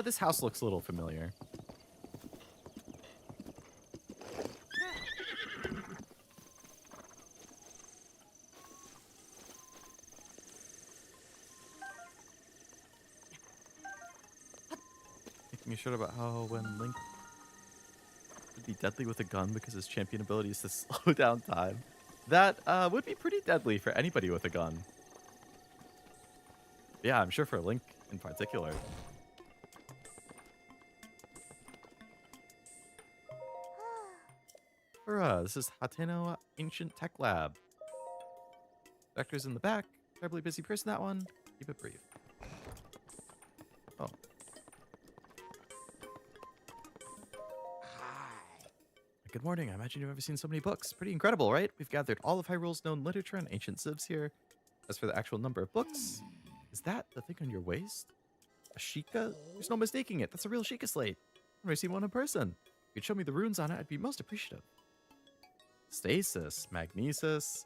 This house looks a little familiar. Making me sure about how when Link would be deadly with a gun because his champion ability is to slow down time. That would be pretty deadly for anybody with a gun. Yeah, I'm sure for Link in particular. This is Hateno Ancient Tech Lab. Vector's in the back. Terribly busy person, that one. Keep it brief. Oh. Good morning. I imagine you've ever seen so many books. Pretty incredible, right? We've gathered all of Hyrule's known literature and ancient civs here. As for the actual number of books, is that the thing on your waist? A Sheikah? There's no mistaking it. That's a real Sheikah slate. I've never seen one in person. If you'd show me the runes on it, I'd be most appreciative. Stasis, Magnesis,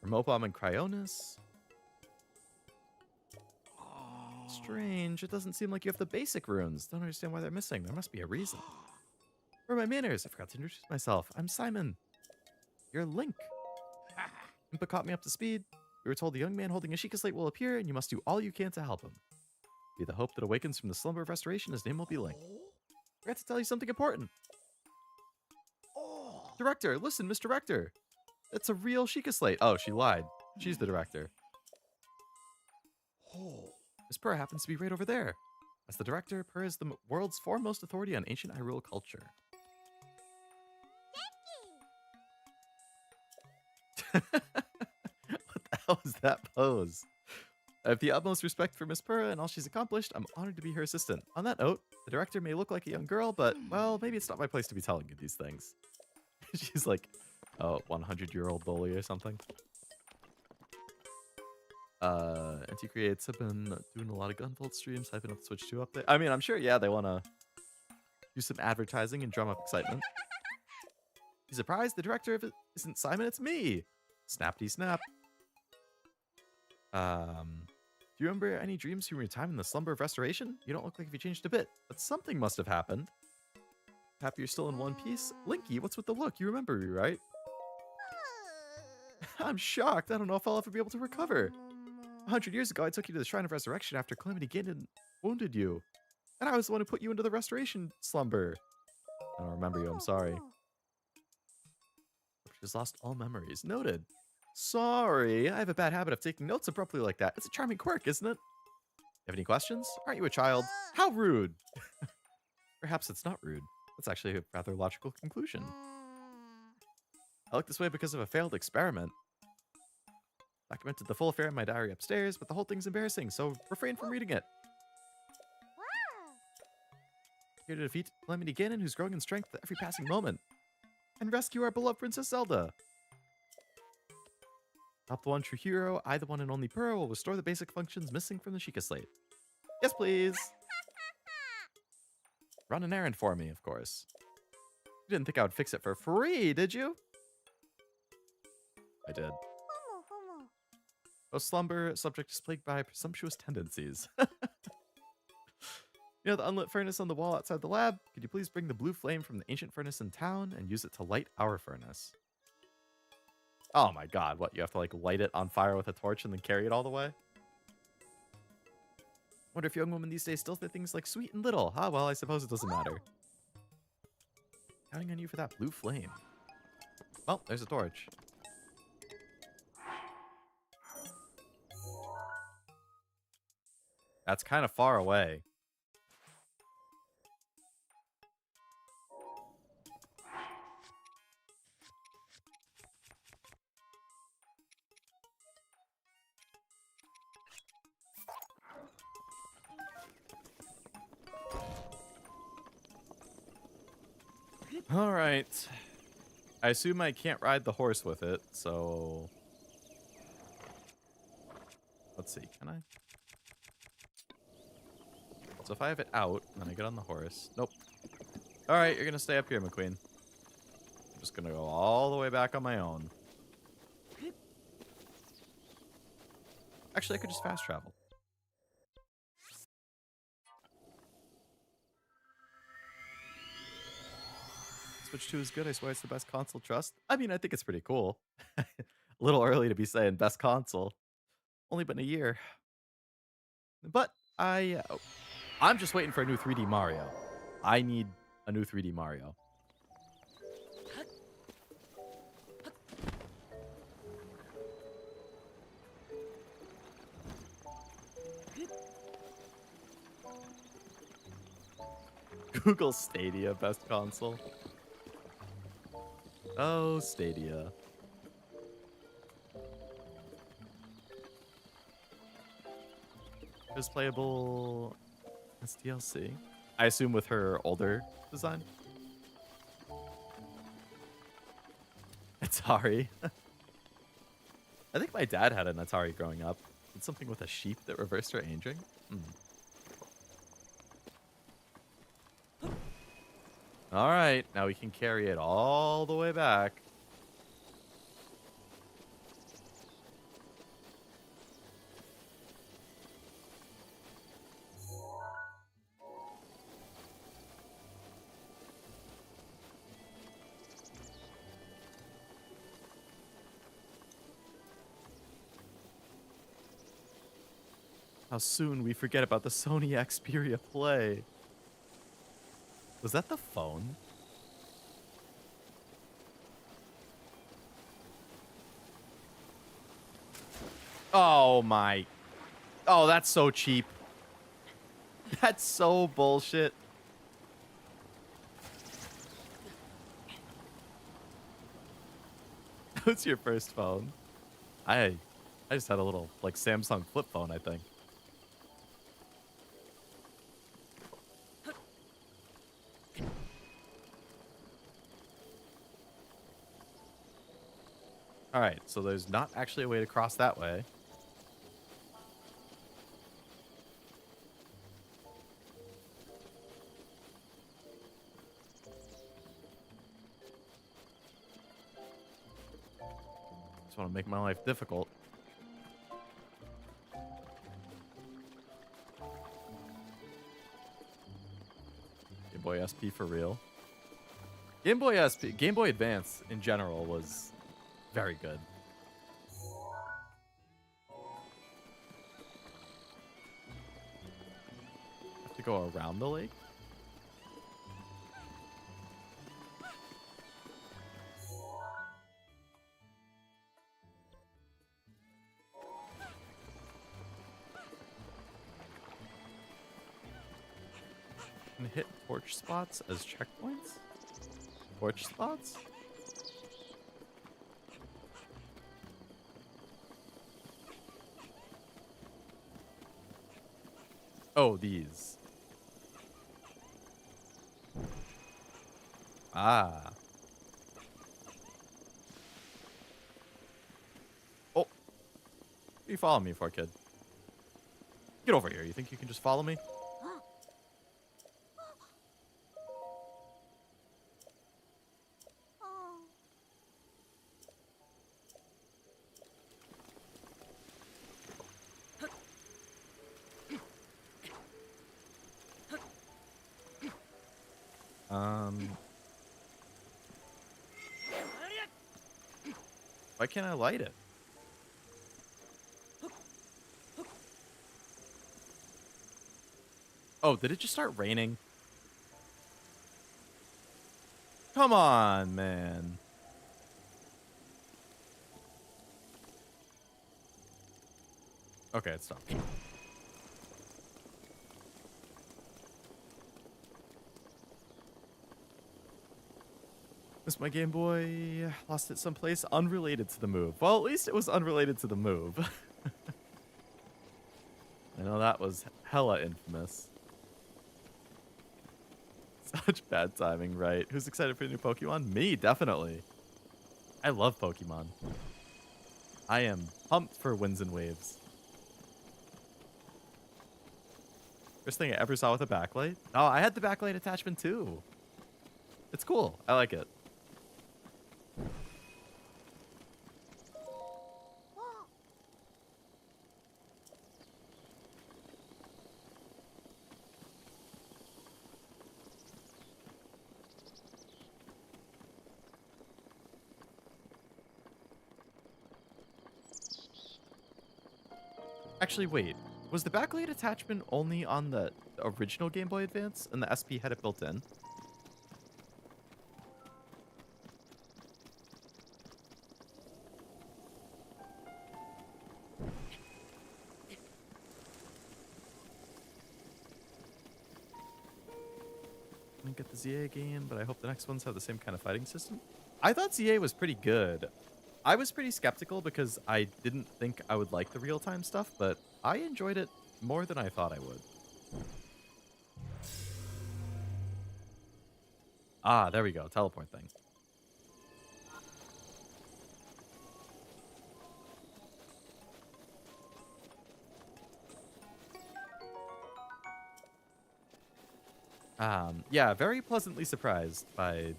Remopom and Cryonis. Strange. It doesn't seem like you have the basic runes. Don't understand why they're missing. There must be a reason. Where are my manners? I forgot to introduce myself. I'm Simon. You're Link. Impa caught me up to speed. We were told the young man holding a Sheikah slate will appear, and you must do all you can to help him. Be the hope that awakens from the slumber of restoration, his name will be Link. I forgot to tell you something important. Director, listen, Mr. Director. It's a real Sheikah slate. Oh, she lied. She's the director. Miss Purr happens to be right over there. As the director, Purr is the world's foremost authority on ancient Hyrule culture. What the hell is that pose? I have the utmost respect for Miss Purr and all she's accomplished. I'm honored to be her assistant. On that note, the director may look like a young girl, but, well, maybe it's not my place to be telling you these things. She's like a 100-year-old bully or something. NT Creates have been doing a lot of Gunvolt streams, hyping up the Switch 2 update. I mean, I'm sure, yeah, they want to do some advertising and drum up excitement. Be surprised the director of it isn't Simon, it's me. Snappity snap. Do you remember any dreams from your time in the slumber of restoration? You don't look like you changed a bit, but something must have happened. Happy you're still in one piece? Linky, what's with the look? You remember me, right? I'm shocked. I don't know if I'll ever be able to recover. 100 years ago, I took you to the Shrine of Resurrection after Calamity Ganon wounded you. And I was the one who put you into the restoration slumber. I don't remember you, I'm sorry. She's lost all memories. Noted. Sorry, I have a bad habit of taking notes abruptly like that. It's a charming quirk, isn't it? Have any questions? Aren't you a child? How rude! Perhaps it's not rude. That's actually a rather logical conclusion. I look this way because of a failed experiment. Documented the full affair in my diary upstairs, but the whole thing's embarrassing, so refrain from reading it. Here to defeat Calamity Ganon, who's growing in strength with every passing moment. And rescue our beloved Princess Zelda. Help the one true hero, I the one and only Purr, will restore the basic functions missing from the Sheikah slate. Yes, please. Run an errand for me, of course. You didn't think I would fix it for free, did you? I did. Oh, slumber, subject is plagued by presumptuous tendencies. You know the unlit furnace on the wall outside the lab? Could you please bring the blue flame from the ancient furnace in town and use it to light our furnace? Oh my god, what, you have to like light it on fire with a torch and then carry it all the way? Wonder if young women these days still say things like sweet and little. Ah, well, I suppose it doesn't matter. Counting on you for that blue flame. Well, there's a torch. That's kind of far away. All right. I assume I can't ride the horse with it, so... Let's see, can I? So if I have it out, and then I get on the horse... Nope. Alright, you're gonna stay up here, McQueen. I'm just gonna go all the way back on my own. Actually, I could just fast travel. Switch 2 is good. I swear it's the best console trust. I mean, I think it's pretty cool. A little early to be saying best console. Only been a year. But I'm just waiting for a new 3D Mario. I need a new 3D Mario. Google Stadia best console. Oh, Stadia. Is playable as DLC. I assume with her older design. Atari. I think my dad had an Atari growing up. It's something with a sheep that reversed her aging. All right, now we can carry it all the way back. How soon we forget about the Sony Xperia Play. Was that the phone? Oh my. Oh, that's so cheap. That's so bullshit. What's your first phone? I just had a little like Samsung flip phone, I think. All right, so there's not actually a way to cross that way. Just want to make my life difficult. Game Boy SP for real. Game Boy SP, Game Boy Advance in general was very good. Have to go around the lake. And hit torch spots as checkpoints? Torch spots? Oh, these. Ah. Oh. What are you following me for, kid? Get over here. You think you can just follow me? Why can't I light it? Oh, did it just start raining? Come on, man. Okay, it stopped. Missed my Game Boy. Lost it someplace unrelated to the move. Well, at least it was unrelated to the move. I know that was hella infamous. Such bad timing, right? Who's excited for the new Pokemon? Me, definitely. I love Pokemon. I am pumped for Winds and Waves. First thing I ever saw with a backlight. Oh, I had the backlight attachment too. It's cool. I like it. Actually, wait. Was the backlight attachment only on the original Game Boy Advance and the SP had it built in? I didn't get the ZA game, but I hope the next ones have the same kind of fighting system. I thought ZA was pretty good. I was pretty skeptical because I didn't think I would like the real-time stuff, but I enjoyed it more than I thought I would. Ah, there we go. Teleport thing. Yeah, very pleasantly surprised by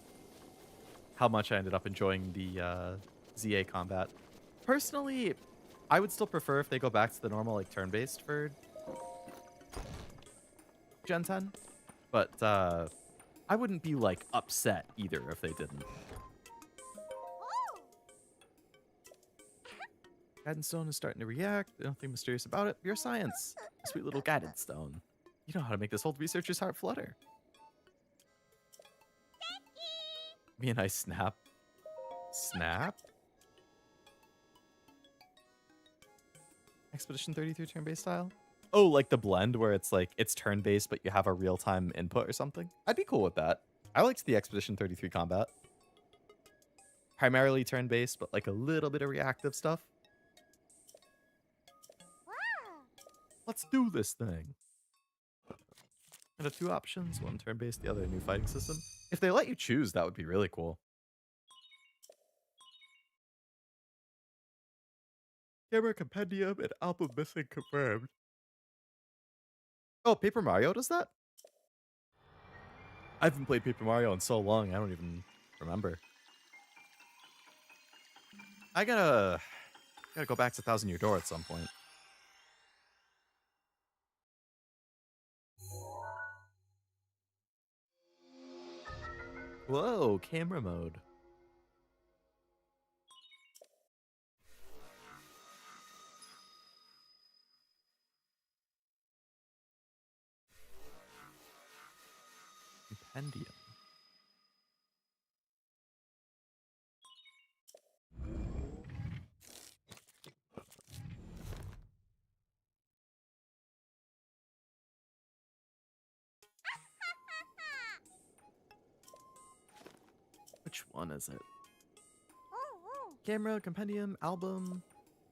how much I ended up enjoying the ZA combat. Personally, I would still prefer if they go back to the normal like turn-based for Gen 10, but I wouldn't be like upset either if they didn't. Guidance stone is starting to react. Nothing mysterious about it. Pure science. A sweet little guidance stone. You know how to make this old researcher's heart flutter. Me and I snap. Snap? Expedition 33 turn-based style? Oh, like the blend where it's like, it's turn-based, but you have a real-time input or something? I'd be cool with that. I liked the Expedition 33 combat. Primarily turn-based, but like a little bit of reactive stuff. Let's do this thing. And have two options, one turn-based, the other a new fighting system. If they let you choose, that would be really cool. Camera compendium and album missing confirmed. Oh, Paper Mario does that? I haven't played Paper Mario in so long, I don't even remember. I gotta go back to Thousand Year Door at some point. Whoa, camera mode. Compendium. Which one is it? Camera, compendium, album.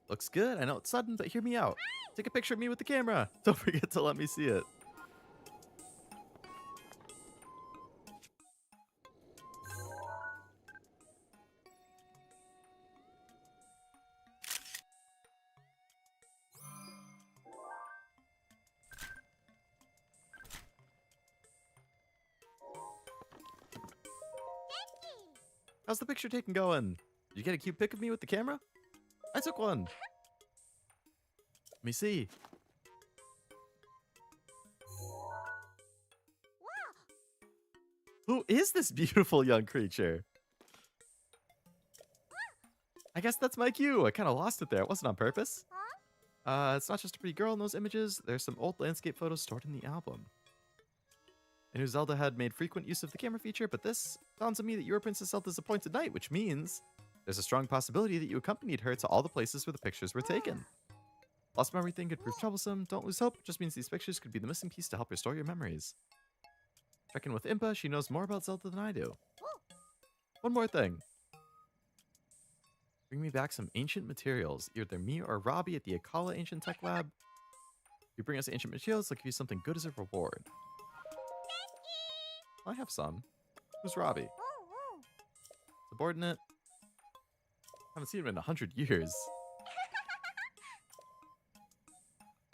Looks good. I know it's sudden, but hear me out. Take a picture of me with the camera. Don't forget to let me see it. How's the picture taking going? Did you get a cute pic of me with the camera? I took one. Let me see. Who is this beautiful young creature? I guess that's my cue. I kind of lost it there. It wasn't on purpose. It's not just a pretty girl in those images. There's some old landscape photos stored in the album. I knew Zelda had made frequent use of the camera feature, but this dawns on me that you were Princess Zelda's appointed knight, which means there's a strong possibility that you accompanied her to all the places where the pictures were taken. Lost memory thing could prove troublesome. Don't lose hope. Just means these pictures could be the missing piece to help restore your memories. Check in with Impa. She knows more about Zelda than I do. One more thing. Bring me back some ancient materials. Either me or Robbie at the Akala Ancient Tech Lab. If you bring us ancient materials, they'll give you something good as a reward. I have some. Who's Robbie? Subordinate. Haven't seen him in 100 years.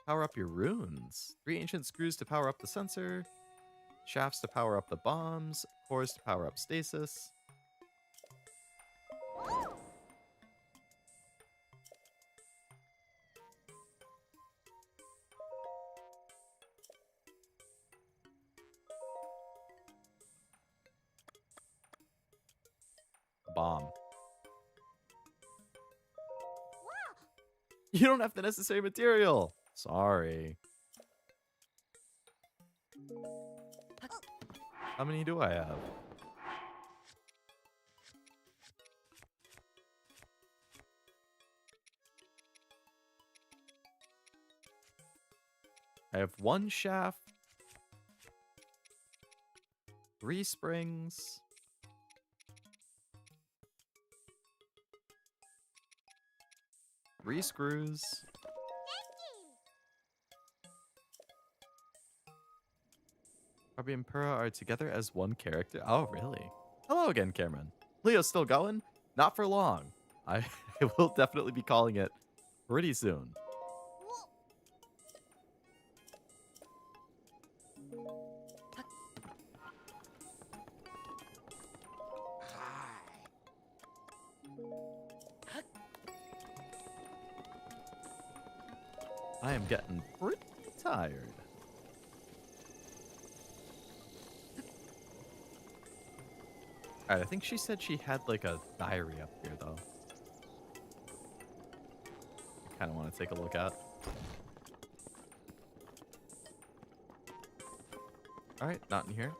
Power up your runes. 3 ancient screws to power up the sensor. Shafts to power up the bombs. Cores to power up stasis. Bomb. You don't have the necessary material. Sorry. How many do I have? I have 1 shaft, 3 springs, 3 screws. Barbie and Pura are together as one character. Oh, really? Hello again, Cameron. Leo's still going? Not for long. I will definitely be calling it pretty soon. I am getting pretty tired. Alright, I think she said she had like a diary up here though. I kind of want to take a look at. Alright, not in here.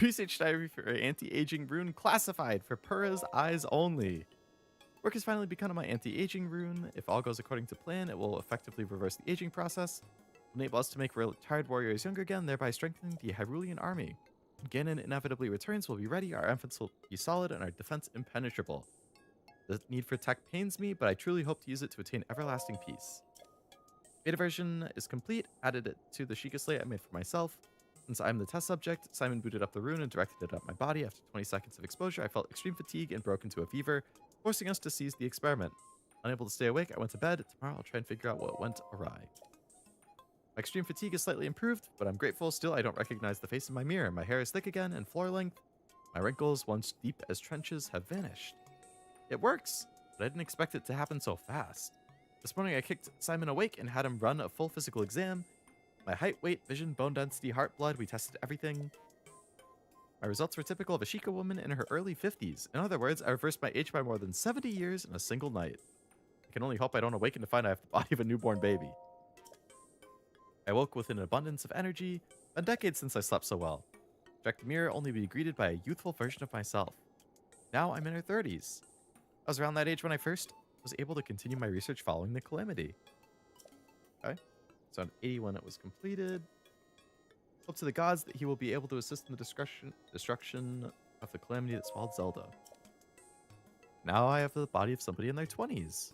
Research diary for anti-aging rune classified for Pura's eyes only. Work has finally begun on my anti-aging rune. If all goes according to plan, it will effectively reverse the aging process, enable us to make retired warriors younger again, thereby strengthening the Hyrulean army. When Ganon inevitably returns, we'll be ready, our offense will be solid, and our defense impenetrable. The need for tech pains me, but I truly hope to use it to attain everlasting peace. Beta version is complete, added it to the Sheikah slate I made for myself. Since I'm the test subject, Simon booted up the rune and directed it at my body. After 20 seconds of exposure, I felt extreme fatigue and broke into a fever, forcing us to cease the experiment. Unable to stay awake, I went to bed. Tomorrow I'll try and figure out what went awry. My extreme fatigue is slightly improved, but I'm grateful. Still, I don't recognize the face in my mirror. My hair is thick again and floor length. My wrinkles, once deep as trenches, have vanished. It works, but I didn't expect it to happen so fast. This morning I kicked Simon awake and had him run a full physical exam. My height, weight, vision, bone density, heart, blood, we tested everything. My results were typical of a Sheikah woman in her early 50s. In other words, I reversed my age by more than 70 years in a single night. I can only hope I don't awaken to find I have the body of a newborn baby. I woke with an abundance of energy. Been decades since I slept so well. Check the mirror, only to be greeted by a youthful version of myself. Now I'm in her 30s. I was around that age when I first was able to continue my research following the calamity. Okay. So on 80 when it was completed. Hope to the gods that he will be able to assist in the destruction of the calamity that swallowed Zelda. Now I have the body of somebody in their 20s.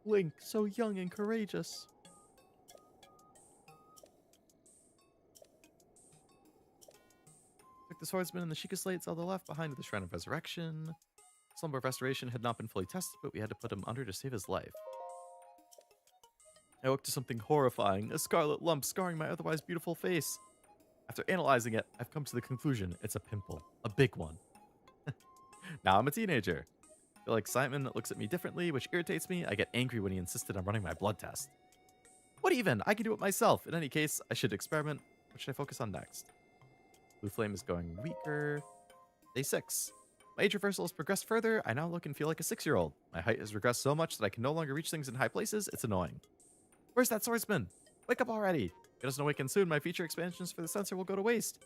Link, so young and courageous. Took the swordsman and the Sheikah slate, Zelda left behind at the Shrine of Resurrection. Slumber of Restoration had not been fully tested, but we had to put him under to save his life. I woke to something horrifying, a scarlet lump scarring my otherwise beautiful face. After analyzing it, I've come to the conclusion it's a pimple, a big one. Now I'm a teenager. I feel like Simon looks at me differently, which irritates me. I get angry when he insisted on running my blood test. What even? I can do it myself. In any case, I should experiment. What should I focus on next? Blue flame is going weaker. Day 6. My age reversal has progressed further. I now look and feel like a 6-year-old. My height has regressed so much that I can no longer reach things in high places. It's annoying. Where's that swordsman? Wake up already. If he doesn't awaken soon, my feature expansions for the sensor will go to waste.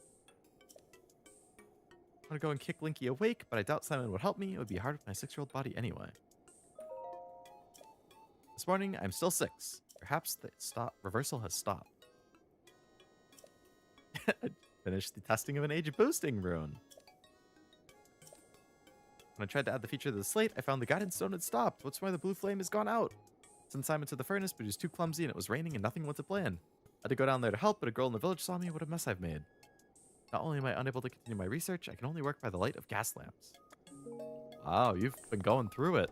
I'm gonna go and kick Linky awake, but I doubt Simon would help me. It would be hard with my 6-year-old body anyway. This morning, I'm still 6. Perhaps the reversal has stopped. Finished the testing of an age boosting rune. When I tried to add the feature to the slate, I found the guidance stone had stopped. What's more, the blue flame has gone out. Sent Simon to the furnace, but he was too clumsy and it was raining and nothing went to plan. I had to go down there to help, but a girl in the village saw me. What a mess I've made. Not only am I unable to continue my research, I can only work by the light of gas lamps. Wow, you've been going through it.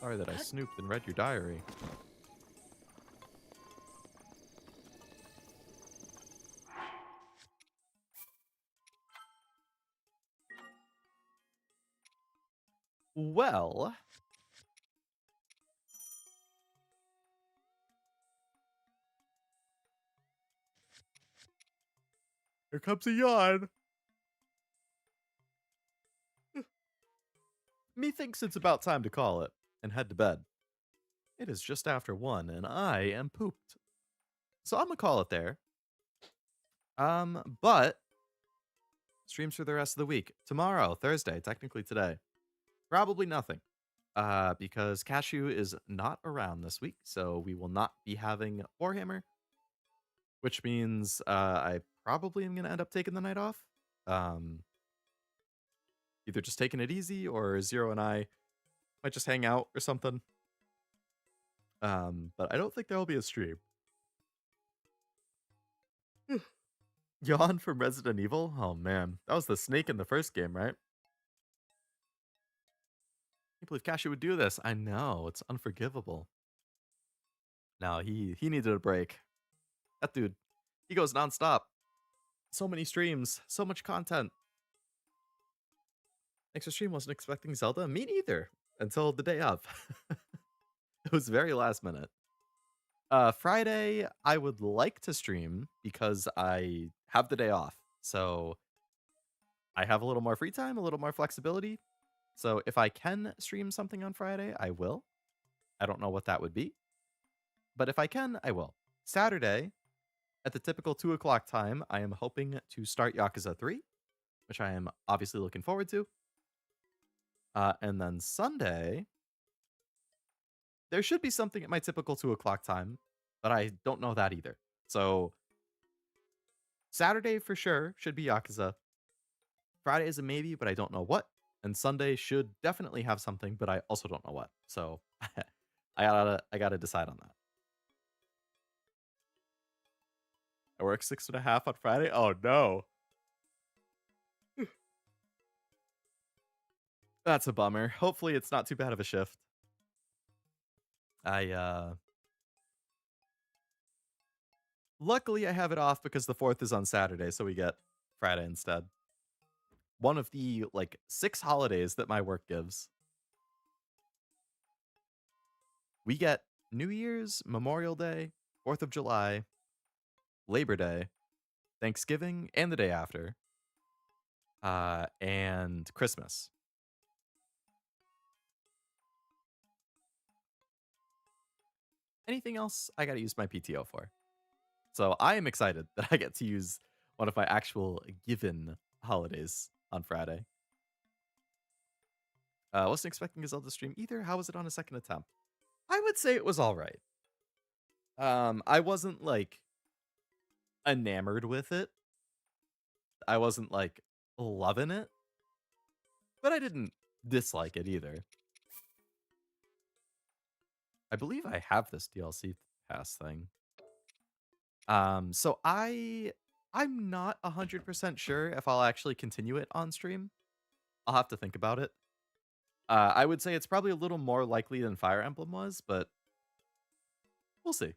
Sorry that I snooped and read your diary. Well... Here comes a yawn. Methinks it's about time to call it and head to bed. It is just after 1 and I am pooped. So I'm gonna call it there. But streams for the rest of the week. Tomorrow, Thursday, technically today. Probably nothing. Because Cashew is not around this week, so we will not be having Warhammer, which means I probably am gonna end up taking the night off. Um, Either just taking it easy or Zero and I might just hang out or something. But I don't think there will be a stream. Yawn from Resident Evil? Oh man, that was the snake in the first game, right? Can't believe Cashew would do this. I know, it's unforgivable. No, he needed a break. That dude, he goes nonstop. So many streams, so much content. Extra stream wasn't expecting Zelda. Me neither. Until the day of. It was very last minute. Friday, I would like to stream because I have the day off. So I have a little more free time, a little more flexibility. So if I can stream something on Friday, I will. I don't know what that would be. But if I can, I will. Saturday, at the typical 2 o'clock time, I am hoping to start Yakuza 3, which I am obviously looking forward to. And then Sunday, there should be something at my typical 2 o'clock time, but I don't know that either. So Saturday for sure should be Yakuza. Friday is a maybe, but I don't know what. And Sunday should definitely have something, but I also don't know what. So I gotta decide on that. I work 6.5 on Friday. Oh no. That's a bummer. Hopefully it's not too bad of a shift. Luckily I have it off because the 4th is on Saturday, so we get Friday instead. One of the like 6 holidays that my work gives. We get New Year's, Memorial Day, 4th of July, Labor Day, Thanksgiving, and the day after. And Christmas. Anything else I gotta use my PTO for. So I am excited that I get to use one of my actual given holidays on Friday. Wasn't expecting a Zelda stream either. How was it on a second attempt? I would say it was all right. I wasn't like enamored with it. I wasn't like loving it, but I didn't dislike it either. I believe I have this DLC pass thing. So I'm not 100% sure if I'll actually continue it on stream. I'll have to think about it. I would say it's probably a little more likely than Fire Emblem was, but we'll see.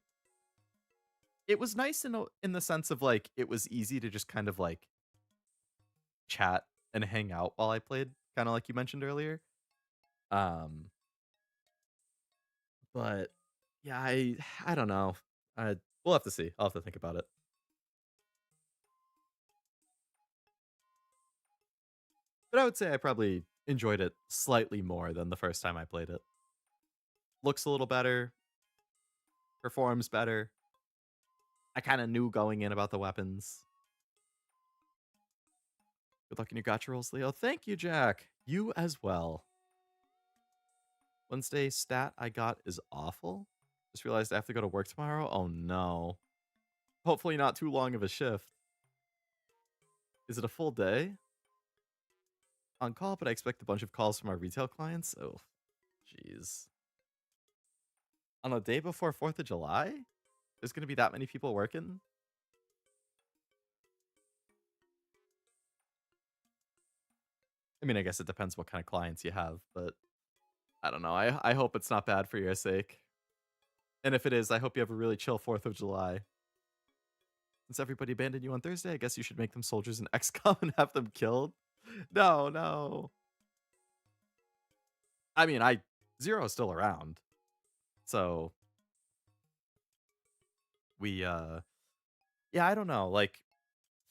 It was nice in the sense of like it was easy to just kind of like chat and hang out while I played, kind of like you mentioned earlier. Um, but yeah, I don't know. We'll have to see. I'll have to think about it. But I would say I probably enjoyed it slightly more than the first time I played it. Looks a little better, performs better. I kind of knew going in about the weapons. Good luck in your gotcha rolls, Leo. Thank you, Jack. You as well. Wednesday stat I got is awful. Just realized I have to go to work tomorrow. Oh no. Hopefully not too long of a shift. Is it a full day? On call, but I expect a bunch of calls from our retail clients. Oh, jeez. On a day before 4th of July? There's going to be that many people working? I mean, I guess it depends what kind of clients you have, but I don't know. I hope it's not bad for your sake. And if it is, I hope you have a really chill 4th of July. Since everybody abandoned you on Thursday, I guess you should make them soldiers in XCOM and have them killed. No, no. I mean, Zero's still around. So we yeah, I don't know. Like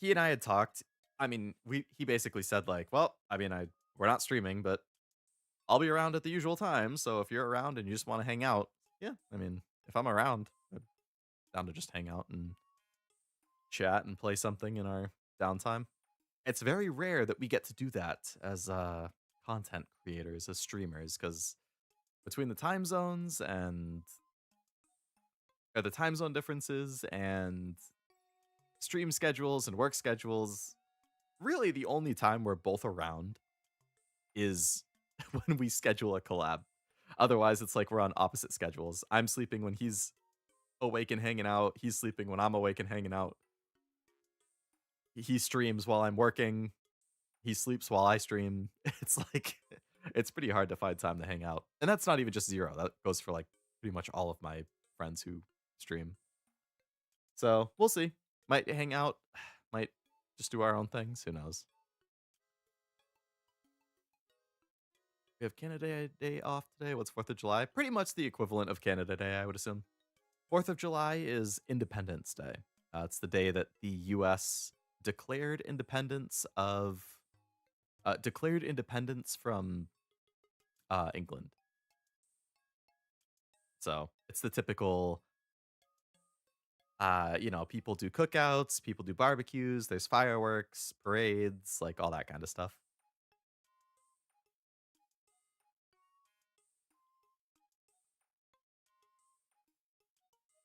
he and I had talked. I mean, he basically said like, well, I mean, we're not streaming, but I'll be around at the usual time. So if you're around and you just want to hang out, yeah, I mean, if I'm around, I'm down to just hang out and chat and play something in our downtime. It's very rare that we get to do that as content creators, as streamers, because between the time zones and the time zone differences and stream schedules and work schedules, really the only time we're both around is when we schedule a collab. Otherwise, it's like we're on opposite schedules. I'm sleeping when he's awake and hanging out. He's sleeping when I'm awake and hanging out. He streams while I'm working. He sleeps while I stream. It's like it's pretty hard to find time to hang out. And that's not even just Zero. That goes for like pretty much all of my friends who stream. So we'll see. Might hang out, might just do our own things. Who knows? We have Canada Day off today. What's 4th of July? Pretty much the equivalent of Canada Day, I would assume. 4th of July is Independence Day. It's the day that the U.S. declared independence from England. So it's the typical, people do cookouts, people do barbecues, there's fireworks, parades, like all that kind of stuff.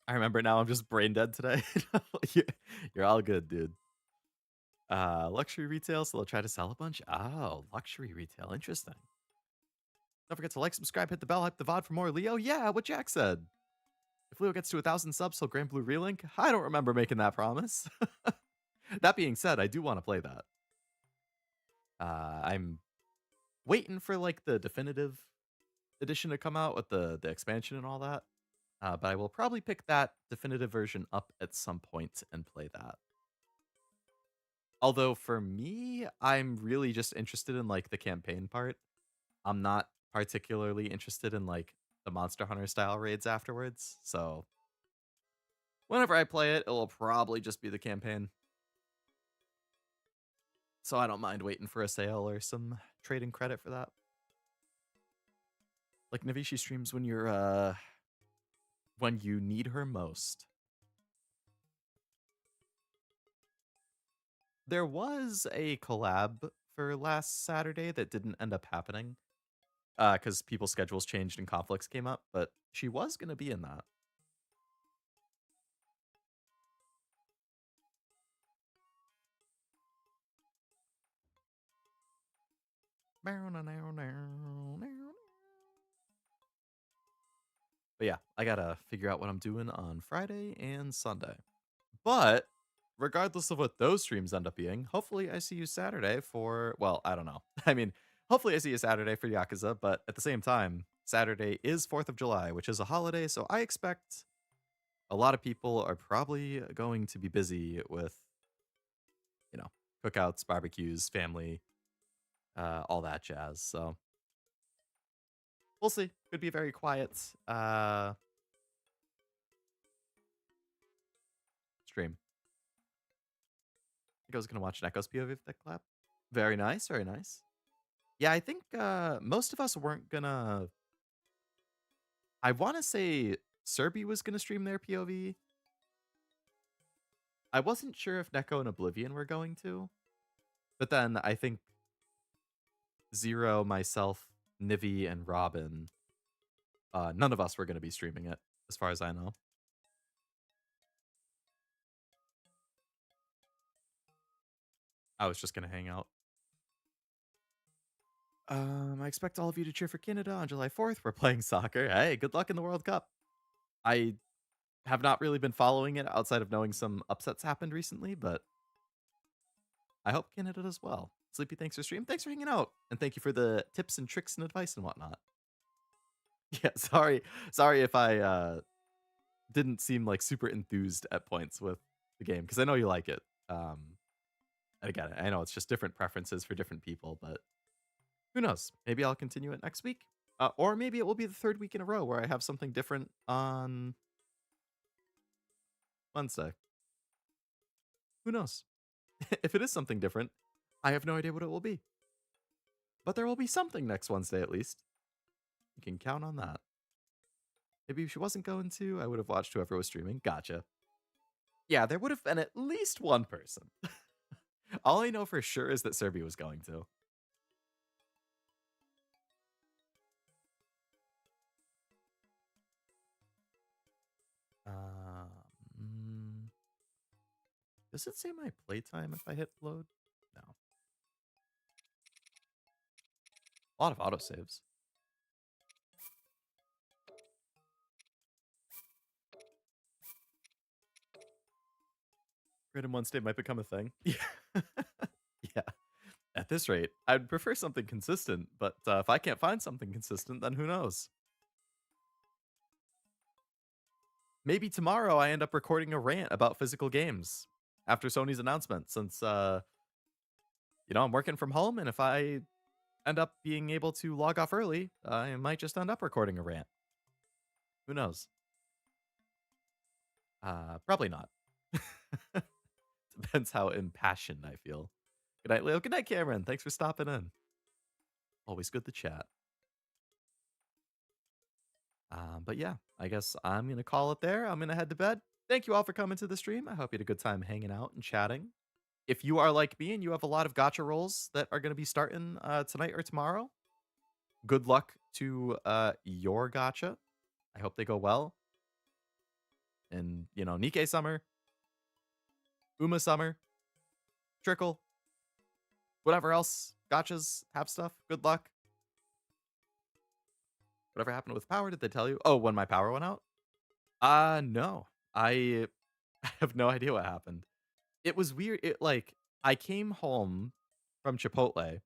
I remember now I'm just brain dead today. You're all good, dude. Luxury retail, so they'll try to sell a bunch. Oh, luxury retail. Interesting. Don't forget to like, subscribe, hit the bell, hype the VOD for more Leo. Yeah, what Jack said. If Leo gets to 1,000 subs, he'll grant Blue Relink. I don't remember making that promise. That being said, I do want to play that. I'm waiting for like the definitive edition to come out with the expansion and all that. But I will probably pick that definitive version up at some point and play that. Although for me, I'm really just interested in like the campaign part. I'm not particularly interested in like the Monster Hunter style raids afterwards. So whenever I play it, it'll probably just be the campaign. So I don't mind waiting for a sale or some trading credit for that. Like Navishi streams when you're when you need her most. There was a collab for last Saturday that didn't end up happening because people's schedules changed and conflicts came up, but she was going to be in that. But yeah, I gotta figure out what I'm doing on Friday and Sunday. But regardless of what those streams end up being, hopefully I see you Saturday for, well, I don't know. I mean, hopefully I see you Saturday for Yakuza, but at the same time, Saturday is 4th of July, which is a holiday, so I expect a lot of people are probably going to be busy with, cookouts, barbecues, family, all that jazz. So we'll see. Could be a very quiet stream. I think I was gonna watch Neko's POV of that collab. Very nice, very nice. Yeah, I think most of us weren't gonna. I want to say Serby was gonna stream their POV. I wasn't sure if Neko and Oblivion were going to, but then I think Zero, myself, Nivi, and Robin, none of us were gonna be streaming it, as far as I know. I was just gonna hang out. I expect all of you to cheer for Canada on July 4th. We're playing soccer. Hey, good luck in the World Cup. I have not really been following it outside of knowing some upsets happened recently, but I hope Canada does well. Sleepy, thanks for stream. Thanks for hanging out. And thank you for the tips and tricks and advice and whatnot. Yeah, sorry if I didn't seem like super enthused at points with the game, because I know you like it. And again, I know it's just different preferences for different people, but who knows? Maybe I'll continue it next week. Or maybe it will be the 3rd week in a row where I have something different on Wednesday. Who knows? If it is something different, I have no idea what it will be. But there will be something next Wednesday at least. You can count on that. Maybe if she wasn't going to, I would have watched whoever was streaming. Gotcha. Yeah, there would have been at least one person. All I know for sure is that Serbia was going to. Mm, does it say my playtime if I hit load? No. A lot of autosaves. Grid in one state might become a thing. Yeah. Yeah. At this rate, I'd prefer something consistent, but if I can't find something consistent, then who knows? Maybe tomorrow I end up recording a rant about physical games after Sony's announcement, since I'm working from home, and if I end up being able to log off early, I might just end up recording a rant. Who knows? Probably not. Depends how impassioned I feel. Good night, Leo. Good night, Cameron. Thanks for stopping in. Always good to chat. But yeah, I guess I'm going to call it there. I'm going to head to bed. Thank you all for coming to the stream. I hope you had a good time hanging out and chatting. If you are like me and you have a lot of gotcha rolls that are going to be starting tonight or tomorrow, good luck to your gotcha. I hope they go well. And, Nikkei Summer, Uma Summer, Trickle, whatever else gotchas have stuff. Good luck. Whatever happened with power, did they tell you? Oh, when my power went out? No. I have no idea what happened. It was weird. I came home from Chipotle,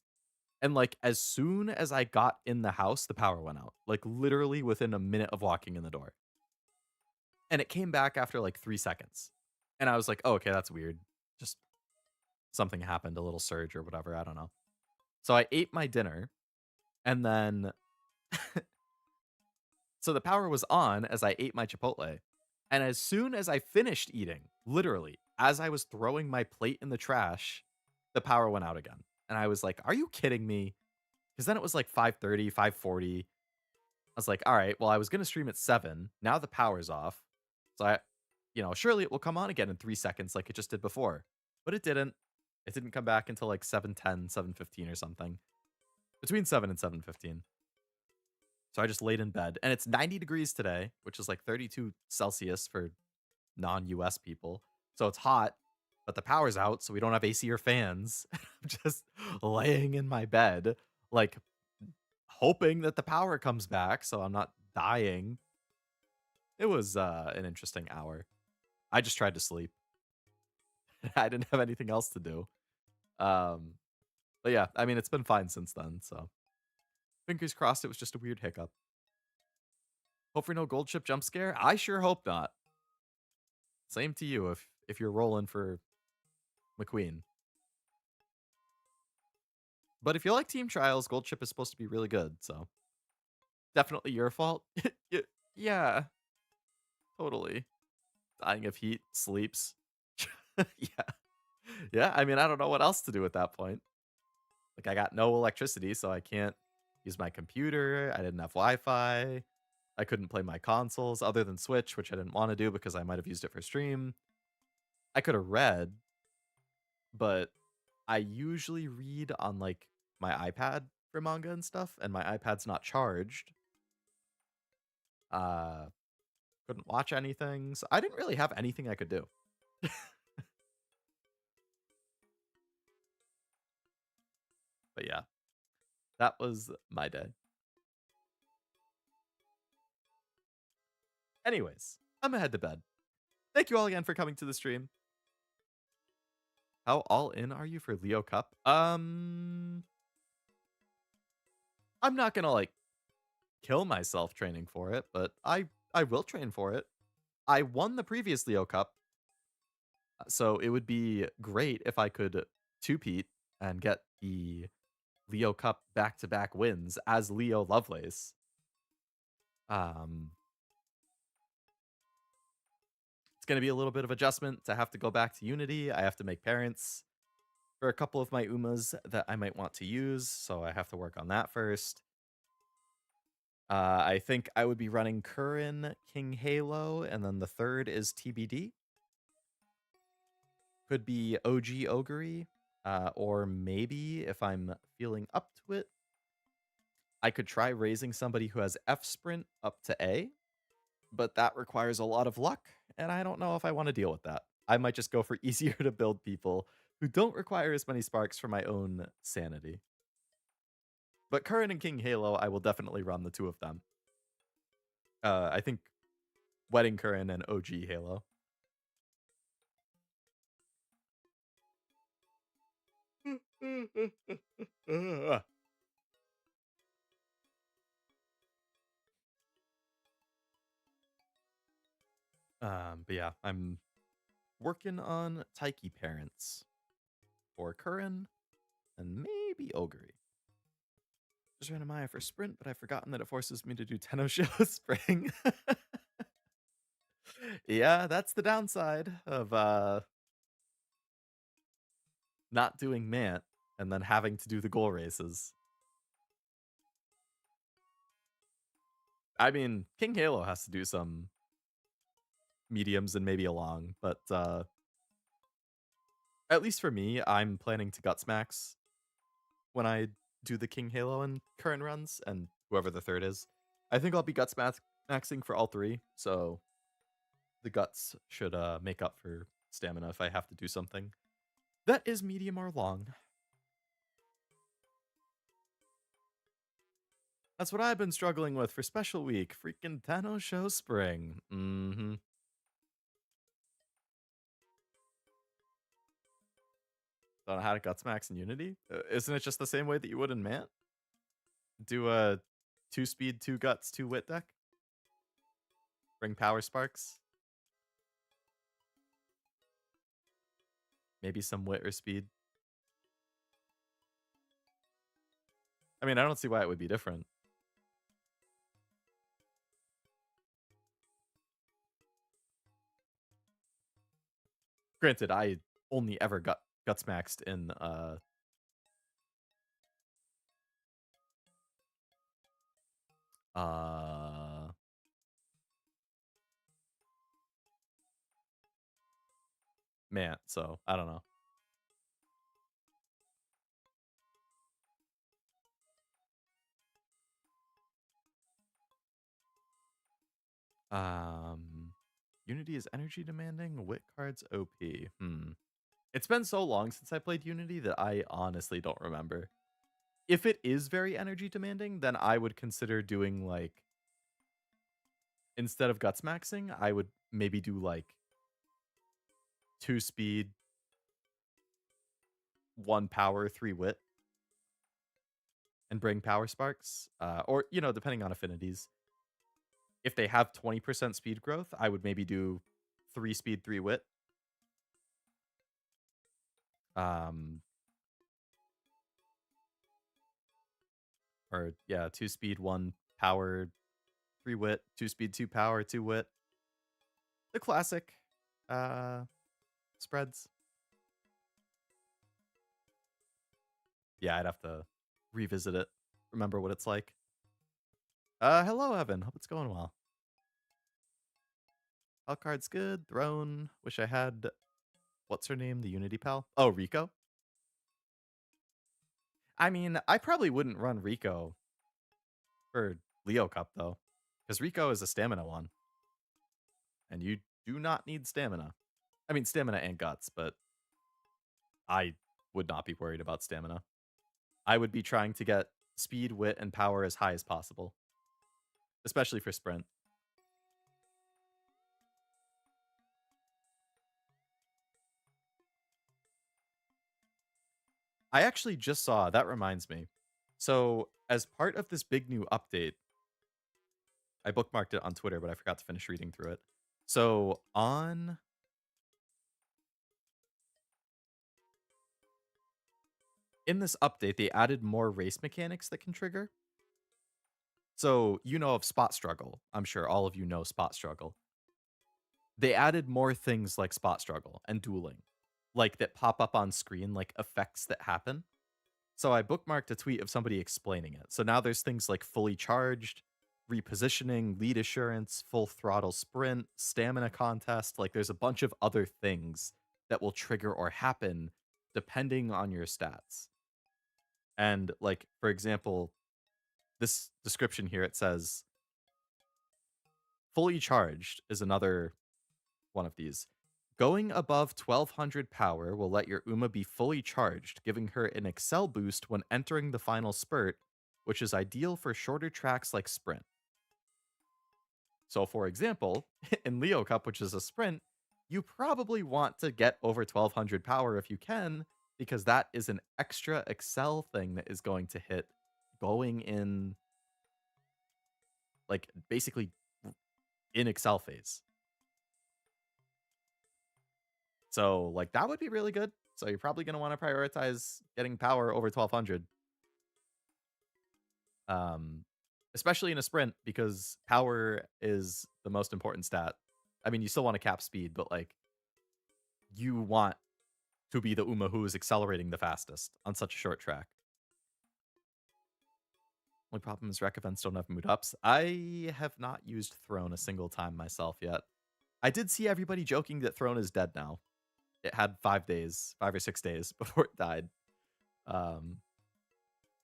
and as soon as I got in the house, the power went out. Like literally within a minute of walking in the door. And it came back after 3 seconds. And I was like, "Oh, okay, that's weird. Just something happened, a little surge or whatever, I don't know." So I ate my dinner, and then so the power was on as I ate my Chipotle. And as soon as I finished eating, literally, as I was throwing my plate in the trash, the power went out again. And I was like, "Are you kidding me?" Because then it was 5:30, 5:40. I was like, "All right, well, I was going to stream at 7. Now the power's off. So surely it will come on again in 3 seconds like it just did before." But it didn't. It didn't come back until 7:10, 7:15 or something. Between 7 and 7:15. So I just laid in bed. And it's 90 degrees today, which is 32 Celsius for non-US people. So it's hot, but the power's out, so we don't have AC or fans. I'm just laying in my bed, hoping that the power comes back so I'm not dying. It was an interesting hour. I just tried to sleep. I didn't have anything else to do. But yeah, I mean, it's been fine since then, so fingers crossed it was just a weird hiccup. Hope for no gold ship jump scare. I sure hope not. Same to you if you're rolling for McQueen. But if you like team trials, gold ship is supposed to be really good, so definitely your fault. Yeah, totally. Dying of heat, sleeps. Yeah. Yeah, I mean, I don't know what else to do at that point. I got no electricity, so I can't use my computer. I didn't have Wi-Fi. I couldn't play my consoles other than Switch, which I didn't want to do because I might have used it for stream. I could have read, but I usually read on my iPad for manga and stuff, and my iPad's not charged. Uh couldn't watch anything. So I didn't really have anything I could do. But yeah, that was my day. Anyways, I'm gonna head to bed. Thank you all again for coming to the stream. How all in are you for Leo Cup? I'm not gonna kill myself training for it, but I will train for it. I won the previous Leo Cup, so it would be great if I could two-peat and get the Leo Cup back-to-back wins as Leo Lovelace. It's going to be a little bit of adjustment to have to go back to Unity. I have to make parents for a couple of my Umas that I might want to use, so I have to work on that first. I think I would be running Curran, King Halo, and then the third is TBD. Could be OG Ogre, or maybe if I'm feeling up to it, I could try raising somebody who has F sprint up to A, but that requires a lot of luck, and I don't know if I want to deal with that. I might just go for easier to build people who don't require as many sparks for my own sanity. But Curran and King Halo, I will definitely run the two of them. I think Wedding Curran and OG Halo. But yeah, I'm working on Taiki parents for Curran and maybe Ogre. Just ran a Maya for sprint, but I've forgotten that it forces me to do Tenno Show Spring. Yeah, that's the downside of not doing Mant and then having to do the goal races. I mean, King Halo has to do some mediums and maybe a long, but at least for me, I'm planning to Guts Max when I do the King Halo and current runs, and whoever the third is. I think I'll be Guts maxing for all three, so the Guts should make up for stamina if I have to do something. That is medium or long. That's what I've been struggling with for special week. Freaking Tenno Show Spring. Mm-hmm. Don't know how to Guts Max in Unity? Isn't it just the same way that you would in Mant? Do a 2 speed, 2 guts, 2 wit deck? Bring power sparks? Maybe some wit or speed? I mean, I don't see why it would be different. Granted, I only ever got Guts maxed in uh Mant, so I don't know. Unity is energy demanding, wit cards OP. It's been so long since I played Unity that I honestly don't remember. If it is very energy demanding, then I would consider doing like instead of guts maxing, I would maybe do like 2 speed, 1 power, 3 wit, and bring power sparks. Or, you know, depending on affinities. If they have 20% speed growth, I would maybe do 3 speed, 3 wit. Or yeah, 2 speed, 1 power, 3 wit, 2 speed, 2 power, 2 wit. The classic spreads. Yeah, I'd have to revisit it. Remember what it's like. Hello, Evan. Hope it's going well. All cards good. Throne. Wish I had. What's her name? The Unity pal? Oh, Rico. I mean, I probably wouldn't run Rico for Leo Cup, though. Because Rico is a stamina one. And you do not need stamina. I mean, stamina and guts, but I would not be worried about stamina. I would be trying to get speed, wit, and power as high as possible. Especially for sprint. I actually just saw, that reminds me. So, as part of this big new update, I bookmarked it on Twitter, but I forgot to finish reading through it. So, in this update, they added more race mechanics that can trigger. So, you know of Spot Struggle. I'm sure all of you know Spot Struggle. They added more things like Spot Struggle and dueling, like that pop up on screen, like effects that happen. So I bookmarked a tweet of somebody explaining it. So now there's things like fully charged, repositioning, lead assurance, full throttle sprint, stamina contest. Like there's a bunch of other things that will trigger or happen depending on your stats. And like, for example, this description here, it says fully charged is another one of these. Going above 1200 power will let your Uma be fully charged, giving her an excel boost when entering the final spurt, which is ideal for shorter tracks like sprint. So, for example, in Leo Cup, which is a sprint, you probably want to get over 1200 power if you can, because that is an extra excel thing that is going to hit going in, like, basically in excel phase. So, like, that would be really good. So, you're probably going to want to prioritize getting power over 1200. Um, Especially in a sprint, because power is the most important stat. I mean, you still want to cap speed, but like, you want to be the Uma who is accelerating the fastest on such a short track. Only problem is rec events don't have mood ups. I have not used Throne a single time myself yet. I did see everybody joking that Throne is dead now. It had 5 or 6 days before it died. Um,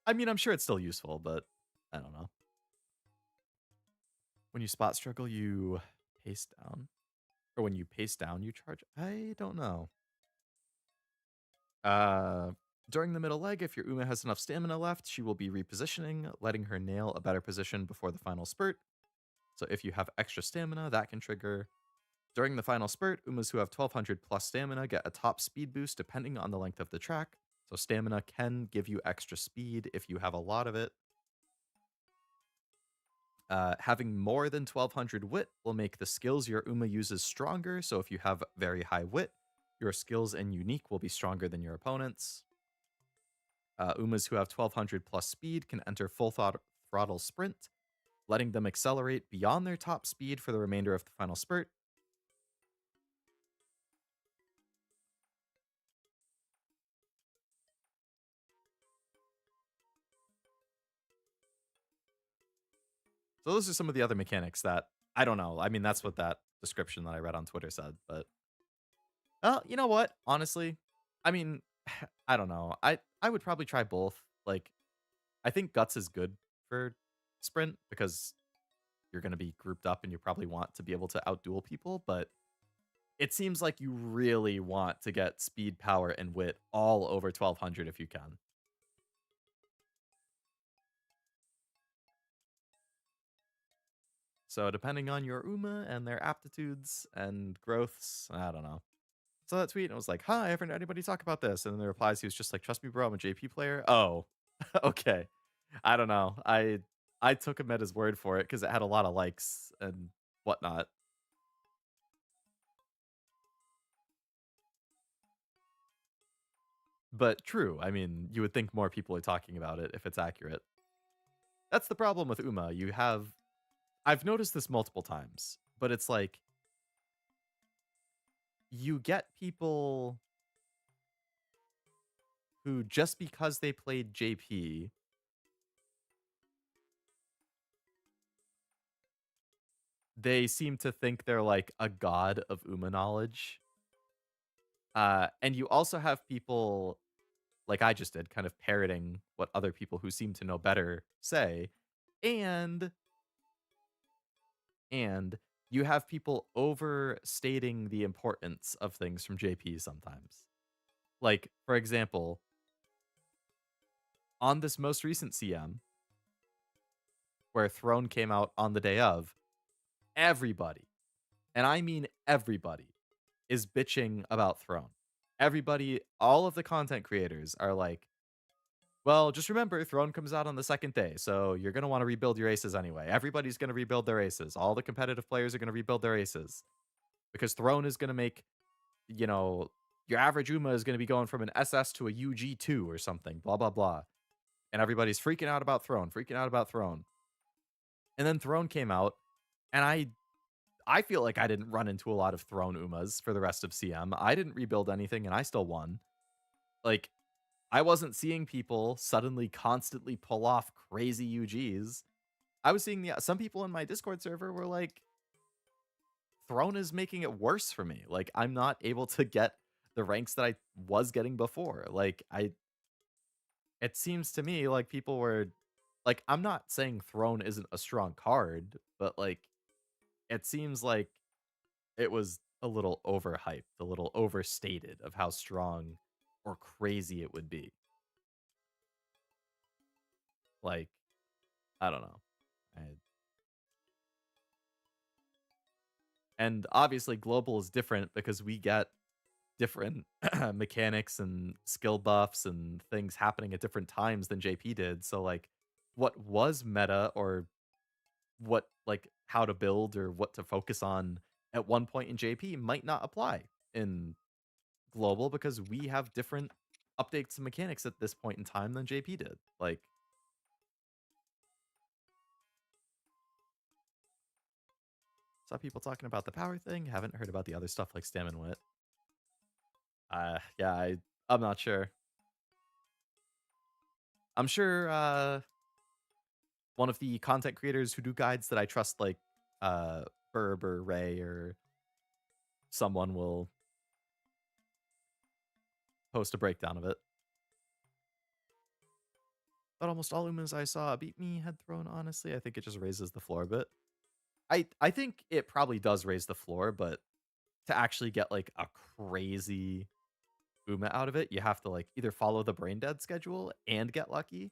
I mean, I'm sure it's still useful, but I don't know. When you spot struggle, you pace down. Or when you pace down, you charge. I don't know. During the middle leg, if your Uma has enough stamina left, she will be repositioning, letting her nail a better position before the final spurt. So if you have extra stamina, that can trigger. During the final spurt, Umas who have 1200 plus stamina get a top speed boost depending on the length of the track. So stamina can give you extra speed if you have a lot of it. Having more than 1200 wit will make the skills your Uma uses stronger. So if you have very high wit, your skills and unique will be stronger than your opponents. Umas who have 1200 plus speed can enter full throttle sprint, letting them accelerate beyond their top speed for the remainder of the final spurt. So those are some of the other mechanics that I don't know. I mean, that's what that description that I read on Twitter said. But you know what? Honestly, I mean, I don't know. I would probably try both. Like, I think Guts is good for sprint because you're going to be grouped up and you probably want to be able to outduel people. But it seems like you really want to get speed, power, and wit all over 1200 if you can. So depending on your Uma and their aptitudes and growths, I don't know. So that tweet and I was like, "Hi, I haven't heard anybody talk about this." And in the replies, he was just like, "Trust me, bro, I'm a JP player." Oh, okay. I don't know. I took him at his word for it because it had a lot of likes and whatnot. But true. I mean, you would think more people are talking about it if it's accurate. That's the problem with Uma. I've noticed this multiple times, but it's like you get people who just because they played JP, they seem to think they're like a god of Uma knowledge. And you also have people like I just did, kind of parroting what other people who seem to know better say. And and you have people overstating the importance of things from JP sometimes. Like, for example, on this most recent CM, where Throne came out on the day of, everybody, and I mean everybody, is bitching about Throne. Everybody, all of the content creators are like, well, just remember, Throne comes out on the second day, so you're going to want to rebuild your aces anyway. Everybody's going to rebuild their aces. All the competitive players are going to rebuild their aces. Because Throne is going to make, you know, your average Uma is going to be going from an SS to a UG2 or something, blah, blah, blah. And everybody's freaking out about Throne, freaking out about Throne. And then Throne came out, and I feel like I didn't run into a lot of Throne Umas for the rest of CM. I didn't rebuild anything, and I still won. Like, I wasn't seeing people suddenly constantly pull off crazy UGs. I was seeing some people in my Discord server were like, Throne is making it worse for me. Like, I'm not able to get the ranks that I was getting before. Like it seems to me like people were like, I'm not saying Throne isn't a strong card, but like it seems like it was a little overhyped, a little overstated of how strong or crazy it would be. Like, I don't know. I, and obviously global is different because we get different mechanics and skill buffs and things happening at different times than JP did. So like what was meta or what like how to build or what to focus on at one point in JP might not apply in global because we have different updates and mechanics at this point in time than JP did. Like saw people talking about the power thing, haven't heard about the other stuff like stam and wit. Yeah, I'm not sure. I'm sure one of the content creators who do guides that I trust, like Burb or Ray or someone, will post a breakdown of it. But almost all Umas I saw beat me head thrown, honestly. I think it just raises the floor a bit. I think it probably does raise the floor, but to actually get like a crazy Uma out of it, you have to like either follow the brain dead schedule and get lucky,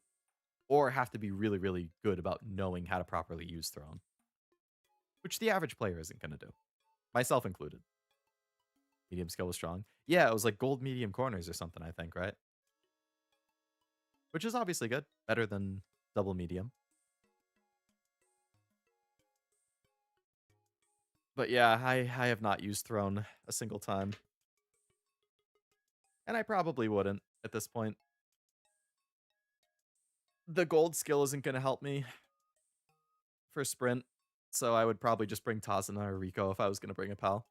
or have to be really, really good about knowing how to properly use Throne, which the average player isn't going to do, myself included. Medium skill was strong. Yeah, it was like gold medium corners or something, I think, right? Which is obviously good. Better than double medium. But yeah, I have not used Throne a single time. And I probably wouldn't at this point. The gold skill isn't going to help me for sprint. So I would probably just bring Tazana or Rico if I was going to bring a pal.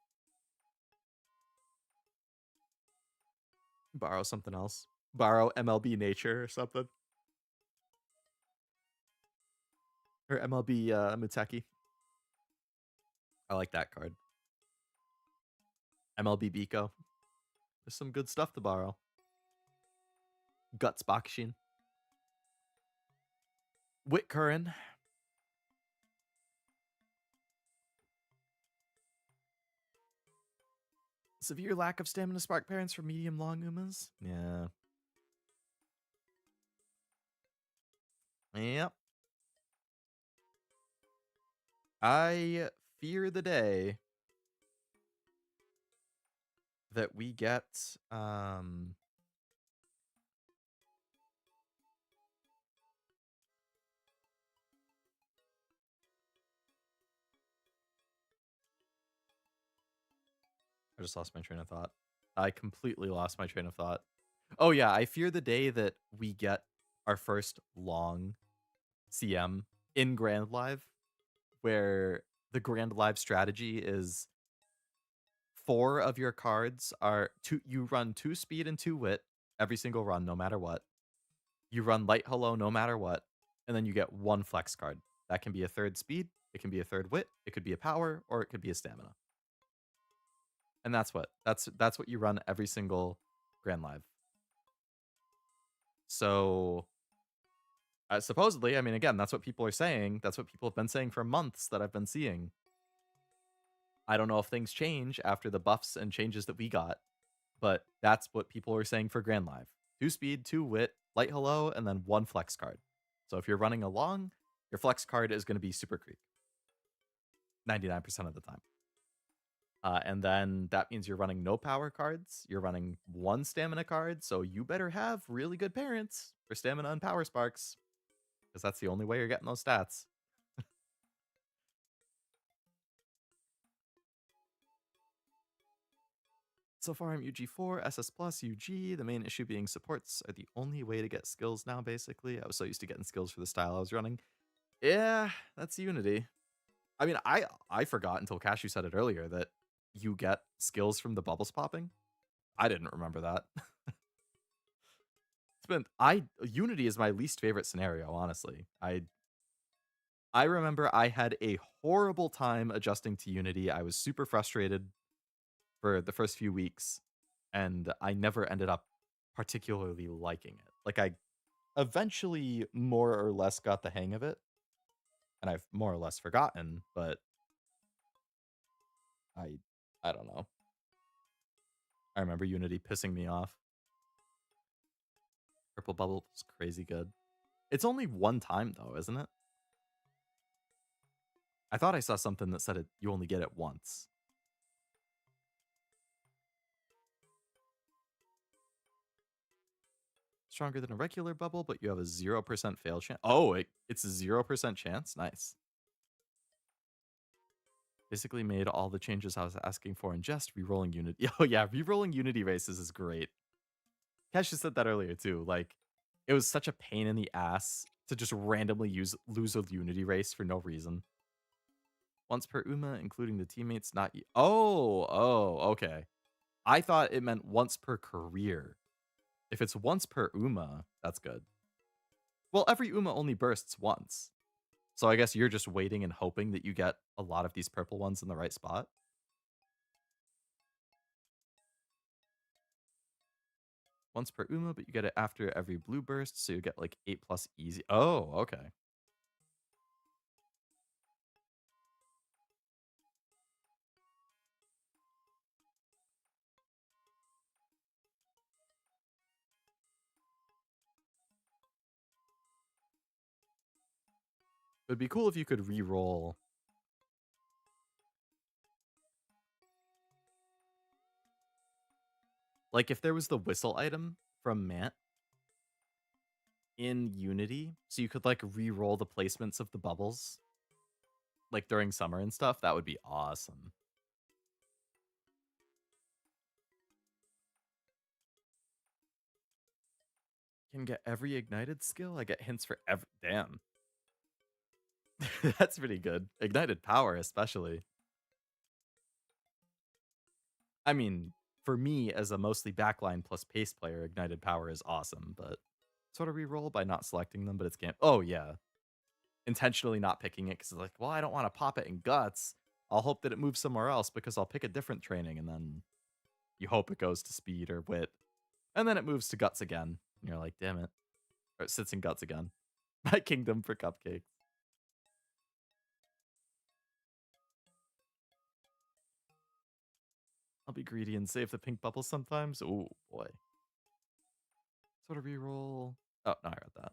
Borrow something else. Borrow MLB Nature or something. Or MLB Muteki. I like that card. MLB Biko. There's some good stuff to borrow. Guts Bakushin. Whitcurran. Severe lack of stamina spark parents for medium long Umas. Yeah. Yep. I fear the day that we get I just lost my train of thought. I completely lost my train of thought. Oh yeah, I fear the day that we get our first long CM in Grand Live, where the Grand Live strategy is 4 of your cards are two. You run 2 speed and 2 wit every single run, no matter what. You run light hello no matter what, and then you get 1 flex card. That can be a 3rd speed, it can be a 3rd wit, it could be a power, or it could be a stamina. And that's what you run every single Grand Live. So supposedly, I mean, again, that's what people are saying. That's what people have been saying for months that I've been seeing. I don't know if things change after the buffs and changes that we got, but that's what people are saying for Grand Live. 2 speed, 2 wit, light hello, and then 1 flex card. So if you're running along, your flex card is going to be Super Creep 99% of the time. And then that means you're running no power cards. You're running 1 stamina card. So you better have really good parents for stamina and power sparks, because that's the only way you're getting those stats. So far, I'm UG4, SS Plus, UG. The main issue being supports are the only way to get skills now, basically. I was so used to getting skills for the style I was running. Yeah, that's Unity. I mean, I forgot until Cashew said it earlier that you get skills from the bubbles popping. I didn't remember that. Unity is my least favorite scenario, honestly. I remember I had a horrible time adjusting to Unity. I was super frustrated for the first few weeks. and I never ended up particularly liking it. Like, I eventually more or less got the hang of it, and I've more or less forgotten, but I I don't know. I remember Unity pissing me off. Purple Bubble was crazy good. It's only one time though, isn't it? I thought I saw something that said it you only get it once. Stronger than a regular bubble, but you have a 0% fail chance. Oh, it's a 0% chance? Nice. Basically made all the changes I was asking for in jest. Rerolling Unity. Oh yeah, rerolling Unity races is great. Cash just said that earlier too. Like, it was such a pain in the ass to just randomly lose a Unity race for no reason. Once per UMA, including the teammates, not okay. I thought it meant once per career. If it's once per UMA, that's good. Well, every UMA only bursts once. So I guess you're just waiting and hoping that you get a lot of these purple ones in the right spot. Once per UMA, but you get it after every blue burst, so you get like 8+ easy. Oh, okay. It would be cool if you could re-roll. Like if there was the whistle item from Mant in Unity, so you could like re-roll the placements of the bubbles, like during summer and stuff, that would be awesome. Can get every ignited skill. I get hints for every. Damn. That's pretty good. Ignited power, especially. I mean, for me, as a mostly backline plus pace player, ignited power is awesome, but sort of reroll by not selecting them, but it's game. Oh, yeah. Intentionally not picking it because it's like, well, I don't want to pop it in guts. I'll hope that it moves somewhere else because I'll pick a different training, and then you hope it goes to speed or wit. And then it moves to guts again. And you're like, damn it. Or it sits in guts again. My kingdom for cupcakes. I'll be greedy and save the pink bubble sometimes. Oh, boy. Sort of reroll. Oh, no, I read that.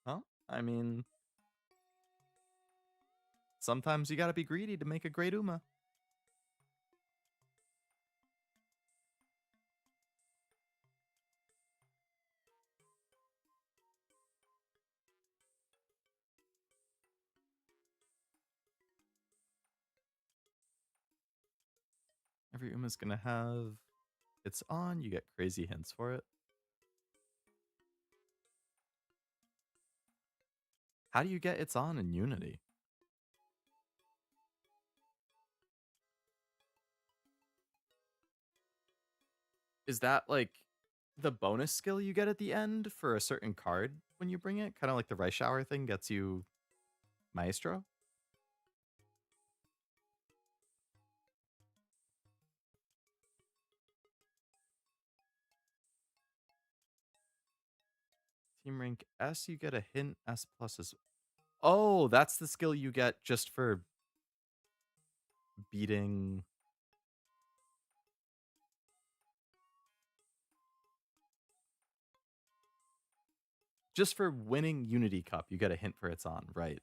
Huh? I mean, sometimes you gotta be greedy to make a great Uma. Every Uma's gonna have it's on. You get crazy hints for it. How do you get it's on in Unity? Is that like the bonus skill you get at the end for a certain card when you bring it? Kind of like the rice shower thing gets you Maestro? Team rank S, you get a hint. S plus is. Oh, that's the skill you get just for beating. Just for winning Unity Cup, you get a hint for it's on, right?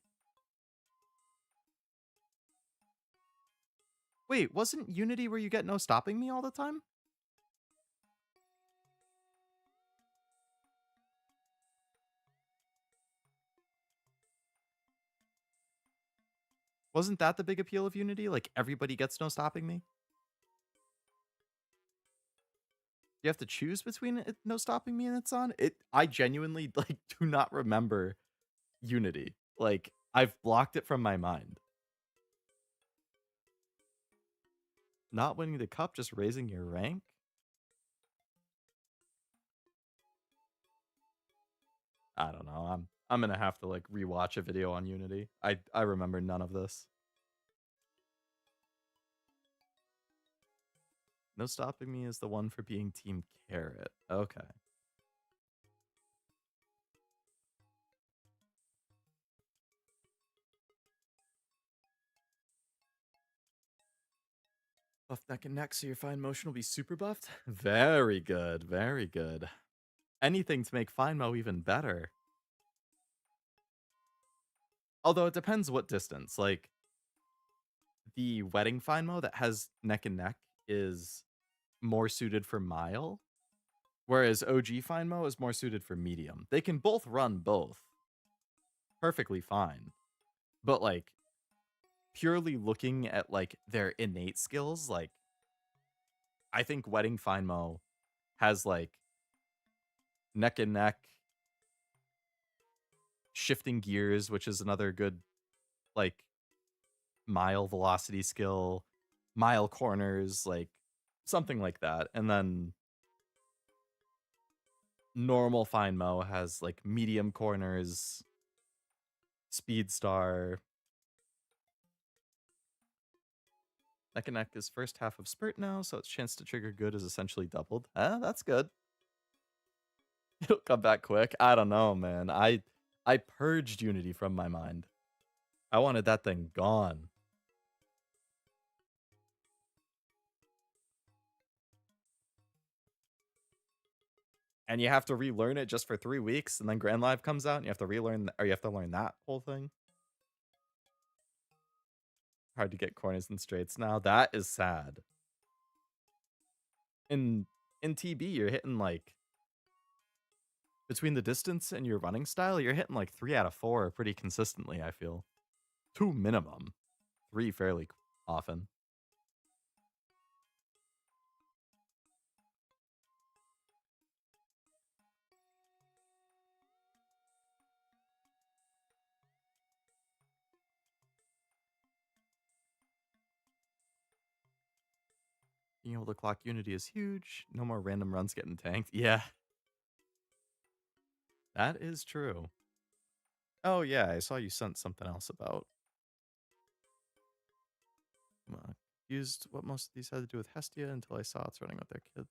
Wait, wasn't Unity where you get no stopping me all the time? Wasn't that the big appeal of Unity? Like everybody gets no stopping me? You have to choose between it, no stopping me and it's on? I genuinely like do not remember Unity. Like I've blocked it from my mind. Not winning the cup, just raising your rank? I don't know. I'm gonna have to like rewatch a video on Unity. I remember none of this. No Stopping Me is the one for being Team Carrot. Okay. Buff neck and neck so your fine motion will be super buffed? Very good, very good. Anything to make fine mo even better. Although it depends what distance. Like, the wedding fine mo that has neck and neck is more suited for mile, whereas OG fine mo is more suited for medium. They can both run both perfectly fine. But like, purely looking at like their innate skills, like I think Wedding Fine Mo has like neck and neck, shifting gears, which is another good like mile velocity skill, mile corners, like something like that. And then normal Fine Mo has like medium corners, speed star. Neck and neck is first half of spurt now, so its chance to trigger good is essentially doubled. That's good. It'll come back quick. I don't know, man. I purged Unity from my mind. I wanted that thing gone. And you have to relearn it just for 3 weeks, and then Grand Live comes out, and you have to relearn, or you have to learn that whole thing. Hard to get corners and straights now. That is sad. In TB, you're hitting like between the distance and your running style, you're hitting like 3 out of 4 pretty consistently. I feel 2 minimum, 3 fairly often. Being able to clock Unity is huge. No more random runs getting tanked. Yeah, that is true. Oh, yeah, I saw you sent something else about. Used what most of these had to do with Hestia until I saw it's running with their kids.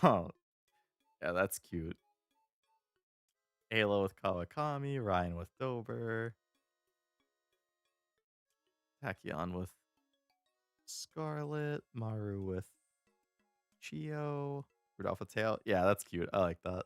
Oh, yeah, that's cute. Halo with Kawakami, Ryan with Dober, Tachyon with Scarlet, Maru with Chio, Rudolph with Tail. Yeah, that's cute. I like that.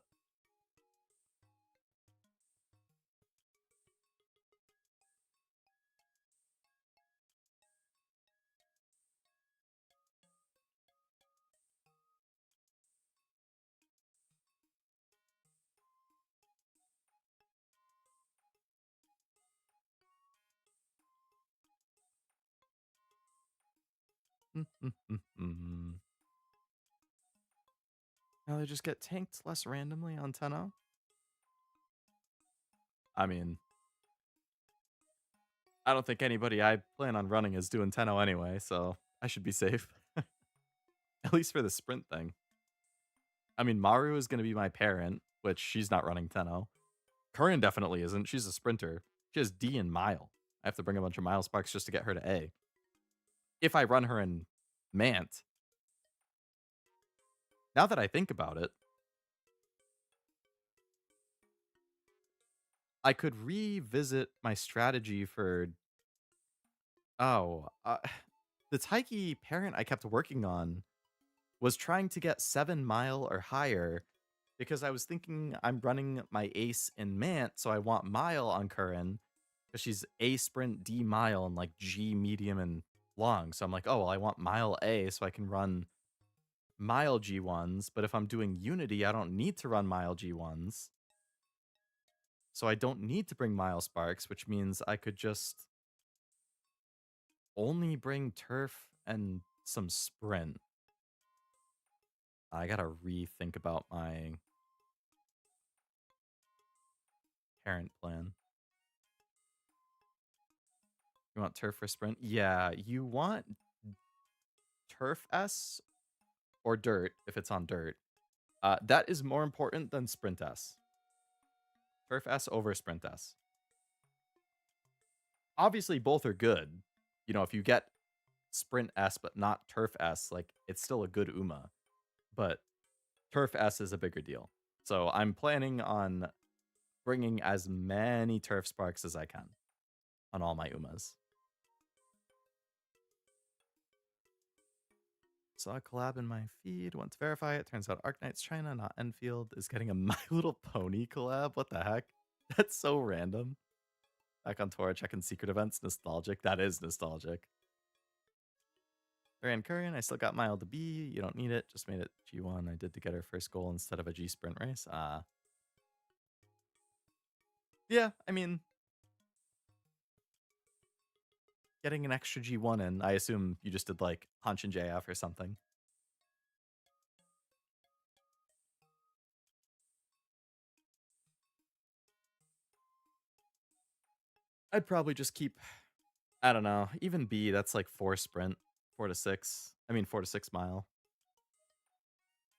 Now they just get tanked less randomly on 10-0? I mean, I don't think anybody I plan on running is doing 10-0 anyway, so I should be safe. At least for the sprint thing. I mean, Maru is going to be my parent, which she's not running 10-0. Curran definitely isn't. She's a sprinter. She has D in mile. I have to bring a bunch of mile sparks just to get her to A. If I run her in Mant. Now that I think about it, I could revisit my strategy for... Oh, the Taiki parent I kept working on was trying to get 7 mile or higher because I was thinking I'm running my ace in Mant, so I want mile on Curran because she's A sprint, D mile, and like G medium and long. So I'm like, oh, well, I want mile A so I can run mile G1s. But if I'm doing Unity, I don't need to run mile G1s. So I don't need to bring mile sparks, which means I could just only bring turf and some sprint. I gotta rethink about my parent plan. You want turf for sprint? Yeah, you want turf S or dirt if it's on dirt. That is more important than Sprint S. Turf S over Sprint S. Obviously, both are good. You know, if you get Sprint S but not Turf S, like, it's still a good UMA. But Turf S is a bigger deal. So I'm planning on bringing as many Turf Sparks as I can on all my UMAs. Saw a collab in my feed. Want to verify it. Turns out Arknight's China, not Enfield, is getting a My Little Pony collab. What the heck? That's so random. Back on tour, checking secret events. Nostalgic. That is nostalgic. Ryan Curran, I still got Mile to B. You don't need it. Just made it G1. I did to get her first goal instead of a G sprint race. Yeah, I mean, getting an extra G1 in, I assume you just did like Hunch and JF or something. I'd probably just keep, I don't know, even B, that's like 4 sprint, 4 to 6. I mean, 4 to 6 mile.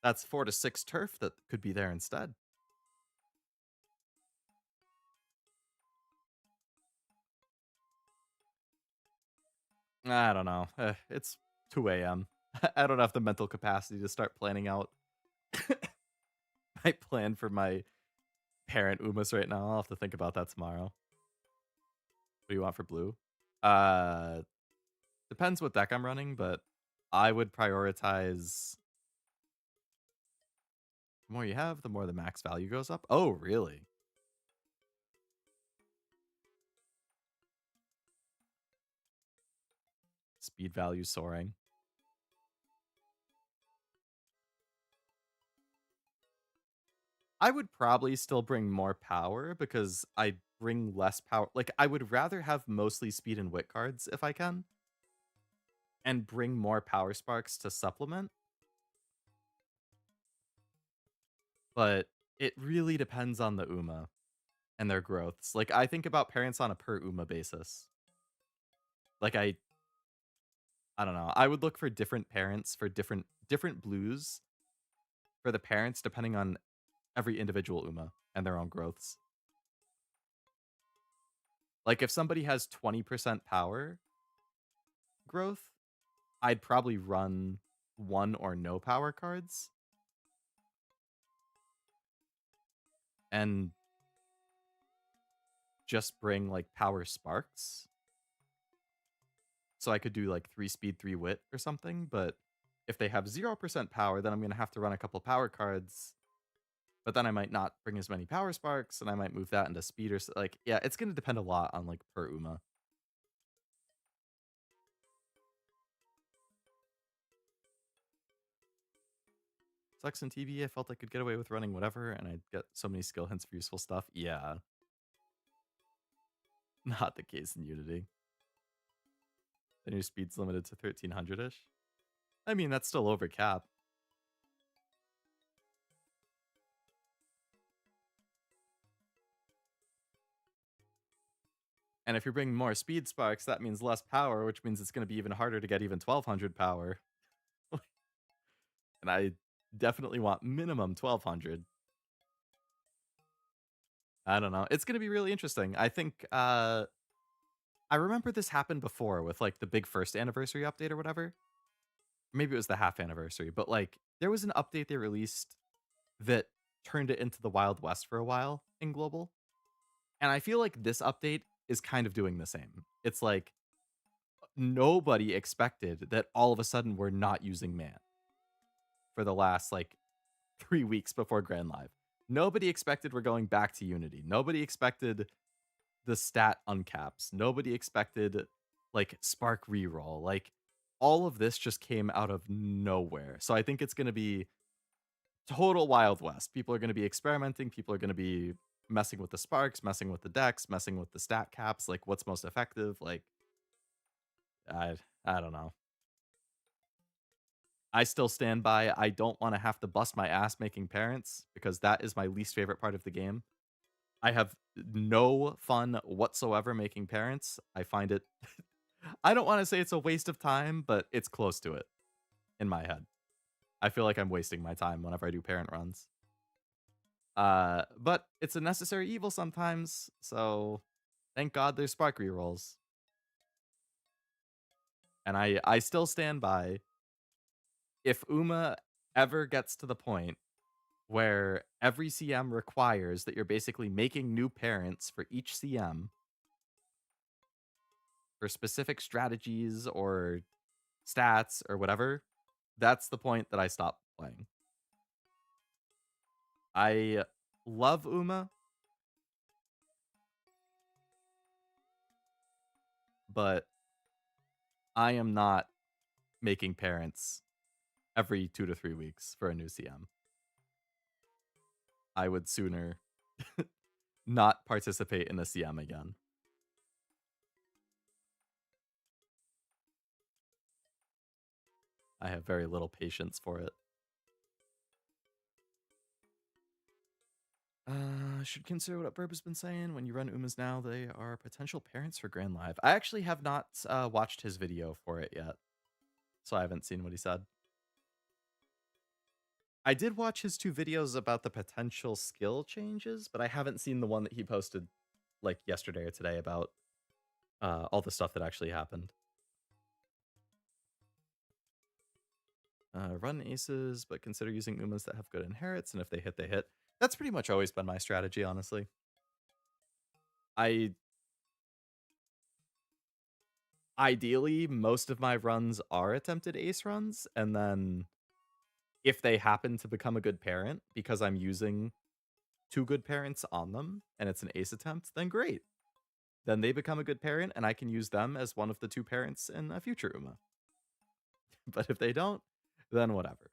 That's 4 to 6 turf that could be there instead. I don't know. It's 2 a.m. I don't have the mental capacity to start planning out my plan for my parent Umas right now. I'll have to think about that tomorrow. What do you want for blue? Depends what deck I'm running, but I would prioritize. The more you have, the more the max value goes up. Oh, really? Speed value soaring. I would probably still bring more power because I bring less power. Like, I would rather have mostly speed and wit cards if I can, and bring more power sparks to supplement. But it really depends on the UMA and their growths. Like, I think about parents on a per UMA basis. Like, I don't know. I would look for different parents for different blues for the parents depending on every individual UMA and their own growths. Like, if somebody has 20% power growth, I'd probably run 1 or no power cards. And just bring, like, power sparks. So I could do, like, 3 speed, 3 wit or something, but if they have 0% power, then I'm gonna have to run a couple power cards, but then I might not bring as many power sparks, and I might move that into speed or like, yeah, it's gonna depend a lot on, like, per UMA. Sucks in TB, I felt I could get away with running whatever, and I'd get so many skill hints for useful stuff. Yeah. Not the case in Unity. The new speed's limited to 1300-ish. I mean, that's still over cap. And if you're bringing more speed sparks, that means less power, which means it's going to be even harder to get even 1200 power. And I definitely want minimum 1200. I don't know. It's going to be really interesting. I think I remember this happened before with like the big first anniversary update or whatever. Maybe it was the half anniversary, but like there was an update they released that turned it into the Wild West for a while in global. And I feel like this update is kind of doing the same. It's like nobody expected that all of a sudden we're not using man for the last like 3 weeks before Grand Live. Nobody expected we're going back to Unity. Nobody expected the stat uncaps. Nobody expected like Spark reroll. Like all of this just came out of nowhere. So I think it's going to be total Wild West. People are going to be experimenting. People are going to be messing with the sparks, messing with the decks, messing with the stat caps. Like what's most effective? Like I don't know. I still stand by. I don't want to have to bust my ass making parents because that is my least favorite part of the game. I have no fun whatsoever making parents. I find it I don't want to say it's a waste of time, but it's close to it in my head. I feel like I'm wasting my time whenever I do parent runs. But it's a necessary evil sometimes, so thank God there's spark rerolls. And I still stand by, if Uma ever gets to the point where every CM requires that you're basically making new parents for each CM for specific strategies or stats or whatever, that's the point that I stop playing. I love Uma, but I am not making parents every 2 to 3 weeks for a new CM. I would sooner not participate in a CM again. I have very little patience for it. Should consider what Burb has been saying. When you run Umas now, they are potential parents for Grand Live. I actually have not watched his video for it yet, so I haven't seen what he said. I did watch his 2 videos about the potential skill changes, but I haven't seen the one that he posted like yesterday or today about all the stuff that actually happened. Run aces, but consider using Umas that have good inherits, and if they hit, they hit. That's pretty much always been my strategy, honestly. Ideally, most of my runs are attempted ace runs, and then if they happen to become a good parent because I'm using 2 good parents on them and it's an ace attempt, then great. Then they become a good parent and I can use them as one of the 2 parents in a future Uma. But if they don't, then whatever.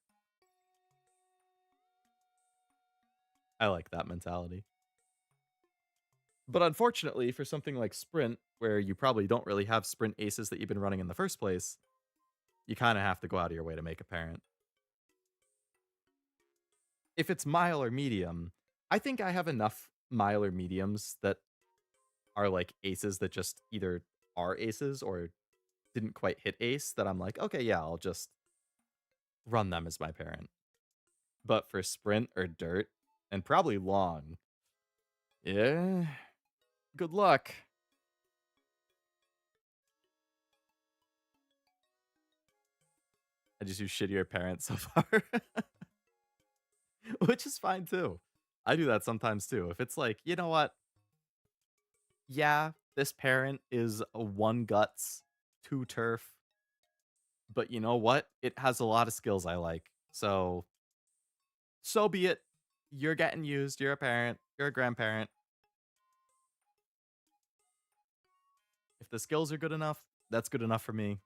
I like that mentality. But unfortunately, for something like Sprint, where you probably don't really have Sprint aces that you've been running in the first place, you kind of have to go out of your way to make a parent. If it's mile or medium, I think I have enough mile or mediums that are like aces that just either are aces or didn't quite hit ace that I'm like, okay, yeah, I'll just run them as my parent. But for sprint or dirt, and probably long, yeah, good luck. I just use shittier parents so far. Which is fine too. I do that sometimes too. If it's like, you know what? Yeah, this parent is a 1 guts, 2 turf, but you know what? It has a lot of skills I like. So be it. You're getting used. You're a parent. You're a grandparent. If the skills are good enough, that's good enough for me.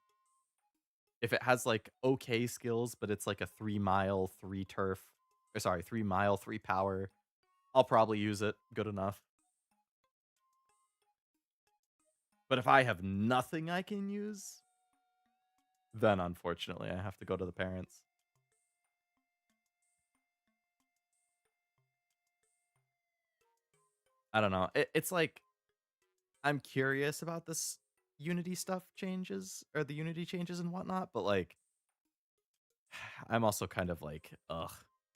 If it has like okay skills, but it's like a 3 mile, 3 turf, or sorry, 3 mile, 3 power, I'll probably use it. Good enough. But if I have nothing I can use, then unfortunately I have to go to the parents. I don't know. It's like, I'm curious about this Unity stuff changes, or the Unity changes and whatnot, but like, I'm also kind of like, ugh,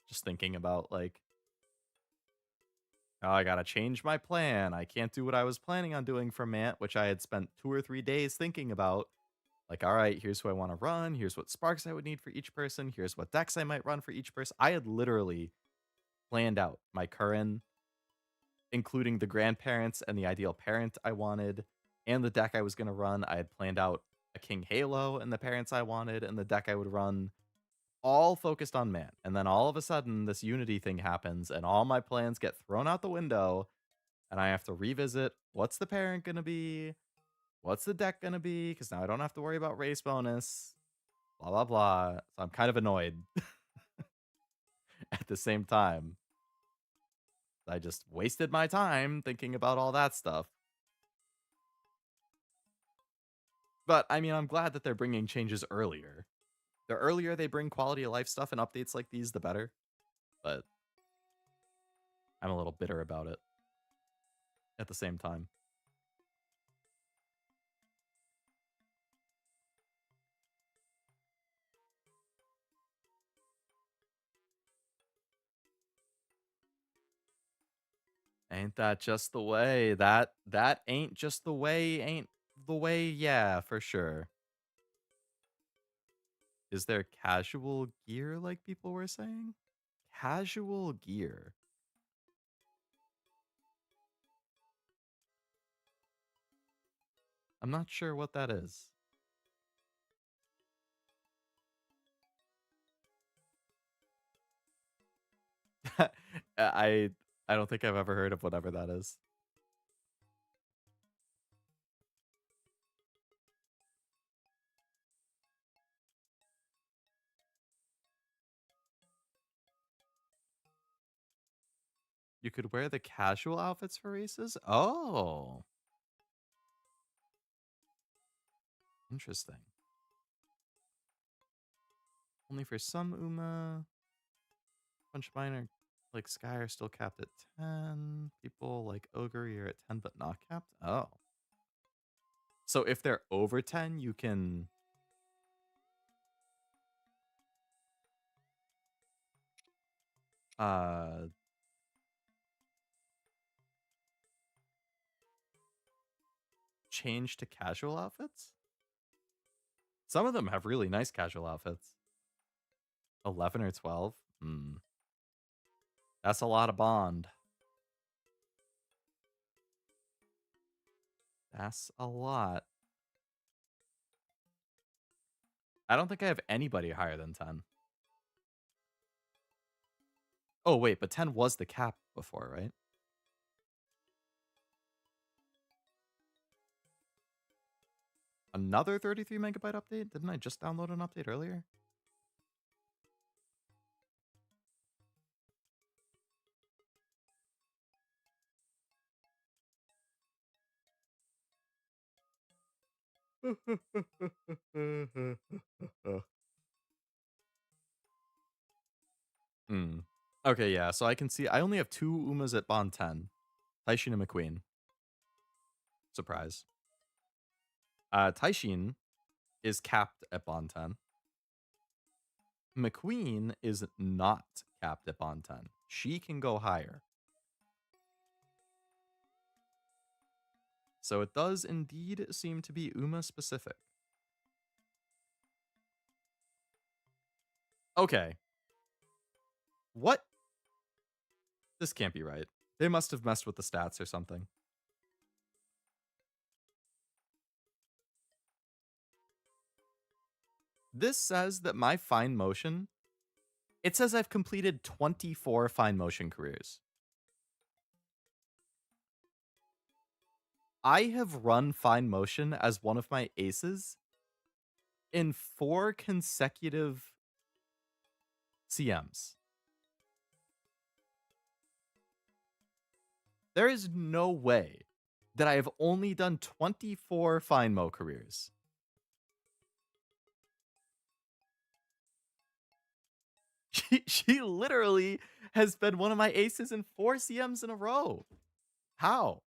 just thinking about like, oh, I gotta change my plan. I can't do what I was planning on doing for Mant, which I had spent 2 or 3 days thinking about. Like, all right, here's who I want to run. Here's what sparks I would need for each person. Here's what decks I might run for each person. I had literally planned out my current, including the grandparents and the ideal parent I wanted, and the deck I was going to run. I had planned out a King Halo and the parents I wanted, and the deck I would run, all focused on Man. And then all of a sudden, this Unity thing happens, and all my plans get thrown out the window, and I have to revisit what's the parent going to be? What's the deck going to be? Because now I don't have to worry about race bonus, blah, blah, blah. So I'm kind of annoyed at the same time. I just wasted my time thinking about all that stuff. But I mean, I'm glad that they're bringing changes earlier. The earlier they bring quality of life stuff and updates like these, the better. But I'm a little bitter about it at the same time. Ain't that just the way? That ain't just the way, ain't the way, yeah, for sure. Is there casual gear like people were saying? Casual gear. I'm not sure what that is. I I don't think I've ever heard of whatever that is. You could wear the casual outfits for races? Oh, interesting. Only for some Uma. Bunch of mine are like Sky are still capped at 10. People like Ogre are at 10 but not capped. Oh. So if they're over 10, you can uh change to casual outfits? Some of them have really nice casual outfits. 11 or 12? Hmm. That's a lot of bond. That's a lot. I don't think I have anybody higher than 10. Oh, wait, but 10 was the cap before, right? Another 33 megabyte update? Didn't I just download an update earlier? Hmm. Okay, yeah. So I can see I only have two Umas at Bond 10. Taishin and McQueen. Surprise. Taishin is capped at Bond 10. McQueen is not capped at Bond 10. She can go higher. So it does indeed seem to be Uma specific. Okay. What? This can't be right. They must have messed with the stats or something. This says that my fine motion, it says I've completed 24 fine motion careers. I have run fine motion as one of my aces in 4 consecutive CMs. There is no way that I have only done 24 fine mo careers. She literally has been one of my aces in 4 CMs in a row. How?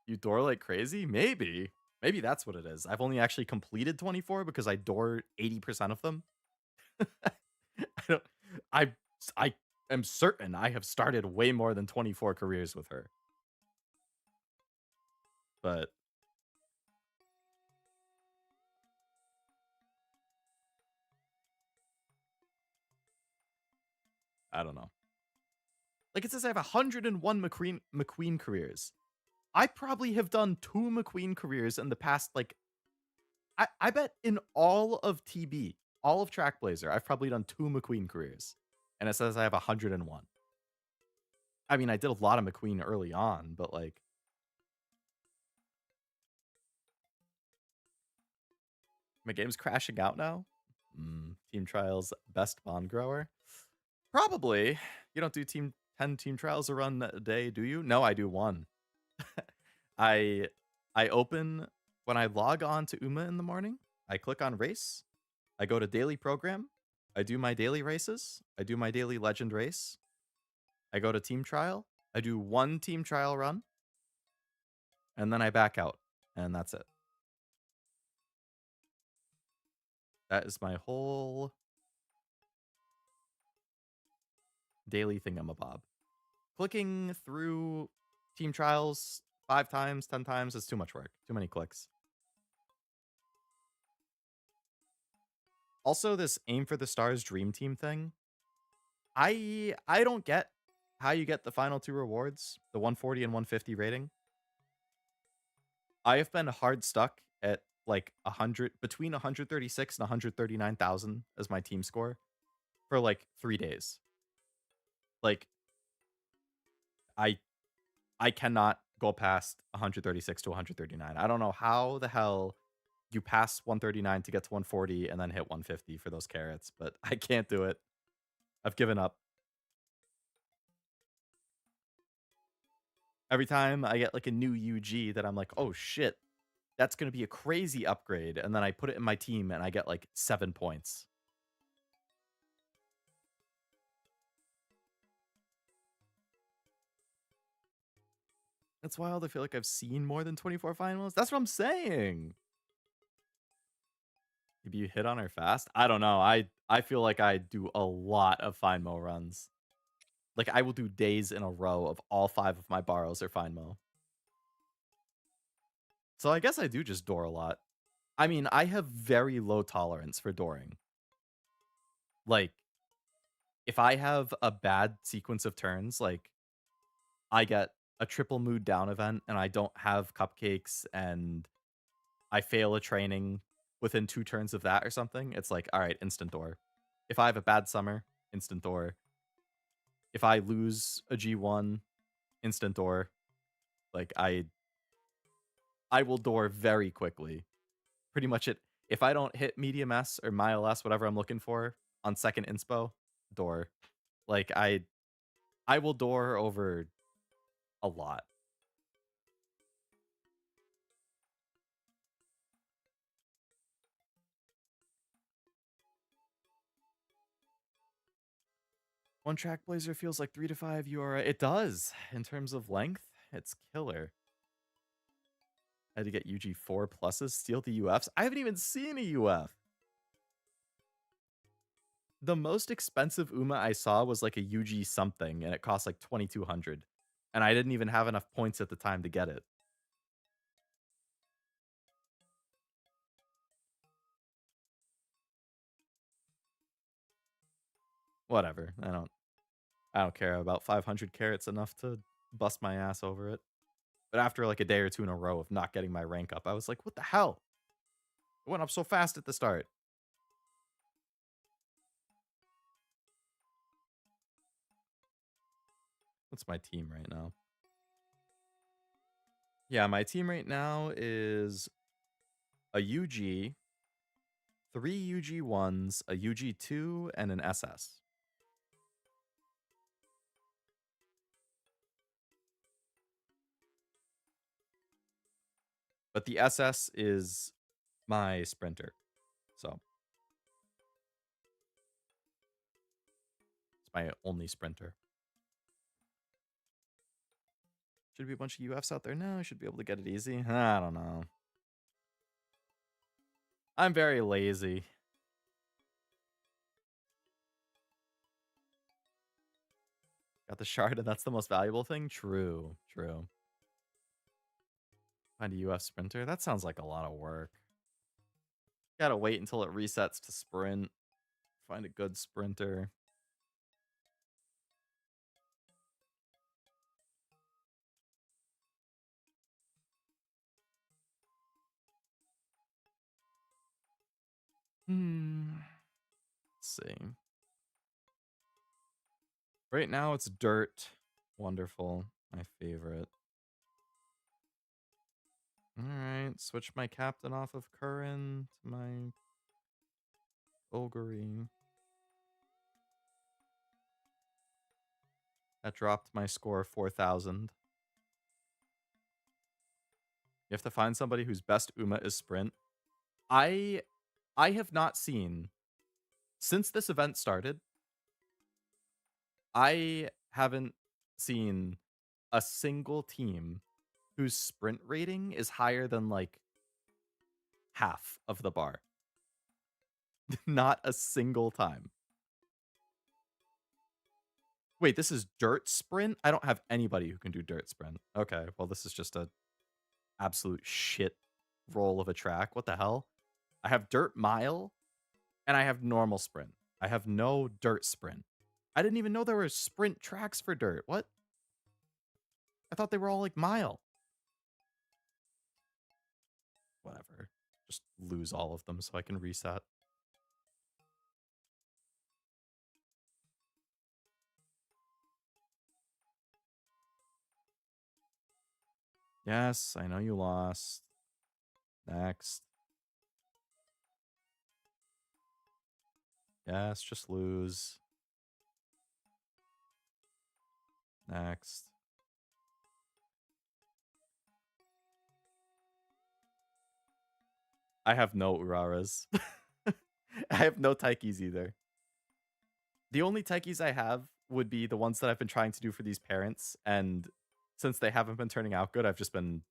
You door like crazy? Maybe. Maybe that's what it is. I've only actually completed 24 because I door 80% of them. I don't I I am certain I have started way more than 24 careers with her. But I don't know. Like it says I have 101 McQueen careers. I probably have done 2 McQueen careers in the past like I bet in all of TB, all of Trackblazer, I've probably done 2 McQueen careers. And it says I have 101. I mean, I did a lot of McQueen early on, but like my game's crashing out now. Team Trials best bond grower. Probably. You don't do 10 team trials a run a day, do you? No, I do one. I I open when I log on to Uma in the morning, I click on race, I go to daily program, I do my daily races, I do my daily legend race, I go to team trial, I do one team trial run, and then I back out, and that's it. That is my whole daily thingamabob. Clicking through team trials 5 times, 10 times is too much work. Too many clicks. Also, this aim for the stars dream team thing. I don't get how you get the final 2 rewards, the 140 and 150 rating. I have been hard stuck at like 100 between 136 and 139,000 as my team score for like 3 days. Like I I cannot go past 136 to 139. I don't know how the hell you pass 139 to get to 140 and then hit 150 for those carrots, but I can't do it. I've given up. Every time I get like a new UG that I'm like, "Oh shit, that's going to be a crazy upgrade." And then I put it in my team and I get like 7 points. That's wild. I feel like I've seen more than 24 finals. That's what I'm saying. Maybe you hit on her fast. I don't know. I feel like I do a lot of Finemo runs. Like I will do days in a row of all 5 of my borrows are Finemo. So I guess I do just door a lot. I mean, I have very low tolerance for dooring. Like if I have a bad sequence of turns, like I get a triple mood down event and I don't have cupcakes and I fail a training within 2 turns of that or something, it's like, all right, instant door. If I have a bad summer, instant door. If I lose a G1, instant door. Like I will door very quickly. Pretty much it. If I don't hit medium S or mile S, whatever I'm looking for on second inspo, door. Like I will door over a lot. One track blazer feels like 3 to 5 URA. It does. In terms of length, it's killer. I had to get UG4 pluses, steal the UFs. I haven't even seen a UF. The most expensive UMA I saw was like a UG something, and it cost like 2,200. And I didn't even have enough points at the time to get it. Whatever. I don't care about 500 carats enough to bust my ass over it. But after like a day or 2 in a row of not getting my rank up, I was like, what the hell? It went up so fast at the start. What's my team right now? Yeah, my team right now is a UG, 3 UG1s, a UG2, and an SS. But the SS is my sprinter. So it's my only sprinter. Should be a bunch of UFs out there now. I should be able to get it easy. I don't know. I'm very lazy. Got the shard and that's the most valuable thing? True, true. Find a UF sprinter? That sounds like a lot of work. Gotta wait until it resets to sprint. Find a good sprinter. Let's see. Right now it's dirt. Wonderful. My favorite. Alright, switch my captain off of Curran to my Ogre. That dropped my score 4,000. You have to find somebody whose best Uma is sprint. I have not seen, since this event started, I haven't seen a single team whose sprint rating is higher than like half of the bar. Not a single time. Wait, this is dirt sprint? I don't have anybody who can do dirt sprint. Okay, well, this is just a absolute shit roll of a track. What the hell? I have dirt mile and I have normal sprint. I have no dirt sprint. I didn't even know there were sprint tracks for dirt. What? I thought they were all like mile. Whatever. Just lose all of them so I can reset. Yes, I know you lost. Next. Yes, just lose. Next. I have no Uraras. I have no Taikis either. The only Taikis I have would be the ones that I've been trying to do for these parents, and since they haven't been turning out good, I've just been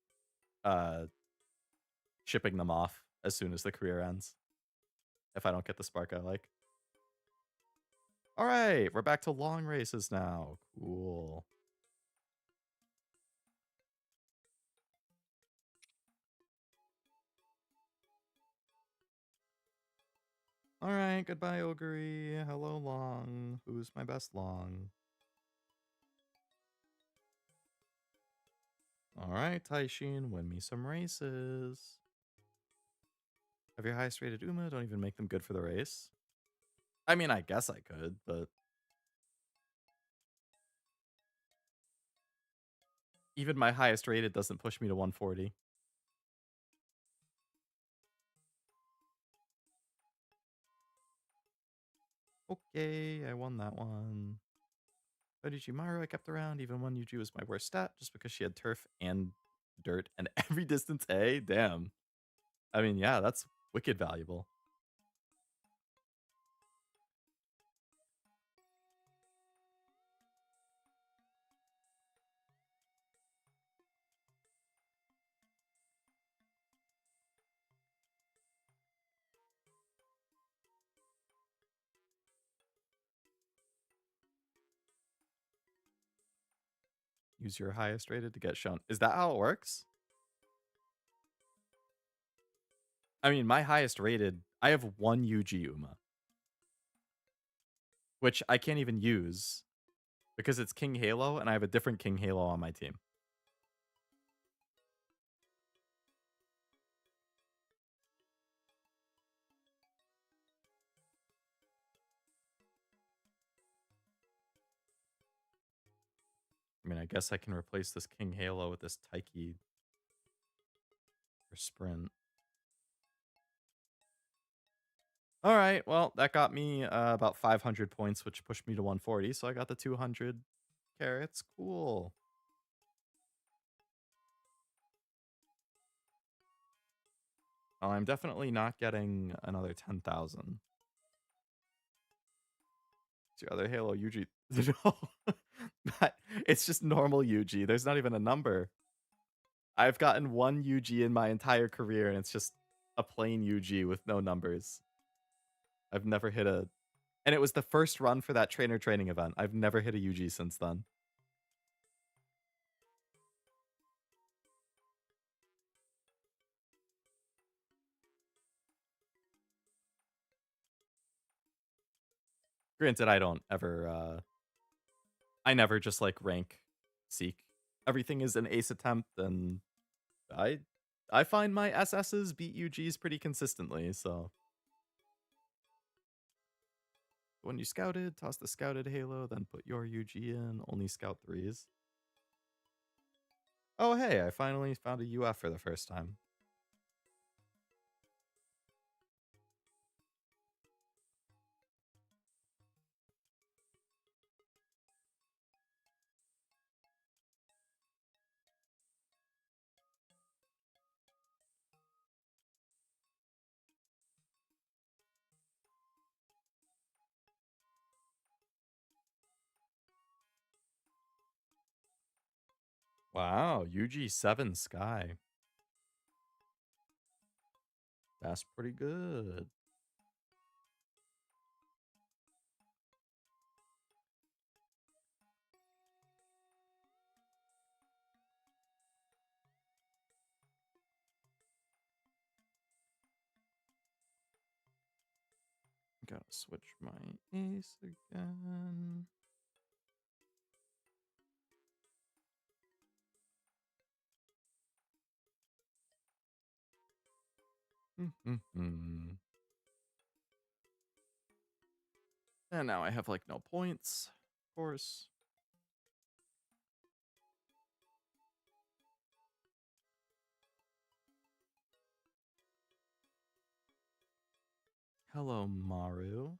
uh shipping them off as soon as the career ends. If I don't get the spark I like. Alright, we're back to long races now. Cool. Alright, goodbye, Ogre. Hello, Long. Who's my best Long? Alright, Taishin, win me some races. Have your highest rated Uma, don't even make them good for the race. I mean, I guess I could, but even my highest rated doesn't push me to 140. Okay, I won that one. Maru I kept around, even when Yuji was my worst stat, just because she had turf and dirt and every distance A. Damn. I mean, yeah, that's wicked valuable. Use your highest rated to get shown. Is that how it works? I mean, my highest rated, I have one Yuji Uma, which I can't even use because it's King Halo and I have a different King Halo on my team. I mean, I guess I can replace this King Halo with this Taiki for sprint. All right, well, that got me about 500 points, which pushed me to 140, so I got the 200 carrots. Cool. Oh, I'm definitely not getting another 10,000. It's your other Halo Yuji. No, it's just normal Yuji. There's not even a number. I've gotten one Yuji in my entire career, and it's just a plain Yuji with no numbers. I've never hit a... And it was the first run for that trainer training event. I've never hit a Yuji since then. Granted, I don't ever... I never just, like, rank Seek. Everything is an ace attempt, and I find my SS's beat UGs pretty consistently, so... When you scouted, toss the scouted Halo, then put your UG in. Only scout 3s. Oh, hey, I finally found a UF for the first time. Wow, UG7 Sky. That's pretty good. Gotta switch my ace again. And now I have like no points, of course. Hello, Maru.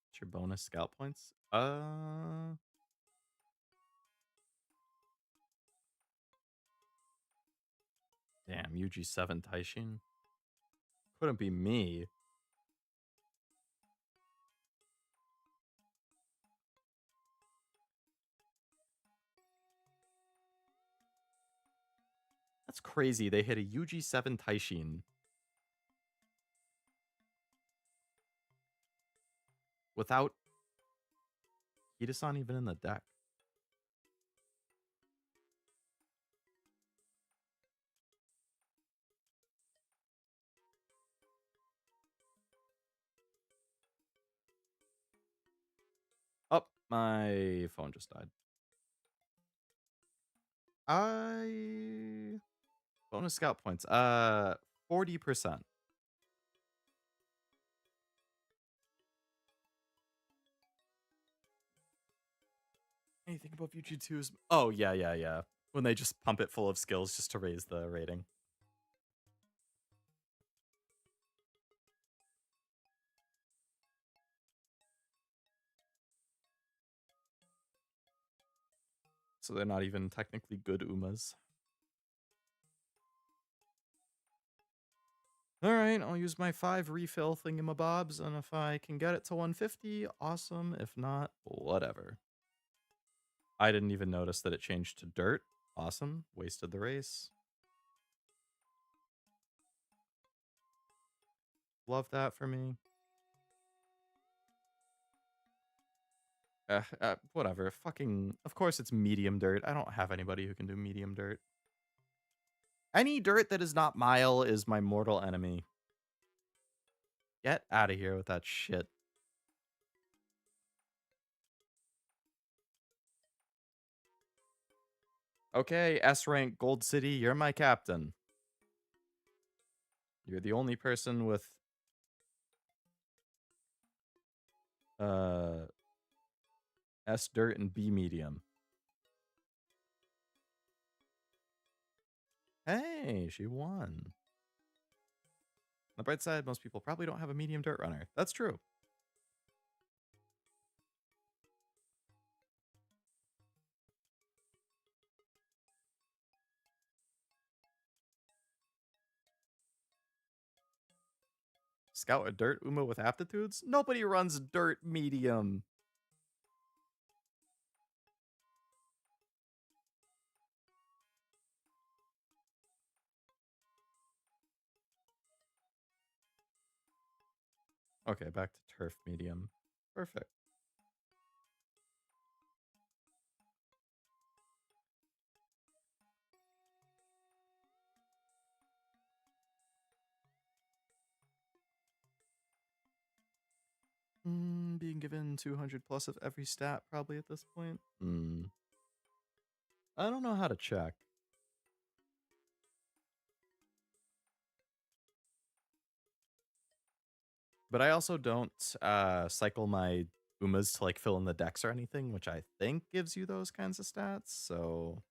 What's your bonus scout points? Damn, UG7 Taishin. Couldn't be me. That's crazy. They hit a UG7 Taishin without Hida-san even in the deck. Oh, my phone just died. Bonus scout points. 40%. Anything above UG2's? Oh, yeah. When they just pump it full of skills just to raise the rating. So they're not even technically good Umas. Alright, I'll use my 5 refill thingamabobs, and if I can get it to 150, awesome. If not, whatever. I didn't even notice that it changed to dirt. Awesome. Wasted the race. Love that for me. Whatever. Fucking, of course it's medium dirt. I don't have anybody who can do medium dirt. Any dirt that is not mile is my mortal enemy. Get out of here with that shit. Okay, S rank Gold City, you're my captain. You're the only person with S dirt and B medium. Hey, she won. On the bright side, most people probably don't have a medium dirt runner. That's true. Scout a dirt Uma with aptitudes? Nobody runs dirt medium. Okay, back to turf medium. Perfect. Being given 200 plus of every stat probably at this point. I don't know how to check. But I also don't cycle my Umas to like fill in the decks or anything, which I think gives you those kinds of stats. So,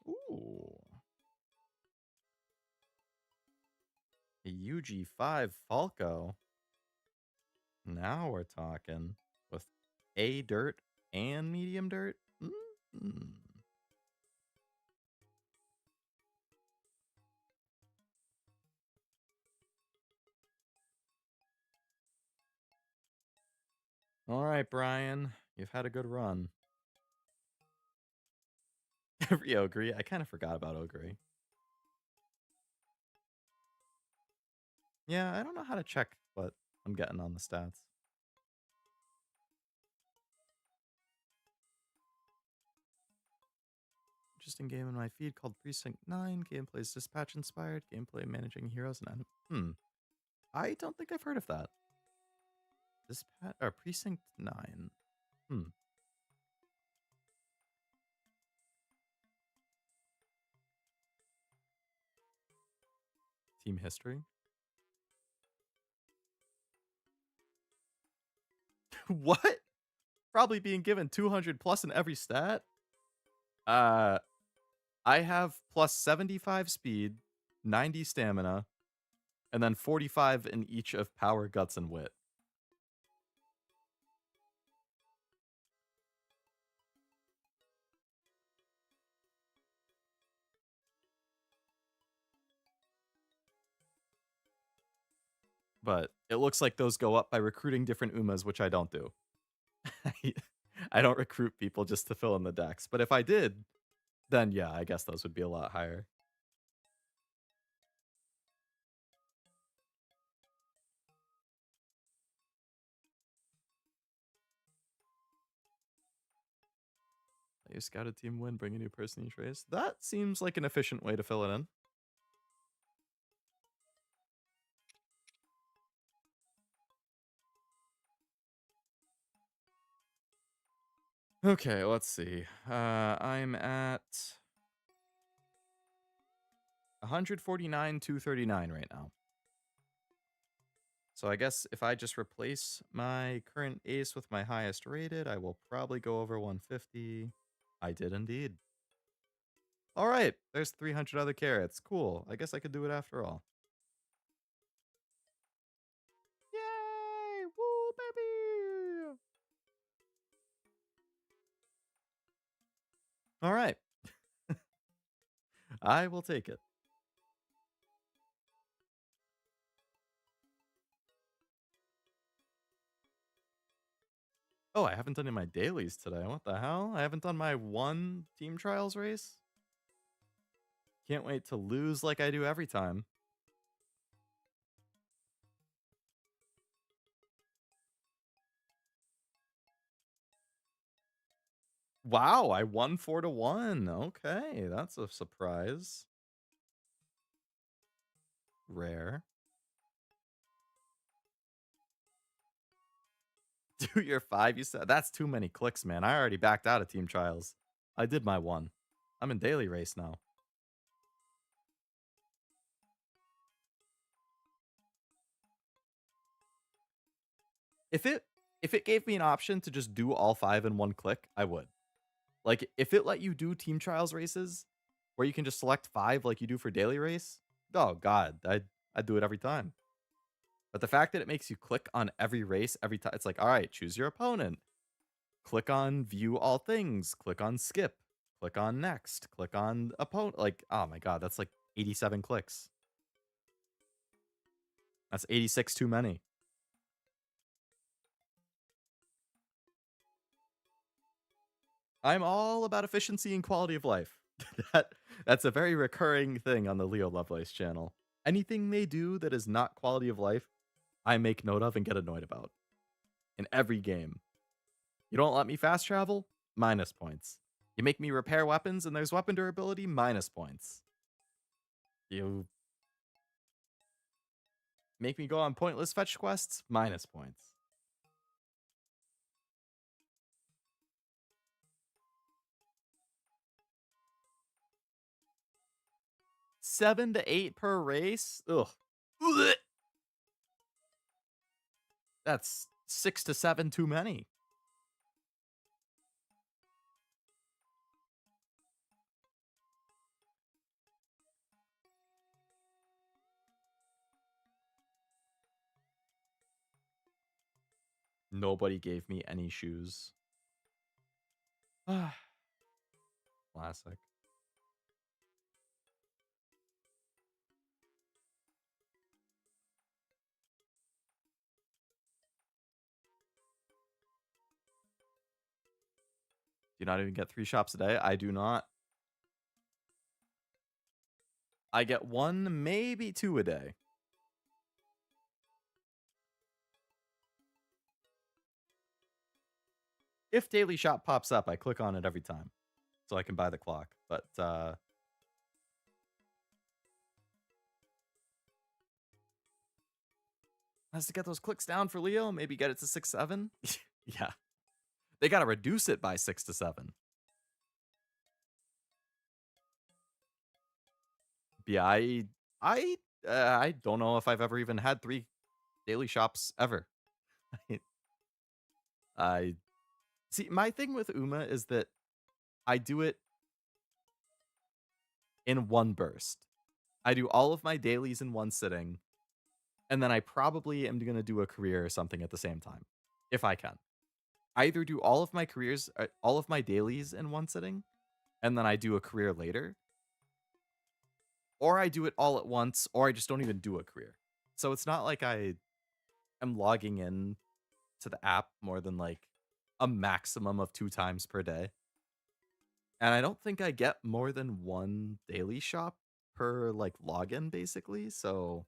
ooh, a UG5 Falco. Now we're talking with A dirt and medium dirt. All right, Brian, you've had a good run. Every Ogre. I kind of forgot about Ogre. Yeah, I don't know how to check what I'm getting on the stats. Interesting game in my feed called Precinct 9. Gameplay is dispatch inspired. Gameplay managing heroes and I don't think I've heard of that. Dispatch or Precinct 9. Hmm. Team history. What? Probably being given 200 plus in every stat? Uh, I have plus 75 speed, 90 stamina, and then 45 in each of power, guts, and wit. But it looks like those go up by recruiting different Umas, which I don't do. I don't recruit people just to fill in the decks. But if I did, then yeah, I guess those would be a lot higher. Let your scouted team win, bring a new person each race. That seems like an efficient way to fill it in. Okay, let's see. I'm at 149, 239 right now. So I guess if I just replace my current ace with my highest rated, I will probably go over 150. I did indeed. All right, there's 300 other carrots. Cool. I guess I could do it after all. Yay! Woo, baby! All right. I will take it. Oh, I haven't done any of my dailies today. What the hell? I haven't done my one team trials race? Can't wait to lose like I do every time. Wow, I won 4-1. Okay, that's a surprise. Rare. Do your 5, you said? That's too many clicks, man. I already backed out of team trials. I did my one. I'm in daily race now. If it gave me an option to just do all 5 in one click, I would. Like, if it let you do team trials races where you can just select 5 like you do for daily race, oh god, I'd do it every time. But the fact that it makes you click on every race every time, it's like, all right, choose your opponent. Click on view all things, click on skip, click on next, click on opponent. Like, oh my god, that's like 87 clicks. That's 86 too many. I'm all about efficiency and quality of life. That's a very recurring thing on the Leo Lovelace channel. Anything they do that is not quality of life, I make note of and get annoyed about. In every game. You don't let me fast travel? Minus points. You make me repair weapons and there's weapon durability? Minus points. You make me go on pointless fetch quests? Minus points. Seven to 8 per race? Ugh. Blech. That's 6 to 7 too many. Nobody gave me any shoes. Classic. Do you not even get 3 shops a day? I do not. I get 1, maybe 2 a day. If daily shop pops up, I click on it every time so I can buy the clock. But has to get those clicks down for Leo. Maybe get it to 6, 7. Yeah, they got to reduce it by 6 to 7. Yeah, I don't know if I've ever even had 3 daily shops ever. I see. My thing with Uma is that I do it in one burst. I do all of my dailies in one sitting, and then I probably am gonna do a career or something at the same time, if I can. I either do all of my dailies in one sitting, and then I do a career later, or I do it all at once, or I just don't even do a career. So it's not like I am logging in to the app more than like a maximum of 2 times per day. And I don't think I get more than 1 daily shop per like login basically. So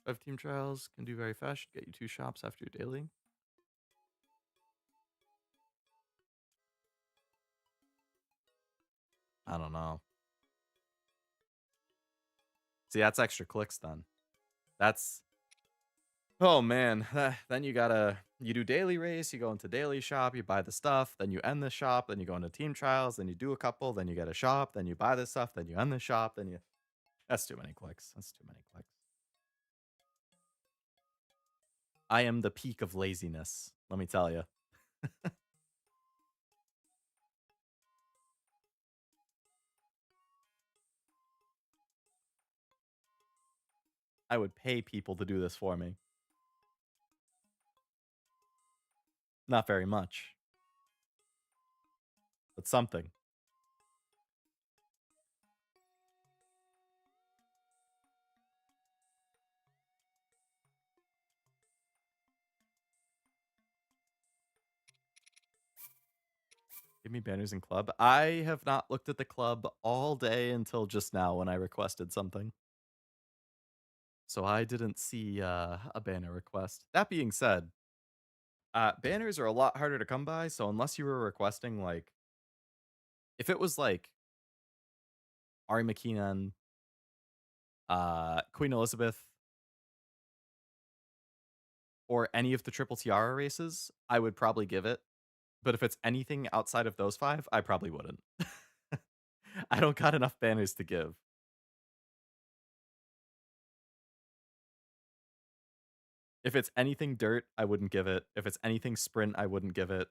5 team trials can do very fast. Should get you 2 shops after your daily. I don't know. See, that's extra clicks then. That's oh man. Then you do daily race, you go into daily shop, you buy the stuff, then you end the shop, then you go into team trials, then you do a couple, then you get a shop, then you buy the stuff, then you end the shop, then you that's too many clicks. That's too many clicks. I am the peak of laziness, let me tell you. I would pay people to do this for me. Not very much, but something. Give me banners in club. I have not looked at the club all day until just now when I requested something. So I didn't see a banner request. That being said, banners are a lot harder to come by. So unless you were requesting like, if it was like Ari McKinnon, Queen Elizabeth, or any of the Triple Tiara races, I would probably give it. But if it's anything outside of those 5, I probably wouldn't. I don't got enough banners to give. If it's anything dirt, I wouldn't give it. If it's anything sprint, I wouldn't give it.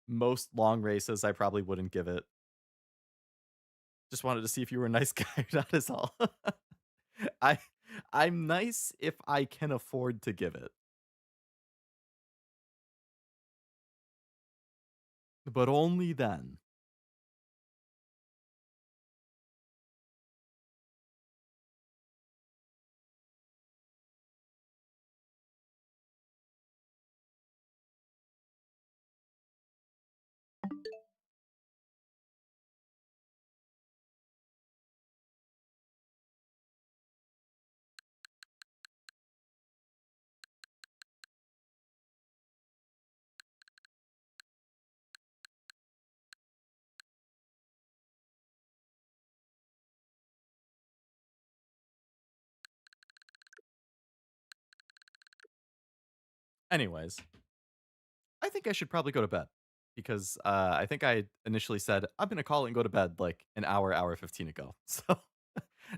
Most long races, I probably wouldn't give it. Just wanted to see if you were a nice guy or not is all. I I'm nice if I can afford to give it. But only then. Anyways, I think I should probably go to bed because I think I initially said I'm gonna call and go to bed like an hour 15 ago. So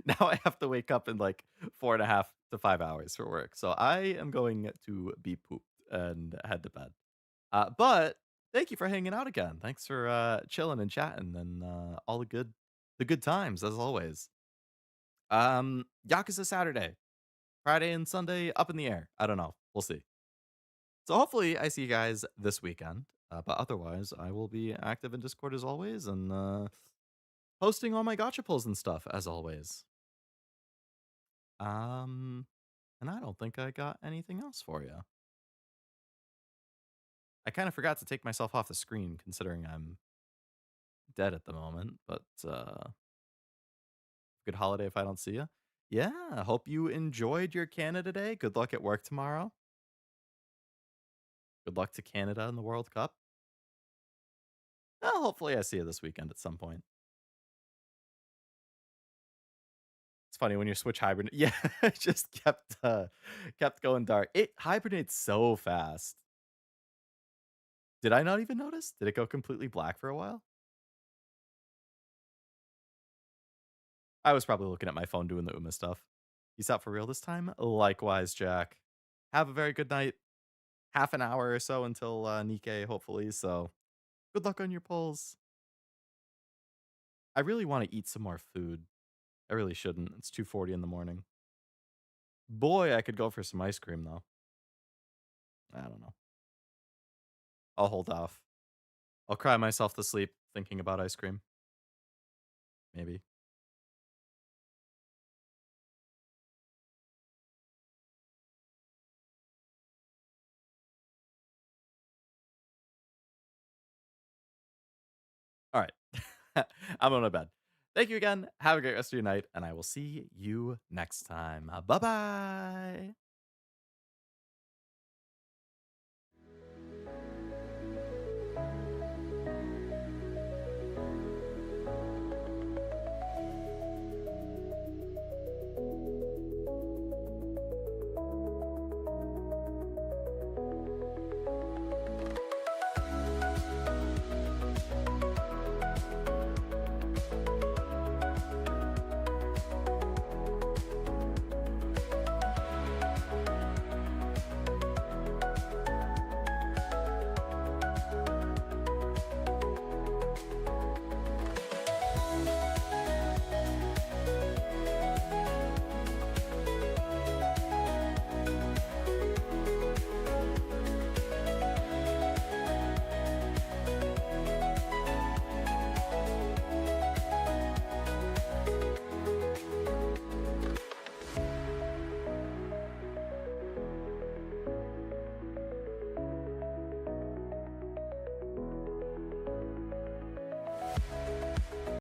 now I have to wake up in like 4.5 to 5 hours for work. So I am going to be pooped and head to bed. But thank you for hanging out again. Thanks for chilling and chatting and all the good times as always. Yakuza Saturday, Friday and Sunday up in the air. I don't know. We'll see. So hopefully I see you guys this weekend. But otherwise, I will be active in Discord as always and posting all my gotcha pulls and stuff as always. Um, and I don't think I got anything else for you. I kind of forgot to take myself off the screen considering I'm dead at the moment, but good holiday if I don't see you. Yeah, hope you enjoyed your Canada Day. Good luck at work tomorrow. Good luck to Canada in the World Cup. Well, hopefully I see you this weekend at some point. It's funny when you switch hibernate. Yeah, it just kept going dark. It hibernates so fast. Did I not even notice? Did it go completely black for a while? I was probably looking at my phone doing the Uma stuff. Peace out for real this time. Likewise, Jack. Have a very good night. Half an hour or so until Nikkei, hopefully. So good luck on your polls. I really want to eat some more food. I really shouldn't. It's 2:40 in the morning. Boy, I could go for some ice cream though. I don't know. I'll hold off. I'll cry myself to sleep thinking about ice cream. Maybe. All right. I'm going to bed. Thank you again. Have a great rest of your night, and I will see you next time. Bye bye.